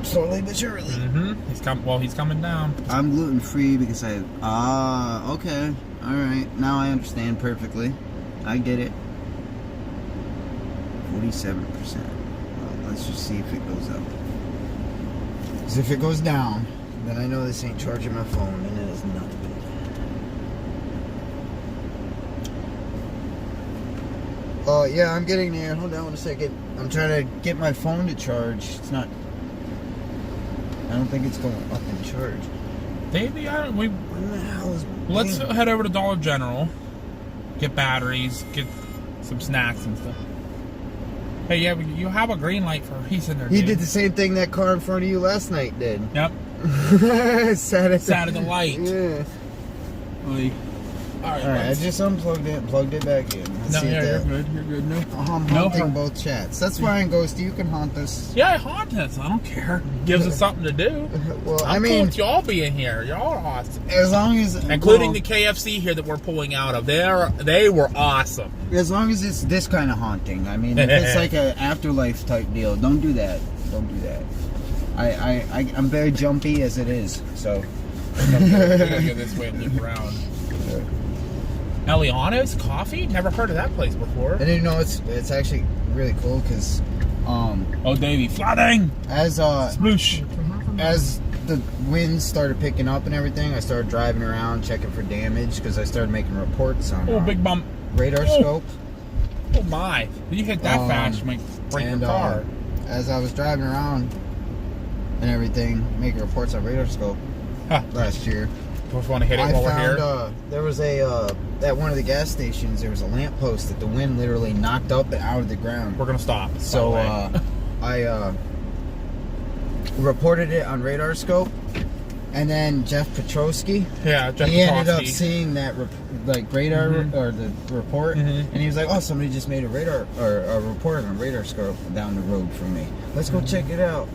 Slowly but surely. He's coming down. I'm gluten free because okay. Alright. Now I understand perfectly. I get it. 47%. Well, let's just see if it goes up. Because if it goes down, then I know this ain't charging my phone, and it is not good. Oh, yeah, I'm getting there. Hold on a second. I'm trying to get my phone to charge. It's not. I don't think it's going up in charge. Maybe let's head over to Dollar General, get batteries, get some snacks and stuff. Hey, yeah, you have a green light for he's in there. He did the same thing that car in front of you last night did. Yep. Sat at the light. Yeah. All right, I just unplugged it, plugged it back in. You're good. You're good. No, I'm haunting both chats. That's fine, Ghosty. You can haunt us. Yeah, haunt us. I don't care. Gives us something to do. Well, I'm cool with y'all being here. Y'all are awesome. As long as, including the KFC here that we're pulling out of, they were awesome. As long as it's this kind of haunting. I mean, if it's like an afterlife type deal, don't do that. Don't do that. I'm very jumpy as it is, so. We gotta go this way and loop around. Eliano's Coffee? Never heard of that place before. I didn't know it's actually really cool because oh, Davey, flooding! As sploosh. As the winds started picking up and everything, I started driving around checking for damage because I started making reports on big bump radar scope. Oh my! You hit that fast, you might break your car. As I was driving around and everything, making reports on radar scope last year. Just want to hit it while we're here. There was at one of the gas stations, there was a lamppost that the wind literally knocked up and out of the ground. We're gonna stop. So I reported it on radar scope, and then Jeff Petrosky, he ended up seeing that radar or the report, and he was like, "Oh, somebody just made a radar or a report on radar scope down the road from me. Let's go check it out."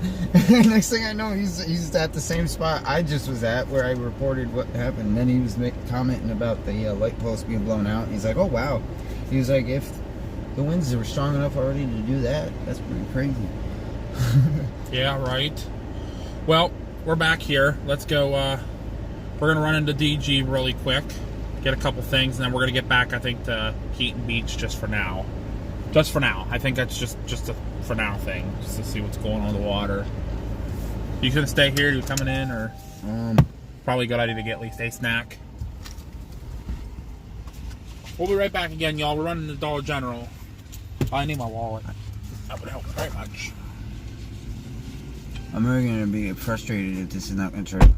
Next thing I know, he's at the same spot I just was at where I reported what happened. And then he was commenting about the light post being blown out. And he's like, "Oh wow," he was like, "If the winds were strong enough already to do that, that's pretty crazy." Yeah, right. Well, we're back here. Let's go. We're gonna run into DG really quick, get a couple things, and then we're gonna get back, I think, to Keaton Beach just for now. Just for now. I think that's just a for now thing, just to see what's going on in the water. You gonna stay here? You coming in, or probably a good idea to get at least a snack. We'll be right back again, y'all. We're running to Dollar General. I need my wallet. That would help very much. I'm really gonna be frustrated if this is not gonna charge my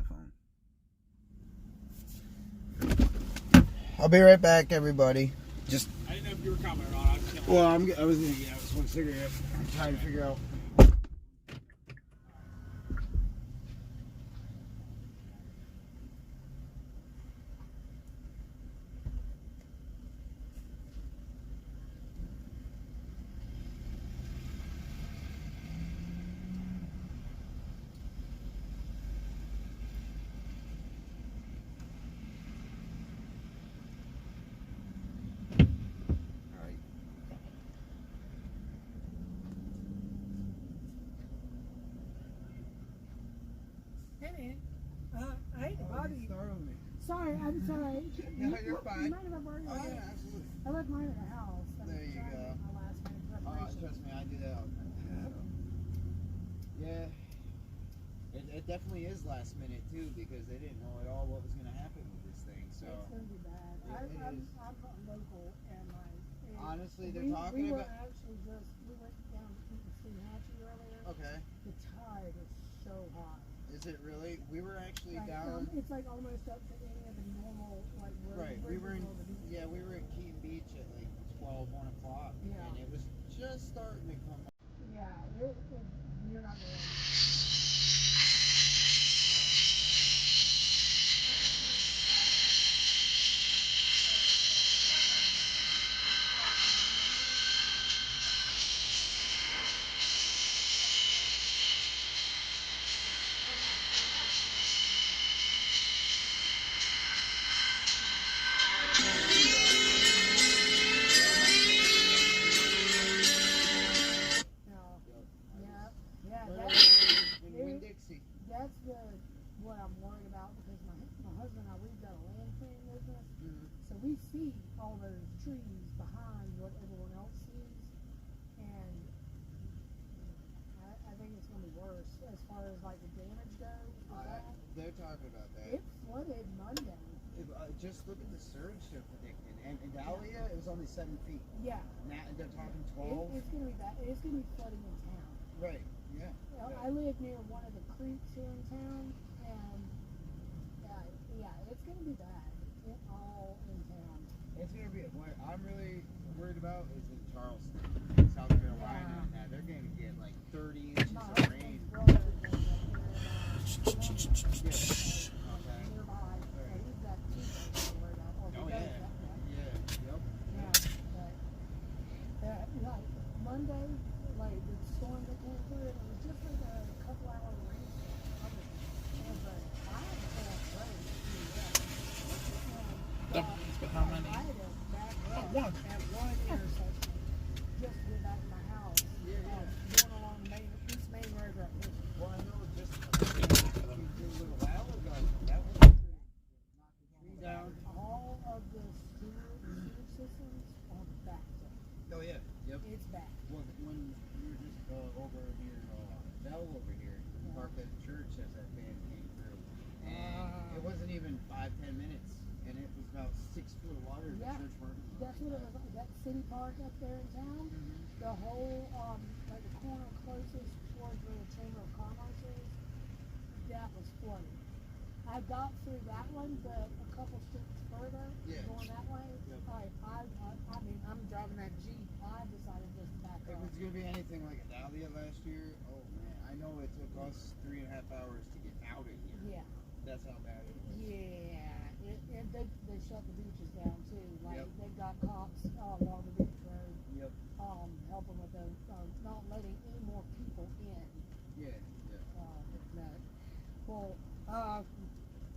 phone. I'll be right back, everybody. Just. I didn't know if you were coming or not. Well, I was gonna get out one cigarette. I'm trying to figure out. Hey, man. I hate to bother you. Start on me. Sorry, I'm sorry. No, you're fine. You mind if I borrow your Oh wallet? yeah, absolutely. I left mine at the house. There you go. My last minute preparation. Trust me, I do that all the time. Yeah. It definitely is last minute too, because they didn't know at all what was gonna happen with this thing. So It's gonna be bad. It I'm is. local, and Honestly, they're we talking were about. actually we went down to eat the Hatchie earlier. Okay. The tide is so hot. Is it really? We were actually Like, down. it's like almost up to any of the normal like road. Right. We were in. bridges on the beach. Yeah, we were at Keaton Beach at like 12, 1 o'clock, Yeah. and it was just starting to come. Yeah, you're not going. That's what I'm worried about, because my husband and I, we've got a land clearing business, so we see all those trees behind what everyone else sees, and I think it's going to be worse as far as like the damage goes. They're talking about that. It flooded Monday. Just look at the surge they're predicting, and in Dahlia it was only 7 feet. Yeah. Now they're talking 12. It's going to be bad. It's going to be flooding in town. Right. Yeah. I live near one of the creeks here in town, and it's going to be bad. It's all in town. It's gonna be. What I'm really worried about is in Charleston, South Carolina, and that they're gonna get like 30 inches My of husband's rain. brother lives up Yeah. Okay. nearby, so he's got two things to worry about. Or he Oh does yeah. that now. Yeah. Yep. Yeah, but like Monday, like the storm that came through, and it was just like a couple hour rain. But I had to put up road. How many? I had a back up one. at one intersection just to get back to my house. Going along the East Main Road right here. Well, I know just a little while ago that was pretty knocking down. All of the sewer systems are backed up. Oh yeah. Yep. It's back. Well, when we were just over near Bell over here, parked at the church as that van came through, and it wasn't even 5-10 minutes, and it was about 6 foot of water in the church parking lot. That's what it was like. That city park up there in town, the whole, like the corner closest towards where the Chamber of Commerce is, that was flooded. I got through that one, but a couple streets further, going that way, I mean, I'm driving that Jeep, I decided just to back If up. it's gonna be anything like a Dahlia last year, oh man, I know it took us 3.5 hours to get out of here. Yeah. That's how bad it was. Yeah, and they shut the beaches down too. Like they've got cops along the beach road, helping with the not letting any more people in. Yeah. Well,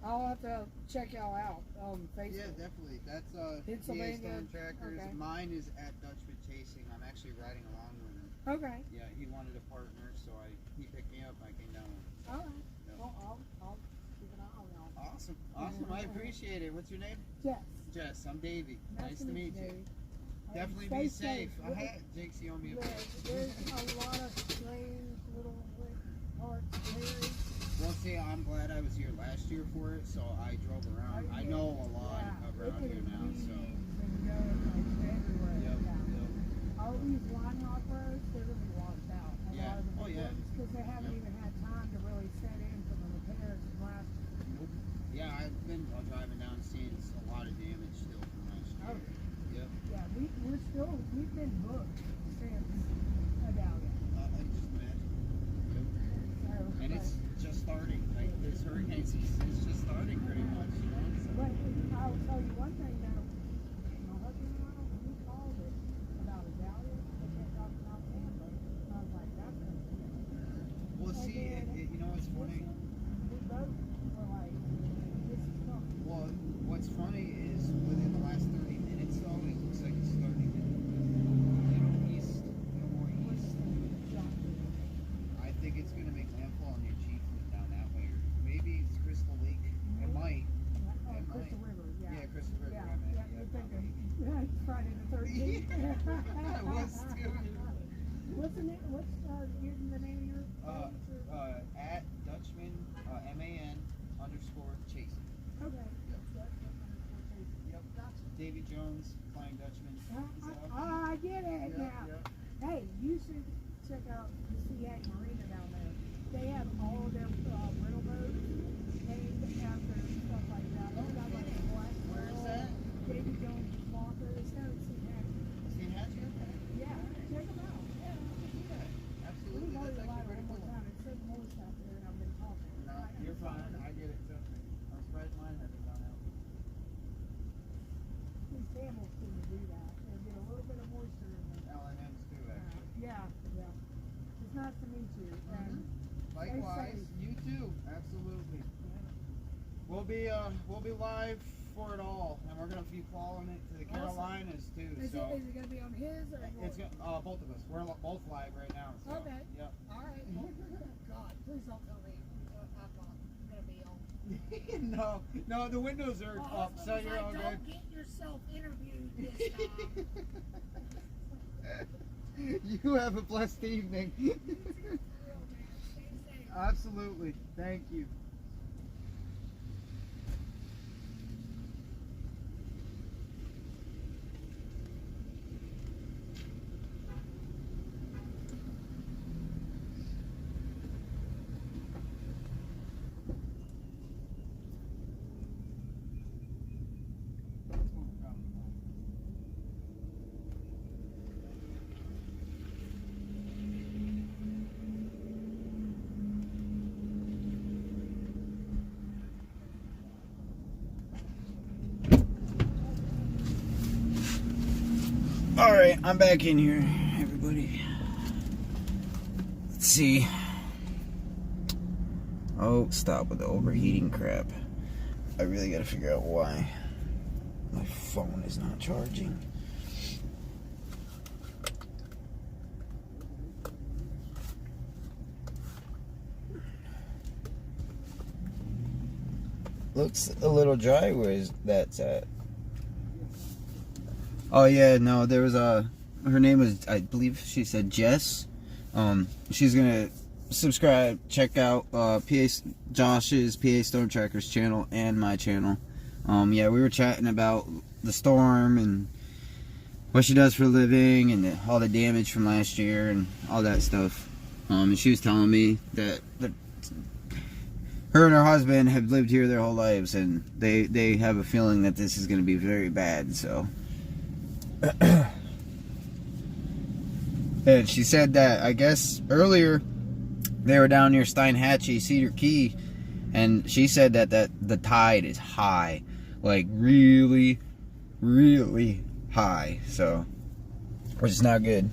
I'll have to check y'all out on Facebook. Yeah, definitely. That's Pennsylvania Storm Trackers. Okay. Mine is at Dutchman Chasing. I'm actually riding along with him. Okay. Yeah, he wanted a partner, so he picked me up. I came down with him. All right. Well, I'll keep an eye on y'all. Awesome. I appreciate it. What's your name? Jess. Jess. I'm Davey. Nice to meet you. Davey. Definitely Stay be safe. safe. Jinxie on me. There's a lot of strange little parts here. Well, see, I'm glad I was here last year for it, so I drove around. I know a lot around here now, so. All these line hop roads, they're going to be washed out. Because they haven't even had time to really set in for the repairs from last year. Yeah, I've been driving down and seeing a lot of damage still from what's funny? We both were like, this is fun. Well, what's funny is within the last 30 minutes, though, it looks like it's starting to east, more east. I think it's going to make landfall near Chiefland down that way. Or maybe it's Crystal Lake. It might. Oh, It Crystal might. River, yeah. Yeah, Crystal River. Yeah, I meant. yeah, you're thinking, yeah, it's Friday the 13th. I was too. What's the name, what's using the name of your? At Dutchman, MAN_Chasing. Okay. Yep. Yep. Gotcha. Davy Jones, Flying Dutchman. I get it Yep, now. yep. Hey, you should check out the CA Marina down there. They have all their rental boats named after stuff like that. They've got like a black Where is pearl, that? Davy Jones Walker. It's down in St. Hattie. St. Hatchie? Okay. Yeah, check them out. Yeah, I can do that. Absolutely. We've already That's lied actually pretty one more cool. time. It says moist out there and I've been talking. No, you're fine. I get it. Trust me. I'm surprised mine hasn't gone out. These camels couldn't do that. They get a little bit of moisture in them. L&M's too, actually. Yeah, yeah. It's nice to meet you. And Likewise, you too. Absolutely. We'll be live for it all, and we're gonna be following it to the Carolinas too. Is So it gonna be on his or it's gonna both of us. We're both live right now. So, Okay. Yep. All right. Oh, God, please don't tell me I'm gonna be on. No, the windows are up, so you're all good. Don't get yourself interviewed this time. You have a blessed evening. Absolutely. Thank you. Alright, I'm back in here, everybody. Let's see. Oh, stop with the overheating crap. I really gotta figure out why my phone is not charging. Looks a little dry. Where that's at? Oh yeah, no, there was her name was, I believe she said Jess. She's gonna subscribe, check out Josh's PA Storm Trackers channel and my channel. Yeah, we were chatting about the storm and what she does for a living and all the damage from last year and all that stuff. And she was telling me that her and her husband have lived here their whole lives, and they have a feeling that this is going to be very bad. So, and she said that I guess earlier they were down near Steinhatchee, Cedar Key, and she said that the tide is high, like really, really high. So, which is not good.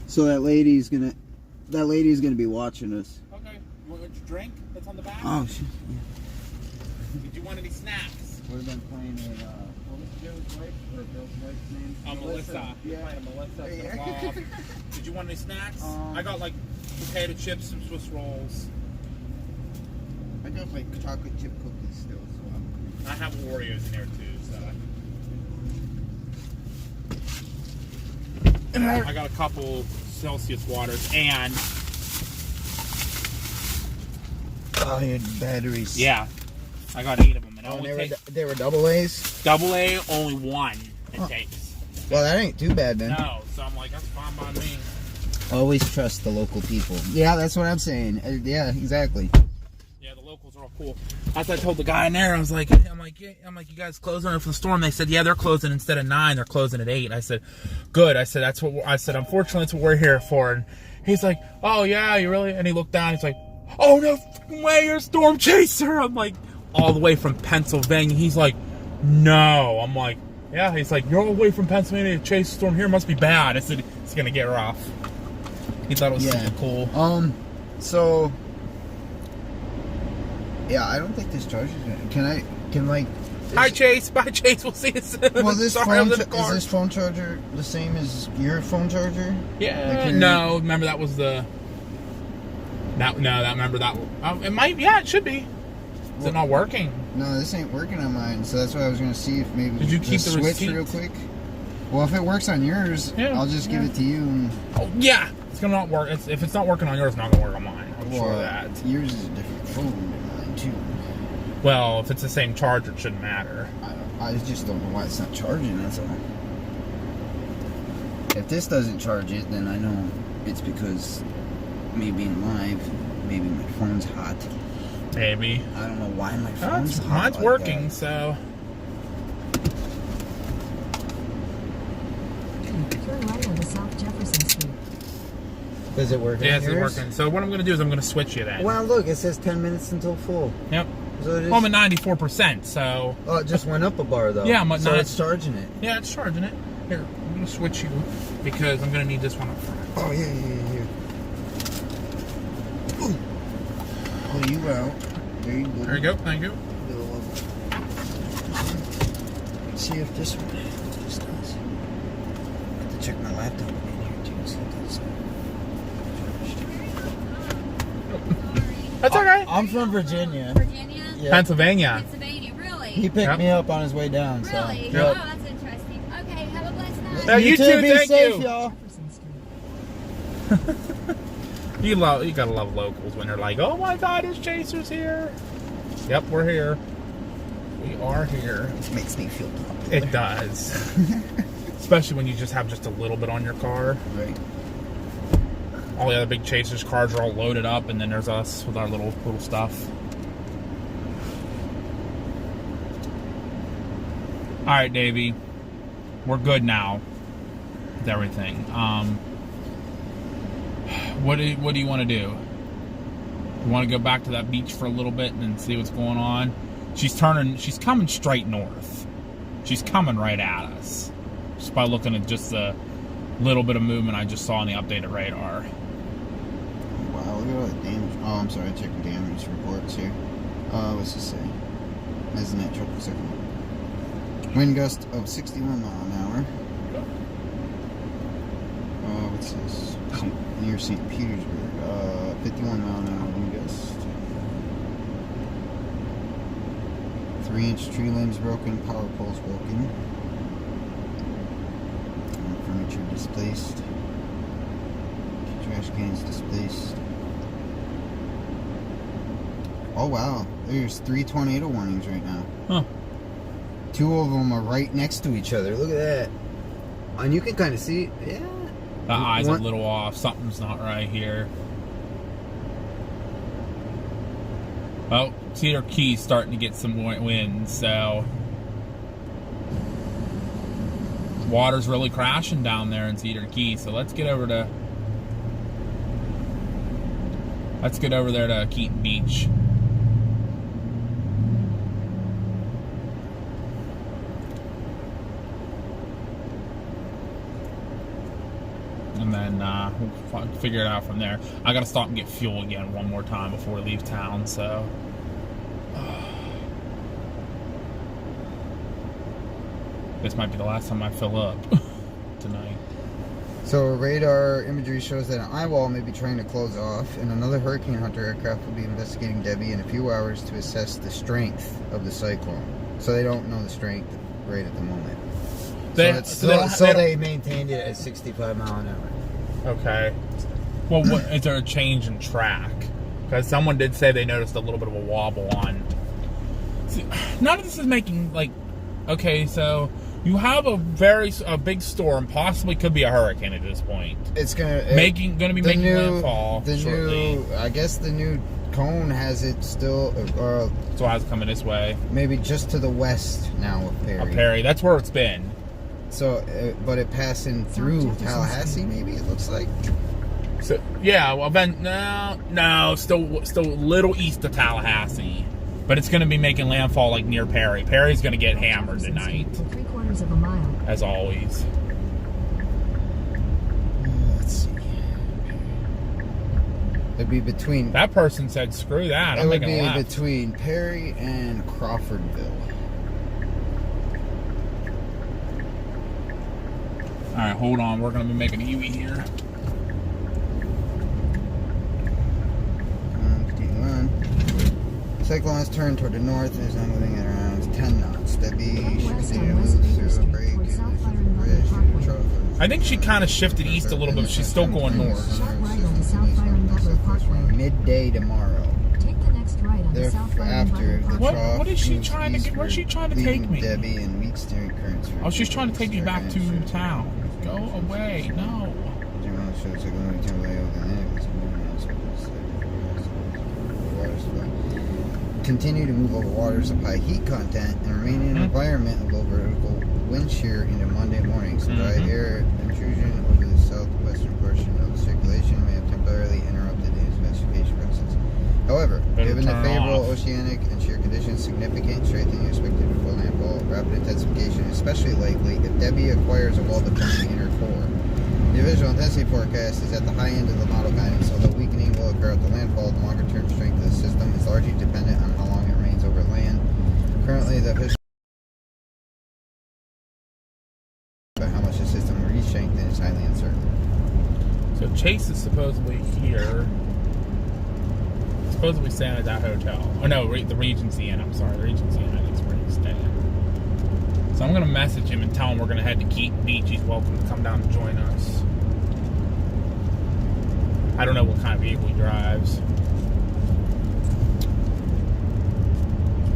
So that lady's gonna be watching us. Okay. Want your drink that's on the back? Oh shit. Did you want any snacks? We've been playing in what was Joe's wife or Bill's wife's name? Melissa. You're Yeah. playing Melissa. It's Yeah. gonna fall off. Did you want any snacks? I got like potato chips, some Swiss rolls. I got my chocolate chip cookies still, so I have Oreos in there too, so. I got a couple Celsius waters and Oh, your batteries. Yeah, I got 8 of them. And Oh, only they were double A's? double A, only 1 it takes. Well, that ain't too bad then. No, so I'm like, that's fine by me. Always trust the local people. Yeah, that's what I'm saying. Yeah, exactly. Yeah, the locals are all cool. As I told the guy in there, I'm like, you guys closing for the storm? They said, yeah, they're closing instead of 9, they're closing at 8. I said, good. I said, unfortunately, that's what we're here for. And he's like, oh yeah, you really? And he looked down. He's like, oh no fucking way, you're a storm chaser. I'm like, all the way from Pennsylvania. He's like, no. I'm like, yeah. He's like, you're all the way from Pennsylvania to chase a storm here. Must be bad. I said, it's gonna get rough. He thought it was super cool. So, yeah, I don't think this charger's gonna. Hi Chase. Bye Chase. We'll see you soon. Well, this Sorry, I'm phone, in the car. is this phone charger the same as your phone charger? Yeah. No, remember that was the. Remember that. It might. Yeah, it should be. Is it not working? No, this ain't working on mine. So that's why I was gonna see if maybe. Did you keep the switch receipt? real quick? Well, if it works on yours, I'll just give it to you. And... Oh yeah, it's gonna not work. If it's not working on yours, it's not gonna work on mine. I'm sure of that. Yours is a different phone than mine too. Well, if it's the same charger, it shouldn't matter. I just don't know why it's not charging. That's all. If this doesn't charge it, then I know it's because me being live, maybe my phone's hot. Maybe. I don't know why my phone's hot. Mine's like working, that. so. Turn right onto South Jefferson Street. Is it working? Yeah, it's working. So what I'm going to do is I'm going to switch you then. Well, look, it says 10 minutes until full. Yep. So it is... Well, I'm at 94%, so. Oh, it just went up a bar though. Yeah, I'm at so it's charging it. Yeah, it's charging it. Here, I'm going to switch you because I'm going to need this one up front. Oh, yeah. Ooh. Pull you out. There you go. There you go. Thank you. See if this one does. I have to check my laptop in here too. See if that's That's okay. I'm from Virginia. Virginia? Yeah. Pennsylvania. Pennsylvania, really? He picked me up on his way down. Really? So. Oh, that's interesting. Okay, have a blessed night. Yeah, you too, Be thank safe, you. y'all. You gotta love locals when they're like, oh my God, his chaser's here. Yep, we're here. We are here. This makes me feel popular. It does. Especially when you just have just a little bit on your car. Right. All the other big chasers' cars are all loaded up, and then there's us with our little stuff. All right, Davey, we're good now with everything. What do you want to do? You want to go back to that beach for a little bit and see what's going on? She's coming straight north. She's coming right at us. Just by looking at just the little bit of movement I just saw on the updated radar. Wow, look at all the damage. Oh, I'm sorry, I checked the damage reports here. What's this say? Mezzanette triple second. Wind gust of 61 mile an hour. What's this? Near St. Petersburg. 51 mile an hour wind gust. 3-inch tree limbs broken, power poles broken. Furniture displaced. Trash cans displaced. Oh wow, there's 3 tornado warnings right now. Huh. 2 of them are right next to each other. Look at that. And you can kind of see, yeah. The eye's a little off. Something's not right here. Oh, Cedar Key's starting to get some wind, so water's really crashing down there in Cedar Key. So let's get over there to Keaton Beach. And then we'll figure it out from there. I gotta stop and get fuel again one more time before we leave town, so this might be the last time I fill up tonight. So radar imagery shows that an eye wall may be trying to close off, and another hurricane hunter aircraft will be investigating Debby in a few hours to assess the strength of the cyclone. So they don't know the strength right at the moment. They maintained it at 65 mile an hour. Okay. Well, is there a change in track? Because someone did say they noticed a little bit of a wobble on. See, none of this is making, like, okay, so you have a big storm, possibly could be a hurricane at this point. It's gonna be making landfall shortly. I guess the new cone has it still, so it's coming this way. Maybe just to the west now of Perry. Perry, that's where it's been. So, but it passing through Tallahassee, maybe it looks like. So yeah, well then no, still a little east of Tallahassee, but it's going to be making landfall like near Perry. Perry's going to get hammered tonight, 3/4 of a mile. as always. Let's see. It'd be between. That person said, "Screw that! I'm It would making a be left." between Perry and Crawfordville. All right, hold on. We're going to be making a U-E here. Cyclone has turned toward the north and is now moving at around 10 knots. Debby should West continue on to West move Baker through a Street break towards in South the Byron bridge Butler and Parkway. I think she kind of shifted east a little bit, but she's still going north. Sharp right onto South Byron Butler Parkway. Midday tomorrow. Take the next right onto South Byron After Butler the Parkway. trough What is she moves trying to get? Where's she trying to eastward, take me? leaving Debby and weak steering currents. Oh, she's trying to take me back to town. Go away. No. Continue to move over waters of high heat content and remain in an environment of low vertical wind shear into Monday morning. Some dry air intrusion over the southwestern portion of the circulation may have temporarily interrupted the intensification process. However, given the favorable oceanic and shear conditions, significant strengthening expected before landfall, rapid intensification is especially likely if Debby acquires a well-defined inner core. The visual intensity forecast is at the high end of the model guidance, although weakening will occur at the landfall. The longer-term strength of the system is largely dependent on how long it remains over land. Currently, the official about how much the system will re-strengthen is highly uncertain. So Chase is supposedly here. Supposedly staying at that hotel. Oh no, the Regency Inn. I'm sorry, the Regency Inn. I think is where he's staying. So I'm gonna message him and tell him we're gonna head to Keaton Beach. He's welcome to come down and join us. I don't know what kind of vehicle he drives.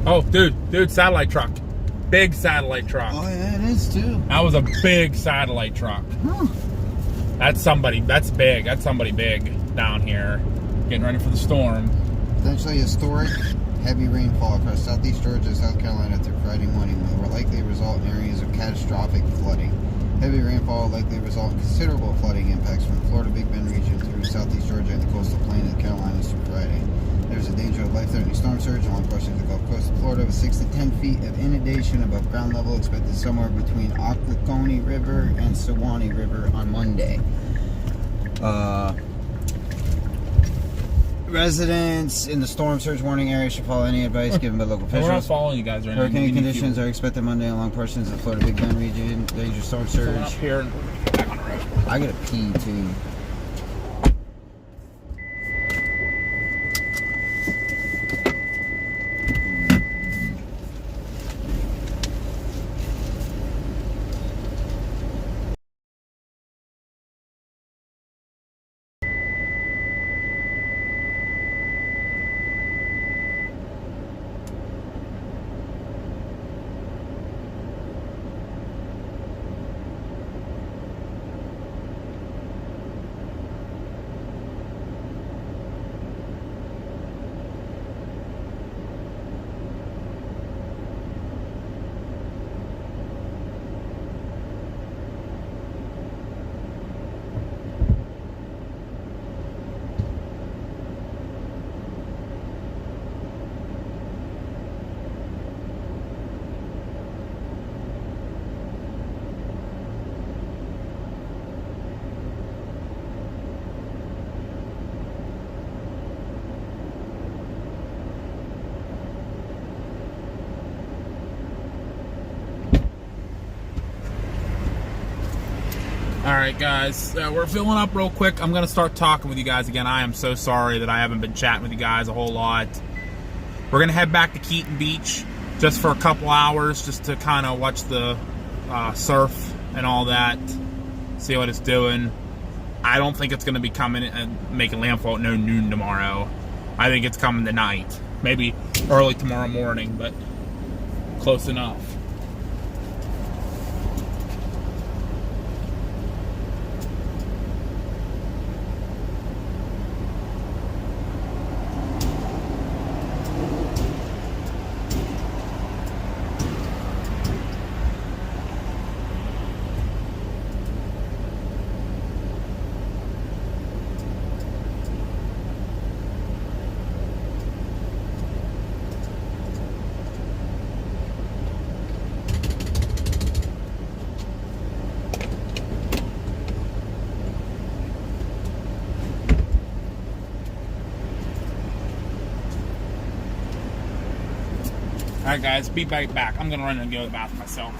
Oh, dude, satellite truck. Big satellite truck. Oh yeah, it is too. That was a big satellite truck. That's somebody big down here. Getting ready for the storm. Potentially historic heavy rainfall across southeast Georgia and South Carolina through Friday morning will likely result in areas of catastrophic flooding. Heavy rainfall will likely result in considerable flooding impacts from the Florida Big Bend region through southeast Georgia and the coastal plain of the Carolinas through Friday. There's a danger of life-threatening storm surge along portions of the Gulf Coast of Florida with 6 to 10 feet of inundation above ground level expected somewhere between Ocklaconee River and Sewanee River on Monday. Residents in the storm surge warning area should follow any advice given by local officials. We're not following you guys right now. Hurricane conditions are expected Monday along portions of the Florida Big Bend region. Danger storm surge. Up here and get back on the road. I gotta pee too. Alright guys, we're filling up real quick. I'm going to start talking with you guys again. I am so sorry that I haven't been chatting with you guys a whole lot. We're going to head back to Keaton Beach just for a couple hours just to kind of watch the surf and all that. See what it's doing. I don't think it's going to be coming and making landfall at noon tomorrow. I think it's coming tonight. Maybe early tomorrow morning, but close enough. Alright guys, be right back. I'm gonna run and go to the bathroom myself.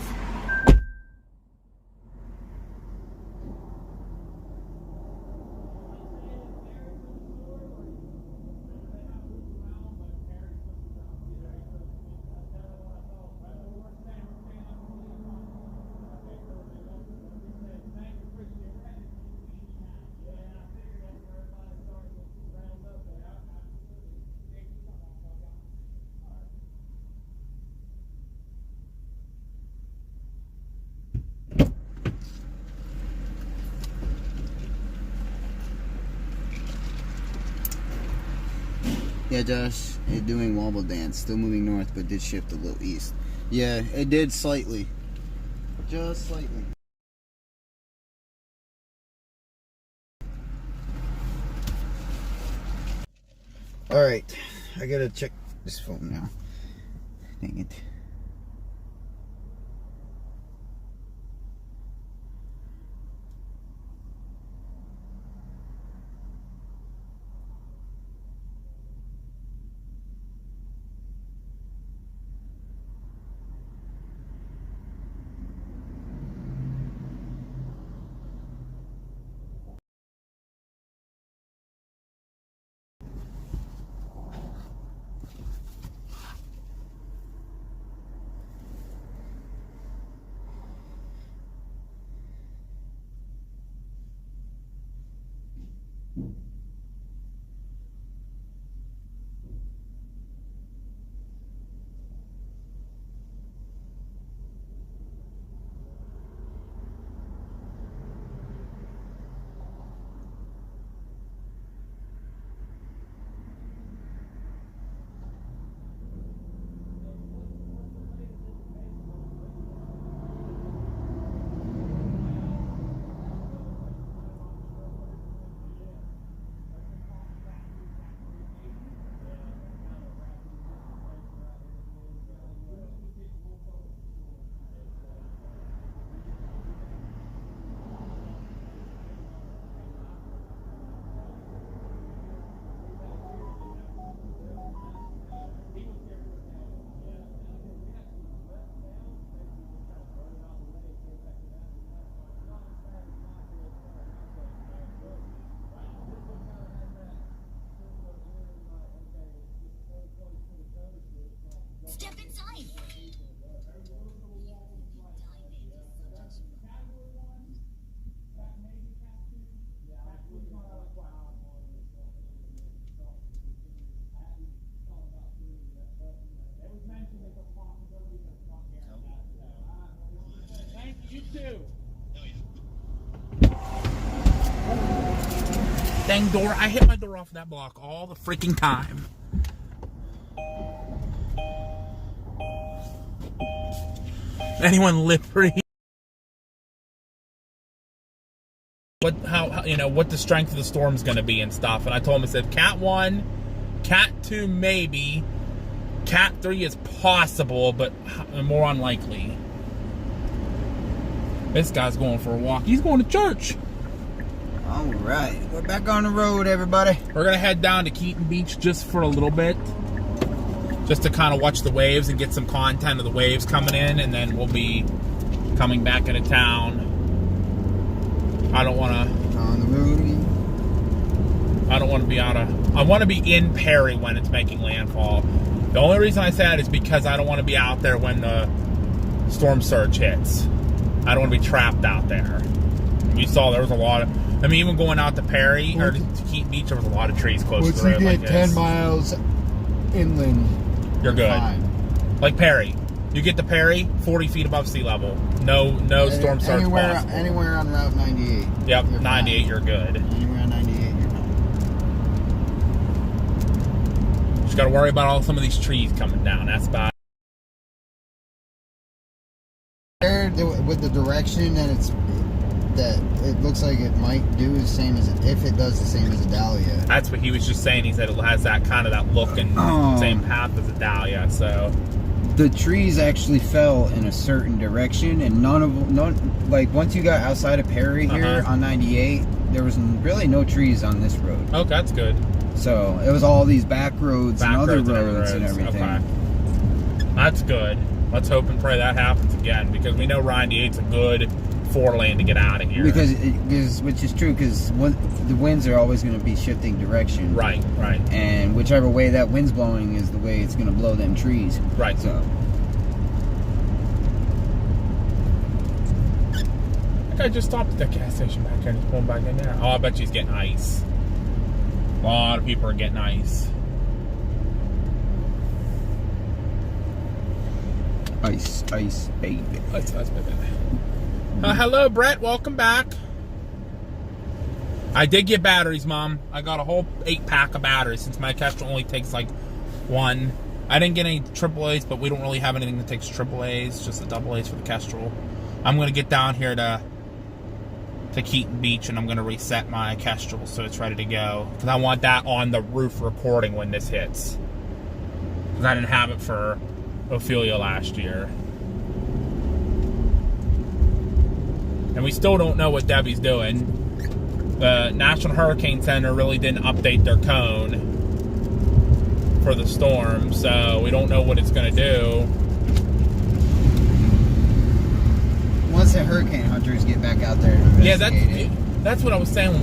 Yeah, Josh, it doing wobble dance. Still moving north, but did shift a little east. Yeah, it did slightly. Just slightly. Alright, I gotta check this phone now. Dang it. Step inside. Thank you too. Dang door, I hit my door off that block all the freaking time. Anyone Liberty? How you know what the strength of the storm's gonna be and stuff, and I told him, I said Cat 1, Cat 2 maybe, Cat 3 is possible, but more unlikely. This guy's going for a walk. He's going to church. Alright, we're back on the road, everybody. We're gonna head down to Keaton Beach just for a little bit, just to kind of watch the waves and get some content of the waves coming in, and then we'll be coming back into town. I don't want to... On the road again? I don't want to be I want to be in Perry when it's making landfall. The only reason I say that is because I don't want to be out there when the storm surge hits. I don't want to be trapped out there. We saw there was a lot of. I mean, even going out to Perry or to Keaton Beach, there was a lot of trees close to Once the you road. get Like 10 this. miles inland, You're good. fine. Like Perry, you get to Perry, 40 feet above sea level. No storm surge possible. Anywhere on Route 98. Yep, you're 98. fine. You're good. Anywhere on 98, you're fine. Just got to worry about some of these trees coming down. That's bad. There, with the direction that it looks like it might do the same as if it does the same as a dahlia. That's what he was just saying. He said it has that kind of that look and same path as a dahlia. So The trees actually fell in a certain direction, and like once you got outside of Perry here on 98, there was really no trees on this road. Oh, that's good. So it was all these back roads and other roads and everything. Okay. That's good. Let's hope and pray that happens again, because we know 98's a good 4-lane to get out of here. Which is true, because the winds are always going to be shifting direction. Right. And whichever way that wind's blowing is the way it's going to blow them trees. Right. So. That guy just stopped at that gas station back there and he's pulling back in there. Oh, I bet she's getting ice. A lot of people are getting ice. Ice, baby. Ice, baby. Hello, Brett. Welcome back. I did get batteries, Mom. I got a whole 8-pack of batteries since my Kestrel only takes like 1. I didn't get any AAAs, but we don't really have anything that takes AAAs, just the AA's for the Kestrel. I'm going to get down here to Keaton Beach, and I'm going to reset my Kestrel so it's ready to go. Because I want that on the roof recording when this hits. Because I didn't have it for Ophelia last year. And we still don't know what Debbie's doing. The National Hurricane Center really didn't update their cone for the storm, so we don't know what it's going to do. Once the hurricane hunters get back out there and investigate that's what I was saying.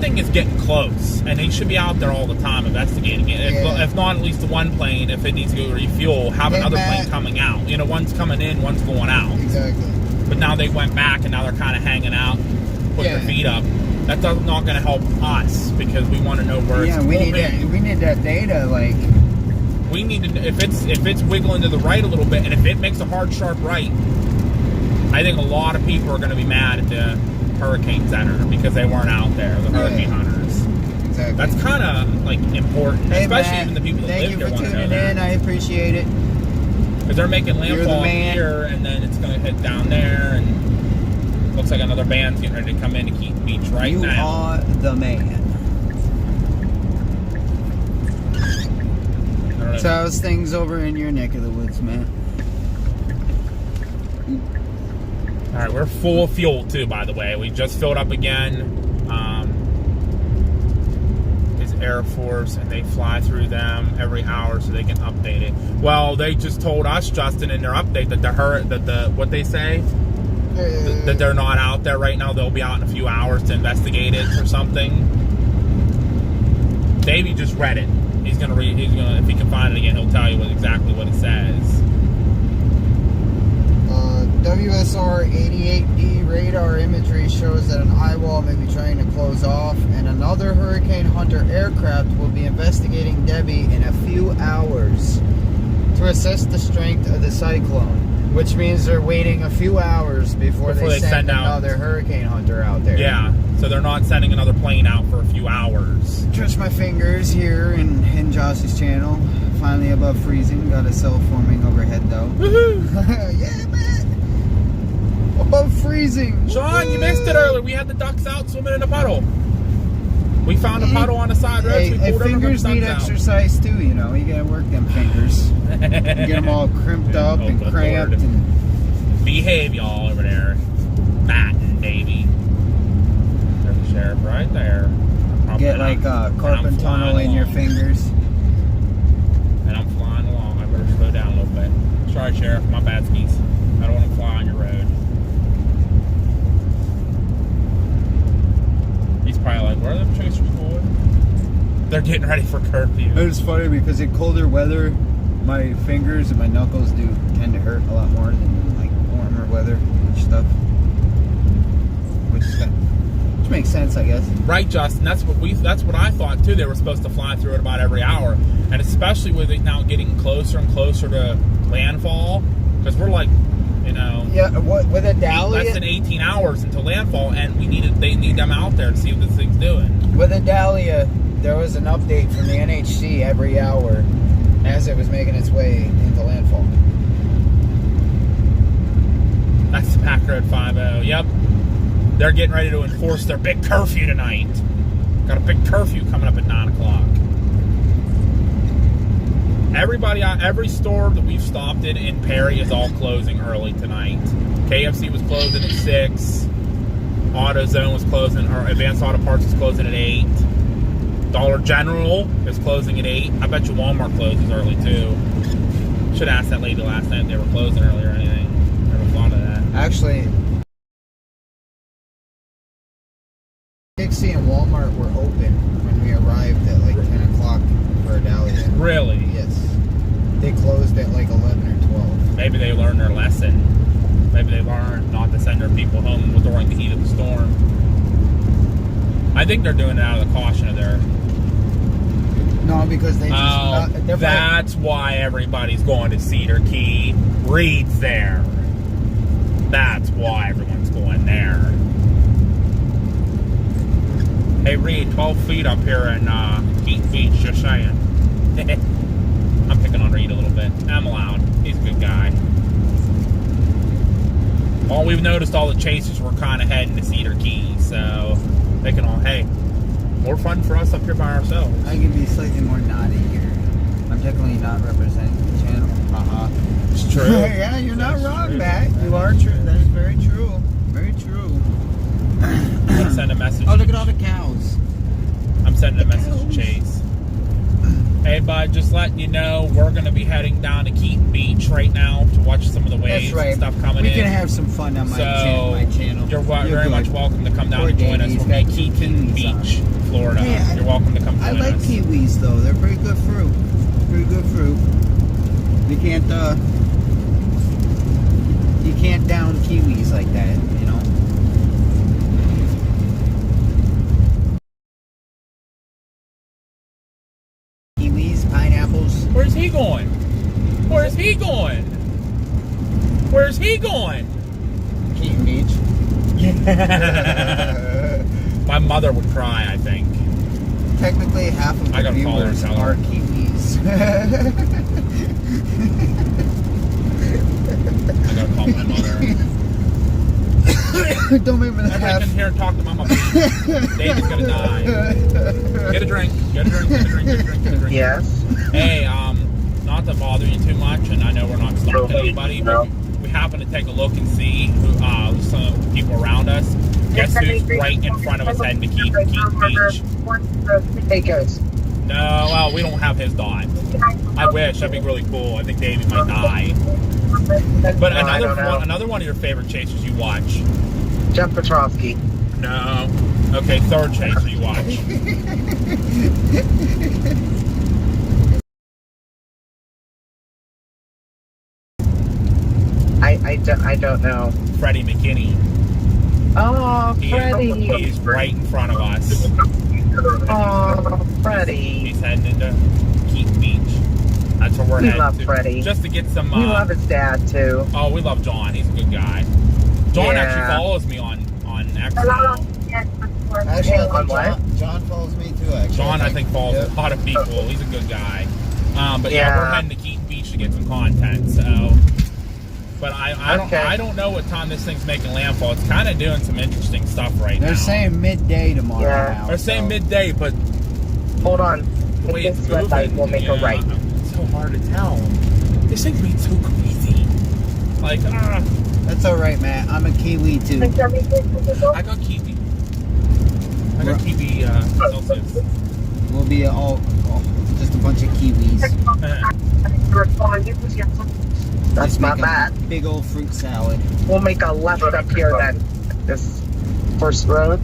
Thing is getting close, and they should be out there all the time investigating it. If not, at least the one plane, if it needs to go refuel, have another plane coming out. You know, one's coming in, one's going out. Exactly. But now they went back, and now they're kind of hanging out, putting their feet up. That's not going to help us, because we want to know where it's we need that data. Like, we need to, if it's wiggling to the right a little bit, and if it makes a hard, sharp right, I think a lot of people are going to be mad at the Hurricane Center because they weren't out there, the hurricane hunters. Exactly. That's kind of like important, hey, especially Matt, even the people that thank live you there for want to know tuning that. in. I appreciate it. Because they're making landfall here, and then it's going to hit down there, and looks like another band's getting ready to come in to Keaton Beach now. You are the man. So how's things over in your neck of the woods, man? All right, we're full of fuel too, by the way. We just filled up again. Is Air Force, and they fly through them every hour so they can update it. Well, they just told us, Justin, in their update that what they say, that they're not out there right now. They'll be out in a few hours to investigate it or something. Davey just read it. He's gonna if he can find it again, he'll tell you exactly what it says. WSR 88D radar imagery shows that an eye wall may be trying to close off, and another Hurricane Hunter aircraft will be investigating Debby in a few hours to assess the strength of the cyclone, which means they're waiting a few hours before they send another Hurricane Hunter out there. Yeah, so they're not sending another plane out for a few hours. Trust my fingers here in Josh's channel. Finally above freezing. Got a cell forming overhead though. Woohoo! Yeah, man! Above freezing! Sean, you missed it earlier. We had the ducks out swimming in a puddle. We found a puddle on the side road. Hey, fingers need exercise too, you know. You gotta work them fingers. You get them all crimped up and cramped. And behave, y'all, over there. Matt and Davey. There's the sheriff right there. Get like a carpet tunnel in your fingers. And I'm flying along. I better slow down a little bit. Sorry, Sheriff. My bad skis. I don't want to fly on your road. He's probably like, where are them chasers going? They're getting ready for curfew. It's funny because in colder weather, my fingers and my knuckles do tend to hurt a lot more than like warmer weather and stuff. Which makes sense, I guess. Right, Justin. That's what I thought too. They were supposed to fly through it about every hour, and especially with it now getting closer and closer to landfall, because we're like, you know, Yeah, with a Dahlia, less than 18 hours until landfall, and they need them out there to see what this thing's doing. with a Dahlia, there was an update from the NHC every hour as it was making its way into landfall. That's the Pack Road 50. Yep. They're getting ready to enforce their big curfew tonight. Got a big curfew coming up at 9 o'clock. Every store that we've stopped in Perry is all closing early tonight. KFC was closing at 6. AutoZone was closing, or Advanced Auto Parts was closing at 8. Dollar General is closing at 8. I bet you Walmart closes early too. Should have asked that lady last night if they were closing early or anything. Never thought of that. Actually, Dixie and Walmart were open when we arrived at like 10 o'clock for a Dahlia. Really? Yes. They closed at like 11 or 12. Maybe they learned their lesson. Maybe they learned not to send their people home during the heat of the storm. I think they're doing it out of the caution of their... No, because they just... That's why everybody's going to Cedar Key. Reed's there. That's why everyone's going there. Hey, Reed, 12 feet up here in Keaton Beach, just saying. I'm picking on Reed a little bit. I'm allowed. He's a good guy. Well, we've noticed all the chasers were kind of heading to Cedar Key, so they can all, hey, more fun for us up here by ourselves. I can be slightly more naughty here. I'm definitely not representing the channel. It's true. Yeah, you're not wrong, Matt. You are true. That is very true. Very true. I'm going to send a message. Oh, look at all the cows. I'm sending a message to Chase. Hey, bud, just letting you know we're going to be heading down to Keaton Beach right now to watch some of the waves and stuff coming in. We can have some fun on my channel. You're very much welcome to come down and join us. We'll be at Keaton Beach, Florida. Hey, You're welcome to come join us. I like kiwis, though. They're pretty good fruit. Pretty good fruit. You can't down kiwis like that, you know? Kiwis, pineapples. Where's he going? Where's he going? Where's he going? Keaton Beach. My mother would cry, I think. Technically, half of the viewers are kiwis. I gotta call my mother. Don't make me laugh. Everybody come here and talk to Mama. David's gonna die. Get a drink. Get a drink. Get a drink. Get a drink. Get a drink. Yes. Hey, not to bother you too much, and I know we're not stalking anybody, but we happen to take a look and see who, some of the people around us. Guess who's right in front of us heading to Keaton Beach? Hey guys. No, well, we don't have his dot. I wish. That'd be really cool. I think Davey might die. But another one of your favorite chasers you watch? Jeff Petrovsky. No. Okay, third chaser you watch. I don't know. Freddie McKinney. Oh, Freddie. He's right in front of us. Oh, Freddie. He's heading into Keaton Beach. That's where we're heading love to. Freddie. Just to get some... we love his dad, too. Oh, we love John. He's a good guy. John actually follows me on X now. Actually, On what? John follows me too, actually. John, I think, follows a lot of people. He's a good guy. But yeah, we're heading to Keaton Beach to get some content, so... But I don't know what time this thing's making landfall. It's kind of doing some interesting stuff right now. They're saying midday tomorrow now. They're saying midday, but... Hold on. The way it's This red light will make a right. It's so hard to tell. This thing's being so crazy. Like, That's alright, Matt. I'm a Kiwi too. I got Kiwi. I got Kiwi Celsius. We'll be all just a bunch of Kiwis. That's not bad. Big old fruit salad. We'll make a left up here then. This first road.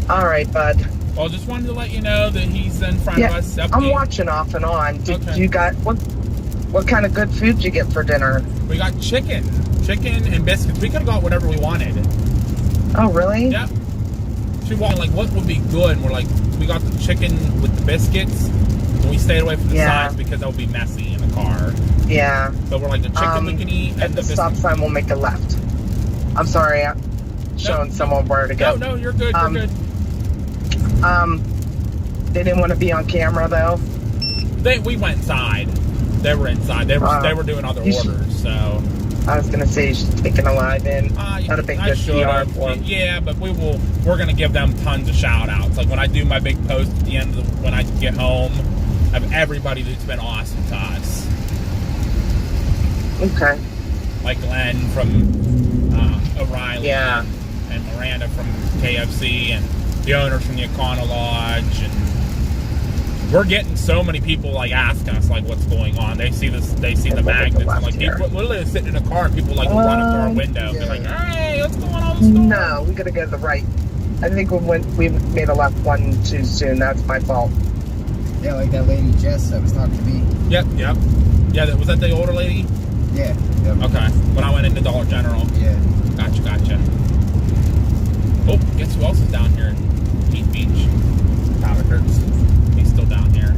Alright, bud. Well, just wanted to let you know that he's in front of us. I'm watching off and on. Okay. You got what kind of good food you get for dinner? We got chicken and biscuits. We could have got whatever we wanted. Oh, really? Yep. She walked like, what would be good? And we're like, we got the chicken with the biscuits. And we stayed away from the sides because that would be messy in the car. Yeah. But we're like, the chicken we can eat. At And the stop biscuits. sign, we'll make a left. I'm sorry, I'm showing someone where to go. No, you're good. You're good. They didn't want to be on camera though. We went inside. They were inside. They were doing other orders. So I was gonna say you should take an alive in. That'd have been good PR for them. Yeah, but we're gonna give them tons of shout outs. Like when I do my big post at the end of when I get home, of everybody that's been awesome to us. Okay. Like Glenn from O'Reilly. Yeah. And Miranda from KFC and the owners from the Econo Lodge, and we're getting so many people like asking us like what's going on. They see this, they see the magnets, and like people literally sitting in a car, and people like run up to our window, and be like, "Hey, what's going on?" No, we gotta go to the right. I think we made a left one too soon. That's my fault. Yeah, like that lady Jess that was talking to me. Yep. Yeah, was that the older lady? Yeah. Yep. Okay. When I went into Dollar General. Yeah. Gotcha. Oh, guess who else is down here in Keaton Beach? Tyler Kurtz. He's still down here.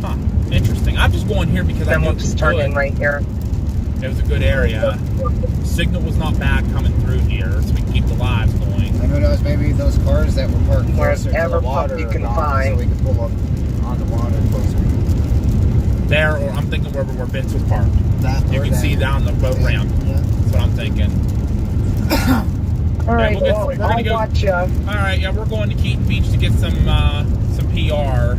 Huh. Interesting. I'm just going here because I knew it was turning right here. It was a good area. Signal was not bad coming through here, so we can keep the lives going. And who knows, maybe those cars that were parked closer to Wherever the water you can are gone, find. so we can pull up on the water closer. There, or I'm thinking wherever where Vince was parked. You can see down the boat ramp. Yeah. That's what I'm thinking. All right, we're well, gonna I'll go. watch you. All right, yeah, we're going to Keaton Beach to get some PR,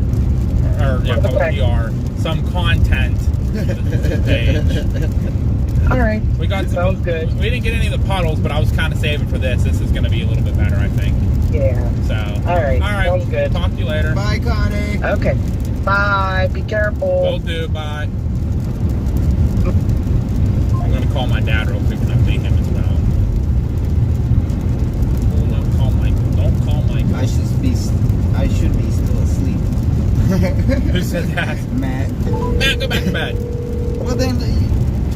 PR, some content to the page. All right. We got Sounds good. We didn't get any of the puddles, but I was kind of saving for this. This is going to be a little bit better, I think. Yeah. So. All right. Sounds good. Talk to you later. Bye, Connie. Okay. Bye. Be careful. Will do. Bye. I'm going to call my dad real quick and update him as well. Oh, don't call Michael. Don't call Michael. I should be still asleep. Who said that? Matt, go back to bed. Well then,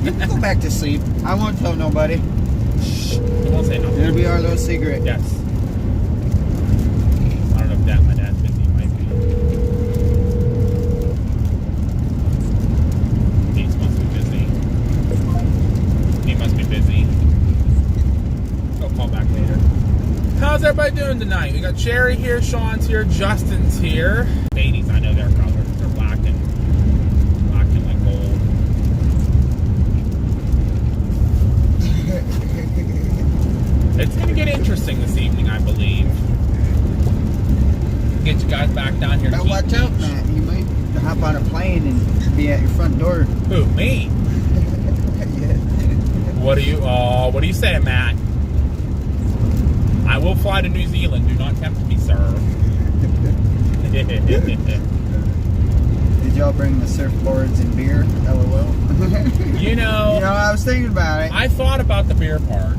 you can go back to sleep. I won't tell nobody. Shh. I won't say nothing. It'll be our little secret. Yes. I don't know if my dad's busy. He might be. He must be busy. He must be busy. I'll call back later. How's everybody doing tonight? We got Sherry here, Sean's here, Justin's here. Ladies, I know they're colors. They're black and like gold. It's gonna get interesting this evening, I believe. Get you guys back down here. But watch out, Matt. You might hop on a plane and be at your front door. Who? Me? What are you saying, Matt? I will fly to New Zealand. Do not tempt me, sir. Did y'all bring the surfboards and beer? LOL. You know, I was thinking about it. I thought about the beer part.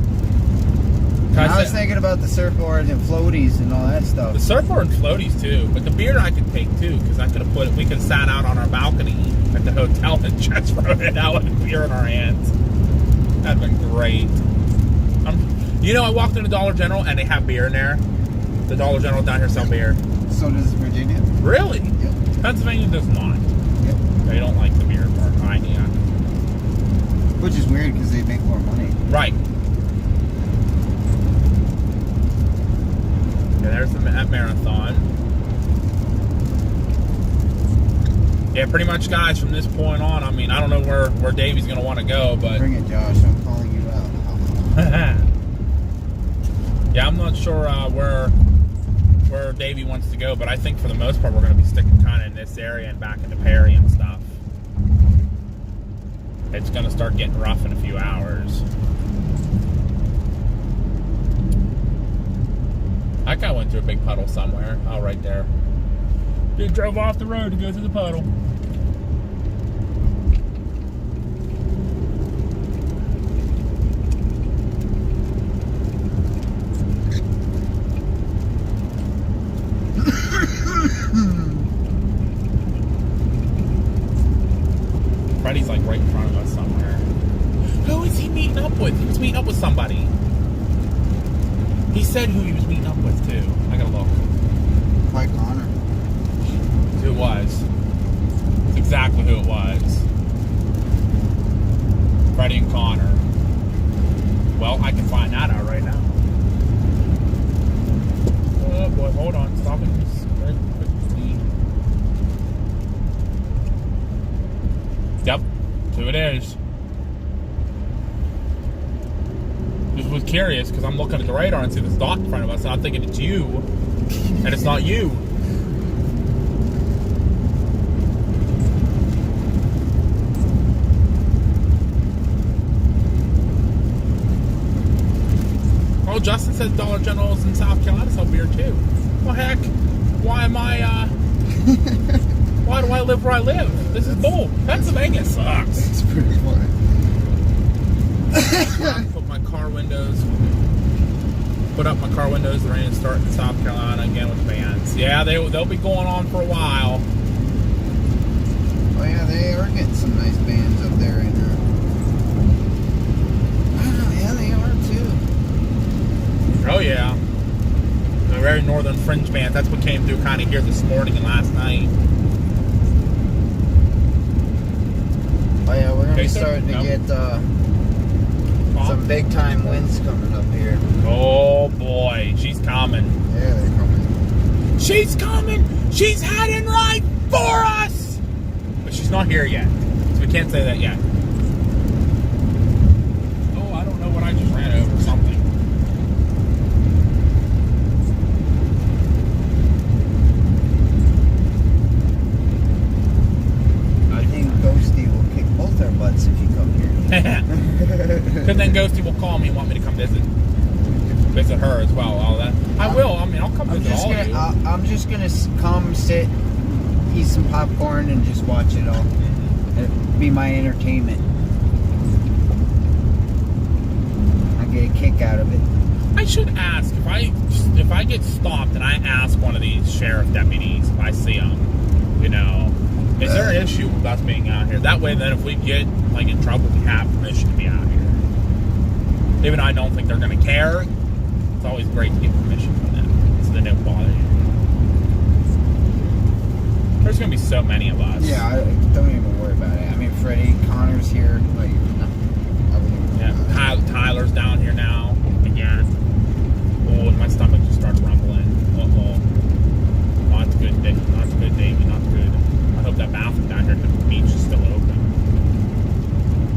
I was thinking about the surfboards and floaties and all that stuff. The surfboard and floaties too, but the beer I could take too, because I could have we could have sat out on our balcony at the hotel and just rode it out with beer in our hands. That'd been great. I walked into Dollar General and they have beer in there. The Dollar General down here sell beer. So does Virginia. Really? Yep. Pennsylvania does not. Yep. They don't like the beer part. Yeah. Which is weird because they make more money. Right. Yeah, there's that marathon. Yeah, pretty much, guys, from this point on, I mean, I don't know where Davy's going to want to go, but... Bring it, Josh. I'm calling you out. Yeah, I'm not sure where Davey wants to go, but I think for the most part we're going to be sticking kind of in this area and back into Perry and stuff. It's going to start getting rough in a few hours. That guy went through a big puddle somewhere. Oh, right there. Dude drove off the road to go through the puddle. with? He was meeting up with somebody. He said who he was meeting up with, too. I gotta look. Like Connor. Who it was. It's exactly who it was. Freddie and Connor. Well, I can find that out right now. Oh boy, hold on. Stop it. Very quickly. Yep. That's who it is. Just was curious because I'm looking at the radar and see this dot in front of us, and I'm thinking it's you, and it's not you. Oh, Justin says Dollar General's in South Carolina sell beer too. Well, heck, why am I? Why do I live where I live? This is bull. Pennsylvania sucks. It's pretty funny. Put my car windows. Put up my car windows. The rain is starting in South Carolina again with bands. Yeah, they'll be going on for a while. Oh yeah, they are getting some nice bands up there in there. Oh yeah, they are too. Oh yeah, the very northern fringe band. That's what came through kind of here this morning and last night. Oh yeah, we're gonna be Jason? starting to Nope. get some big time winds coming up here. Oh boy, she's coming. Yeah, they're coming. She's coming. She's heading right for us. But she's not here yet, so we can't say that yet. Oh, I don't know what I just ran over. Something. I think Ghosty will kick both our butts if you come here. Because then Ghosty will call me and want me to come visit her as well. All that I will. I mean, I'll come visit all of you. I'm just gonna come sit, eat some popcorn, and just watch it all. It'll be my entertainment. I get a kick out of it. I should ask if I get stopped and I ask one of these sheriff deputies if I see them, you know, is there an issue with us being out here? That way, then if we get like in trouble, we have permission to be out here. Even though I don't think they're going to care, it's always great to get permission from them so they don't bother you. There's going to be so many of us. Yeah, don't even worry about it. I mean, Freddie, Connor's here. Like, no, I wouldn't even worry about it. Tyler's down here now again. Oh, and my stomach just started rumbling. Uh-oh. Not good, Davey. Not good, Davey. Not good. I hope that bathroom down here at the beach is still open.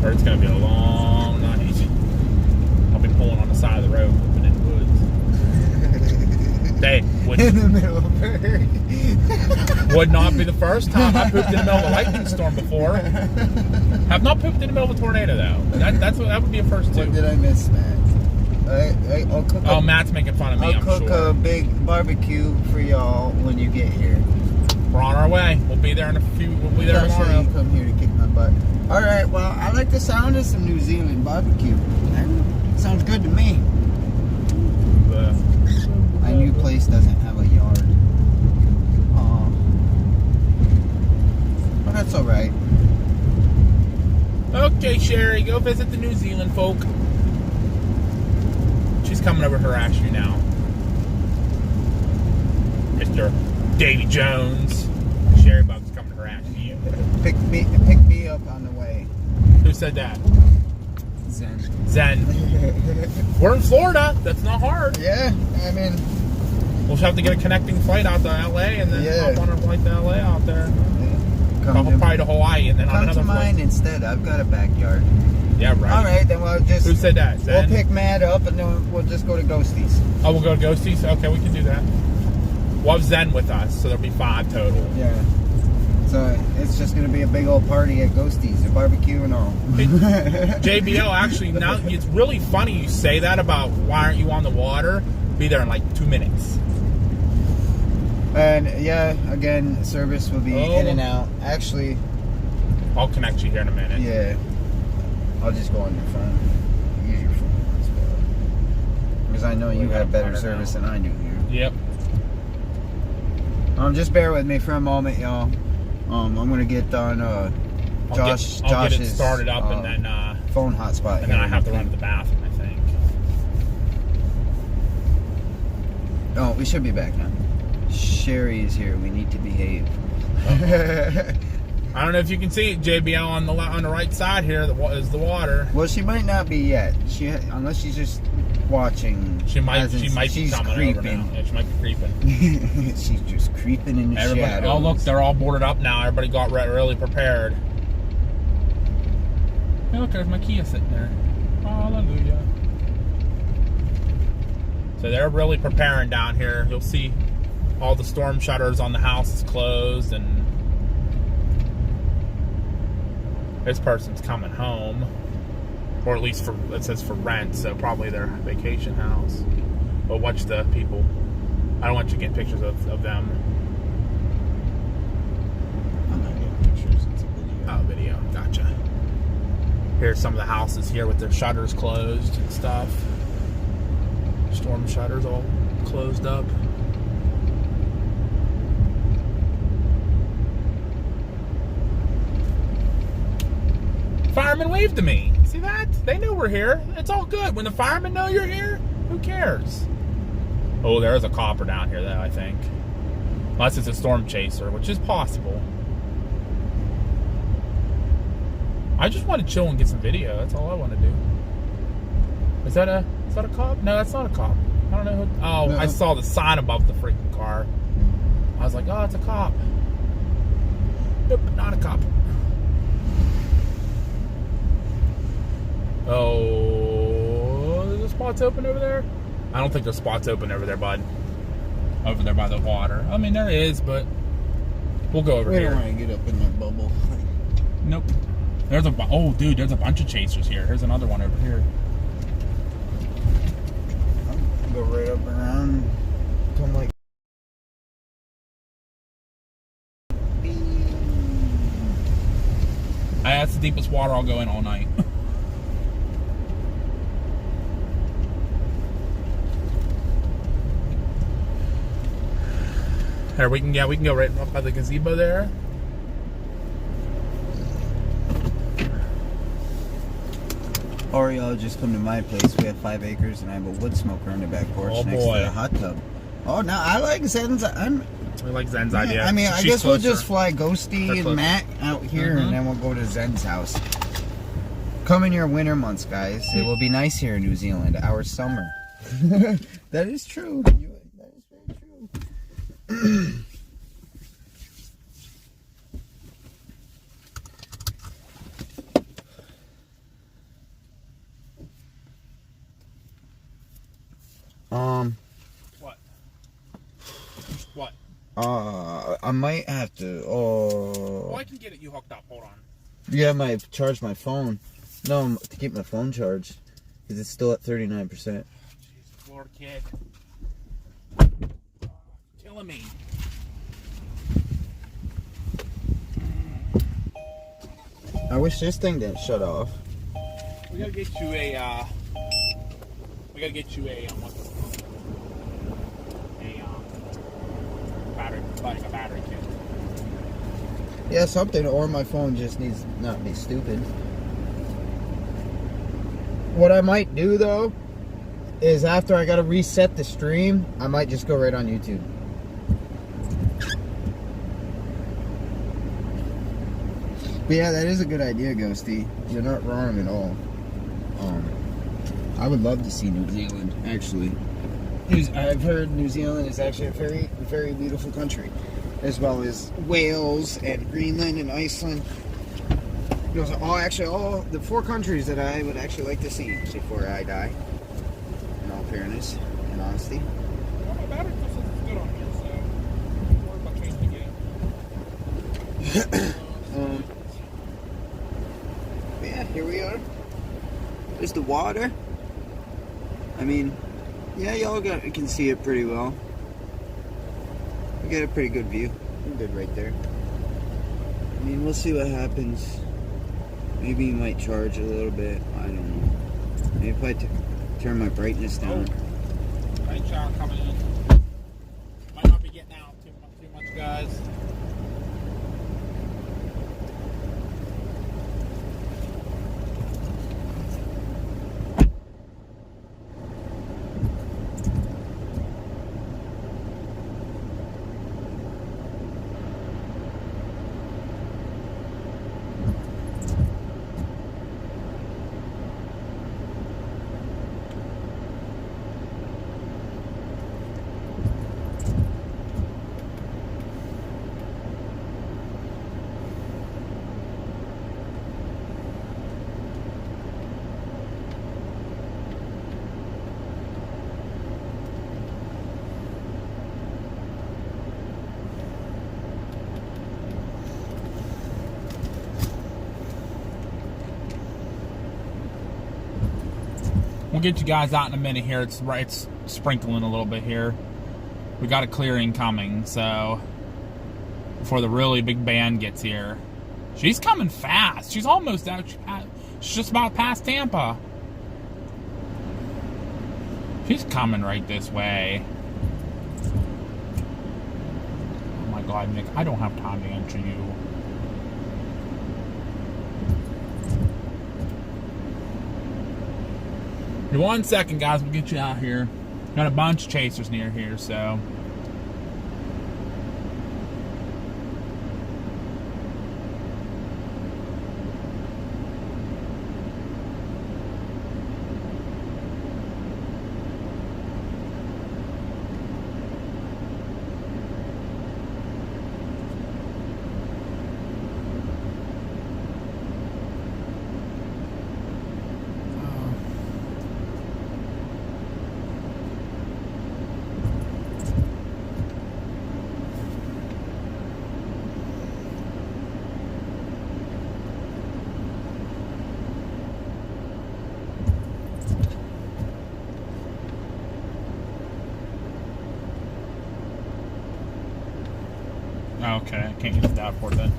Or it's going to be a long night. I'll be pulling on the side of the road, pooping in the woods. Hey, In the middle of a bird. would not be the first time I pooped in the middle of a lightning storm before. Have not pooped in the middle of a tornado though. That would be a first too. What did I miss, Matt? I'll cook Matt's making fun of me. I'll cook a big barbecue for y'all when you get here. We're on our way. We'll be there in a few. We'll be there Gosh, tomorrow. you come here to kick my butt. All right. Well, I like the sound of some New Zealand barbecue. That sounds good to me. My new place doesn't have a yard. But that's all right. Okay, Sherry, go visit the New Zealand folk. She's coming over to harass you now, Mr. Davy Jones. Sherry Bug's coming to harass you. Pick me up on the way. Who said that? Zen. We're in Florida. That's not hard. Yeah, I mean, we'll just have to get a connecting flight out to LA and then hop on a flight to LA out there. Probably to Hawaii and then on another flight. Come to mine instead. I've got a backyard. Yeah, right. All right, then we'll just. Who said that? Zen? We'll pick Matt up and then we'll just go to Ghosties. Oh, we'll go to Ghosties? Okay, we can do that. We'll have Zen with us, so there'll be 5 total. Yeah. So it's just going to be a big old party at Ghosties, a barbecue and all. JBO, actually, now it's really funny you say that about why aren't you on the water. Be there in like 2 minutes. And yeah, again, service will be in and out. Actually, I'll connect you here in a minute. Yeah. I'll just go on your phone. Use your phone as well. Because I know you have better service than I do here. Yep. Just bear with me for a moment, y'all. I'm gonna get done. I'll get it started up and then phone hotspot. And then I have to run to the bathroom, I think. Oh, we should be back now. Sherry is here. We need to behave. I don't know if you can see it, JBL, on the right side here is the water. Well, she might not be yet. Unless she's just watching. She might be she's coming creeping. over now. Yeah, she might be creeping. She's just creeping in the shadows. Oh, look, they're all boarded up now. Everybody got really prepared. Hey, look, there's my Kia sitting there. Hallelujah. So they're really preparing down here. You'll see all the storm shutters on the house is closed, and this person's coming home, or at least it says for rent, so probably their vacation house. But watch the people. I don't want you to get pictures of them. I'm not getting pictures. It's a video. Oh, video. Gotcha. Here's some of the houses here with their shutters closed and stuff. Storm shutters all closed up. Firemen waved to me. See that? They know we're here. It's all good. When the firemen know you're here, who cares? Oh, there is a copper down here, though, I think. Unless it's a storm chaser, which is possible. I just want to chill and get some video. That's all I want to do. Is that a cop? No, that's not a cop. I don't know who. Oh, no. I saw the sign above the freaking car. I was like, oh, it's a cop. Nope, not a cop. Oh, there's spots open over there? I don't think there's spots open over there, bud. Over there by the water. I mean, there is, but we'll go over here. We don't want to get up in that bubble. Nope. Oh, dude, there's a bunch of chasers here. Here's another one over here. I'll go right up around. Come like. That's the deepest water I'll go in all night. Here, we can go right up by the gazebo there. Or y'all just come to my place. We have 5 acres and I have a wood smoker on the back porch next to the hot tub. Oh, now I like Zen's. We like Zen's idea. I mean, I guess we'll just fly Ghosty and Matt out here, Mm-hmm. and then we'll go to Zen's house. Come in your winter months, guys. It will be nice here in New Zealand. Our summer. That is true. That is very true. What? I might have to. Oh, I can get it. You hooked up. Hold on. Yeah, I charge my phone. No, to keep my phone charged, because it's still at 39%. Jeez, Florida kid. Killing me. I wish this thing didn't shut off. We gotta get you a. A battery kit. Yeah, something, or my phone just needs not be stupid. What I might do though is after I gotta reset the stream, I might just go right on YouTube. But yeah, that is a good idea, Ghosty. You're not wrong at all. I would love to see New Zealand, actually. I've heard New Zealand is actually a very, very beautiful country, as well as Wales and Greenland and Iceland. Those are all the 4 countries that I would actually like to see before I die. In all fairness and honesty. Well, my battery says it's good on here, so don't worry about changing again. Yeah, here we are. There's the water. I mean, yeah, y'all can see it pretty well. We got a pretty good view. We're good right there. I mean, we'll see what happens. Maybe you might charge a little bit. I don't know. Maybe if I turn my brightness down. Rain shower coming in. Might not be getting out too much, guys. We'll get you guys out in a minute here. It's sprinkling a little bit here. We got a clearing coming, so before the really big band gets here. She's coming fast. She's almost out. She's just about past Tampa. She's coming right this way. Oh my God, Nick, I don't have time to answer you. In 1 second, guys, we'll get you out here. Got a bunch of chasers near here, so. Okay, I can't use the dashboard then.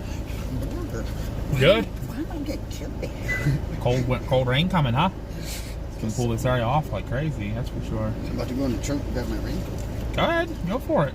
Good. Why am I getting chilly? Cold rain coming, huh? Can pull this area off like crazy, that's for sure. I'm about to go in the trunk and grab my raincoat. Go ahead, go for it.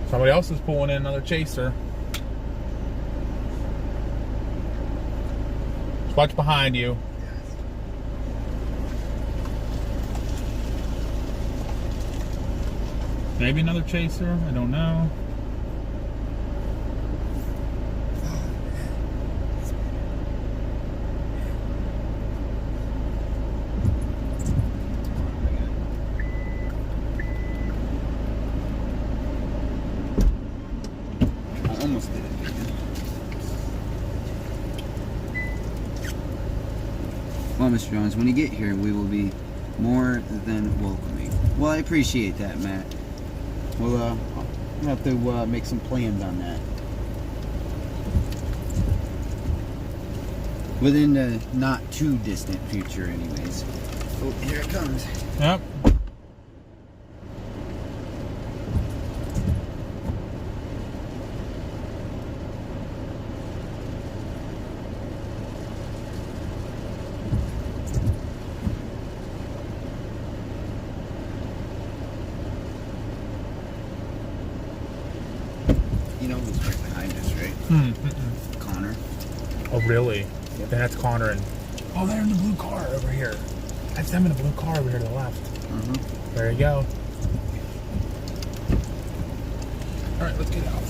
Somebody else is pulling in another chaser. Just watch behind you. Maybe another chaser, I don't know. Almost did it. Well, Mr. Jones, when you get here, we will be more than welcoming. Well, I appreciate that, Matt. We'll have to make some plans on that. Within the not too distant future, anyways. Oh, here it comes. Yep. You know who's right behind us, right? Connor. Oh, really? Yep. That's Connor and... Oh, they're in the blue car over here. That's them in the blue car over here to the left. There you go. All right, let's get out.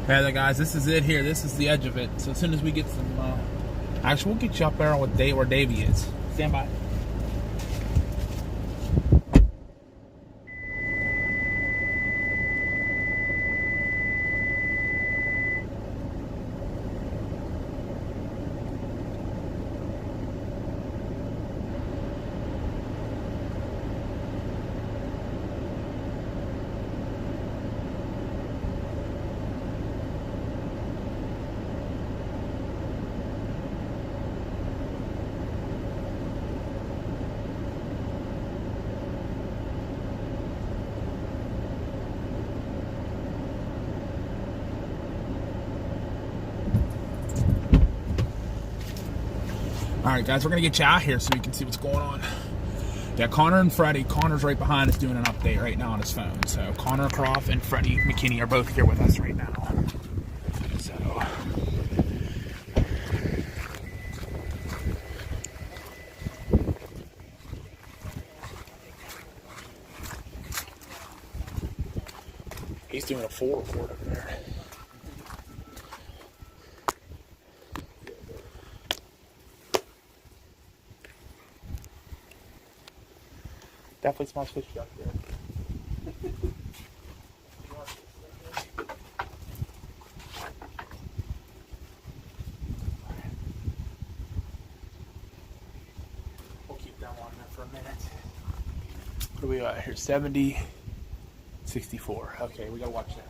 Hey there, guys, this is it here. This is the edge of it. So as soon as we get some, actually, we'll get you up there where Debby is. Stand by. Alright guys, we're going to get you out here so you can see what's going on. Yeah, Connor and Freddie. Connor's right behind us doing an update right now on his phone. So Connor Croft and Freddie McKinney are both here with us right now. So he's doing a full report over there. Definitely smells fishy out here. We'll keep them on there for a minute. What do we got here? 70, 64. Okay, we gotta watch that.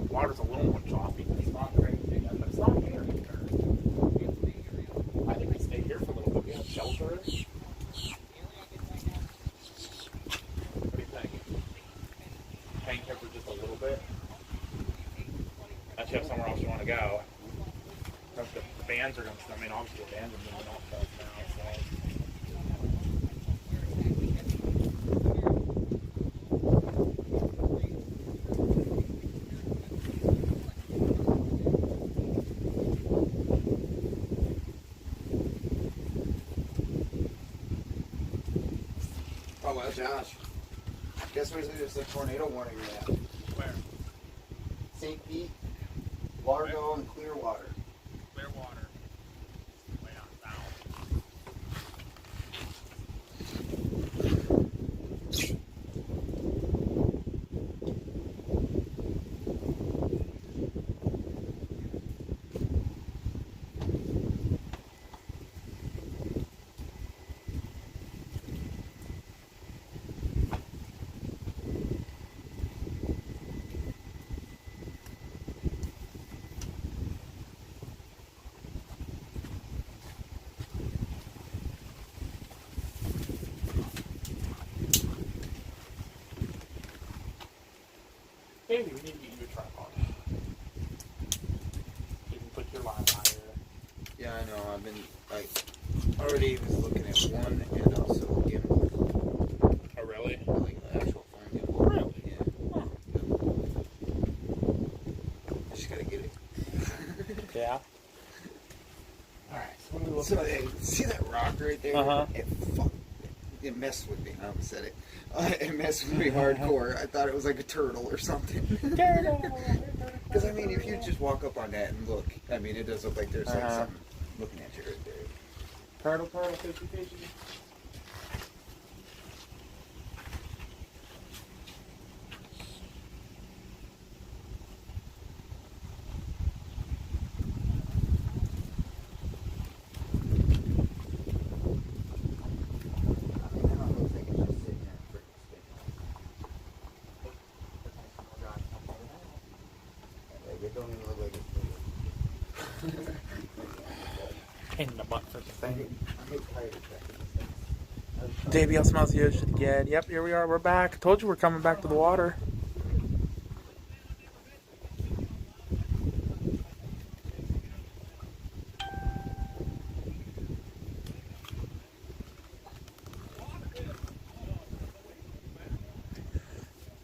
Water's a little more choppy. It's not crazy, but it's not here either. I think we stay here for a little bit. We have shelter. What do you think? Hang here for just a little bit? Unless you have somewhere else you want to go. The bands are going to, I mean, obviously the bands are moving off us now, so. Oh, well, Josh. Guess where there's a tornado warning at? Where? St. Pete, Largo, and Clearwater. Clearwater. Way on south. Maybe we need to get you a tripod. You can put your line higher. Yeah, I know. I've been, like, already was looking at one and also a gimbal. Oh, really? Like, the actual phone gimbal. Really? Yeah. I just gotta get it. Yeah. Alright, so what do we look So, at? hey, see that rock right there? Uh-huh. It messed with me. I almost said it. It messed with me hardcore. I thought it was like a turtle or something. Because, I mean, if you just walk up on that and look, I mean, it does look like there's like something looking at you right there. Turtle, fishy, fishy. It don't even look like it's moving. Pain in the butt for the thing. I get tired of that. Debby smells the ocean again. Yep, here we are. We're back. Told you we're coming back to the water.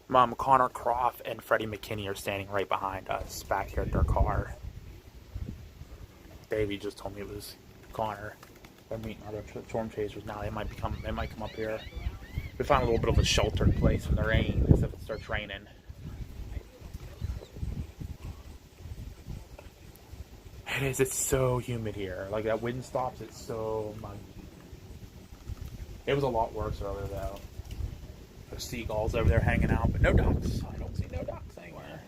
Mom, Connor Croft and Freddie McKinney are standing right behind us back here at their car. Debby just told me it was Connor. They're meeting other storm chasers now. They might come up here. We found a little bit of a sheltered place from the rain, except it starts raining. It is. It's so humid here. Like that wind stops. It's so muggy. It was a lot worse earlier though. There's seagulls over there hanging out, but no ducks. I don't see no ducks anywhere.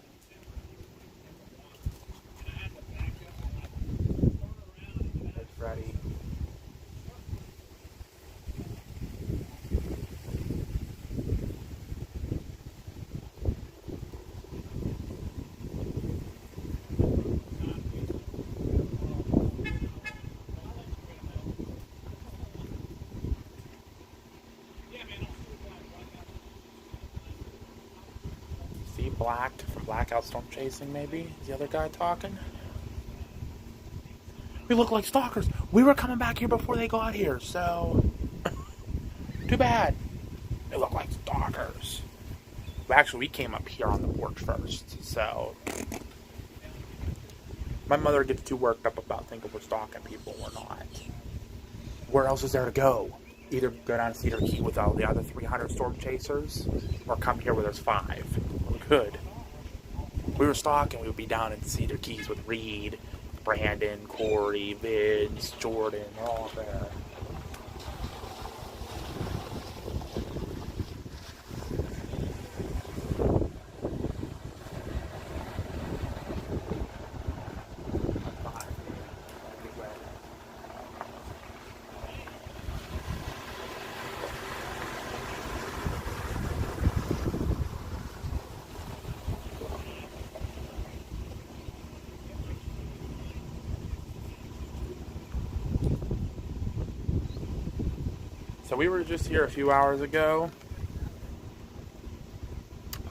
There's Freddie. Black from Blackout Storm Chasing, maybe? Is the other guy talking? We look like stalkers. We were coming back here before they got here, so... Too bad. They look like stalkers. Well, actually, we came up here on the porch first, so... My mother gets too worked up about thinking we're stalking people. We're not. Where else is there to go? Either go down to Cedar Key with all the other 300 storm chasers, or come here where there's 5. We could. If we were stalking, we would be down in Cedar Keys with Reed, Brandon, Corey, Vince, Jordan. They're all there. So we were just here a few hours ago,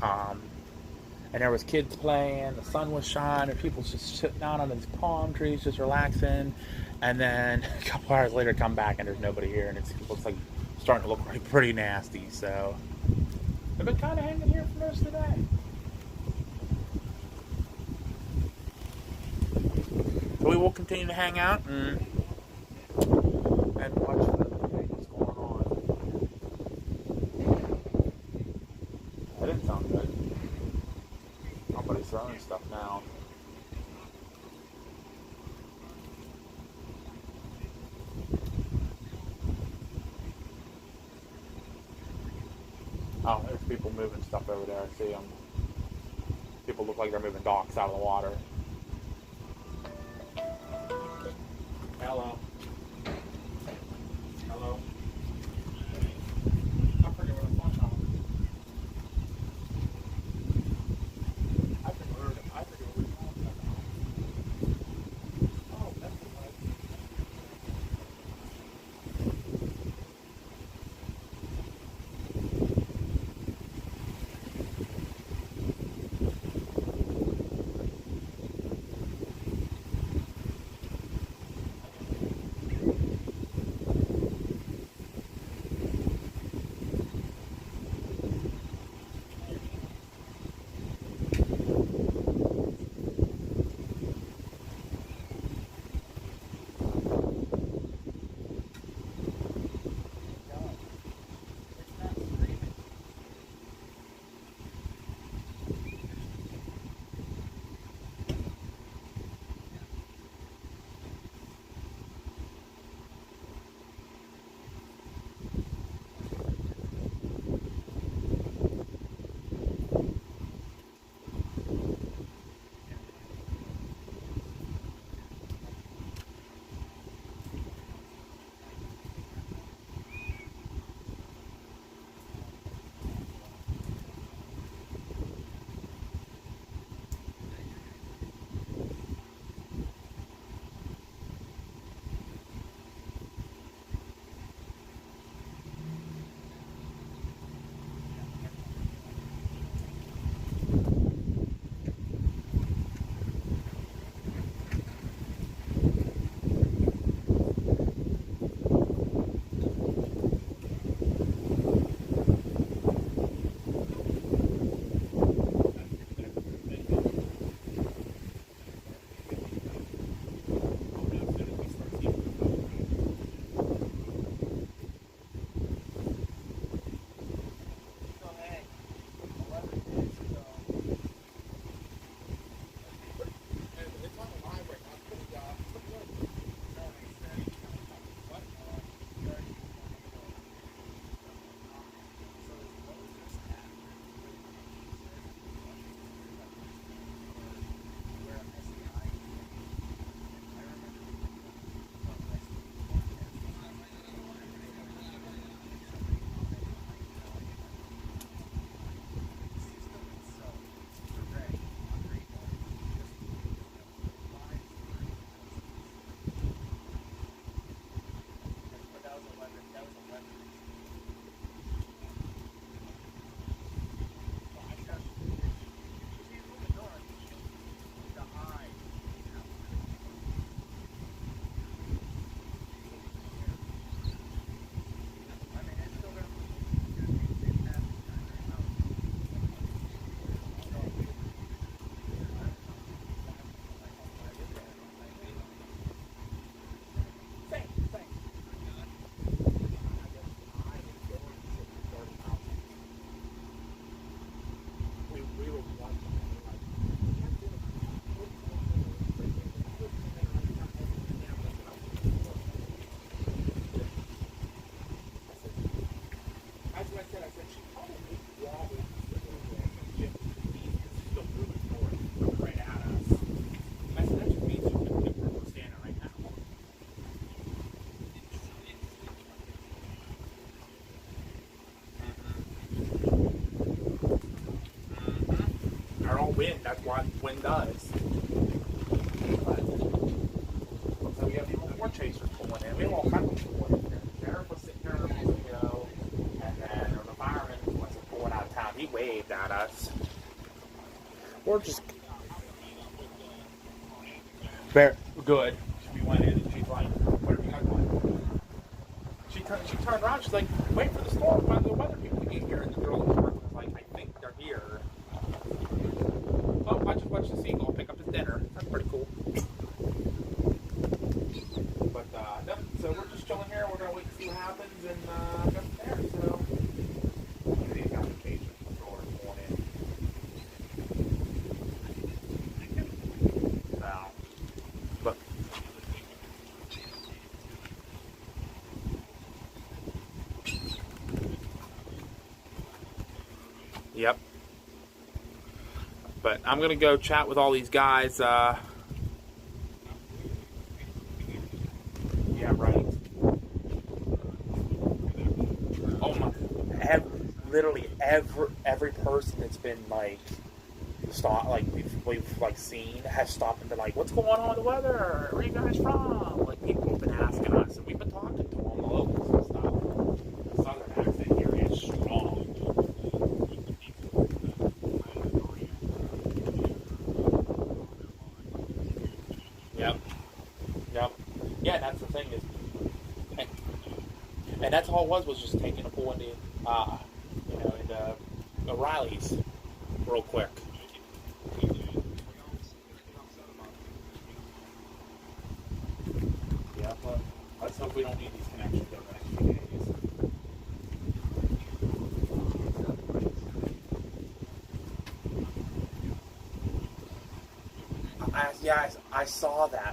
and there was kids playing, the sun was shining, people just sitting down under these palm trees, just relaxing, and then a couple hours later come back and there's nobody here, and it looks like it's starting to look pretty nasty, so I've been kind of hanging here for most of the day. So we will continue to hang out and watch what's going on. That didn't sound good. Nobody's throwing stuff now. Oh, there's people moving stuff over there. I see them. People look like they're moving docks out of the water. Hello. Hello. I forget what I'm talking about. I forget what we're talking about. Oh, that's right. wind. That's what wind does. But, so we have even more chasers pulling in. We have all kinds of people in here. The sheriff was sitting there a minute ago, and then the fireman wasn't pulling out of town. He waved at us. We're just very good. We went in and she's like, "What are you guys doing?" She turned around. She's like, "Wait for the storm. Find the weather people to get here." And the girl was like, "I think they're here." Oh, I just watched the seagull pick up his dinner. That's pretty cool. But no, so we're just chilling here. We're gonna wait to see what happens and go from there. So these applications for this morning. So, but yep. But I'm gonna go chat with all these guys. Yeah, right. Oh my! Literally every person that's been like stop, like we've like seen has stopped and been like, "What's going on with the weather? Where are you guys from?" Like people have been asking us, and we've been talking to them, the locals and stuff. The southern accent here is strong. Yep. Yeah, and that's the thing is, and that's all it was just taking a pull into, into O'Reilly's real quick. Yeah, but let's hope we don't need these connections over the next few days. I saw that.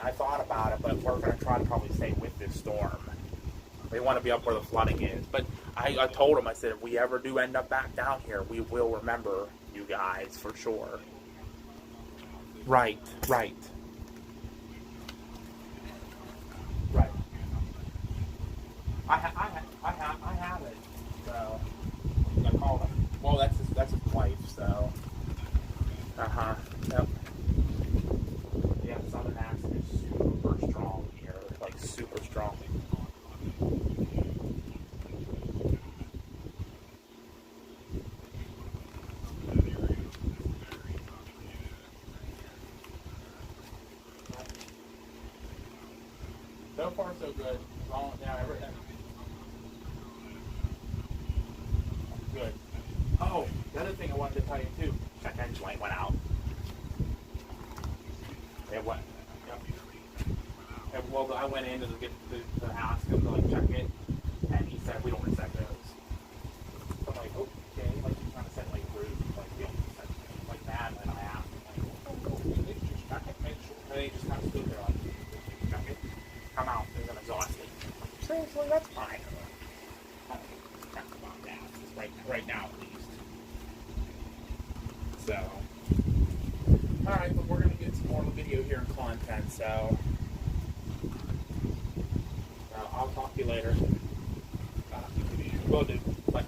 And I thought about it, but we're going to try to probably stay with this storm. We want to be up where the flooding is. But I told him, I said, if we ever do end up back down here, we will remember you guys for sure. Right. I have it. So I called him. Well, that's his wife. So. Yep. Yeah, the southern accent is super strong here, like super strong. So far, so good. Everything. Good. Oh, the other thing I wanted to tell you too. Check engine light went out. It went. Yep. Well, I went in to ask him to like check it, and he said we don't reset those. So I'm like, okay, like he's trying to set like through, like we don't reset like that. And I asked him like, they just check it, make sure. And they just kind of stood there like, check it, come out, they're gonna exhaust it. Seriously, that's fine. I don't check about that, right now at least. So. Alright, but we're going to get some more video here and content, so I'll talk to you later. Will do. Bye.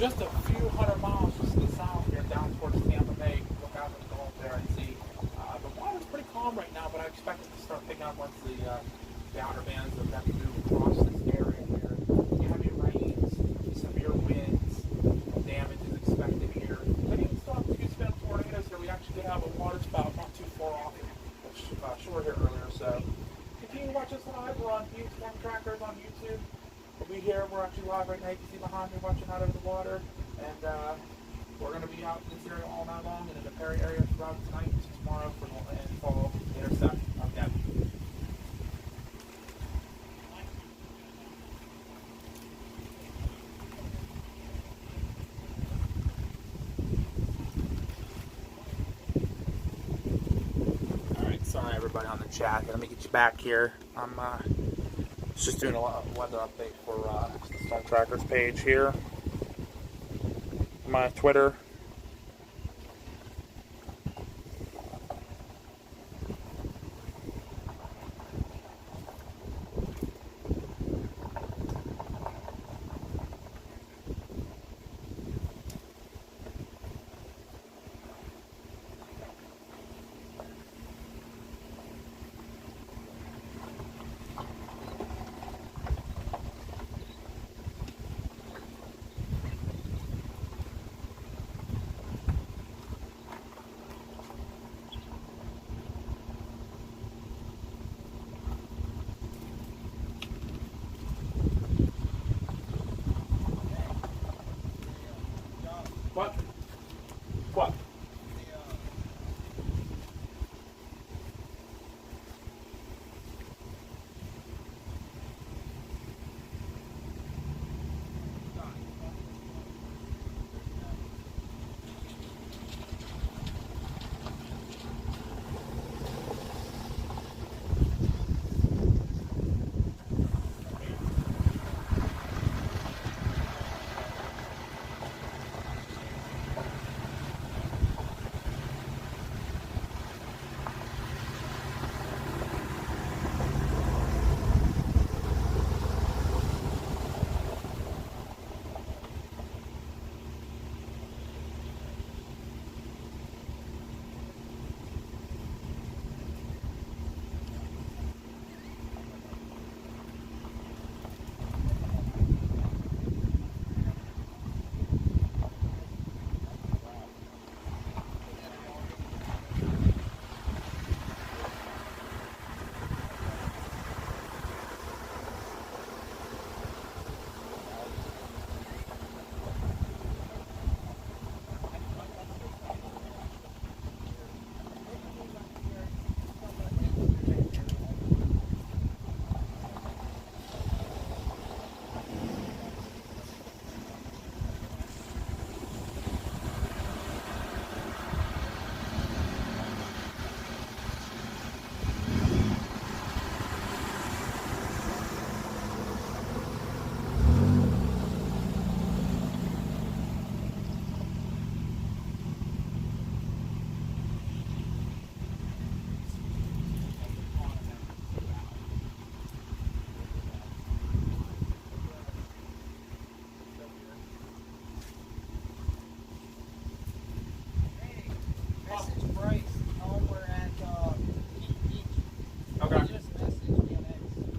just a few hundred miles just to the south here, down towards Tampa Bay. Look out the Gulf there and see. The water's pretty calm right now, but I expect it to start picking up once the outer bands of that move across this area here. Heavy rains, severe winds, damage is expected here. But even still have 2 spin tornadoes here. We actually did have a water spout not too far off the shore here earlier, so continue to watch us live. We're on Storm Trackers on YouTube. We'll be here. We're actually live right now. You can see behind me watching out over the water. And we're going to be out in this area all night long and in the Perry area throughout tonight and tomorrow for the landfall intercept of Debby. Alright, sorry everybody on the chat. Let me get you back here. I'm just doing a weather update for the Storm Trackers page here. My Twitter. What? What?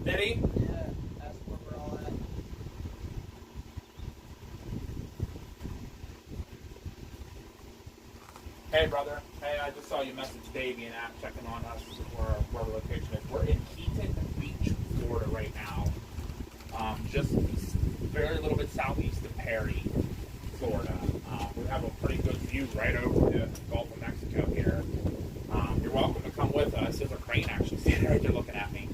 Did he? Yeah, that's where we're all at. Hey, brother. Hey, I just saw you message Davey and app checking on us where the location is. We're in Keaton Beach, Florida right now. Just very little bit southeast of Perry, Florida. We have a pretty good view right over the Gulf of Mexico here. You're welcome to come with us. There's a crane actually standing right there looking at me.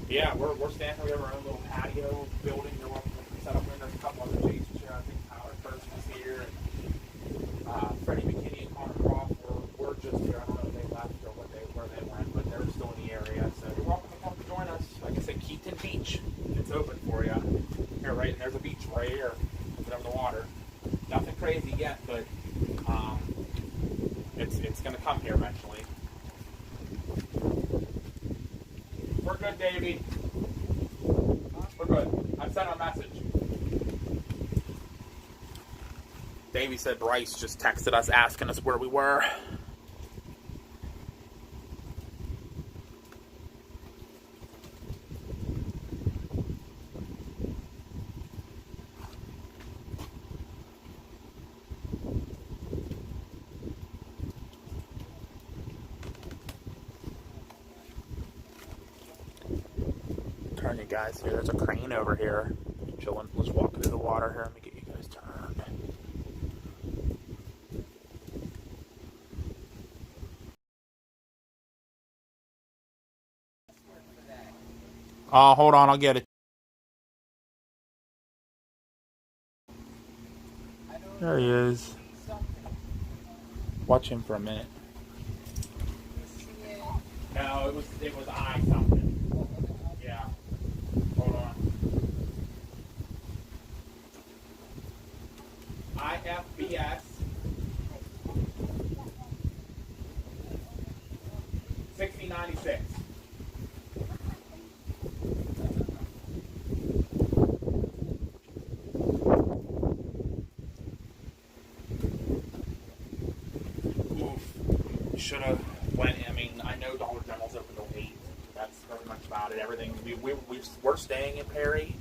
Yeah, we're standing here. We have our own little patio building. You're welcome to set up in. There's a couple other Jasons here. I think Tyler First is here. And Freddie McKinney and Connor Croft were just here. I don't know if they left or where they went, but they're still in the area. So you're welcome to come join us. Like I said, Keaton Beach. It's open for you. Here, right, and there's a beach right here. Over the water. Nothing crazy yet, but it's going to come here eventually. We're good, Davey. We're good. I've sent a message. Davey said Bryce just texted us asking us where we were. Turn you guys here. There's a crane over here. Chilling. Let's walk through the water here. Let me get you guys turned. Oh, hold on. I'll get it. There he is. Watch him for a minute. No, it was I something. Yeah. Hold on. IFBS 6096. Should have went. I mean, I know Dollar General's open till 8. That's pretty much about it. Everything we're staying in Perry.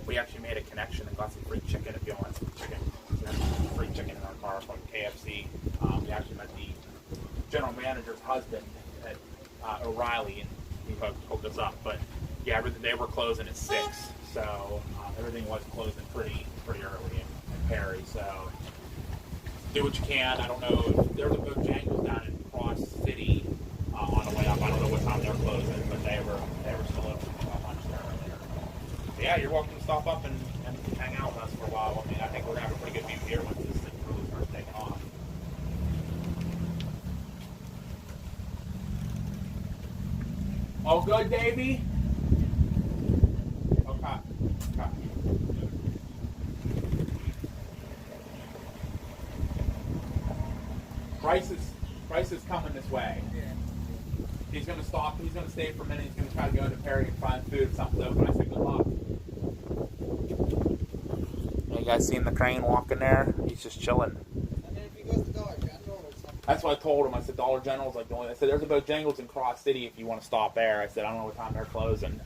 We actually made a connection and got some free chicken if you want some chicken. Free chicken in our car from KFC. We actually met the general manager's husband at O'Reilly, and he hooked us up. But yeah, they were closing at 6, so everything was closing pretty early in Perry. So do what you can. I don't know. There's a Bojangles down in Cross City on the way up. I don't know what time they're closing, but they were still open at lunchtime earlier. So yeah, you're welcome to stop up and hang out with us for a while. I mean, I think we're gonna have a pretty good view here once this thing really starts taking off. All good, Davey? Okay. Bryce is coming this way. He's gonna stop. He's gonna stay for a minute. He's gonna try to go into Perry and find food if something's open. I said good luck. You guys seen the crane walking there? He's just chilling. And then if he goes to Dollar General or something. That's what I told him. I said Dollar General's like the only. I said there's a Bojangles in Cross City if you want to stop there. I said I don't know what time they're closing.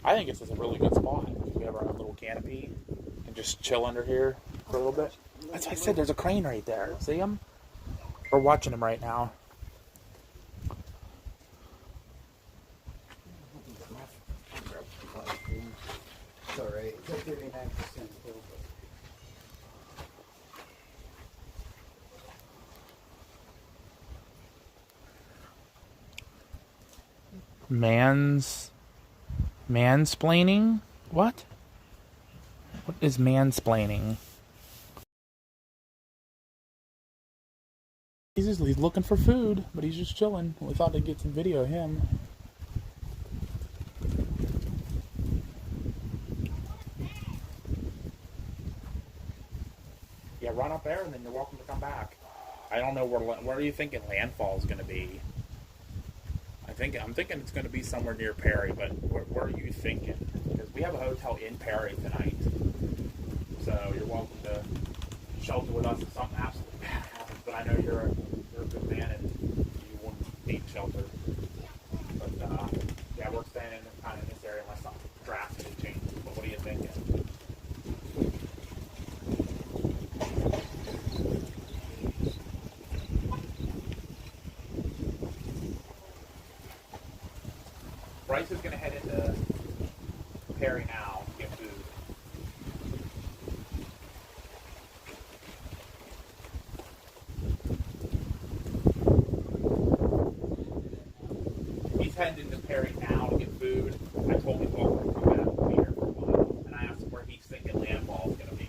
I think this is a really good spot. We have our own little canopy and just chill under here for a little bit. That's what I said. There's a crane right there. See him? We're watching him right now. It's alright. It's at 39% still. Mansplaining? What? What is mansplaining? He's looking for food, but he's just chilling. We thought they'd get some video of him. Yeah, run up there and then you're welcome to come back. I don't know where are you thinking landfall is going to be? I'm thinking it's going to be somewhere near Perry, but where are you thinking? Because we have a hotel in Perry tonight, so you're welcome to shelter with us if something absolutely bad happens. But I know you're a good man and you wouldn't need shelter. But yeah, we're staying in kind of this area unless something drastically changes. But what are you thinking? Bryce is going to head into Perry now to get food. He's heading into Perry now to get food. I told him, well, we're going to come back and be here for a while. And I asked him where he's thinking landfall is going to be.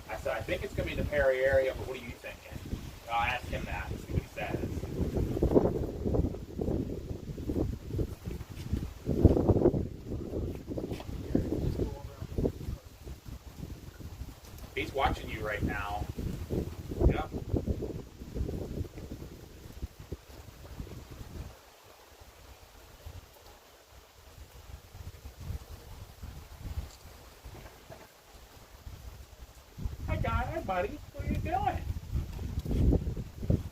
I said, I think it's going to be in the Perry area, but what are you thinking? I asked him that to see what he says. He's watching you right now. Yep. Hi, buddy. What are you doing?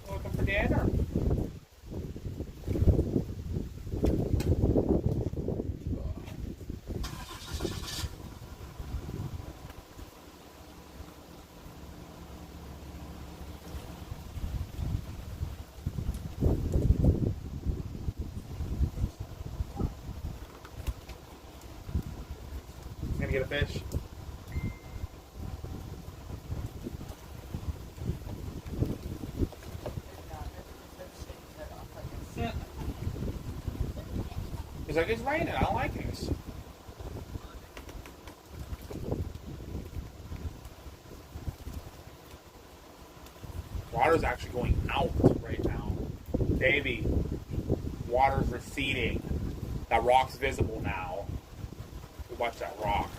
Looking for dinner? Gonna get a fish? He's like, it's raining. I don't like this. Water's actually going out right now. Davey, water's receding. That rock's visible now. Watch that rock.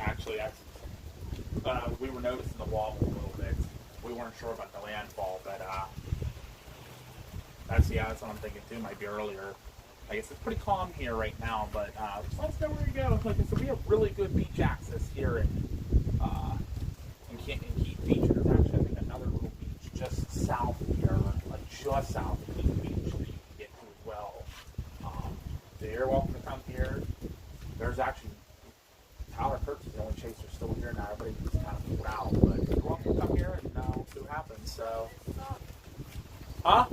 Actually, we were noticing the wobble a little bit. We weren't sure about the landfall, but that's what I'm thinking too. Might be earlier. I guess it's pretty calm here right now, but just let us know where you go. Like I said, we have really good beach access here in Keaton Beach. There's actually, I think, another little beach just south here, like just south of Keaton Beach that you can get to as well. So you're welcome to come here. There's actually Tyler Kurtz is the only chaser still here now. Everybody's kind of pulled out, but you're welcome to come here and we'll see what happens. So, huh?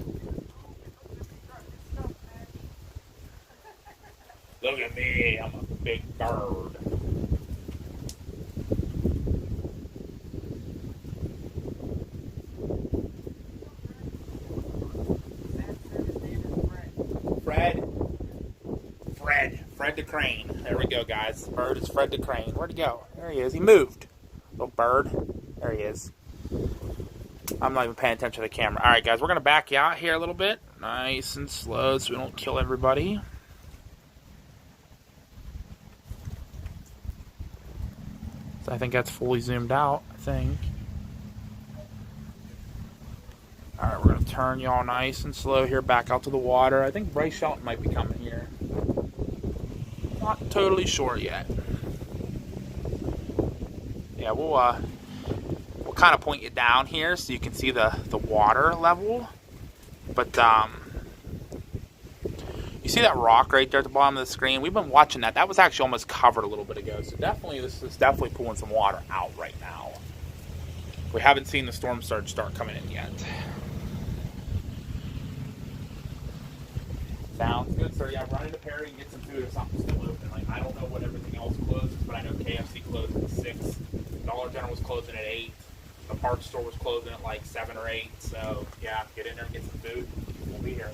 Look at me, I'm a big bird. Fred the crane. There we go, guys. The bird is Fred the crane. Where'd he go? There he is. He moved. Little bird. There he is. I'm not even paying attention to the camera. All right, guys, we're going to back you out here a little bit. Nice and slow so we don't kill everybody. So I think that's fully zoomed out, I think. All right, we're going to turn y'all nice and slow here back out to the water. I think Bryce Shelton might be coming here. Not totally sure yet. Yeah, we'll kind of point you down here so you can see the water level. But you see that rock right there at the bottom of the screen? We've been watching that. That was actually almost covered a little bit ago. So definitely, this is definitely pulling some water out right now. We haven't seen the storm surge start coming in yet. Sounds good, sir. Yeah, run into Perry and get some food if something's still open. Like, I don't know what everything else closes, but I know KFC closed at 6. Dollar General was closing at 8. The parts store was closing at like 7 or 8. So, yeah, get in there and get some food. We'll be here.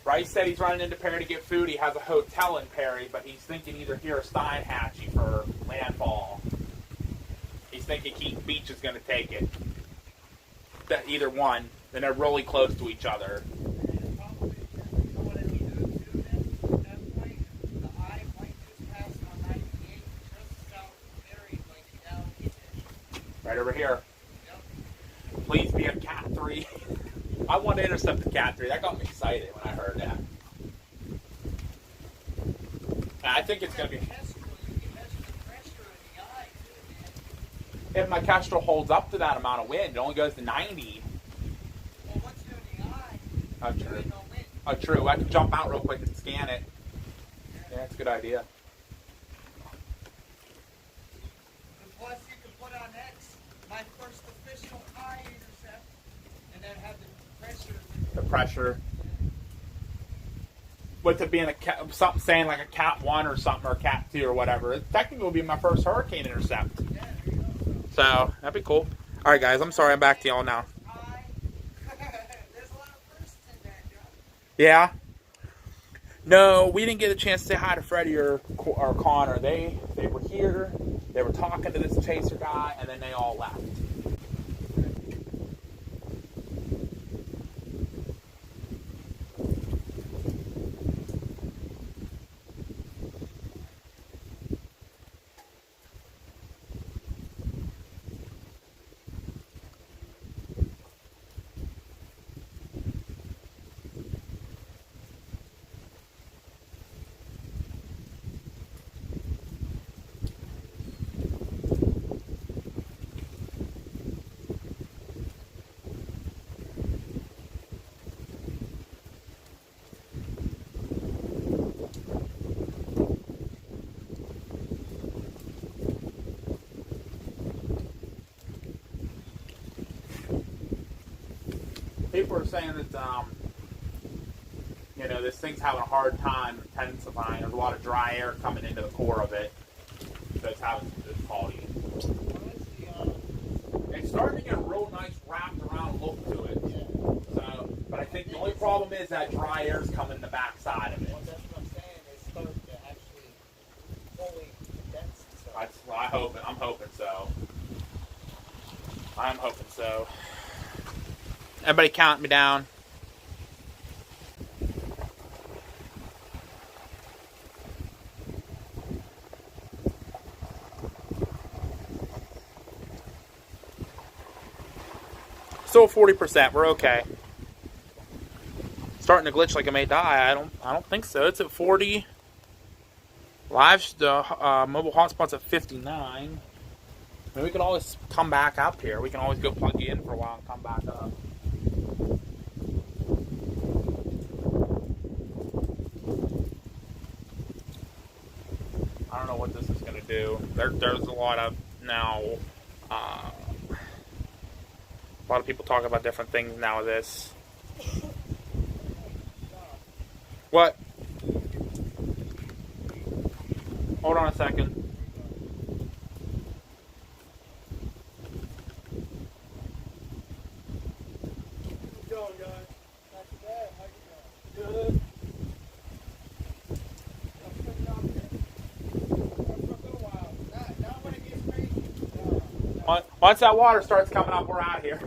Bryce said he's running into Perry to get food. He has a hotel in Perry, but he's thinking either here or Steinhatchee for landfall. He's thinking Keaton Beach is going to take it. Either one. Then they're really close to each other. Right over here. Please be a Cat 3. I want to intercept the Cat 3. That got me excited when I heard that. I think it's going to be... If my Kestrel holds up to that amount of wind, it only goes to 90. Oh, true. Oh, true. I can jump out real quick and scan it. Yeah, that's a good idea. And plus, you can put on X my first official eye intercept, and then have the pressure. The pressure. With it being something saying like a Cat 1 or something, or a Cat 2 or whatever, it technically will be my first hurricane intercept. Yeah, there you go. So, that'd be cool. All right, guys. I'm sorry. I'm back to y'all now. Yeah. No, we didn't get a chance to say hi to Freddie or Connor. They were here. They were talking to this chaser guy, and then they all left. People are saying that, you know, this thing's having a hard time intensifying. There's a lot of dry air coming into the core of it, so it's having this quality. It's starting to get a real nice wrapped around look to it. So, but I think the only problem is that dry air's coming in the back side of it. Well, that's what I'm saying. It's starting to actually fully condense itself. I'm hoping so. I'm hoping so. Everybody count me down. Still 40%. We're okay. Starting to glitch like it may die. I don't think so. It's at 40. Live, the mobile hotspot's at 59. I mean, we could always come back up here. We can always go plug you in for a while and come back up. I don't know what this is going to do. There's a lot of now. A lot of people talk about different things now with this. What? Hold on a second. Once that water starts coming up, we're out here.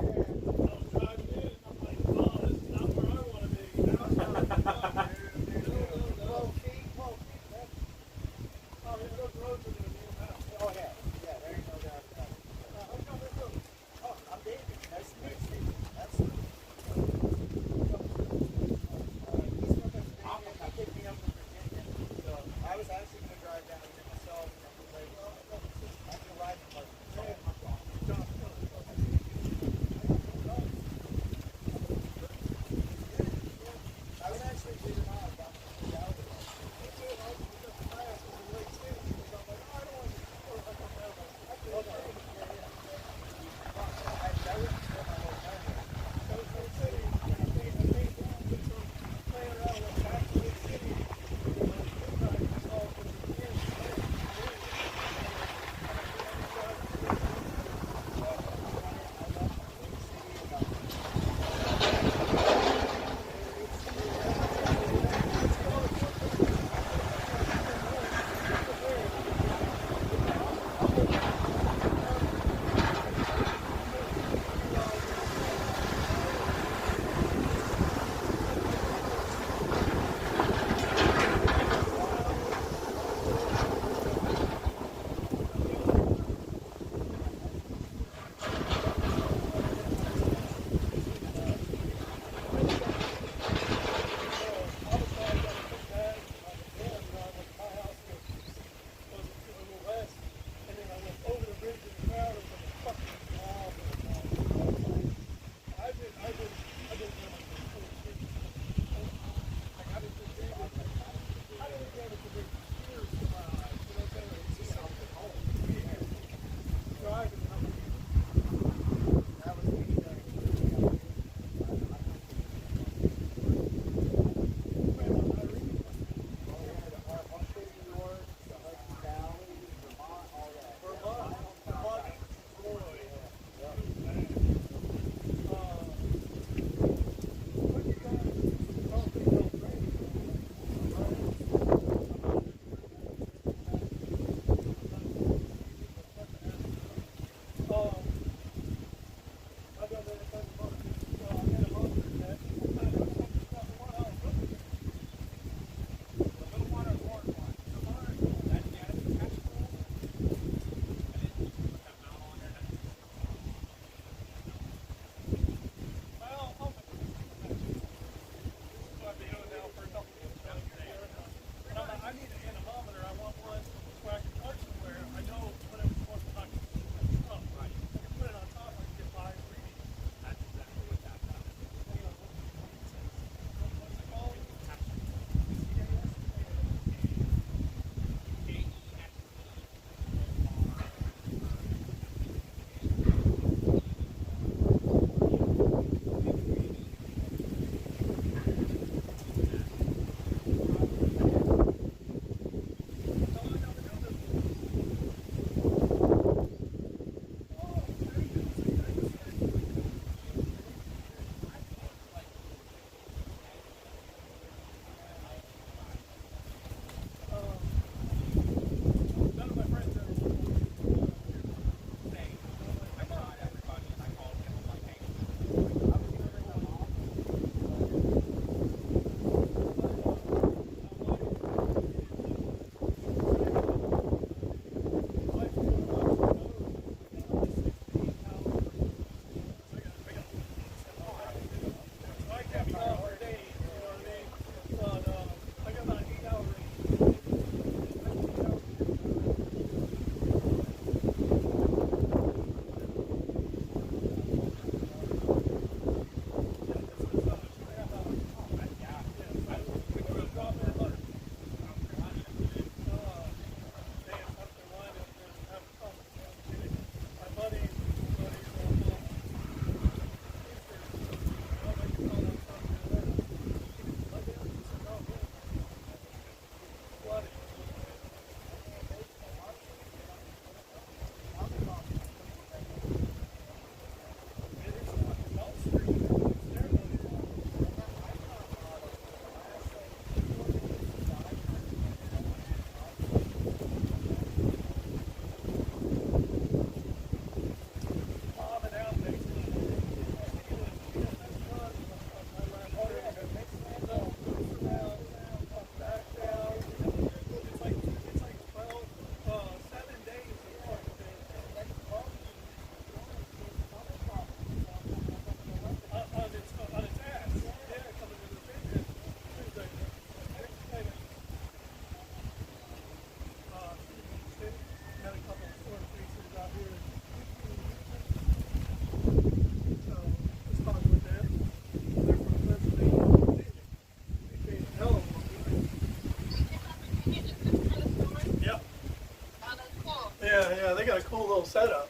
they got a cool little setup.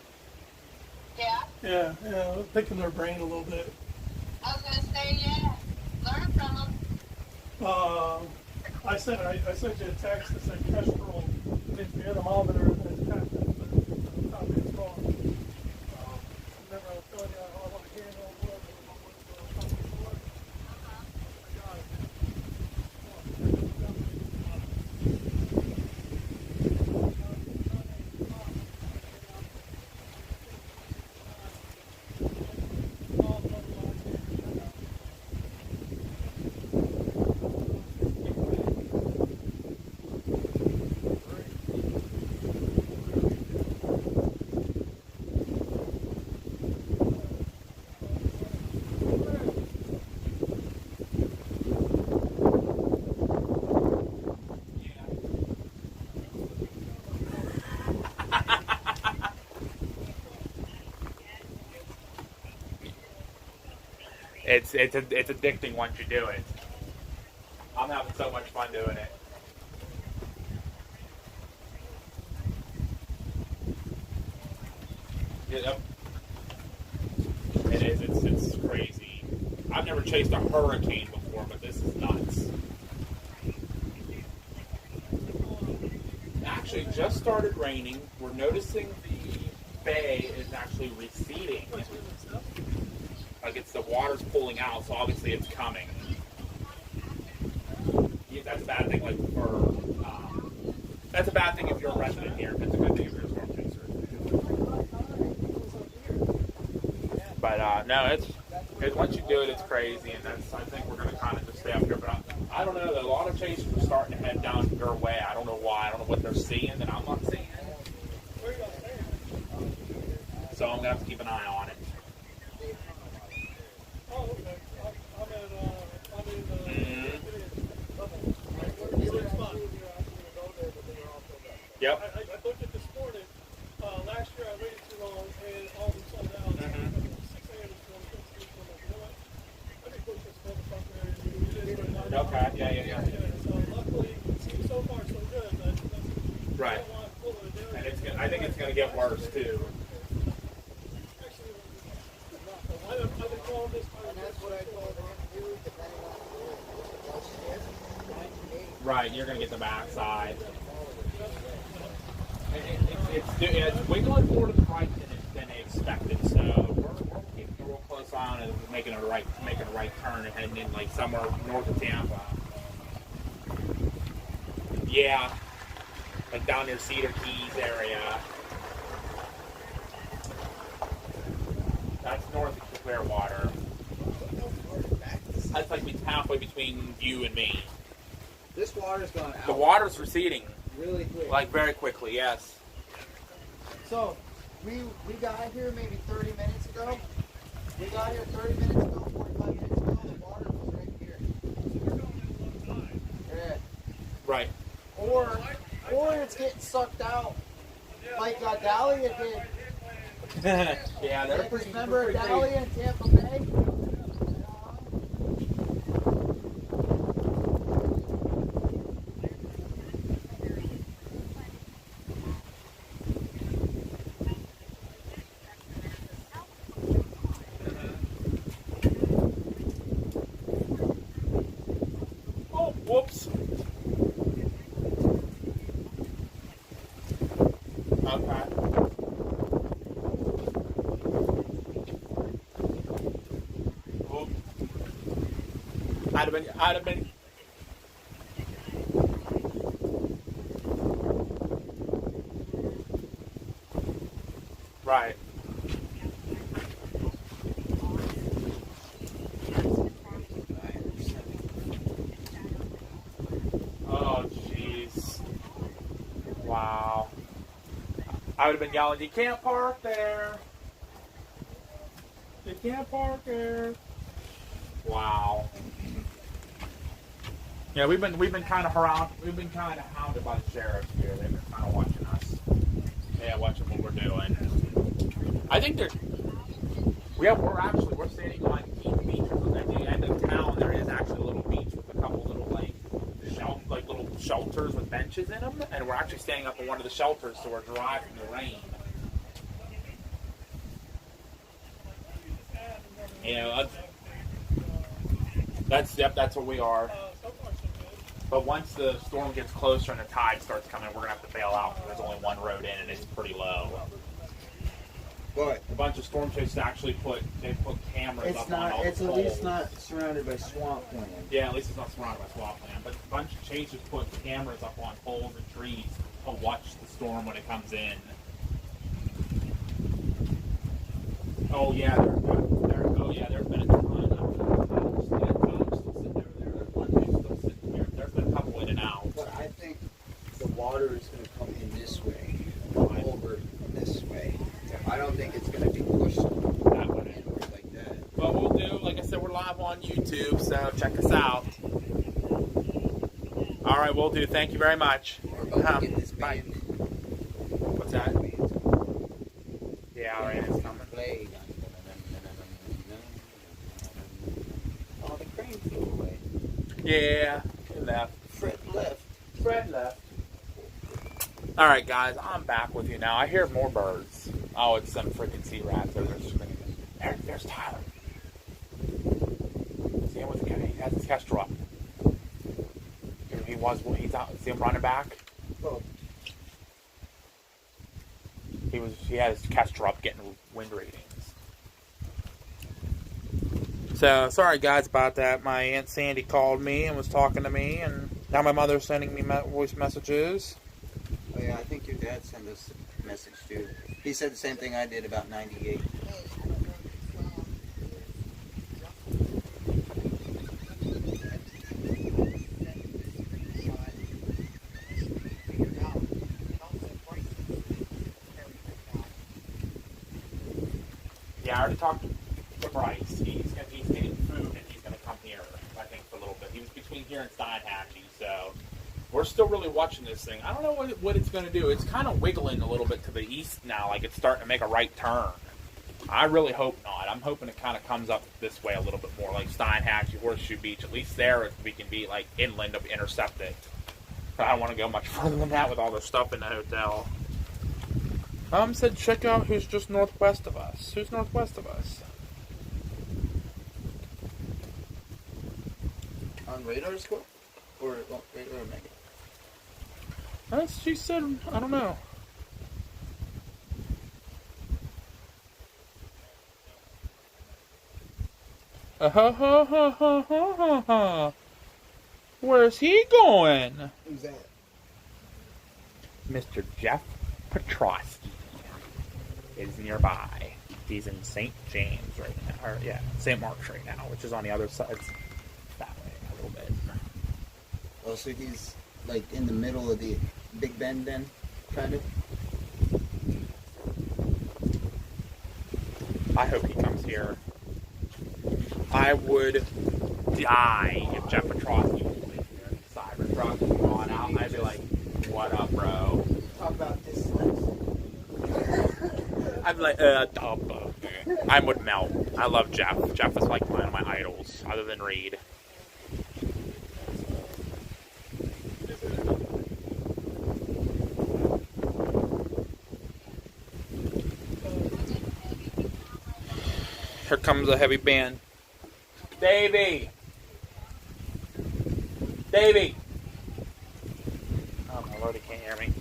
Yeah. Yeah, yeah, picking their brain a little bit. I was gonna say, yeah. Learn from them. I sent you a text that said Kestrel anemometer is captain, but probably it's wrong. Remember I was telling you I want to hear no more than before. I got it. It's addicting once you do it. I'm having so much fun doing it. Yep. It is. It's crazy. I've never chased a hurricane before, but this is nuts. It actually just started raining. We're noticing the bay is actually receding. Like the water's pulling out, so obviously it's coming. Yeah, that's a bad thing. Like that's a bad thing if you're a resident here. It's a good thing if you're a storm chaser. But no, it's once you do it, it's crazy, and I think we're gonna kind of just stay up here. But I don't know. A lot of chasers are starting to head down your way. I don't know why. I don't know what they're seeing that I'm not seeing. So I'm gonna have to keep an eye on it. Yep. I looked at this morning. Last year I waited too long and all of them sold out. 6 a.m. this morning. You know what? I think push this motherfucker. Okay. Yeah. So luckily, so far so good. But Right. And I think it's gonna get worse too. I've been calling this time. And that's what I told him to do, depending on what she is. Right, you're gonna get the backside. It's wiggling more to the right than expected, so we're keeping a real close eye on it and making a right turn and heading in like somewhere north of Tampa. Yeah, like down near Cedar Keys area. That's north of Clearwater. That's like halfway between you and me. This water's gone out. The water's receding. Really quick. Like very quickly, yes. So, we got here maybe 30 minutes ago. We got here 30 minutes ago, 45 minutes ago. The water was right here. Yeah. Right. Or it's getting sucked out. Like Dahlia did. Yeah, they're pretty. Remember Dahlia in Tampa Bay? Oh, whoops. Okay. Whoop. I'd have been. Right. Oh, jeez. Wow. I would have been yelling, "You can't park there. You can't park there." Wow. Yeah, we've been kind of hounded by the sheriffs here. They've been kind of watching us. Yeah, watching what we're doing. I think we're standing on Keaton Beach. At the end of town, there is actually a little beach with a couple little little shelters with benches in them, and we're actually standing up in one of the shelters, so we're dry from the rain. You know, that's what we are. So far, so good. But once the storm gets closer and the tide starts coming, we're gonna have to bail out because there's only one road in and it's pretty low. But A bunch of storm chasers actually put cameras it's up on all not. the It's at poles. least not surrounded by swampland. Yeah, at least it's not surrounded by swampland. But a bunch of chasers put cameras up on poles and trees to watch the storm when it comes in. Oh yeah, there's been a ton. There's been a couple in and out. But I think the water is going to come in this way, over this way. I don't think it's going to be pushed That way. inward like that. But we'll do, like I said, we're live on YouTube, so check us out. All right, we'll do. Thank you very much. We're about to get this Bye. band. What's that? Yeah, all right, it's coming. Play. Oh, the crane flew away. Yeah, he left. Fred left. Fred left. All right, guys, I'm back with you now. I hear more birds. Oh, it's some freaking sea rats over there. There's Tyler. See him with the he has his kestrel up. He's out. See him running back. Oh. He had his kestrel up getting wind readings. So sorry guys about that. My Aunt Sandy called me and was talking to me, and now my mother's sending me voice messages. Oh yeah, I think your dad sent us a message too. He said the same thing I did about 98. Yeah, I already talked to Bryce. He's getting food and he's going to come here, I think, for a little bit. He was between here and Steinhatchee, so we're still really watching this thing. I don't know what it's going to do. It's kind of wiggling a little bit to the east now, like it's starting to make a right turn. I really hope not. I'm hoping it kind of comes up this way a little bit more, like Steinhatchee, Horseshoe Beach. At least there we can be like inland to intercept it. But I don't want to go much further than that with all the stuff in the hotel. Said check out who's just northwest of us. Who's northwest of us? On radar score? Or radar mega? She said, I don't know. Where's he going? Who's that? Mr. Jeff Petrosky is nearby. He's in St. James right now. Or, yeah, St. Mark's right now, which is on the other side. It's that way a little bit. Oh, so he's like in the middle of the Big Bend then, kind of? I hope he comes here. I would die if Jeff Petrosky was here. Cybertruck was going out. I'd be like, what up, bro? Talk about dyslexia. I'd be like, I would melt. I love Jeff. Jeff is like one of my idols, other than Reed. Here comes a heavy band. Davey! Davey! Oh my lord, he can't hear me.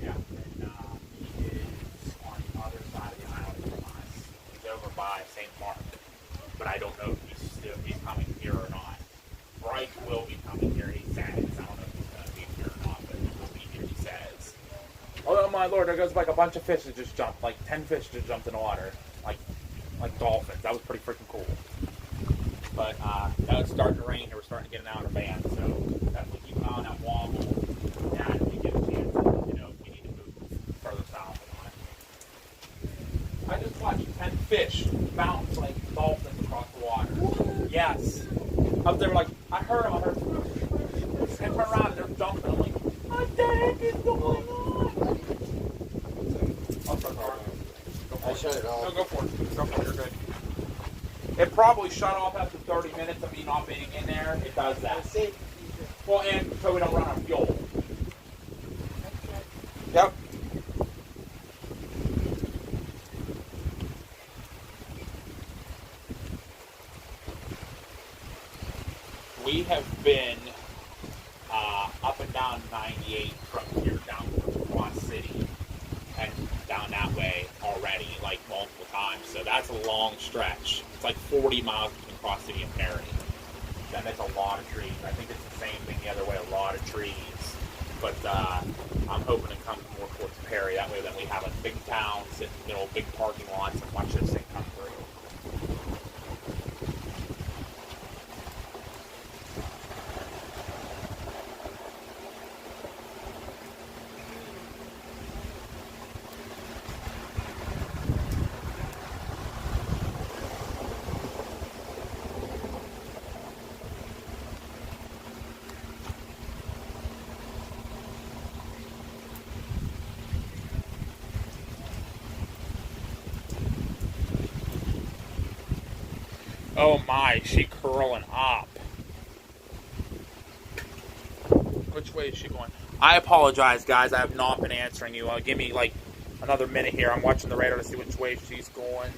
Yeah, and he is on the other side of the island from us. He's over by St. Mark. But I don't know if he's coming here or not. Bryce will be coming here, he says. I don't know if he's going to be here or not, but he will be here, he says. Oh my lord, there goes like a bunch of fish that just jumped. Like 10 fish just jumped in the water. Like dolphins. That was pretty freaking cool. But now it's starting to rain here. We're starting to get an outer band. So definitely keep an eye on that wobble. And if we get a chance, if we need to move further south on it. I just watched 10 fish bounce like dolphins across the water. What? Yes. Up there, like, I heard them. And turn around and they're dumping. I'm like, what the heck is going on? I'll start talking. I shut it off. No, go for it. Go for it. You're good. It probably shut off after 30 minutes of me not being in there. It does that. Well, and so we don't run out of fuel. 98 from here down across city and down that way already, like multiple times. So that's a long stretch. It's like 40 miles between Cross City and Perry. And that's a lot of trees. I think it's the same thing the other way, a lot of trees. But I'm hoping to come more towards Perry. That way then we have a big town, sit in the middle, big parking lots, and watch this thing come through. Oh my, she curling up. Which way is she going? I apologize, guys. I have not been answering you. Give me like another minute here. I'm watching the radar to see which way she's going.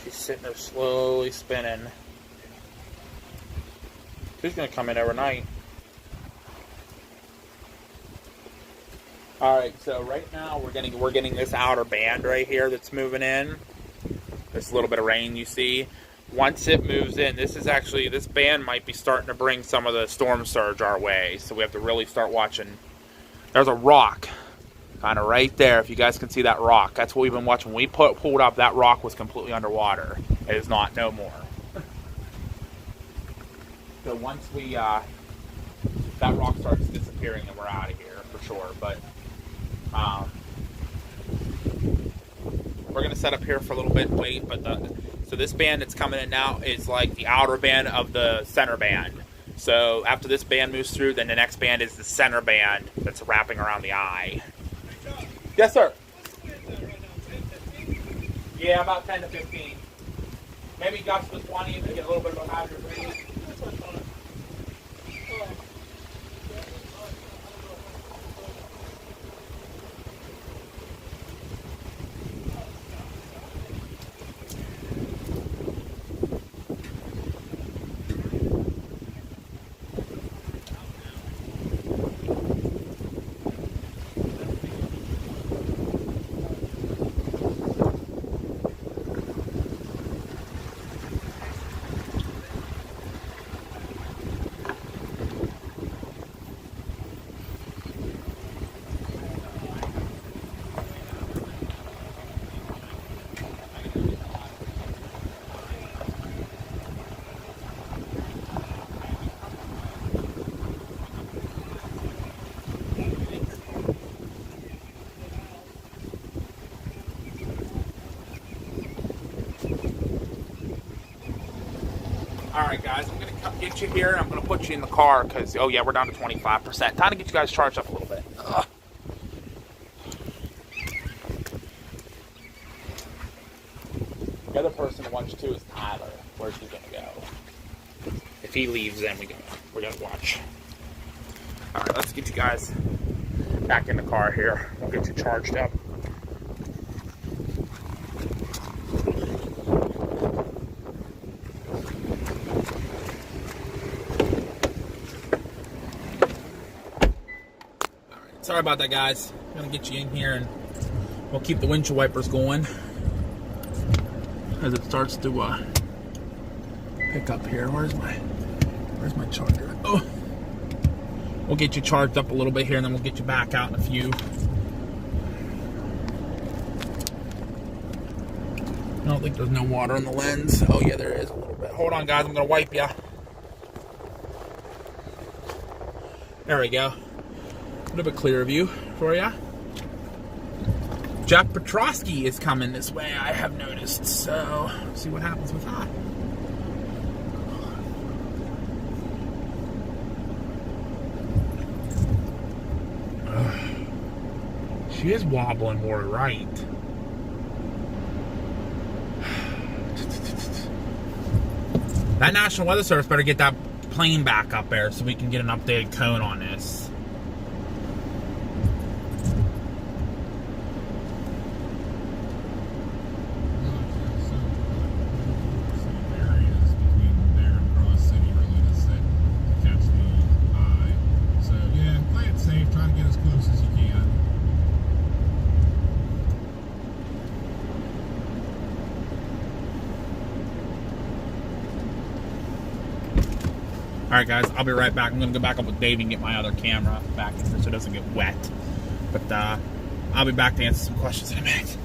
She's sitting there slowly spinning. She's gonna come in overnight. Alright, so right now we're getting this outer band right here that's moving in. This little bit of rain you see. Once it moves in, this band might be starting to bring some of the storm surge our way. So we have to really start watching. There's a rock kind of right there. If you guys can see that rock, that's what we've been watching. When we pulled up, that rock was completely underwater. It is not no more. So once that rock starts disappearing, then we're out of here for sure. But we're gonna set up here for a little bit, wait. But so this band that's coming in now is like the outer band of the center band. So after this band moves through, then the next band is the center band that's wrapping around the eye. Yes, sir. Yeah, about 10 to 15. Maybe gusts to 20 if you get a little bit of a higher breeze. Alright guys, I'm going to come get you here and I'm going to put you in the car because, oh yeah, we're down to 25%. Time to get you guys charged up a little bit. Ugh. The other person to watch too is Tyler. Where's he going to go? If he leaves, then we're going to watch. Alright, let's get you guys back in the car here. We'll get you charged up. Sorry about that, guys. I'm gonna get you in here and we'll keep the windshield wipers going as it starts to pick up here. Where's my charger? Oh, we'll get you charged up a little bit here and then we'll get you back out in a few. I don't think there's no water in the lens. Oh yeah, there is a little bit. Hold on, guys. I'm gonna wipe you. There we go. A little bit clearer view for you. Jack Petrosky is coming this way, I have noticed. So, see what happens with that. She is wobbling more right. That National Weather Service better get that plane back up there so we can get an updated cone on this. Trying to get right, guys, I'll be right back. I'm going to go back up with Dave and get my other camera back in here so it doesn't get wet. But I'll be back to answer some questions in a minute.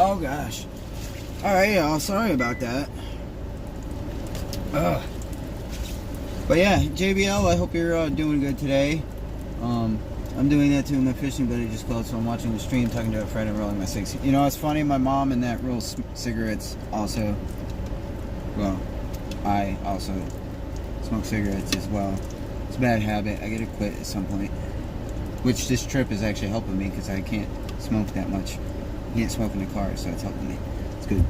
Oh gosh. All right, y'all. Sorry about that. Ugh. But yeah, JBL, I hope you're doing good today. I'm doing that too. My fishing buddy just closed, so I'm watching the stream, talking to a friend, and rolling my cigs. You know, it's funny. My mom and that rolls cigarettes also. Well, I also smoke cigarettes as well. It's a bad habit. I gotta quit at some point. Which this trip is actually helping me because I can't smoke that much. I can't smoke in the car, so it's helping me. It's good.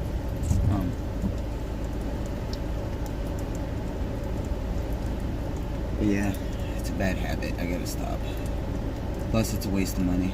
But yeah, it's a bad habit. I gotta stop. Plus, it's a waste of money.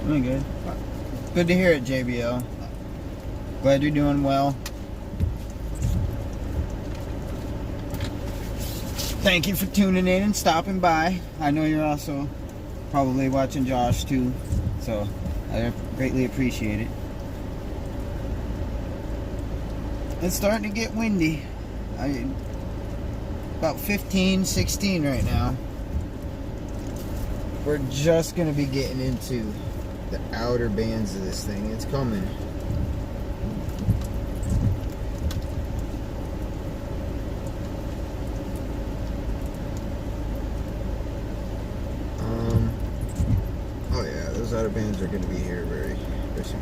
Doing good. Good to hear it, JBL. Glad you're doing well. Thank you for tuning in and stopping by. I know you're also probably watching Josh too, so I greatly appreciate it. It's starting to get windy. About 15, 16 right now. We're just going to be getting into the outer bands of this thing. It's coming. Oh yeah, those outer bands are going to be here very soon.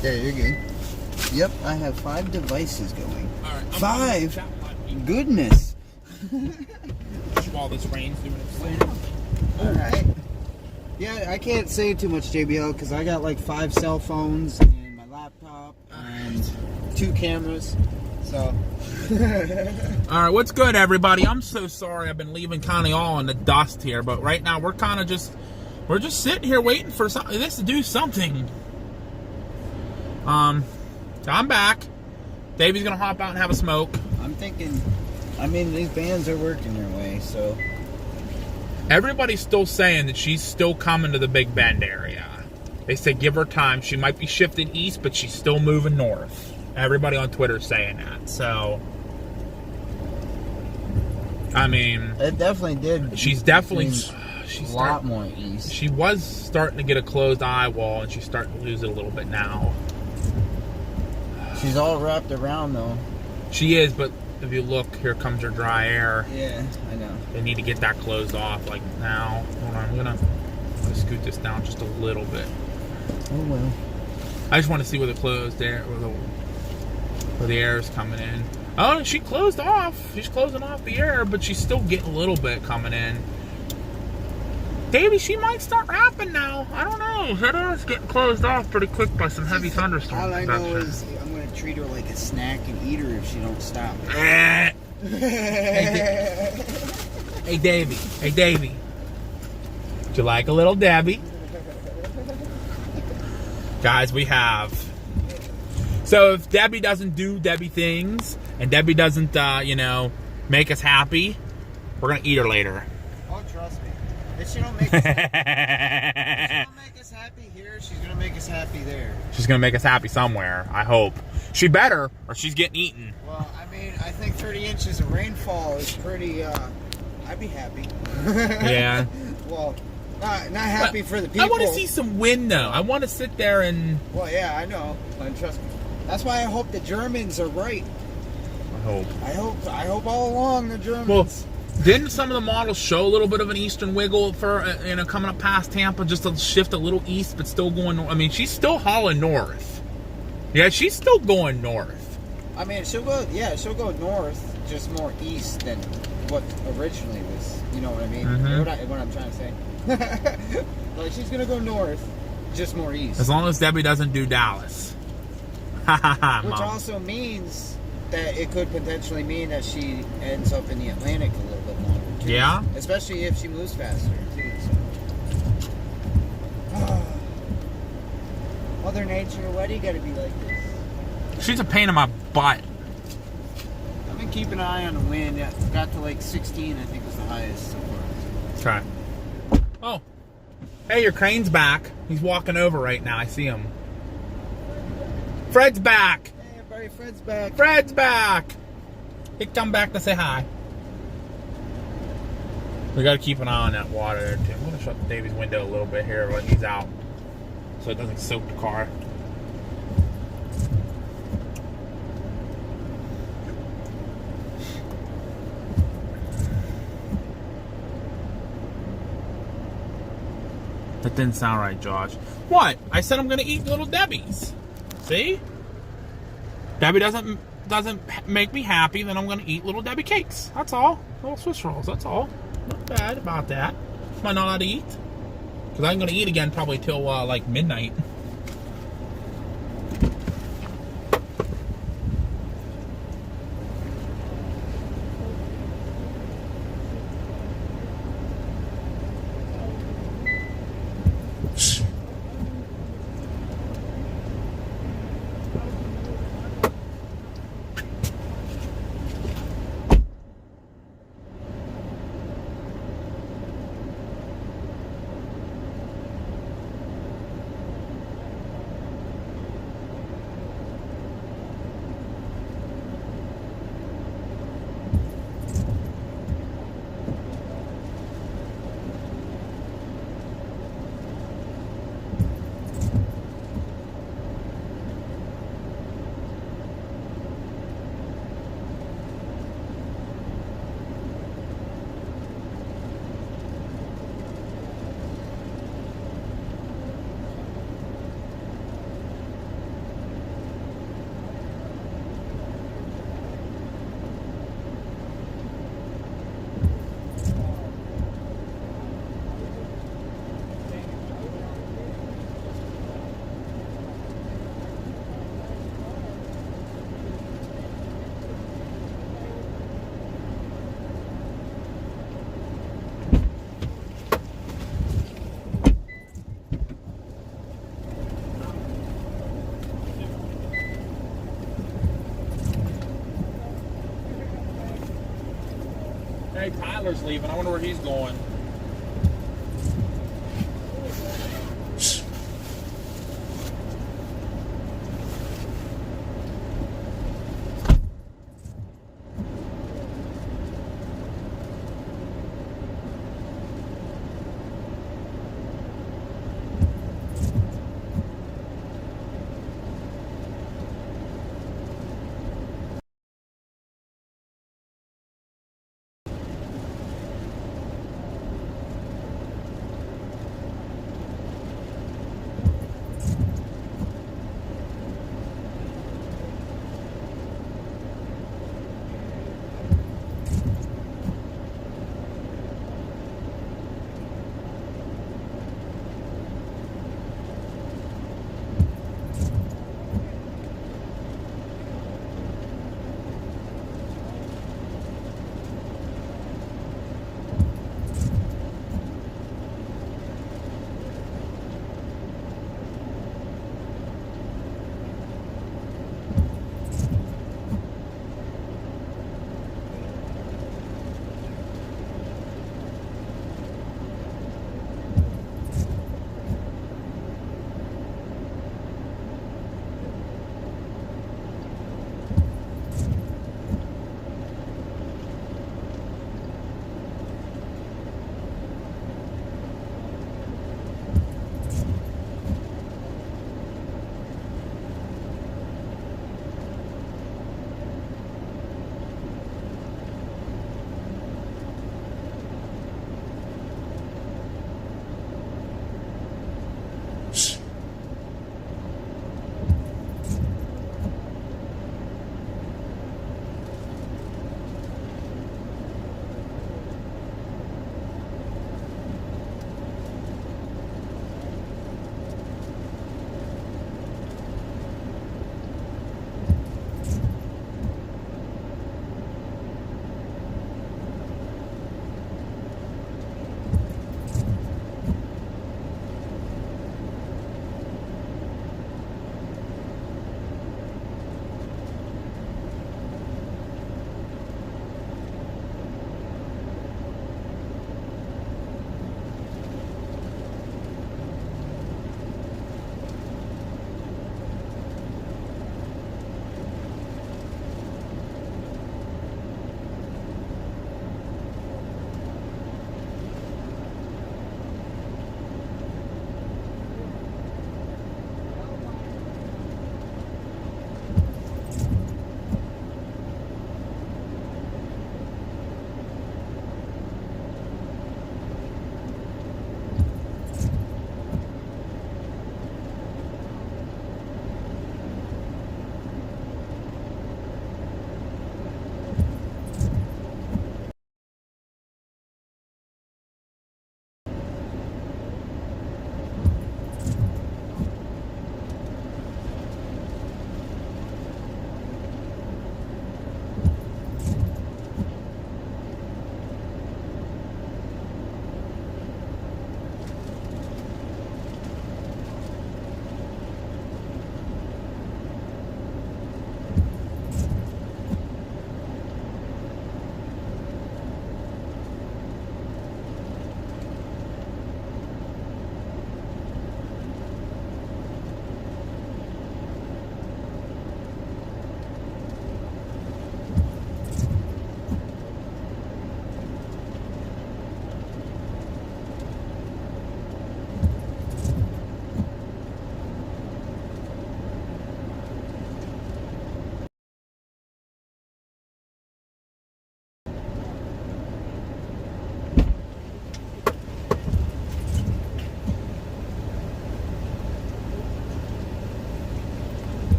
Yeah, you're good. Yep, I have 5 devices going. All right, 5? Goodness. While this rain's doing its thing. Alright. Yeah, I can't say too much, JBL, because I got like 5 cell phones and my laptop and 2 cameras. So. Alright, what's good, everybody? I'm so sorry I've been leaving kind of all in the dust here, but right now we're kind of just, we're just sitting here waiting for this to do something. So I'm back. Davy's gonna hop out and have a smoke. I'm thinking, I mean, these bands are working their way, so. Everybody's still saying that she's still coming to the Big Bend area. They say give her time. She might be shifted east, but she's still moving north. Everybody on Twitter's saying that. So, I mean, it definitely did. She's definitely a lot more east. She was starting to get a closed eye wall, and she's starting to lose it a little bit now. She's all wrapped around though. She is, but if you look, here comes her dry air. Yeah, I know. They need to get that closed off like now. Hold on, I'm gonna scoot this down just a little bit. Oh well. I just want to see where the closed air, where the air is coming in. Oh, she closed off. She's closing off the air, but she's still getting a little bit coming in. Davey, she might start rapping now. I don't know. That is getting closed off pretty quick by some heavy thunderstorms. All I know is I'm going to treat her like a snack and eat her if she don't stop. Hey, Davey. Hey, Davey. Would you like a little Debbie? Guys, we have. So if Debbie doesn't do Debbie things, and Debbie doesn't, you know, make us happy, we're going to eat her later. Oh, trust me. If she don't make us happy, if she don't make us happy here, she's going to make us happy there. She's going to make us happy somewhere, I hope. She better, or she's getting eaten. Well, I mean, I think 30 inches of rainfall is pretty, I'd be happy. Yeah. Well, not happy for the people. I want to see some wind, though. I want to sit there and... Well, yeah, I know. And trust me. That's why I hope the Germans are right. I hope all along the Germans... Well, didn't some of the models show a little bit of an eastern wiggle for, you know, coming up past Tampa, just to shift a little east, but still going north? I mean, she's still hauling north. Yeah, she's still going north. I mean, she'll go north, just more east than what originally was. You know what I mean? Mm-hmm. What I'm trying to say. Like, she's going to go north, just more east. As long as Debbie doesn't do Dallas. Which also means that it could potentially mean that she ends up in the Atlantic a little bit longer, too. Yeah? Especially if she moves faster, too. So. Mother Nature, why do you got to be like this? She's a pain in my butt. I've been keeping an eye on the wind. It got to like 16, I think was the highest so far. Okay. Oh. Hey, your crane's back. He's walking over right now. I see him. Fred's back. Hey, everybody, Fred's back. Fred's back. He come back to say hi. We got to keep an eye on that water there, too. I'm going to shut Davey's window a little bit here when he's out so it doesn't soak the car. That didn't sound right, Josh. What? I said I'm going to eat little Debbie's. See? Debbie doesn't make me happy, then I'm going to eat little Debbie cakes. That's all. Little Swiss rolls, that's all. Not bad about that. Am I not allowed to eat? Because I'm going to eat again probably till like midnight. Hey, Tyler's leaving. I wonder where he's going.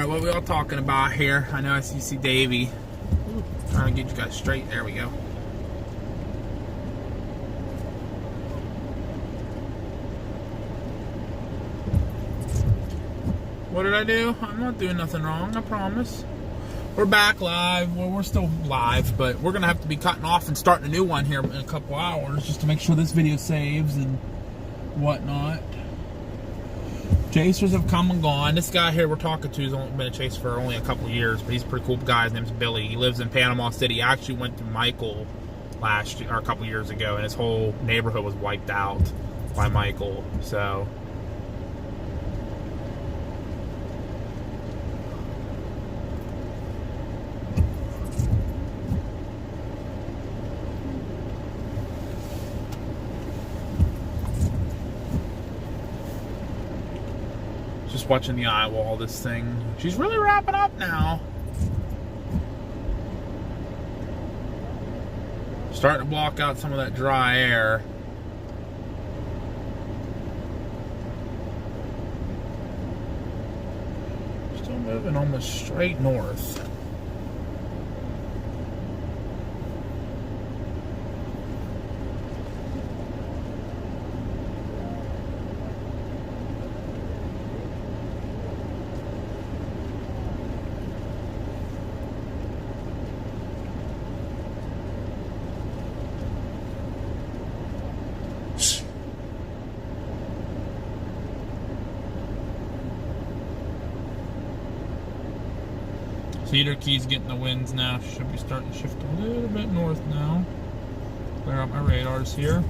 Alright, what are we all talking about here? I know I see Davey. Trying to get you guys straight. There we go. What did I do? I'm not doing nothing wrong, I promise. We're back live. Well, we're still live, but we're going to have to be cutting off and starting a new one here in a couple hours just to make sure this video saves and whatnot. Chasers have come and gone. This guy here we're talking to has only been a chaser for only a couple of years, but he's a pretty cool guy. His name's Billy. He lives in Panama City. He actually went to Michael last year, or a couple of years ago, and his whole neighborhood was wiped out by Michael. So... just watching the eye wall, this thing. She's really wrapping up now. Starting to block out some of that dry air. Still moving almost straight north. Cedar Key's getting the winds now. Should be starting to shift a little bit north now. Clear up my radars here.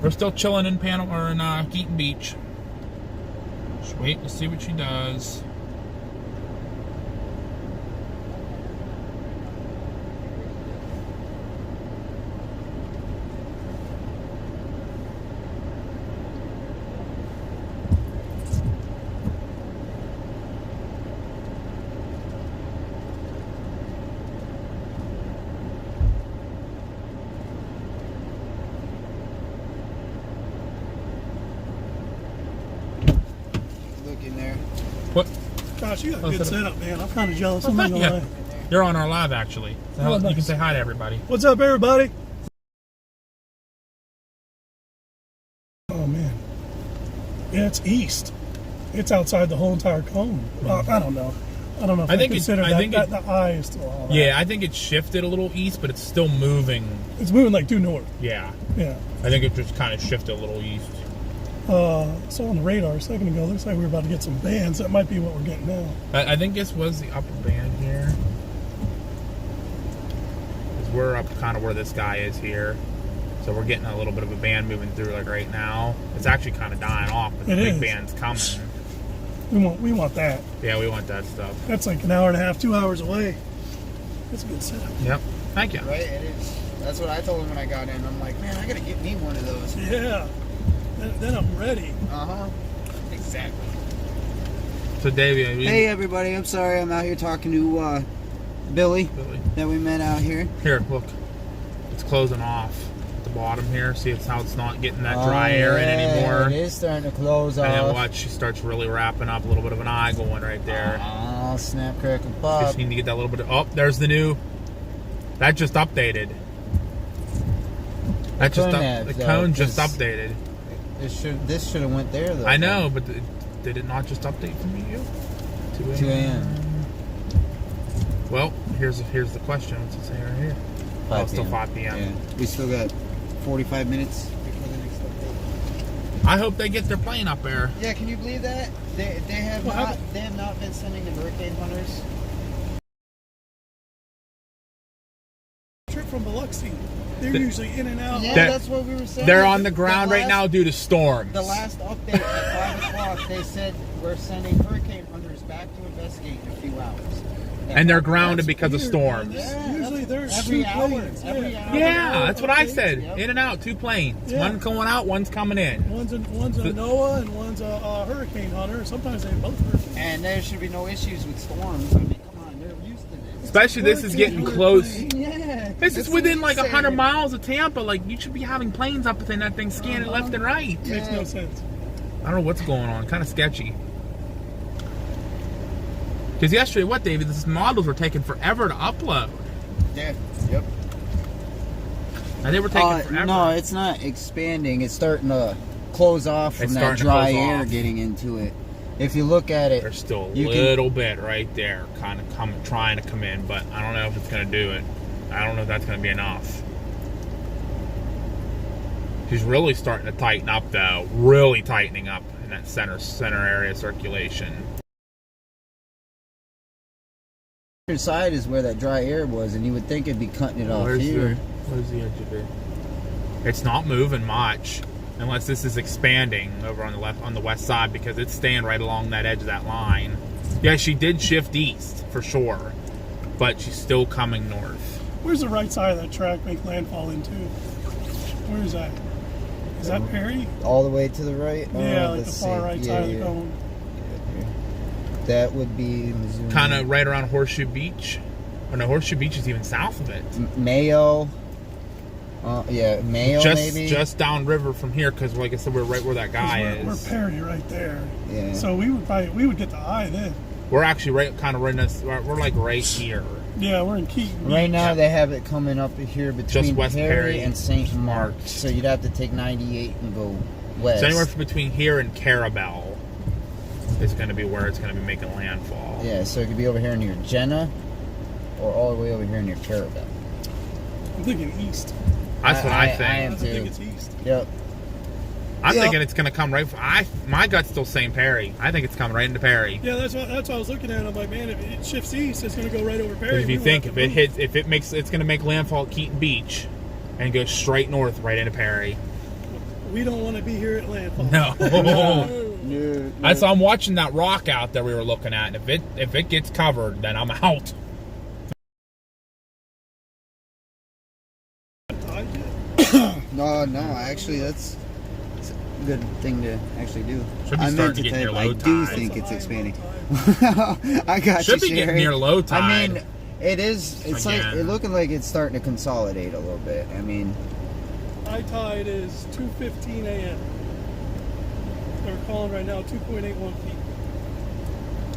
We're still chilling in Panama or in Keaton Beach. Just waiting to see what she does. What? Gosh, you got a good setup, man. I'm kind of jealous. Well, I'm not gonna lie. You're on our live, actually. So Oh, you nice. can say hi to everybody. What's up, everybody? Oh man, yeah, it's east. It's outside the whole entire cone. Well, I don't know. I don't know if I think consider that the eye is still all that. Yeah, I think it shifted a little east, but it's still moving. It's moving like due north. Yeah. Yeah. I think it just kind of shifted a little east. So on the radar a second ago, looks like we were about to get some bands. That might be what we're getting now. I think this was the upper band here. 'Cause we're up kind of where this guy is here. So we're getting a little bit of a band moving through like right now. It's actually kind of dying off, but the It big is. band's coming. We want that. Yeah, we want that stuff. That's like an hour and a half, 2 hours away. That's a good setup. Yep. Thank you. Right, it is. That's what I told him when I got in. I'm like, man, I gotta get me one of those. Yeah. Then I'm ready. Uh-huh. Exactly. So, Davey, Hey, everybody. I'm sorry. I'm out here talking to Billy that we met out here. Here, look. It's closing off at the bottom here. See how it's not getting that dry air in anymore. It is starting to close And off. then watch, she starts really wrapping up. A little bit of an eye going right there. Oh, snap, crack, and pop. Just need to get that little bit of... Oh, there's the new... That just updated. That just the cone just updated. This should have went there though. I know, but did it not just update for me? 2 a.m. Well, here's the question. What's it say right here? Oh, it's still 5 p.m. Yeah. We still got 45 minutes before the next update. I hope they get their plane up there. Yeah, can you believe that? They have not been sending the hurricane hunters. Trip from Biloxi. They're usually in and out. Yeah, that's what we were saying. They're on the ground right now due to storms. The last update at 5 o'clock, they said we're sending hurricane hunters back to investigate in a few hours. And they're grounded because of storms. Yeah, usually there's every 2 hour. planes. Every hour. Yeah, that's what I said. Yep. In and out, 2 planes. Yeah. One going out, one's coming in. One's a NOAA and one's a hurricane hunter. Sometimes they both hurricanes. And there should be no issues with storms. I mean, come on, they're used to this. Especially this is getting close. Yeah. This is within like 100 miles of Tampa. Like, you should be having planes up within that thing scanning left and right. Makes no sense. I don't know what's going on. Kind of sketchy. Because yesterday, what, David? These models were taking forever to upload. Yeah. Yep. And they were taking forever. No, it's not expanding. It's starting to close off from It's that starting to dry close air off. getting into it. If you look at it, There's still a you little bit right there, kind of trying to come in, but I don't know if it's going to do it. I don't know if that's going to be enough. She's really starting to tighten up, though. Really tightening up in that center area circulation. the other side is where that dry air was, and you would think it'd be cutting it off here. Where's the edge of it? It's not moving much, unless this is expanding over on the left, on the west side, because it's staying right along that edge of that line. Yeah, she did shift east for sure, but she's still coming north. Where's the right side of that track make landfall into? Where is that? Is that Perry? All the way to the right? Yeah, like the far right side of the cone. That would be kind of right around Horseshoe Beach. Or no, Horseshoe Beach is even south of it. Mayo. Yeah, Mayo maybe. Just downriver from here, because like I said, we're right where that guy is. We're Perry right there. Yeah. So we would get the eye then. We're actually right in this. We're like right here. Yeah, we're in Keaton. Right now they have it coming up here between West Perry and St. Mark's. So you'd have to take 98 and go west. So anywhere from between here and Carabel is going to be where it's going to be making landfall. Yeah, so it could be over here near Jenna, or all the way over here near Carabel. I'm thinking east. That's what I think. I am I too. think it's east. Yep. I'm thinking it's going to come right. My gut's still saying Perry. I think it's coming right into Perry. Yeah, that's what I was looking at. I'm like, man, if it shifts east, it's going to go right over Perry. If you think it's going to make landfall at Keaton Beach, and go straight north right into Perry. We don't want to be here at landfall. No. No. So I'm watching that rock out there we were looking at, and if it gets covered, then I'm out. No, actually, that's a good thing to actually do. Should be I starting meant to get tell near you, low I do tide. think it's expanding. I got Should you, be getting Sherry. near low tide. I mean, it is. It's Again. like looking like it's starting to consolidate a little bit. I mean, High tide is 2:15 a.m. They're calling right now 2.81 feet.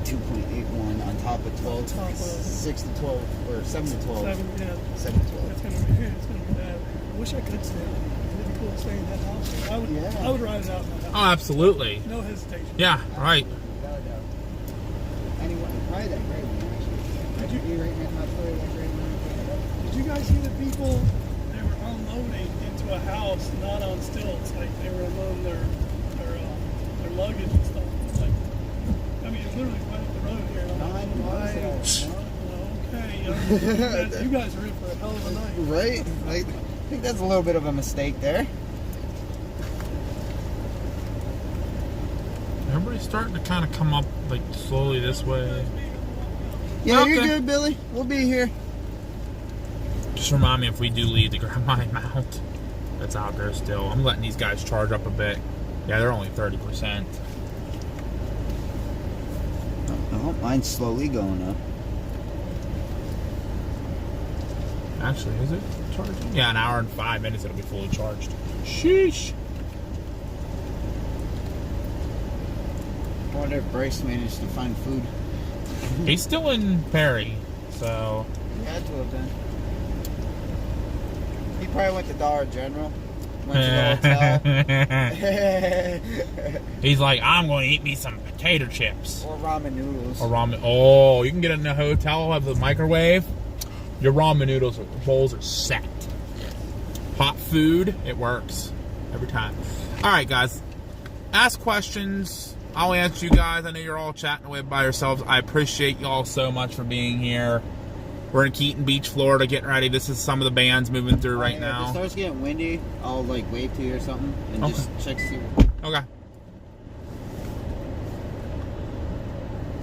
2.81 on top of 12, On top of- 6 to 12, or 7 to 12. 7 7 to 12. It's gonna be bad. I wish I could stay. It'd be cool to stay in that house. I would ride it out in that house. Oh, absolutely. No hesitation. Yeah, right. Anyway, probably that great one, actually. Did you right now? Probably that great one. Did you guys see the people? They were unloading into a house, not on stilts. Like they were unloading their luggage and stuff. Like, I mean, it's literally right up the road here. And I'm like, okay, you guys are in for a hell of a night. Right? I think that's a little bit of a mistake there. Everybody's starting to kind of come up like slowly this way. Yeah, Okay. you're good, Billy. We'll be here. Just remind me if we do leave the Grandma Mount that's out there still. I'm letting these guys charge up a bit. Yeah, they're only 30%. Oh, mine's slowly going up. Actually, is it charging? Yeah, an hour and 5 minutes it'll be fully charged. Sheesh. I wonder if Bryce managed to find food. He's still in Perry, so He had to have been. He probably went to Dollar General. Went to the hotel. he's like, I'm going to eat me some potato chips. Or ramen noodles. Or ramen. Oh, you can get in a hotel, have the microwave. Your ramen noodles bowls are set. Hot food, it works every time. All right, guys. Ask questions. I'll answer you guys. I know you're all chatting away by yourselves. I appreciate you all so much for being here. We're in Keaton Beach, Florida, getting ready. This is some of the bands moving through right If it now. starts getting windy, I'll like wave to you or something and Okay. just check to see. Okay.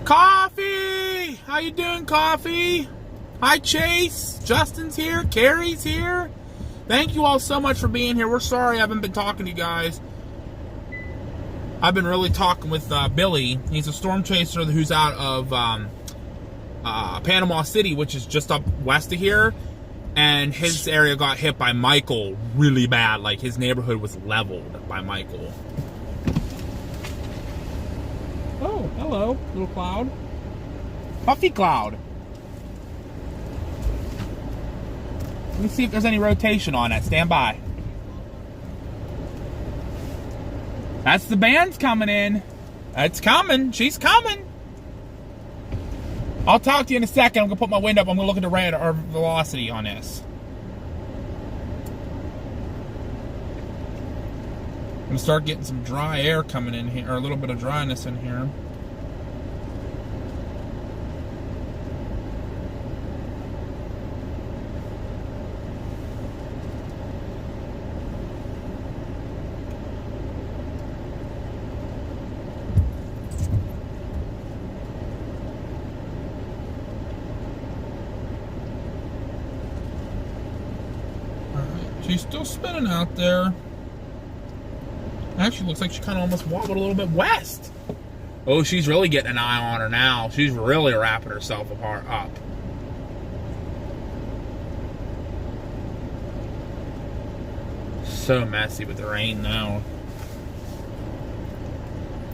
Coffee! How you doing, Coffee? Hi, Chase. Justin's here. Carrie's here. Thank you all so much for being here. We're sorry I haven't been talking to you guys. I've been really talking with Billy. He's a storm chaser who's out of Panama City, which is just up west of here. And his area got hit by Michael really bad. Like, his neighborhood was leveled by Michael. Oh, hello, little cloud. Puffy cloud. Let me see if there's any rotation on it. Stand by. That's the band's coming in. It's coming. She's coming. I'll talk to you in a second. I'm going to put my wind up. I'm going to look at the rate or velocity on this. I'm going to start getting some dry air coming in here, or a little bit of dryness in here. She's still spinning out there. Actually, looks like she kind of almost wobbled a little bit west. Oh, she's really getting an eye on her now. She's really wrapping herself apart up. So messy with the rain now.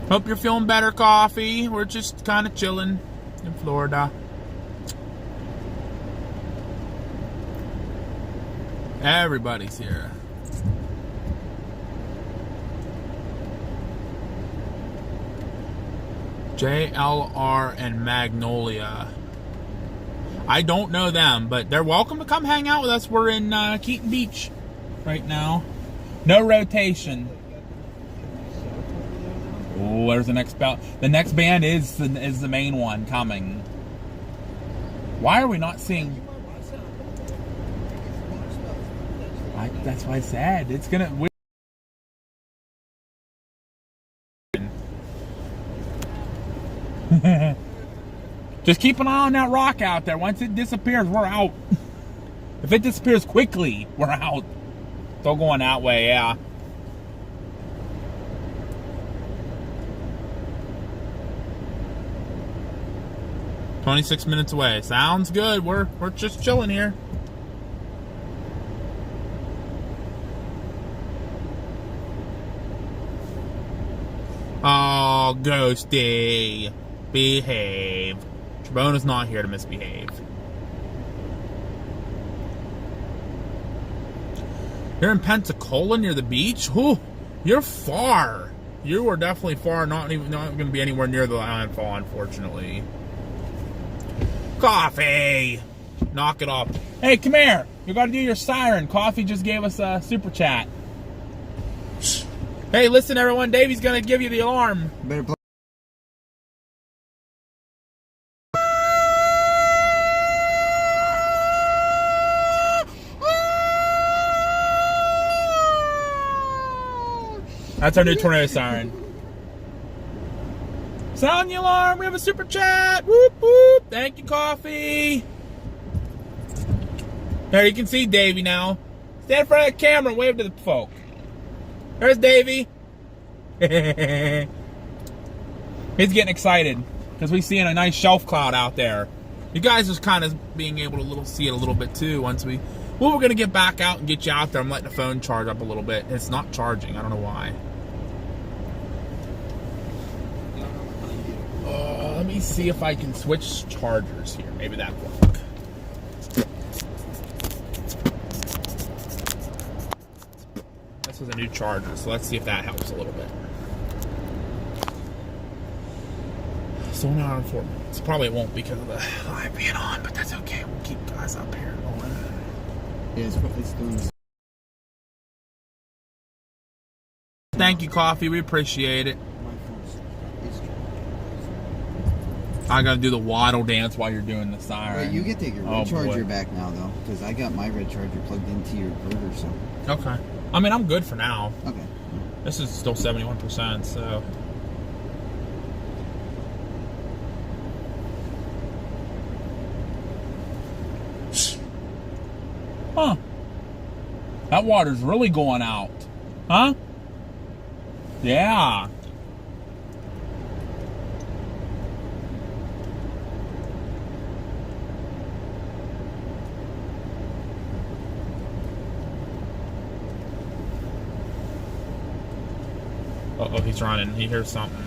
Hope you're feeling better, Coffee. We're just kind of chilling in Florida. Everybody's here. JLR and Magnolia. I don't know them, but they're welcome to come hang out with us. We're in Keaton Beach right now. No rotation. Oh, there's the next band. The next band is the main one coming. Why are we not seeing? That's why I said it's gonna. Just keep an eye on that rock out there. Once it disappears, we're out. If it disappears quickly, we're out. Still going that way, yeah. "26 minutes away." Sounds good. We're just chilling here. Oh, Ghosty. Behave. Trebona's not here to misbehave. You're in Pensacola near the beach? Ooh, you're far. You are definitely far. Not going to be anywhere near the landfall, unfortunately. Coffee. Knock it off. Hey, come here. You got to do your siren. Coffee just gave us a super chat. Hey, listen, everyone. Davy's going to give you the alarm. Better play. That's our new tornado siren. Sound the alarm. We have a super chat. Whoop, whoop. Thank you, Coffee. There, you can see Davy now. Stand in front of the camera and wave to the folk. There's Davy. He's getting excited because we're seeing a nice shelf cloud out there. You guys are kind of being able to see it a little bit too once we... Well, we're going to get back out and get you out there. I'm letting the phone charge up a little bit. It's not charging. I don't know why. Let me see if I can switch chargers here. Maybe that will work. This is a new charger, so let's see if that helps a little bit. So now in 4 minutes. Probably won't because of the live being on, but that's okay. We'll keep guys up here going. Yeah, it's doing this. Thank you, Coffee. We appreciate it. I gotta do the waddle dance while you're doing the siren. Wait, you get to take your red charger back now, though, because I got my red charger plugged into your inverter, so. Okay. I mean, I'm good for now. Okay. This is still 71%, so. Huh. That water's really going out. Huh? Yeah. Uh-oh, he's running. He hears something.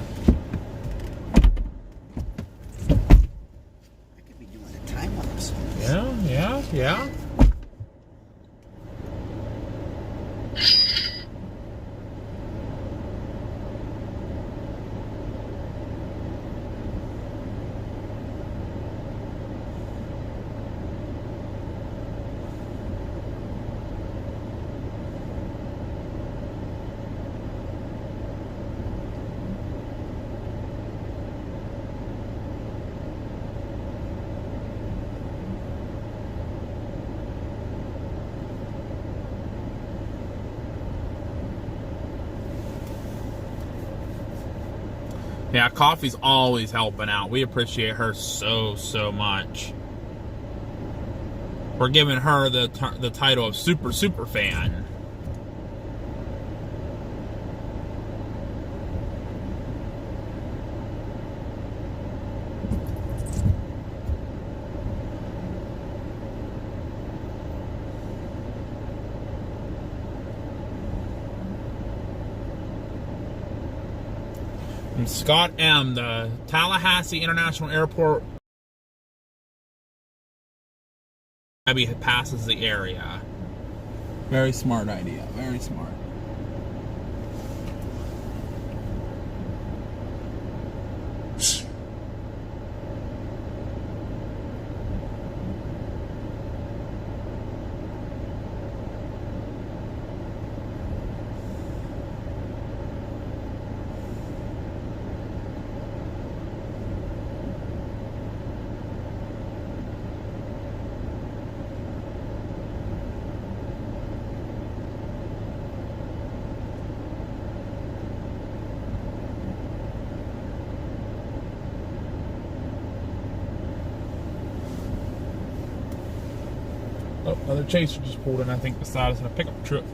Yeah, Coffee's always helping out. We appreciate her so much. We're giving her the title of super fan. And Scott M., the Tallahassee International Airport, Debby passes the area. Very smart idea. Very smart. Oh, another chaser just pulled in, I think, beside us in a pickup truck.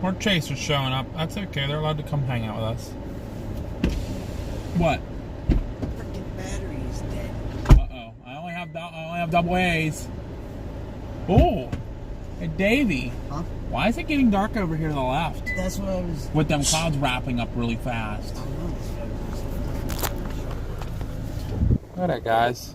More chasers showing up. That's okay. They're allowed to come hang out with us. What? Uh-oh. I only have double A's. Oh, hey, Davey. Huh? Why is it getting dark over here to the left? That's what I was... With them clouds wrapping up really fast. I don't know. Look at that, guys.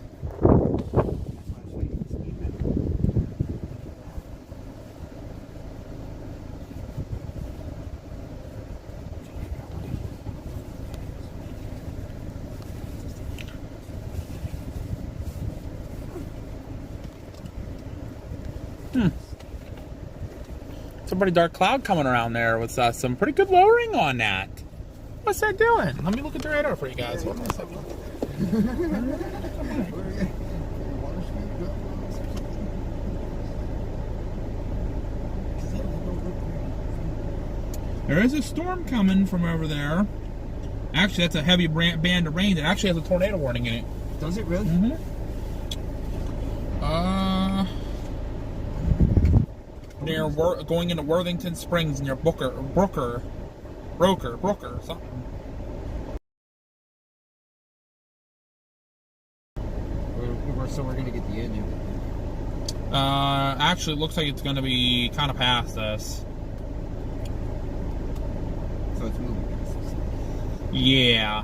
It's a pretty dark cloud coming around there with some pretty good lowering on that. What's that doing? Let me look at the radar for you guys. Hold on a second. There is a storm coming from over there. Actually, that's a heavy band of rain that actually has a tornado warning in it. Does it really? Mm-hmm. Near going into Worthington Springs near Brooker, something. So we're gonna get the engine. Actually, it looks like it's gonna be kind of past us. So it's moving past us. Yeah.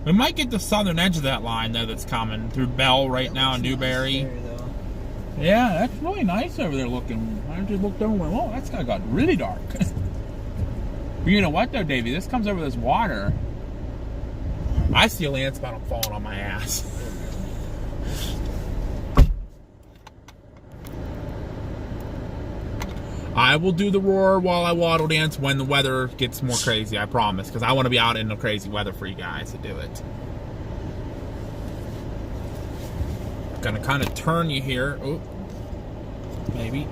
We might get the southern edge of that line, though, that's coming through Bell right now in Newberry. Nice there, Yeah, that's really nice over there looking. I just looked over and went, whoa, that's got really dark. But you know what, though, Davey? This comes over this water. I see a land spot falling on my ass. I will do the roar while I waddle dance when the weather gets more crazy, I promise. Because I want to be out in the crazy weather for you guys to do it. Gonna kind of turn you here. Oh, maybe.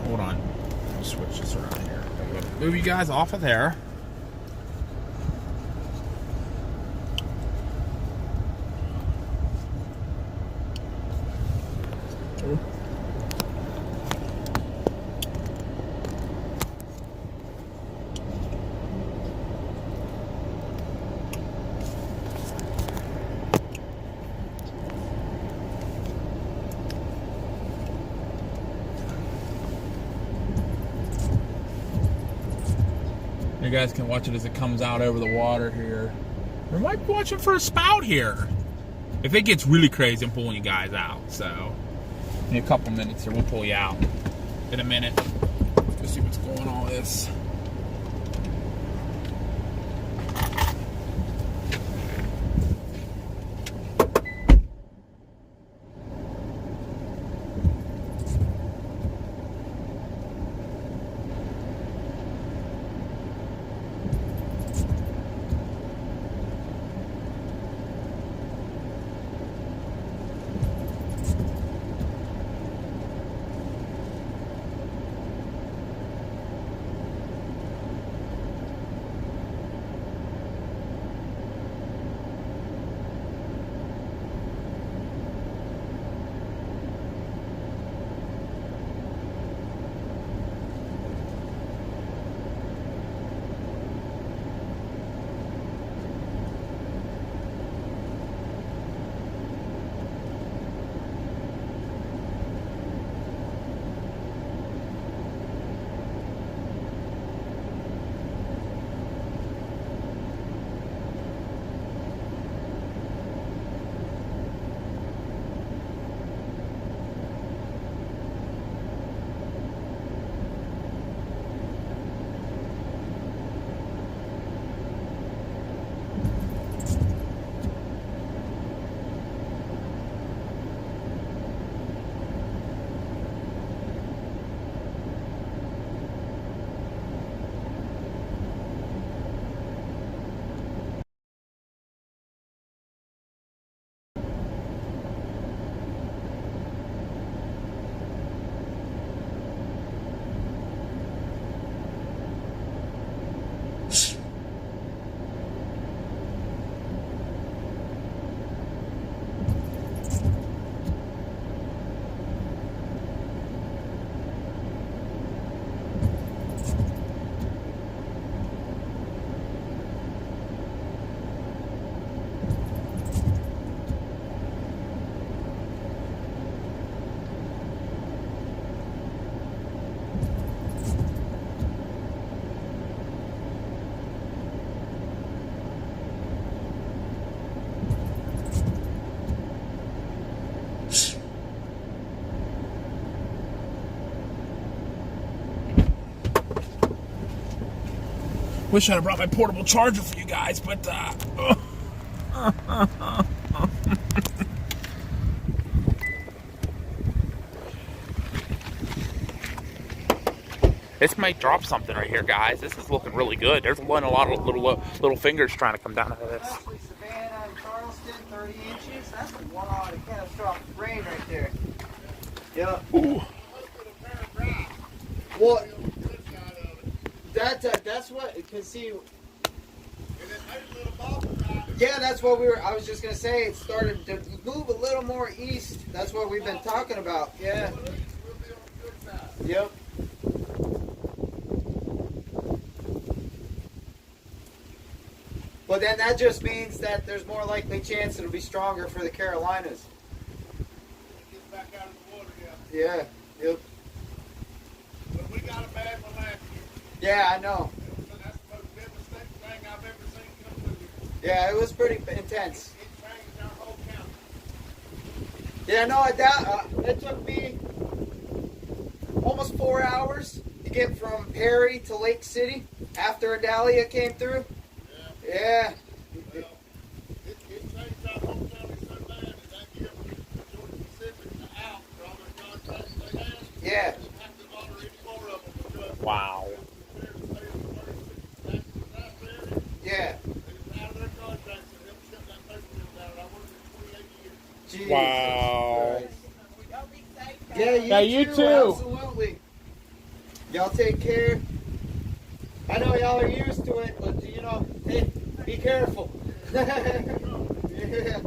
Hold on. I'll switch this around here. Move you guys off of there. You guys can watch it as it comes out over the water here. We might be watching for a spout here. If it gets really crazy, I'm pulling you guys out. So, in a couple minutes here, we'll pull you out. In a minute. Let's see what's going on with this. Wish I'd have brought my portable charger for you guys, but this might drop something right here, guys. This is looking really good. There's a lot of little fingers trying to come down out of this. Actually, Savannah and Charleston, 30 inches. That's a lot of catastrophic rain right there. Yep. Ooh. Well, that's what, because see, yeah, that's what I was just going to say, it started to move a little more east. That's what we've been talking about, yeah. Yep. But then that just means that there's more likely chance it'll be stronger for the Carolinas. Yeah, yep. But we got a bad one last year. Yeah, I know. That's the most devastating thing I've ever seen come through here. Yeah, it was pretty intense. It changed our whole county. Yeah, no, it took me almost 4 hours to get from Perry to Lake City after Adalia came through. Yeah. Well, it changed our whole county so bad that year when Georgia Pacific out for all their contracts they had. Yeah. They didn't have to honor any more of them because Wow. Yeah. they was out of their contracts and them shut that paper mill down. I worked there 28 years. Jesus Wow. Christ. Yeah, you too. Absolutely. Y'all take care. I know y'all are used to it, but you know, hey, be careful. Yeah.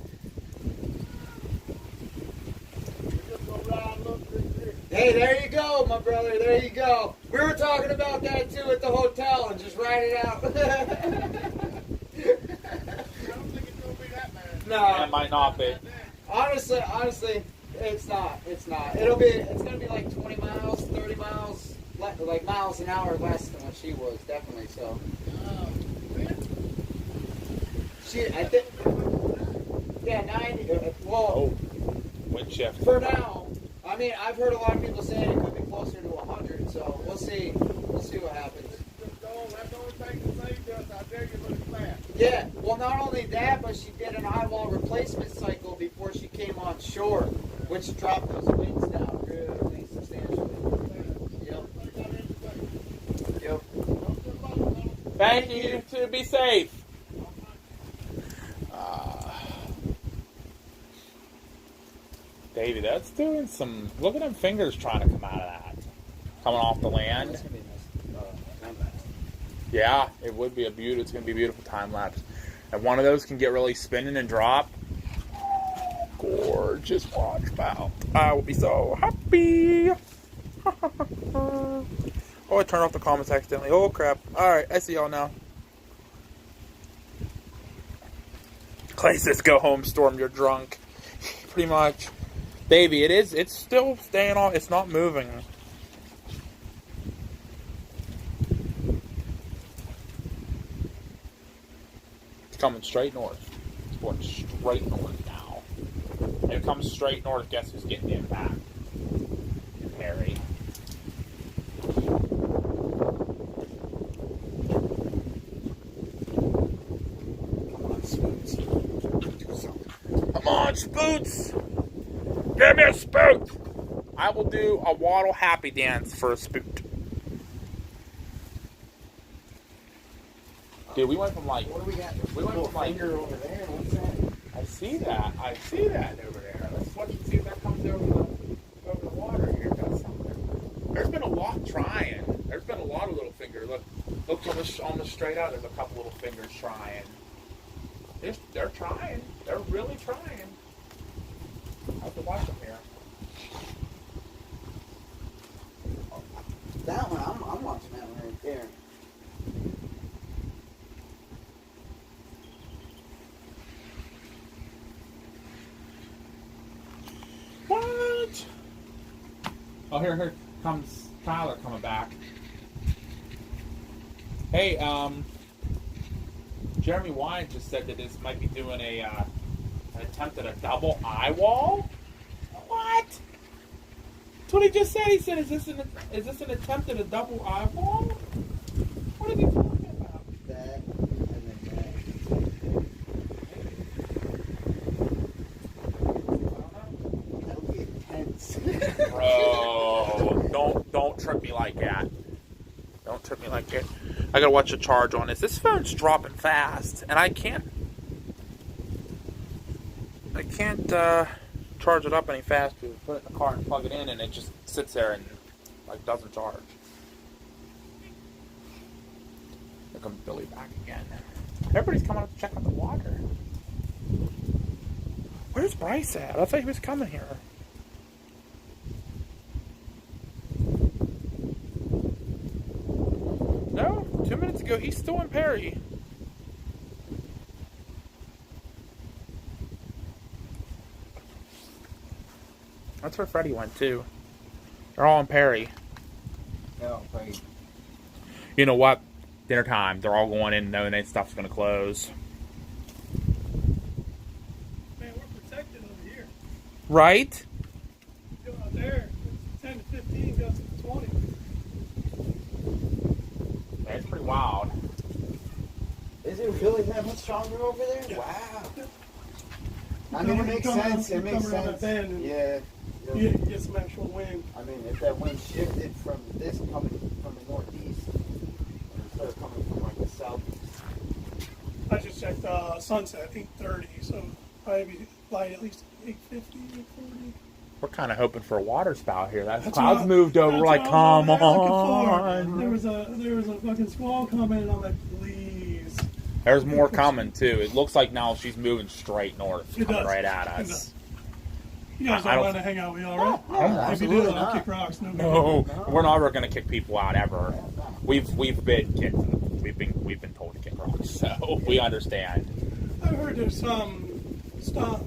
Hey, there you go, my brother. There you go. We were talking about that too at the hotel and just ride it out. I don't think it's going to be that bad. No, It might not be. honestly, it's not. It's not. It's gonna be like 20 miles, 30 miles, like miles an hour less than what she was, definitely. So. I think. Yeah, 90. Well, Wind shift. for now. I mean, I've heard a lot of people saying it could be closer to 100. So we'll see. We'll see what happens. That's the only thing that saved us. I dare you look flat. Yeah. Well, not only that, but she did an eyewall replacement cycle before she came on shore, which dropped those winds down really substantially. Yep. Thank you. To be safe. Davey, that's doing some. Look at them fingers trying to come out of that. Coming off the land. That's gonna be nice. Yeah, it would be it's going to be a beautiful time lapse. And one of those can get really spinning and drop. Gorgeous watch mount. I will be so happy. Oh, I turned off the comments accidentally. Oh, crap. Alright, I see y'all now. Clay says, go home, Storm, you're drunk. Pretty much. Davey, it's still staying on. It's not moving. It's coming straight north. It's going straight north now. And it comes straight north, guess who's getting the impact? Harry. Come on, Spoots. Do something. Come on, Spoots! Give me a spoot! I will do a waddle happy dance for a spoot. Dude, we went from like... What do we got? We went from like... Finger over there. What's that? I see that. I see that over there. Let's watch and see if that comes over the water here. Does something. There's been a lot trying. There's been a lot of little fingers. Look almost straight out. There's a couple little fingers trying. They're trying. They're really trying. I have to watch them here. That one, I'm watching that one right there. What? Oh, here comes Tyler coming back. Hey, Jeremy Wine just said that this might be doing an attempt at a double eye wall. What? That's what he just said. He said, "Is this an attempt at a double eye wall?" What are they talking about? Bro, don't trip me like that. Don't trip me like that. I gotta watch the charge on this. This phone's dropping fast, and I can't charge it up any faster. Put it in the car and plug it in, and it just sits there and like doesn't charge. Here comes Billy back again. Everybody's coming up to check out the water. Where's Bryce at? I thought he was coming here. No, 2 minutes ago he's still in Perry. That's where Freddie went too. They're all in Perry. No, Perry. You know what? Dinner time. They're all going in knowing that stuff's going to close. Man, we're protected over here. Right? Go out there, it's 10 to 15, goes to 20. That's pretty wild. Is it really that much stronger over there? Yeah. Wow. I mean, it makes sense. It makes sense. Yeah. You get some actual wind. I mean, if that wind shifted from this coming from the northeast instead of coming from like the southeast. I just checked sunset 8:30, so probably be light at least 8:50, 8:40. We're kind of hoping for a water spout here. That That's clouds what moved over. We're like, come on. on. There was a fucking squall coming, and I'm like, please. There's more coming too. It looks like now she's moving straight north, It coming does. right at It us. does. You guys I don't don't- want to hang out with y'all, right? No, If you do, absolutely I'll not. kick rocks. No, we're never going to kick people out ever. We've been kicked. We've been told to kick rocks, so we understand. I've heard there's some storm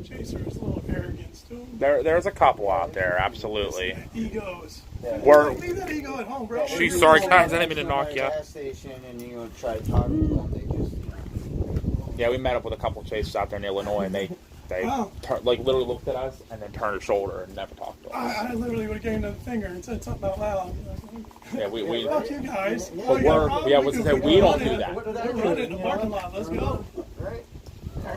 chasers, a little arrogance to them. There's a couple out there, absolutely. Egos. We're- Leave that ego at home, bro. She's sorry, guys. I didn't mean to knock you. Gas station and you're gonna try to talk to them. They just. Yeah, we met up with a couple chasers out there in Illinois, and they Wow. like literally looked at us and then turned a shoulder and never talked to us. I literally would have given them the finger and said something out loud. Yeah, we Fuck you guys. But Oh, you got a we're- problem? yeah, We what's can to say, we don't run do it. that. We're running in the parking lot. Let's go. Right.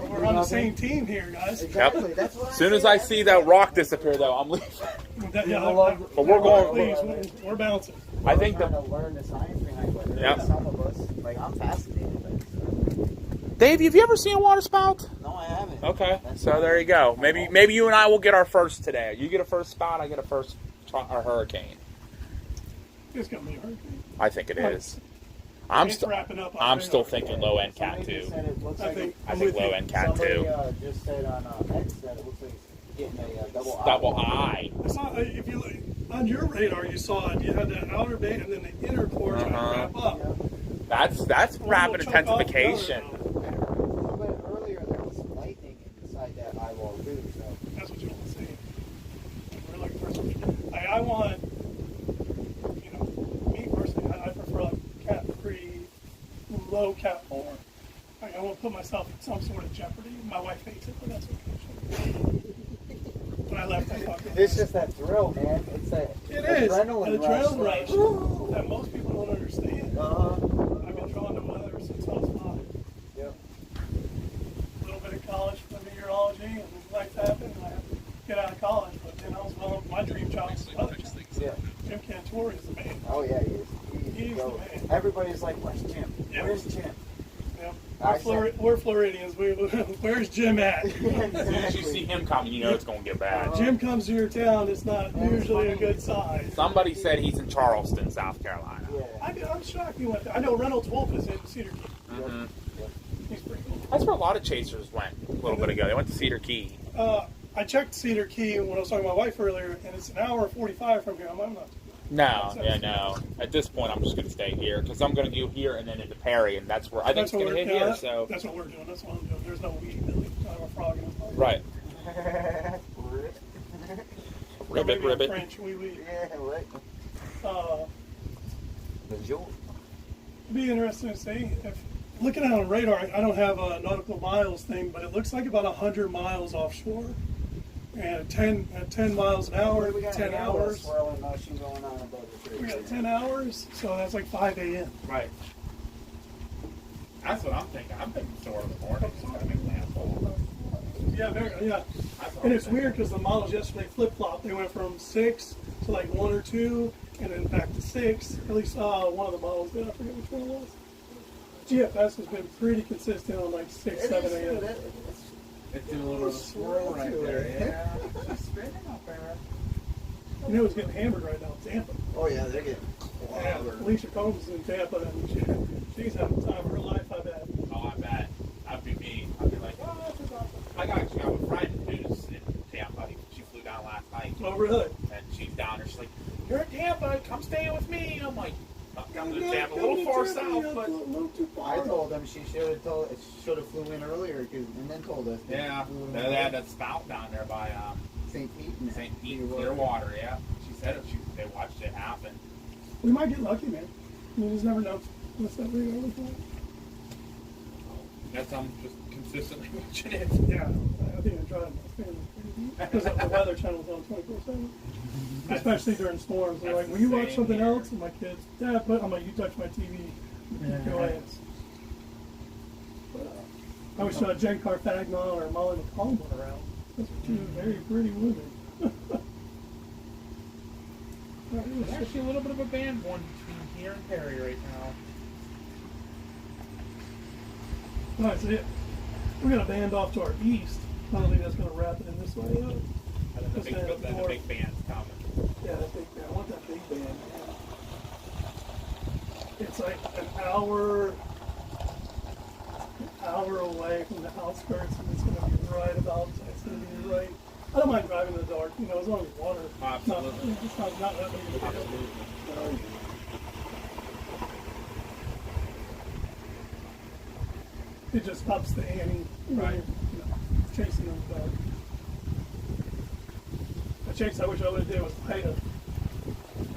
We're on the same team here, guys. Exactly. That's what As soon as I see that rock disappear, though, I'm leaving. But we're going. Please, we're bouncing. I think trying that. to learn the science behind it. Yep. Some of us, like I'm fascinated by this. Dave, have you ever seen a water spout? No, I haven't. Okay, so there you go. Maybe you and I will get our first today. You get a first spout, I get a first hurricane. It's gonna be a hurricane. I think it is. It's wrapping up. I'm still thinking low end cat Somebody two. just said it looks I like think- I think low end cat somebody two. just said on X that it looks like it's getting a double eye. Double eye. I saw if you look on your radar, you saw it. You had the outer band and then the inner core trying to wrap up. That's rapid chunk off the intensification. But earlier there was some lightning inside that eyeball too. So That's what you want to see. We're looking for something. I want, me personally, I prefer like cat 3, low cat 4. I want to put myself in some sort of jeopardy. My wife hates it, but that's okay. When I left, I thought it's just that thrill, man. It's that it is adrenaline an adrenaline rush Woo! that most people don't understand. I've been drawn to weather since I was 5. Yep. A little bit of college for meteorology, and life happened, and I had to get out of college. But then I was my dream job was weather. Yeah. Jim Cantor is the man. Oh yeah, he is. He's the man. Everybody's like, "Where's Jim? Yeah. Where's Jim?" Yep. I We're Floridians. Where's Jim at? As soon as you see him coming, you know it's going to get bad. Jim comes to your town, it's not usually a good sign. Somebody said he's in Charleston, South Carolina. Yeah. I'm shocked he went there. I know Reynolds Wolf is in Cedar Key. Mm-hmm. He's pretty cool. That's where a lot of chasers went a little bit ago. They went to Cedar Key. I checked Cedar Key when I was talking to my wife earlier, and it's an hour and 45 from here. I'm not. No. At this point, I'm just going to stay here because I'm going to go here and then into Perry, and that's where I think it's going to hit here. So that's what we're doing. That's what I'm doing. There's no weed, Billy. I have a frog in a right. Maybe Ribbit. French, wee. Yeah, right. It'd be interesting to see if looking at it on radar. I don't have a nautical miles thing, but it looks like about 100 miles offshore, and at 10 miles an hour, We got 10 a hours. swirling motion going on above the tree. We got 10 hours, so that's like 5 a.m. Right. That's what I'm thinking. I'm thinking sort of the morning. It's going to be landfall. Yeah, And it's weird because the models yesterday flip-flopped. They went from 6 to like 1 or 2, and then back to 6. At least one of the models did. I forget which one it was. GFS has been pretty consistent on like 6, 7 a.m. It's doing a little swirl right there. Yeah. She's spinning up there. You know who's getting hammered right now? Tampa. Oh yeah, they're getting Yeah, clobbered. Alicia Combs is in Tampa, and she's having the time of her life, I bet. Oh, I bet. That'd be me. I'd be like, oh, this is awesome. I actually have a friend who's in Tampa. She flew down last night. Oh, really? And she's down there. She's like, you're in Tampa. Come stay with me. And I'm like, not coming to Tampa. A little far south, but a little too far. I told them she should have flew in earlier, and then told us. yeah, they had that spout down there by St. Pete. St. Pete, Clearwater. Yeah, she said it. They watched it happen. We might get lucky, man. You just never know what's that big over for. Guess I'm just consistently watching it. Yeah, I think I'm driving my family crazy. Because the Weather Channel's on 24/7. Especially during storms. They're like, will you watch something else? And my kids, Dad, I'm like, you touch my TV, go ahead. But, I wish Jen Carfagnon or Molly McCollum were around. Those are two very pretty women. There's actually a little bit of a band going between here and Perry right now. Alright, so yeah, we're going to band off to our east. I don't think that's going to wrap it in this way. And then the big band's coming. Yeah, that big band. I want that big band. Man. It's like an hour away from the outskirts, and it's going to be right about. It's going to be right. I don't mind driving in the dark, as long as water. Absolutely. It's not that big of a deal. It just ups the ante when you're chasing in the dark. The chase I wish I would have did was Ida.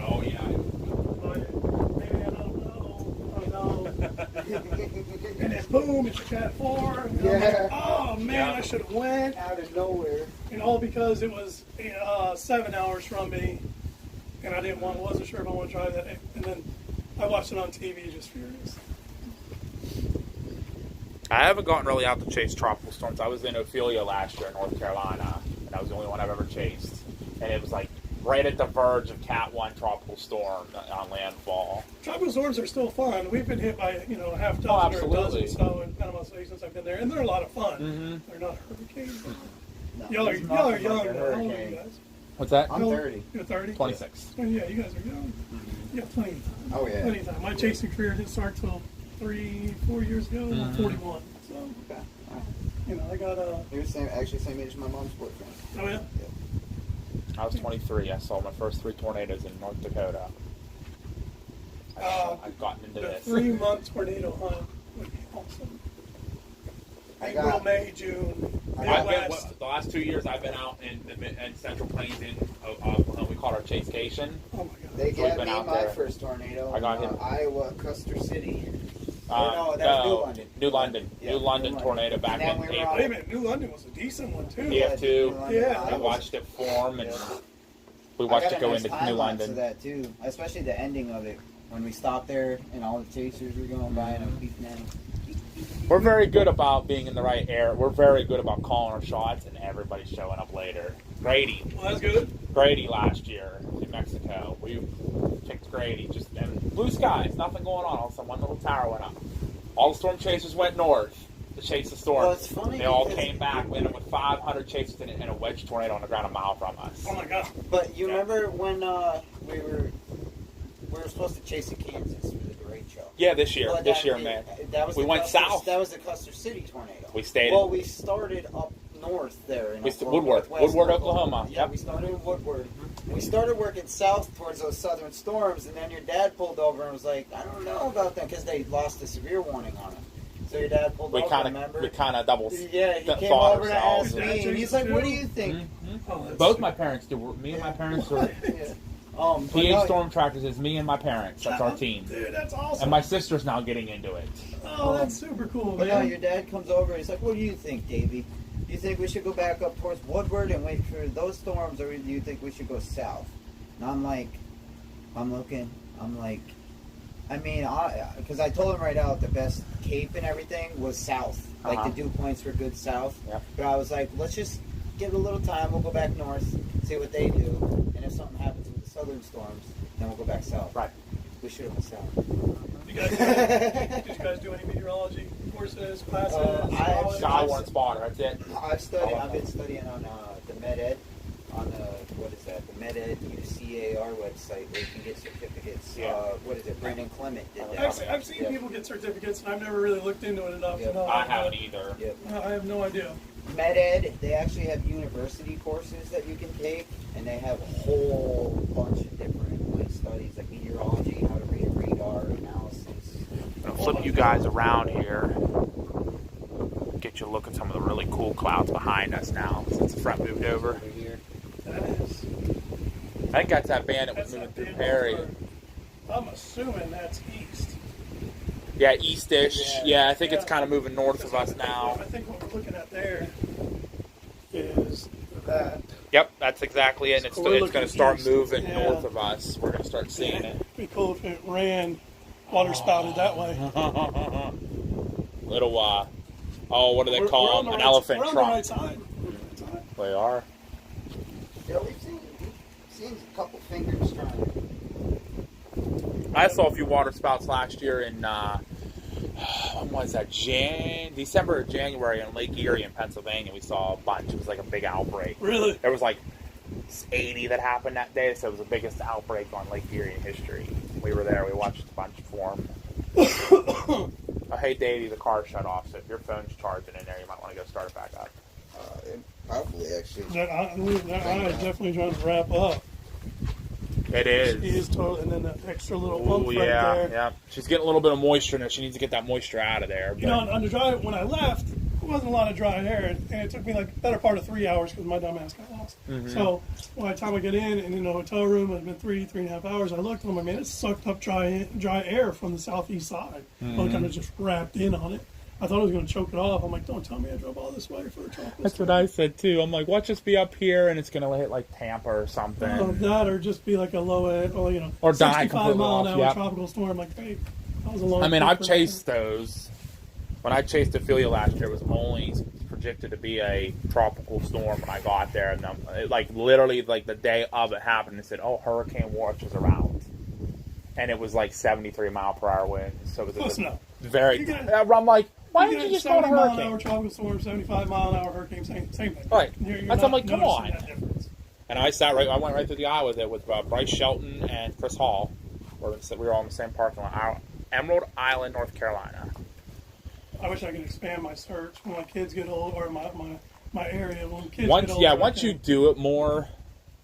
Oh, yeah. Man, oh no. And then boom, it's a Cat 4. And I'm like, oh man, I should have went. Out of nowhere. And all because it was 7 hours from me, and I wasn't sure if I want to try that. And then I watched it on TV, just furious. I haven't gotten really out to chase tropical storms. I was in Ophelia last year in North Carolina, and that was the only one I've ever chased. And it was like right at the verge of Cat 1 tropical storm on landfall. Tropical storms are still fun. We've been hit by a half dozen or a dozen so in Panama City since I've been there, and they're a lot of fun. Mm-hmm. They're not hurricanes. No, Y'all are young. Like How old are you guys? What's that? I'm 30. You're 30? 26. Oh, yeah, you guys are young. You have plenty of time. Oh, yeah. Plenty of time. My chasing career didn't start till 3-4 years ago. I'm 41. So, Okay. I got You're same age as my mom's boyfriend. Oh, yeah? I was 23. I saw my first 3 tornadoes in North Dakota. I've gotten into the this. 3-month tornado hunt would be awesome. April, May, June, Midwest. The last 2 years I've been out in Central Plains in Oklahoma. We call it our Chasecation. Oh my God. They So got me my first tornado. I got him. Iowa, Custer City. No, New London. Yeah, New London tornado back in we were April. Wait a minute, New London was a decent one too. EF2. Yeah. I watched it form, and we watched it go into New London. To that too, especially the ending of it when we stopped there and all the chasers were going by and I'm beating at them. We're very good about being in the right air. We're very good about calling our shots, and everybody's showing up later. Grady. Well, that's good. Grady last year in Mexico. We picked Grady. And blue skies, nothing going on. All of a sudden, one little tower went up. All the storm chasers went north to chase the storm. Well, it's funny they all came back. We ended up with 500 chasers in a wedge tornado on the ground a mile from us. Oh my God. But you remember when we were supposed to chase in Kansas for the parade show? Yeah, this year. But Man. We went south. That was the Custer City tornado. We stayed. Well, we started up north there. In Woodward, Oklahoma. Yeah, we started in Woodward. We started working south towards those southern storms, and then your dad pulled over and was like, I don't know about that, because they lost a severe warning on it. So your dad pulled over, remember? We kind of double Yeah, he came thought over to ourselves. ask me, and he's like, what do you think? Mm-hmm. Oh, Both my parents do. Me and my parents are... PH Storm Tractors is me and my parents. That's our team. Dude, that's awesome. And my sister's now getting into it. Oh, that's super cool, But man. no, your dad comes over and he's like, what do you think, Davey? Do you think we should go back up towards Woodward and wait for those storms, or do you think we should go south? And I'm like, because I told him right out the best cape and everything was south. Like the dew points were good south. Yeah. But I was like, let's just give it a little time. We'll go back north, see what they do, and if something happens with the southern storms, then we'll go back south. Right. We should have went south. Did you guys do any meteorology courses, classes? I want spotter. That's it. I've been studying on the MedEd, on the MedEd UCAR website where you can get certificates. Yeah. What is it? Brandon Clement did that. I've seen people get certificates, and I've never really looked into it enough to know. I haven't either. Yep. I have no idea. MedEd, they actually have university courses that you can take, and they have a whole bunch of different studies like meteorology, how to read a radar, analysis. I'm gonna flip you guys around here. Get you a look at some of the really cool clouds behind us now since the front moved over. That is. I think that's that band that was moving through Perry. I'm assuming that's east. Yeah, east-ish. Yeah, I think it's kind of moving north of us now. I think what we're looking at there is that. Yep, that's exactly it. And it's going to start east. moving north of us. We're going to start seeing it. It'd be cool if it ran water spouted that way. Little, what do they call them? An elephant trunk. trunk. We're on the right side. They are. Yeah, we've seen a couple fingers trying. I saw a few water spouts last year in, when was that? December or January in Lake Erie in Pennsylvania. We saw a bunch. It was like a big outbreak. Really? There was like 80 that happened that day, so it was the biggest outbreak on Lake Erie in history. We were there. We watched a bunch form. Oh, hey, Davey, the car shut off, so if your phone's charging in there, you might want to go start it back up. Probably, actually. That eye is definitely trying to wrap up. It is. It is totally, and then that extra little bump right there. Yeah. She's getting a little bit of moisture in there. She needs to get that moisture out of there. You know, on the drive, when I left, there wasn't a lot of dry air, and it took me like the better part of 3 hours because my dumb ass got lost. Mm-hmm. So by the time I get in and in the hotel room, it had been 3.5 hours. I looked, and I'm like, man, it sucked up dry air from the southeast side. Mm-hmm. Well, it kind of just wrapped in on it. I thought I was going to choke it off. I'm like, don't tell me I drove all this way for a chocolate. That's what I said too. I'm like, watch us be up here, and it's going to hit like Tampa or something. That or just be like a low end, or or die 65 completely mile an off. hour Yep. tropical storm. Like, hey, that was a long. I mean, I've chased those. When I chased Ophelia last year, it was only projected to be a tropical storm when I got there, and literally the day of it happened, it said, "Oh, hurricane watch is around," and it was like 73 mile per hour winds. So it was Close enough. very. I'm like, why didn't you just call it a 70 mile an hurricane? hour tropical storm, 75 mile an hour hurricane, same thing. Right. I'm like, come on. That difference. And I went right through the eye with it with Bryce Shelton and Chris Hall. We were all in the same parking lot, Emerald Island, North Carolina. I wish I could expand my search when my kids get old, or my area when kids get older. Once you do it more,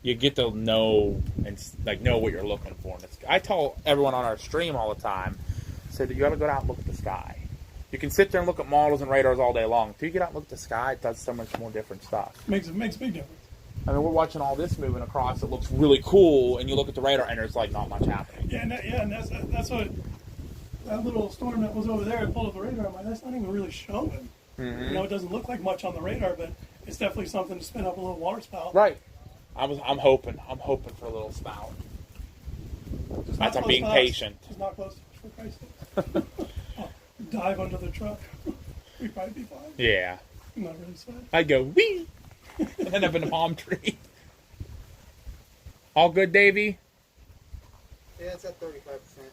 you get to know and know what you're looking for. I tell everyone on our stream all the time, say that you got to go out and look at the sky. You can sit there and look at models and radars all day long. Until you get out and look at the sky, it does so much more different stuff. Makes a big difference. I mean, we're watching all this moving across. It looks really cool, and you look at the radar, and there's not much happening. Yeah, and that's what that little storm that was over there. I pulled up the radar. I'm like, that's not even really showing. Mm-hmm. It doesn't look like much on the radar, but it's definitely something to spin up a little water spout. Right. I'm hoping for a little spout. I'm being patient. It's not close for Christ's sake. Dive under the truck. We'd probably be fine. Yeah. I'm not really sad. I'd go, wee! And end up in a palm tree. All good, Davey? Yeah, it's at 35%.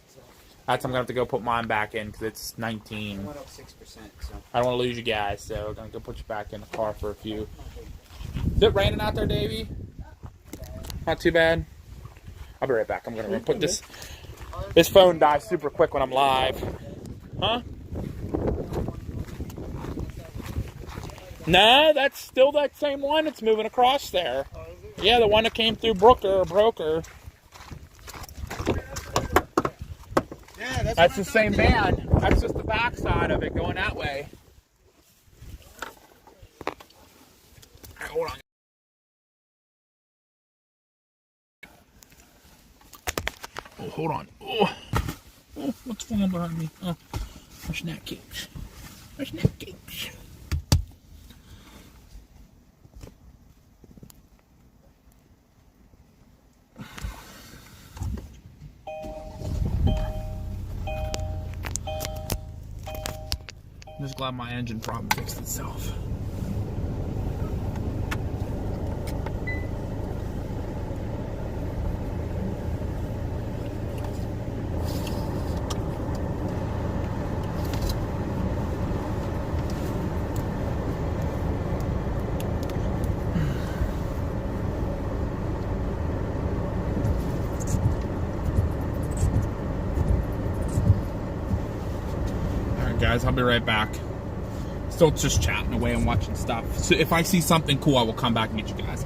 So. I'm going to have to go put mine back in because it's 19. I went up 6%. So. I don't want to lose you guys, so I'm going to go put you back in the car for a few. Is it raining out there, Davey? Not too bad. I'll be right back. I'm going to put this. This phone dies super quick when I'm live. Huh? No, that's still that same one that's moving across there. Yeah, the one that came through Broker. Yeah, that's the same band. That's just the backside of it going that way. Hold on. Oh, hold on. Oh, what's going on behind me? Oh, my snack cakes. I'm just glad my engine problem fixed itself. guys. I'll be right back. Still just chatting away and watching stuff. So if I see something cool, I will come back and get you guys.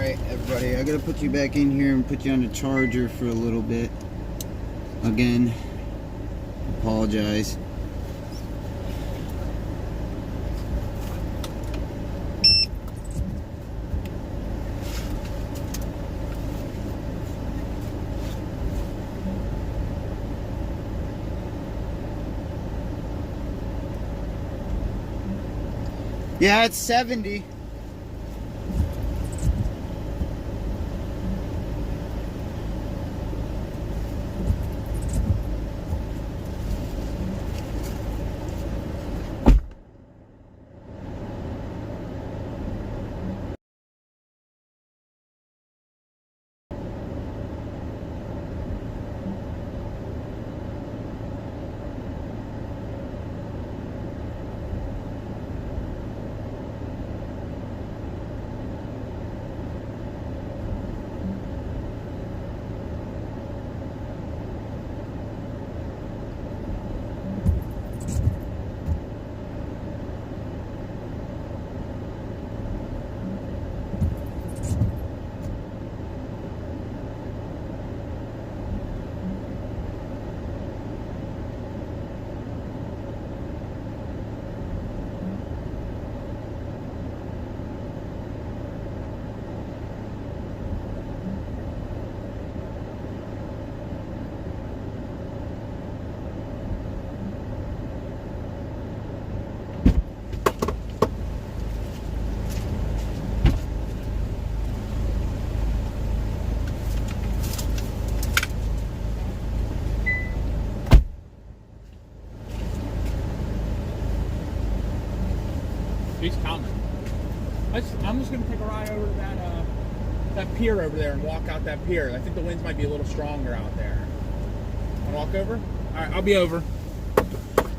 Alright, everybody, I gotta put you back in here and put you on the charger for a little bit. Again, apologize. Yeah, it's 70. He's coming. I'm just gonna take a ride over to that pier over there and walk out that pier. I think the winds might be a little stronger out there. Wanna walk over? All right, I'll be over. All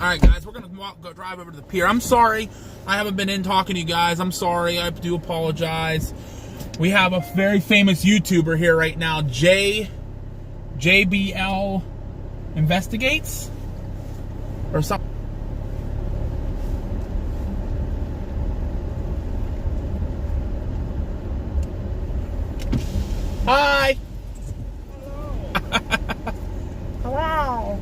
right, guys, we're gonna drive over to the pier. I'm sorry I haven't been in talking to you guys. I'm sorry. I do apologize. We have a very famous YouTuber here right now, JBL Investigates or something. Hi. Hello.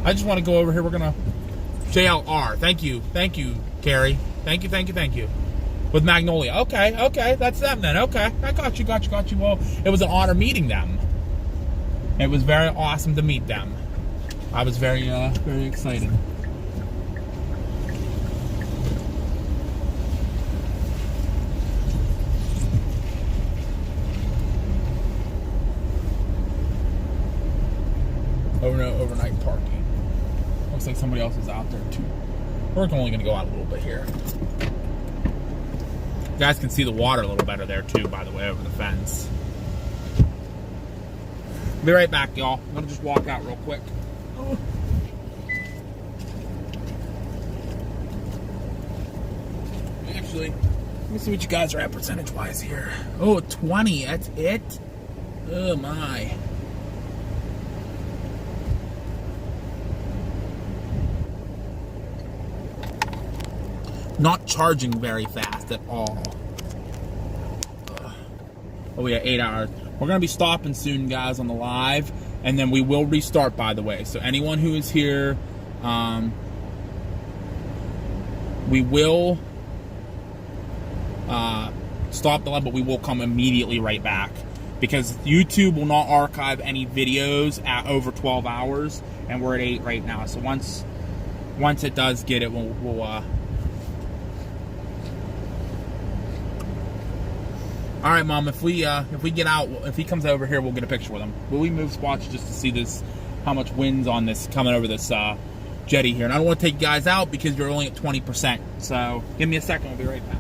I just want to go over here. We're gonna JLR. Thank you, Carrie. Thank you. With Magnolia. Okay, that's them then. Okay, I got you. Well, it was an honor meeting them. It was very awesome to meet them. I was very excited. Overnight parking. Looks like somebody else is out there too. We're only gonna go out a little bit here. You guys can see the water a little better there too, by the way, over the fence. Be right back, y'all. I'm gonna just walk out real quick. Actually, let me see what you guys are at percentage-wise here. Oh, 20, that's it? Oh my. Not charging very fast at all. Oh yeah, 8 hours. We're gonna be stopping soon, guys, on the live, and then we will restart, by the way. So anyone who is here, we will stop the live, but we will come immediately right back because YouTube will not archive any videos at over 12 hours, and we're at 8 right now. So once it does get it, we'll all right, Mom. If we get out, if he comes over here, we'll get a picture with him. Will we move spots just to see this, how much wind's on this coming over this jetty here? And I don't want to take you guys out because you're only at 20%. So give me a second. We'll be right back.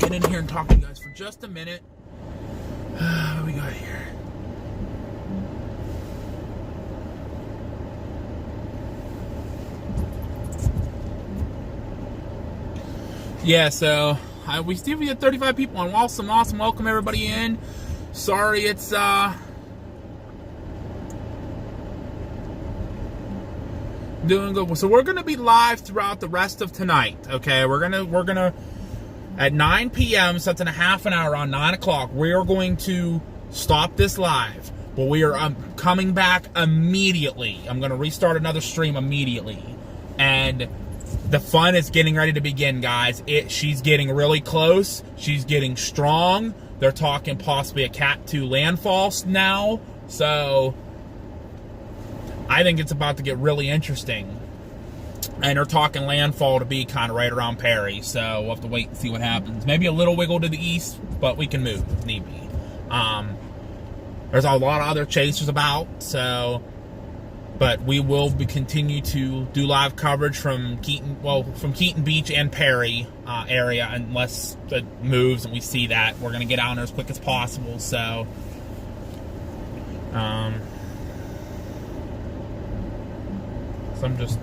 get in here and talk to you guys for just a minute. What do we got here? Yeah, so we still have 35 people on. Awesome. Welcome everybody in. Sorry, it's doing good. So we're gonna be live throughout the rest of tonight. Okay, we're gonna at 9 p.m. So that's in a half an hour. On 9 o'clock, we are going to stop this live, but we are coming back immediately. I'm gonna restart another stream immediately, and the fun is getting ready to begin, guys. She's getting really close. She's getting strong. They're talking possibly a Cat 2 landfall now. So I think it's about to get really interesting. And they're talking landfall to be kind of right around Perry. So we'll have to wait and see what happens. Maybe a little wiggle to the east, but we can move if need be. There's a lot of other chasers about, so... But we will continue to do live coverage from Keaton Beach and Perry area, unless it moves and we see that. We're going to get out there as quick as possible, so... So I'm just...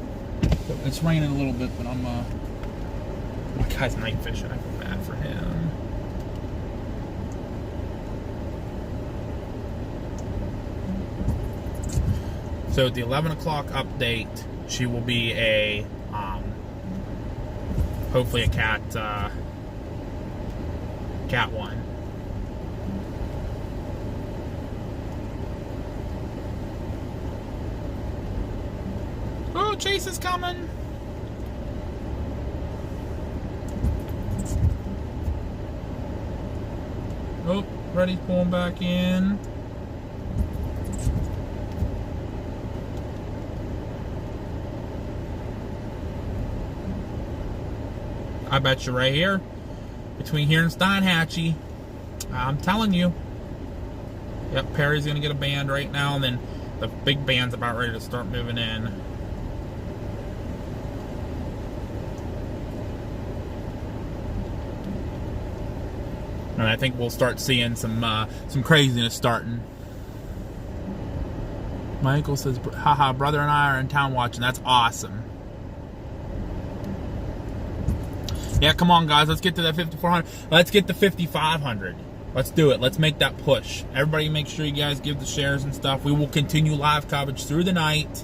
It's raining a little bit, but I'm... My guy's night fishing. I feel bad for him. So the 11 o'clock update, she will be a, hopefully a Cat 1. Oh, Chase is coming. Oh, Reddy's pulling back in. I bet you right here, between here and Steinhatchee, I'm telling you. Yep, Perry's going to get a band right now, and then the big band's about ready to start moving in. And I think we'll start seeing some craziness starting. Michael says, haha, brother and I are in town watching. That's awesome. Yeah, come on, guys. Let's get to that 5,400. Let's get to 5,500. Let's do it. Let's make that push. Everybody make sure you guys give the shares and stuff. We will continue live coverage through the night.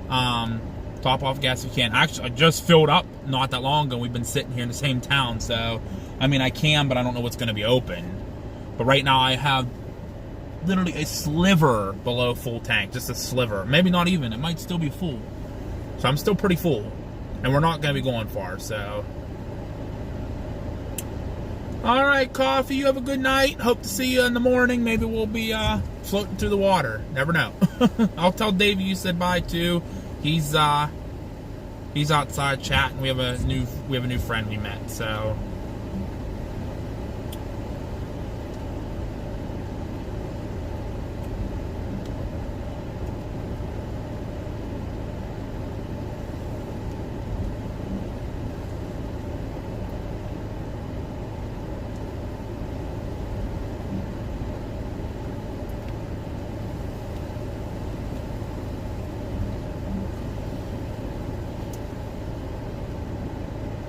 Top off gas if we can. Actually, I just filled up not that long ago. We've been sitting here in the same town. So, I mean, I can, but I don't know what's going to be open. But right now I have literally a sliver below full tank. Just a sliver. Maybe not even. It might still be full. So I'm still pretty full. And we're not going to be going far, so... All right, Coffee, you have a good night. Hope to see you in the morning. Maybe we'll be floating through the water. Never know. I'll tell Davey you said bye too. He's outside chatting. We have a new friend we met. So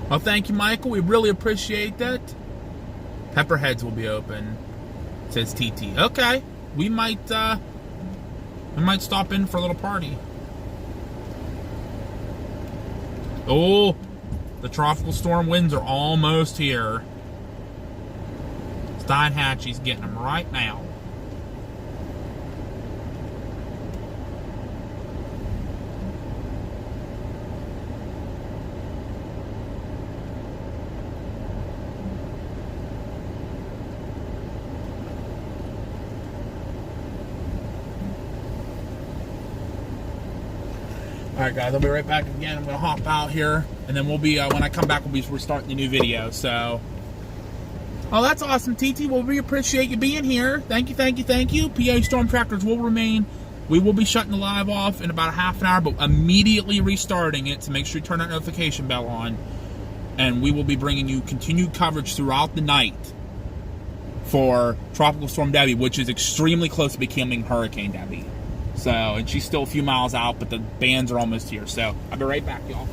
well, thank you, Michael. We really appreciate that. Pepperheads will be open, says TT. Okay, we might stop in for a little party. Oh, the tropical storm winds are almost here. Steinhatchee's getting them right now. Alright guys, I'll be right back again. I'm going to hop out here, and then we'll be, when I come back, we're starting the new video, so. Oh, that's awesome, TT. Well, we appreciate you being here. Thank you, thank you, thank you. PA Storm Tractors will remain. We will be shutting the live off in about a half an hour, but immediately restarting it, so make sure you turn that notification bell on. and we will be bringing you continued coverage throughout the night for Tropical Storm Debby, which is extremely close to becoming Hurricane Debby. So, and she's still a few miles out, but the bands are almost here. So, I'll be right back, y'all.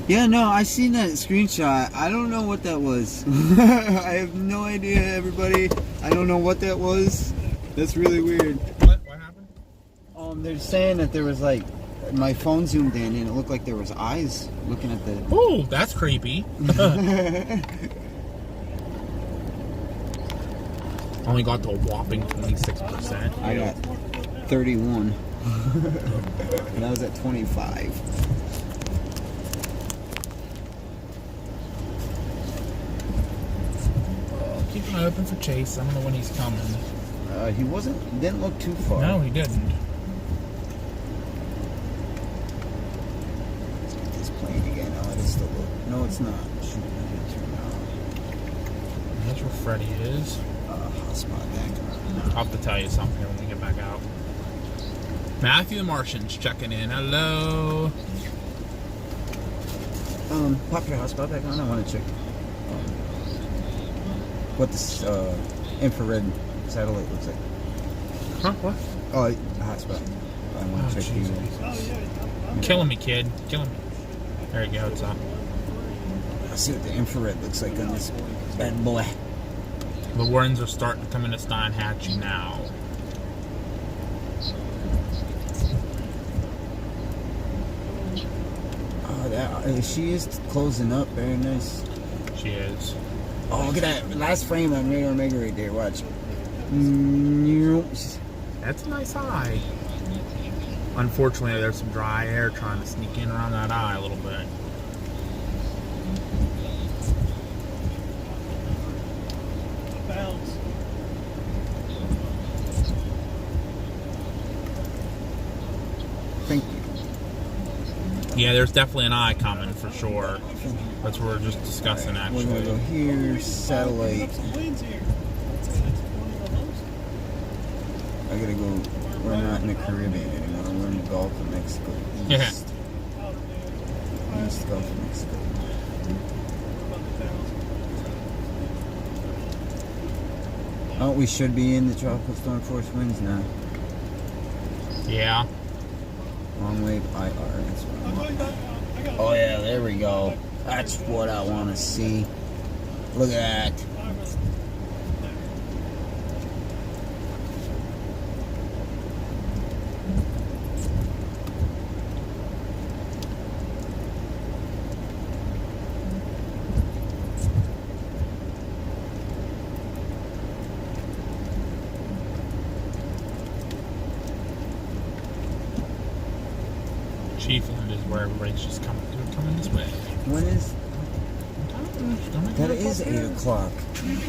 Yeah, no, I seen that screenshot. I don't know what that was. I have no idea, everybody. I don't know what that was. That's really weird. What happened? They're saying that there was like, my phone zoomed in and it looked like there was eyes looking at the... Ooh, that's creepy. Only got to a whopping 26%. I got 31. And I was at 25. Keep an eye open for Chase. I don't know when he's coming. He didn't look too far. No, he didn't. Let's get this plane again. Oh, it's still look. No, it's not. Shoot, That's where Freddy is. Hotspot back. I'll have to tell you something when we get back out. Matthew the Martian's checking in. Hello. Pop your hotspot back on. I want to check what this infrared satellite looks like. Huh? What? Oh, hotspot. I want to check you. Killing me, kid. Killing me. There you go. It's up. I see what the infrared looks like on this bad boy. The warrens are starting to come into Steinhatchee now. Oh, she is closing up. Very nice. She is. Oh, look at that last frame on Radar Omega right there. Watch. That's a nice eye. Unfortunately, there's some dry air trying to sneak in around that eye a little bit. Bounce. Thank you. Yeah, there's definitely an eye coming for sure. That's what we're just discussing actually. We're gonna go here, satellite. I gotta go. We're not in the Caribbean anymore. We're in the Gulf of Mexico. Yeah. East Gulf of Mexico. Oh, we should be in the tropical storm force winds now. Yeah. Long wave IR. That's what I want. Oh yeah, there we go. That's what I want to see. Look at that. Chiefland is where everybody's just coming this way. When is... That is 8 o'clock.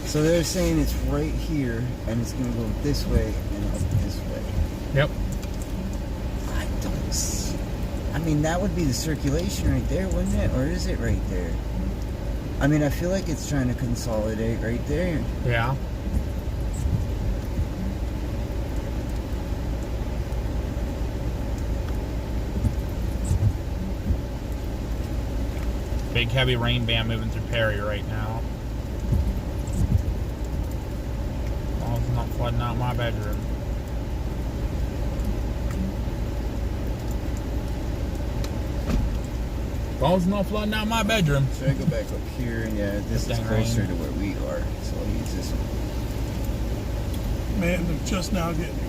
So they're saying it's right here, and it's going to go this way and up this way. Yep. I don't see... I mean, that would be the circulation right there, wouldn't it? Or is it right there? I mean, I feel like it's trying to consolidate right there. Yeah. Big heavy rain band moving through Perry right now. Oh, it's not flooding out my bedroom. Phone's not flooding out my bedroom. Should I go back up here? Yeah, this is closer to where we are, so I'll use this one. Man, they're just now getting here.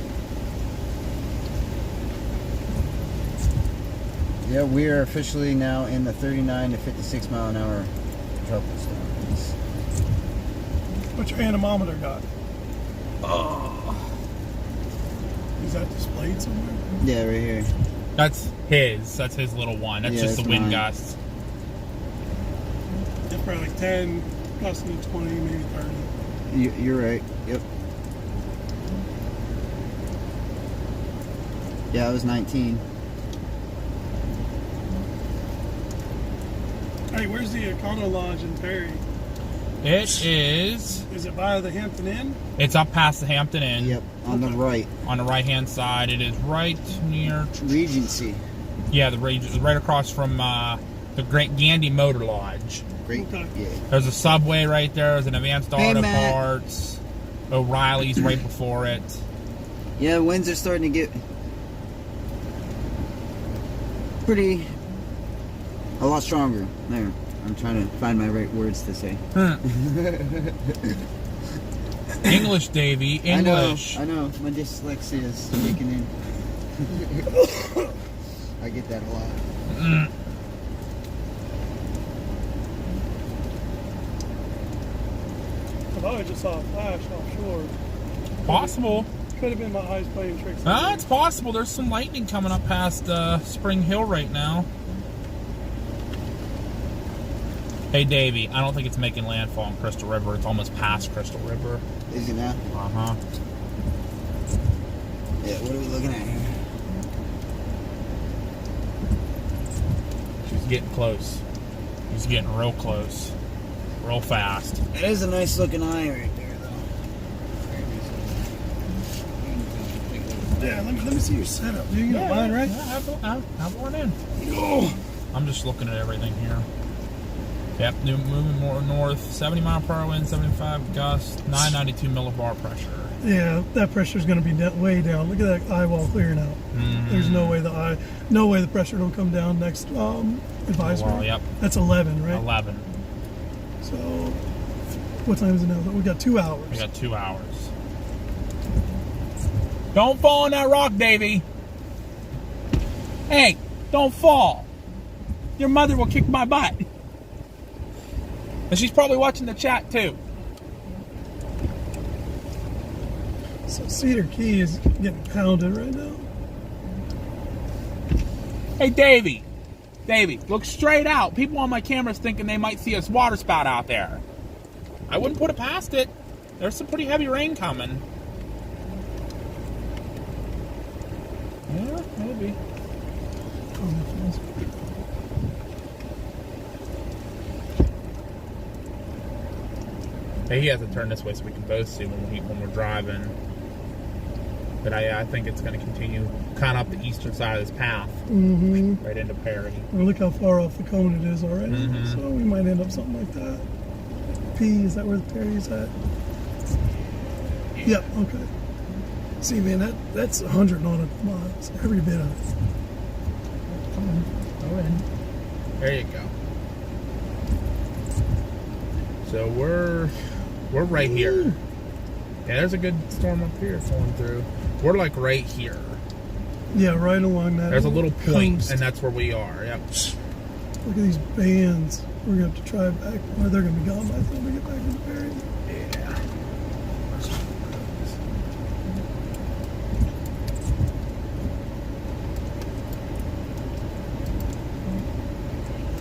Yeah, we are officially now in the 39 to 56 mile an hour tropical storms. What's your anemometer got? Oh. Is that displayed somewhere? Yeah, right here. That's his little one. That's just the wind mine. gusts. It's probably like 10, less than 20, maybe 30. You're right. Yep. Yeah, I was 19. Hey, where's the Econo Lodge in Perry? It is... Is it by the Hampton Inn? It's up past the Hampton Inn. Yep, on the right. On the right-hand side. It is right near... Regency. Yeah, the Regency. Right across from the Great Gandy Motor Lodge. Great. Okay. Yeah. There's a Subway right there. There's an Advanced Auto Matt. Parts. O'Reilly's right before it. Yeah, winds are starting to get pretty A lot stronger. There. I'm trying to find my right words to say. English, Davey. English. I know. My dyslexia is kicking in. I get that a lot. I thought I just saw a flash offshore. Possible. Could have been my eyes playing tricks. It's possible. There's some lightning coming up past Spring Hill right now. Hey, Davey, I don't think it's making landfall in Crystal River. It's almost past Crystal River. Is it now? Uh-huh. Yeah, what are we looking at here? She's getting close. She's getting real close. Real fast. It is a nice looking eye right there, though. Yeah, let me see your setup. You got mine, right? Yeah, have one in. I'm just looking at everything here. Yep, moving more north, 70 mile per hour wind, 75 gust, 992 millibar pressure. Yeah, that pressure is going to be way down. Look at that eye wall clearing out. There's no way the pressure will come down next advisory. Well, yep. That's 11, right? 11. So, what time is it now? We got 2 hours. We got 2 hours. Don't fall on that rock, Davey. Hey, don't fall. Your mother will kick my butt. And she's probably watching the chat too. So Cedar Key is getting pounded right now. Hey, Davey, look straight out. People on my cameras thinking they might see a water spout out there. I wouldn't put it past it. There's some pretty heavy rain coming. Yeah, maybe. Hey, he has to turn this way so we can both see when we're driving. But I think it's going to continue kind of up the eastern side of this path, right into Perry. Well, look how far off the cone it is already. So we might end up something like that. P, is that where the Perry's at? Yep, okay. See, man, that's 100 nautical miles. Every bit of it. Come on, go in. There you go. So we're right here. Yeah, there's a good storm up here going through. We're like right here. Yeah, right along that. There's a little point, coast. and that's where we are. Yep. Look at these bands. We're going to have to try back. Or they're going to be gone by the time we get back to the Perry. Yeah.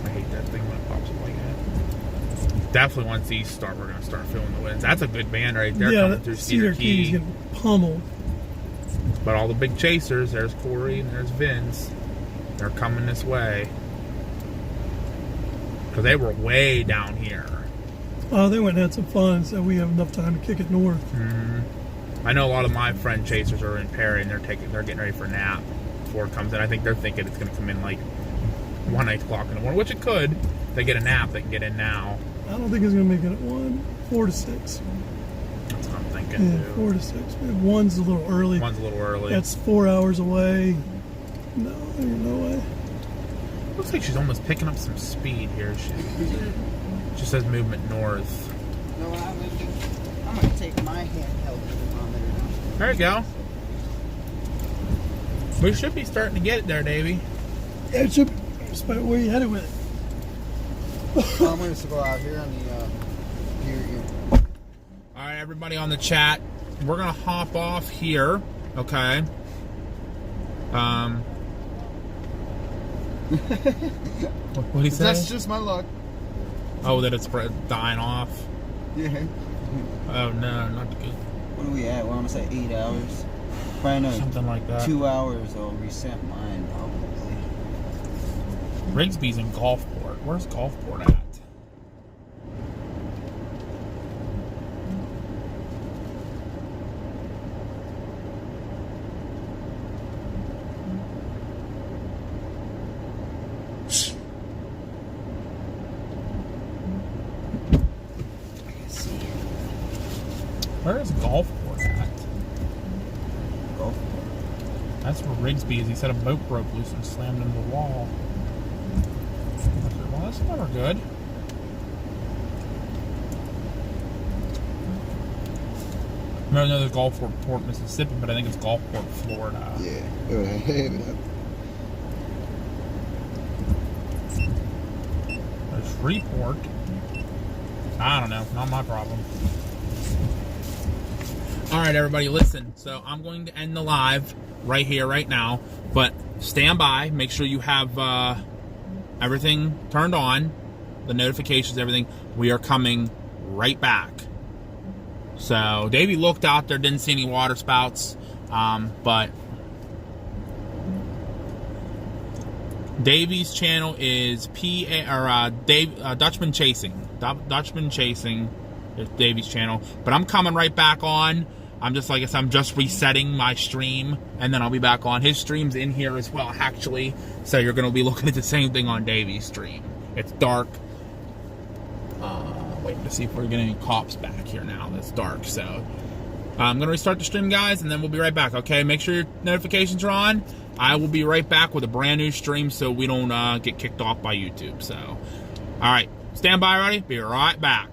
I hate that thing when it pops up like that. Definitely once these start, we're going to start feeling the winds. That's a good band right there coming through Cedar Key. Key's getting pummeled. But all the big chasers, there's Corey and there's Vince, they're coming this way. Because they were way down here. Oh, they went and had some fun, so we have enough time to kick it north. I know a lot of my friend chasers are in Perry and they're getting ready for a nap before it comes in. I think they're thinking it's going to come in like 1, 8 o'clock in the morning, which it could. If they get a nap, they can get in now. I don't think it's going to make it at 1, 4 to 6. That's what I'm thinking. Yeah, 4 to 6. One's a little early. One's a little early. That's 4 hours away. No, there's no way. Looks like she's almost picking up some speed here. She says movement north. No, I'm going to take my handheld thermometer now. There you go. We should be starting to get it there, Davey. Yeah, it should be. Despite where you headed with it. I'm going to go out here on the here. All right, everybody on the chat, we're gonna hop off here, okay? What do you say? That's just my luck. Oh, that it's dying off. Yeah. Oh no, not good. What are we at? Well, I'm gonna say 8 hours. Probably another Something like that. 2 hours. I'll reset mine probably. Rigsby's in Gulfport. Where's Gulfport at? Where is Gulfport at? Gulfport. That's where Rigsby is. He said a boat broke loose and slammed into the wall. That's never good. I know there's Gulfport, Mississippi, but I think it's Gulfport, Florida. Yeah, it would have hit it up. There's Freeport. I don't know. Not my problem. All right, everybody, listen. So I'm going to end the live right here, right now. But stand by. Make sure you have everything turned on, the notifications, everything. We are coming right back. So Davey looked out there, didn't see any water spouts, but Davey's channel is Dutchman Chasing. Dutchman Chasing is Davey's channel. But I'm coming right back on. I'm just, like I said, I'm just resetting my stream, and then I'll be back on. His stream's in here as well, actually. So you're going to be looking at the same thing on Davey's stream. It's dark. Waiting to see if we're getting any cops back here now. It's dark, so I'm going to restart the stream, guys, and then we'll be right back, okay? Make sure your notifications are on. I will be right back with a brand new stream so we don't get kicked off by YouTube. So, all right, stand by, ready? Be right back.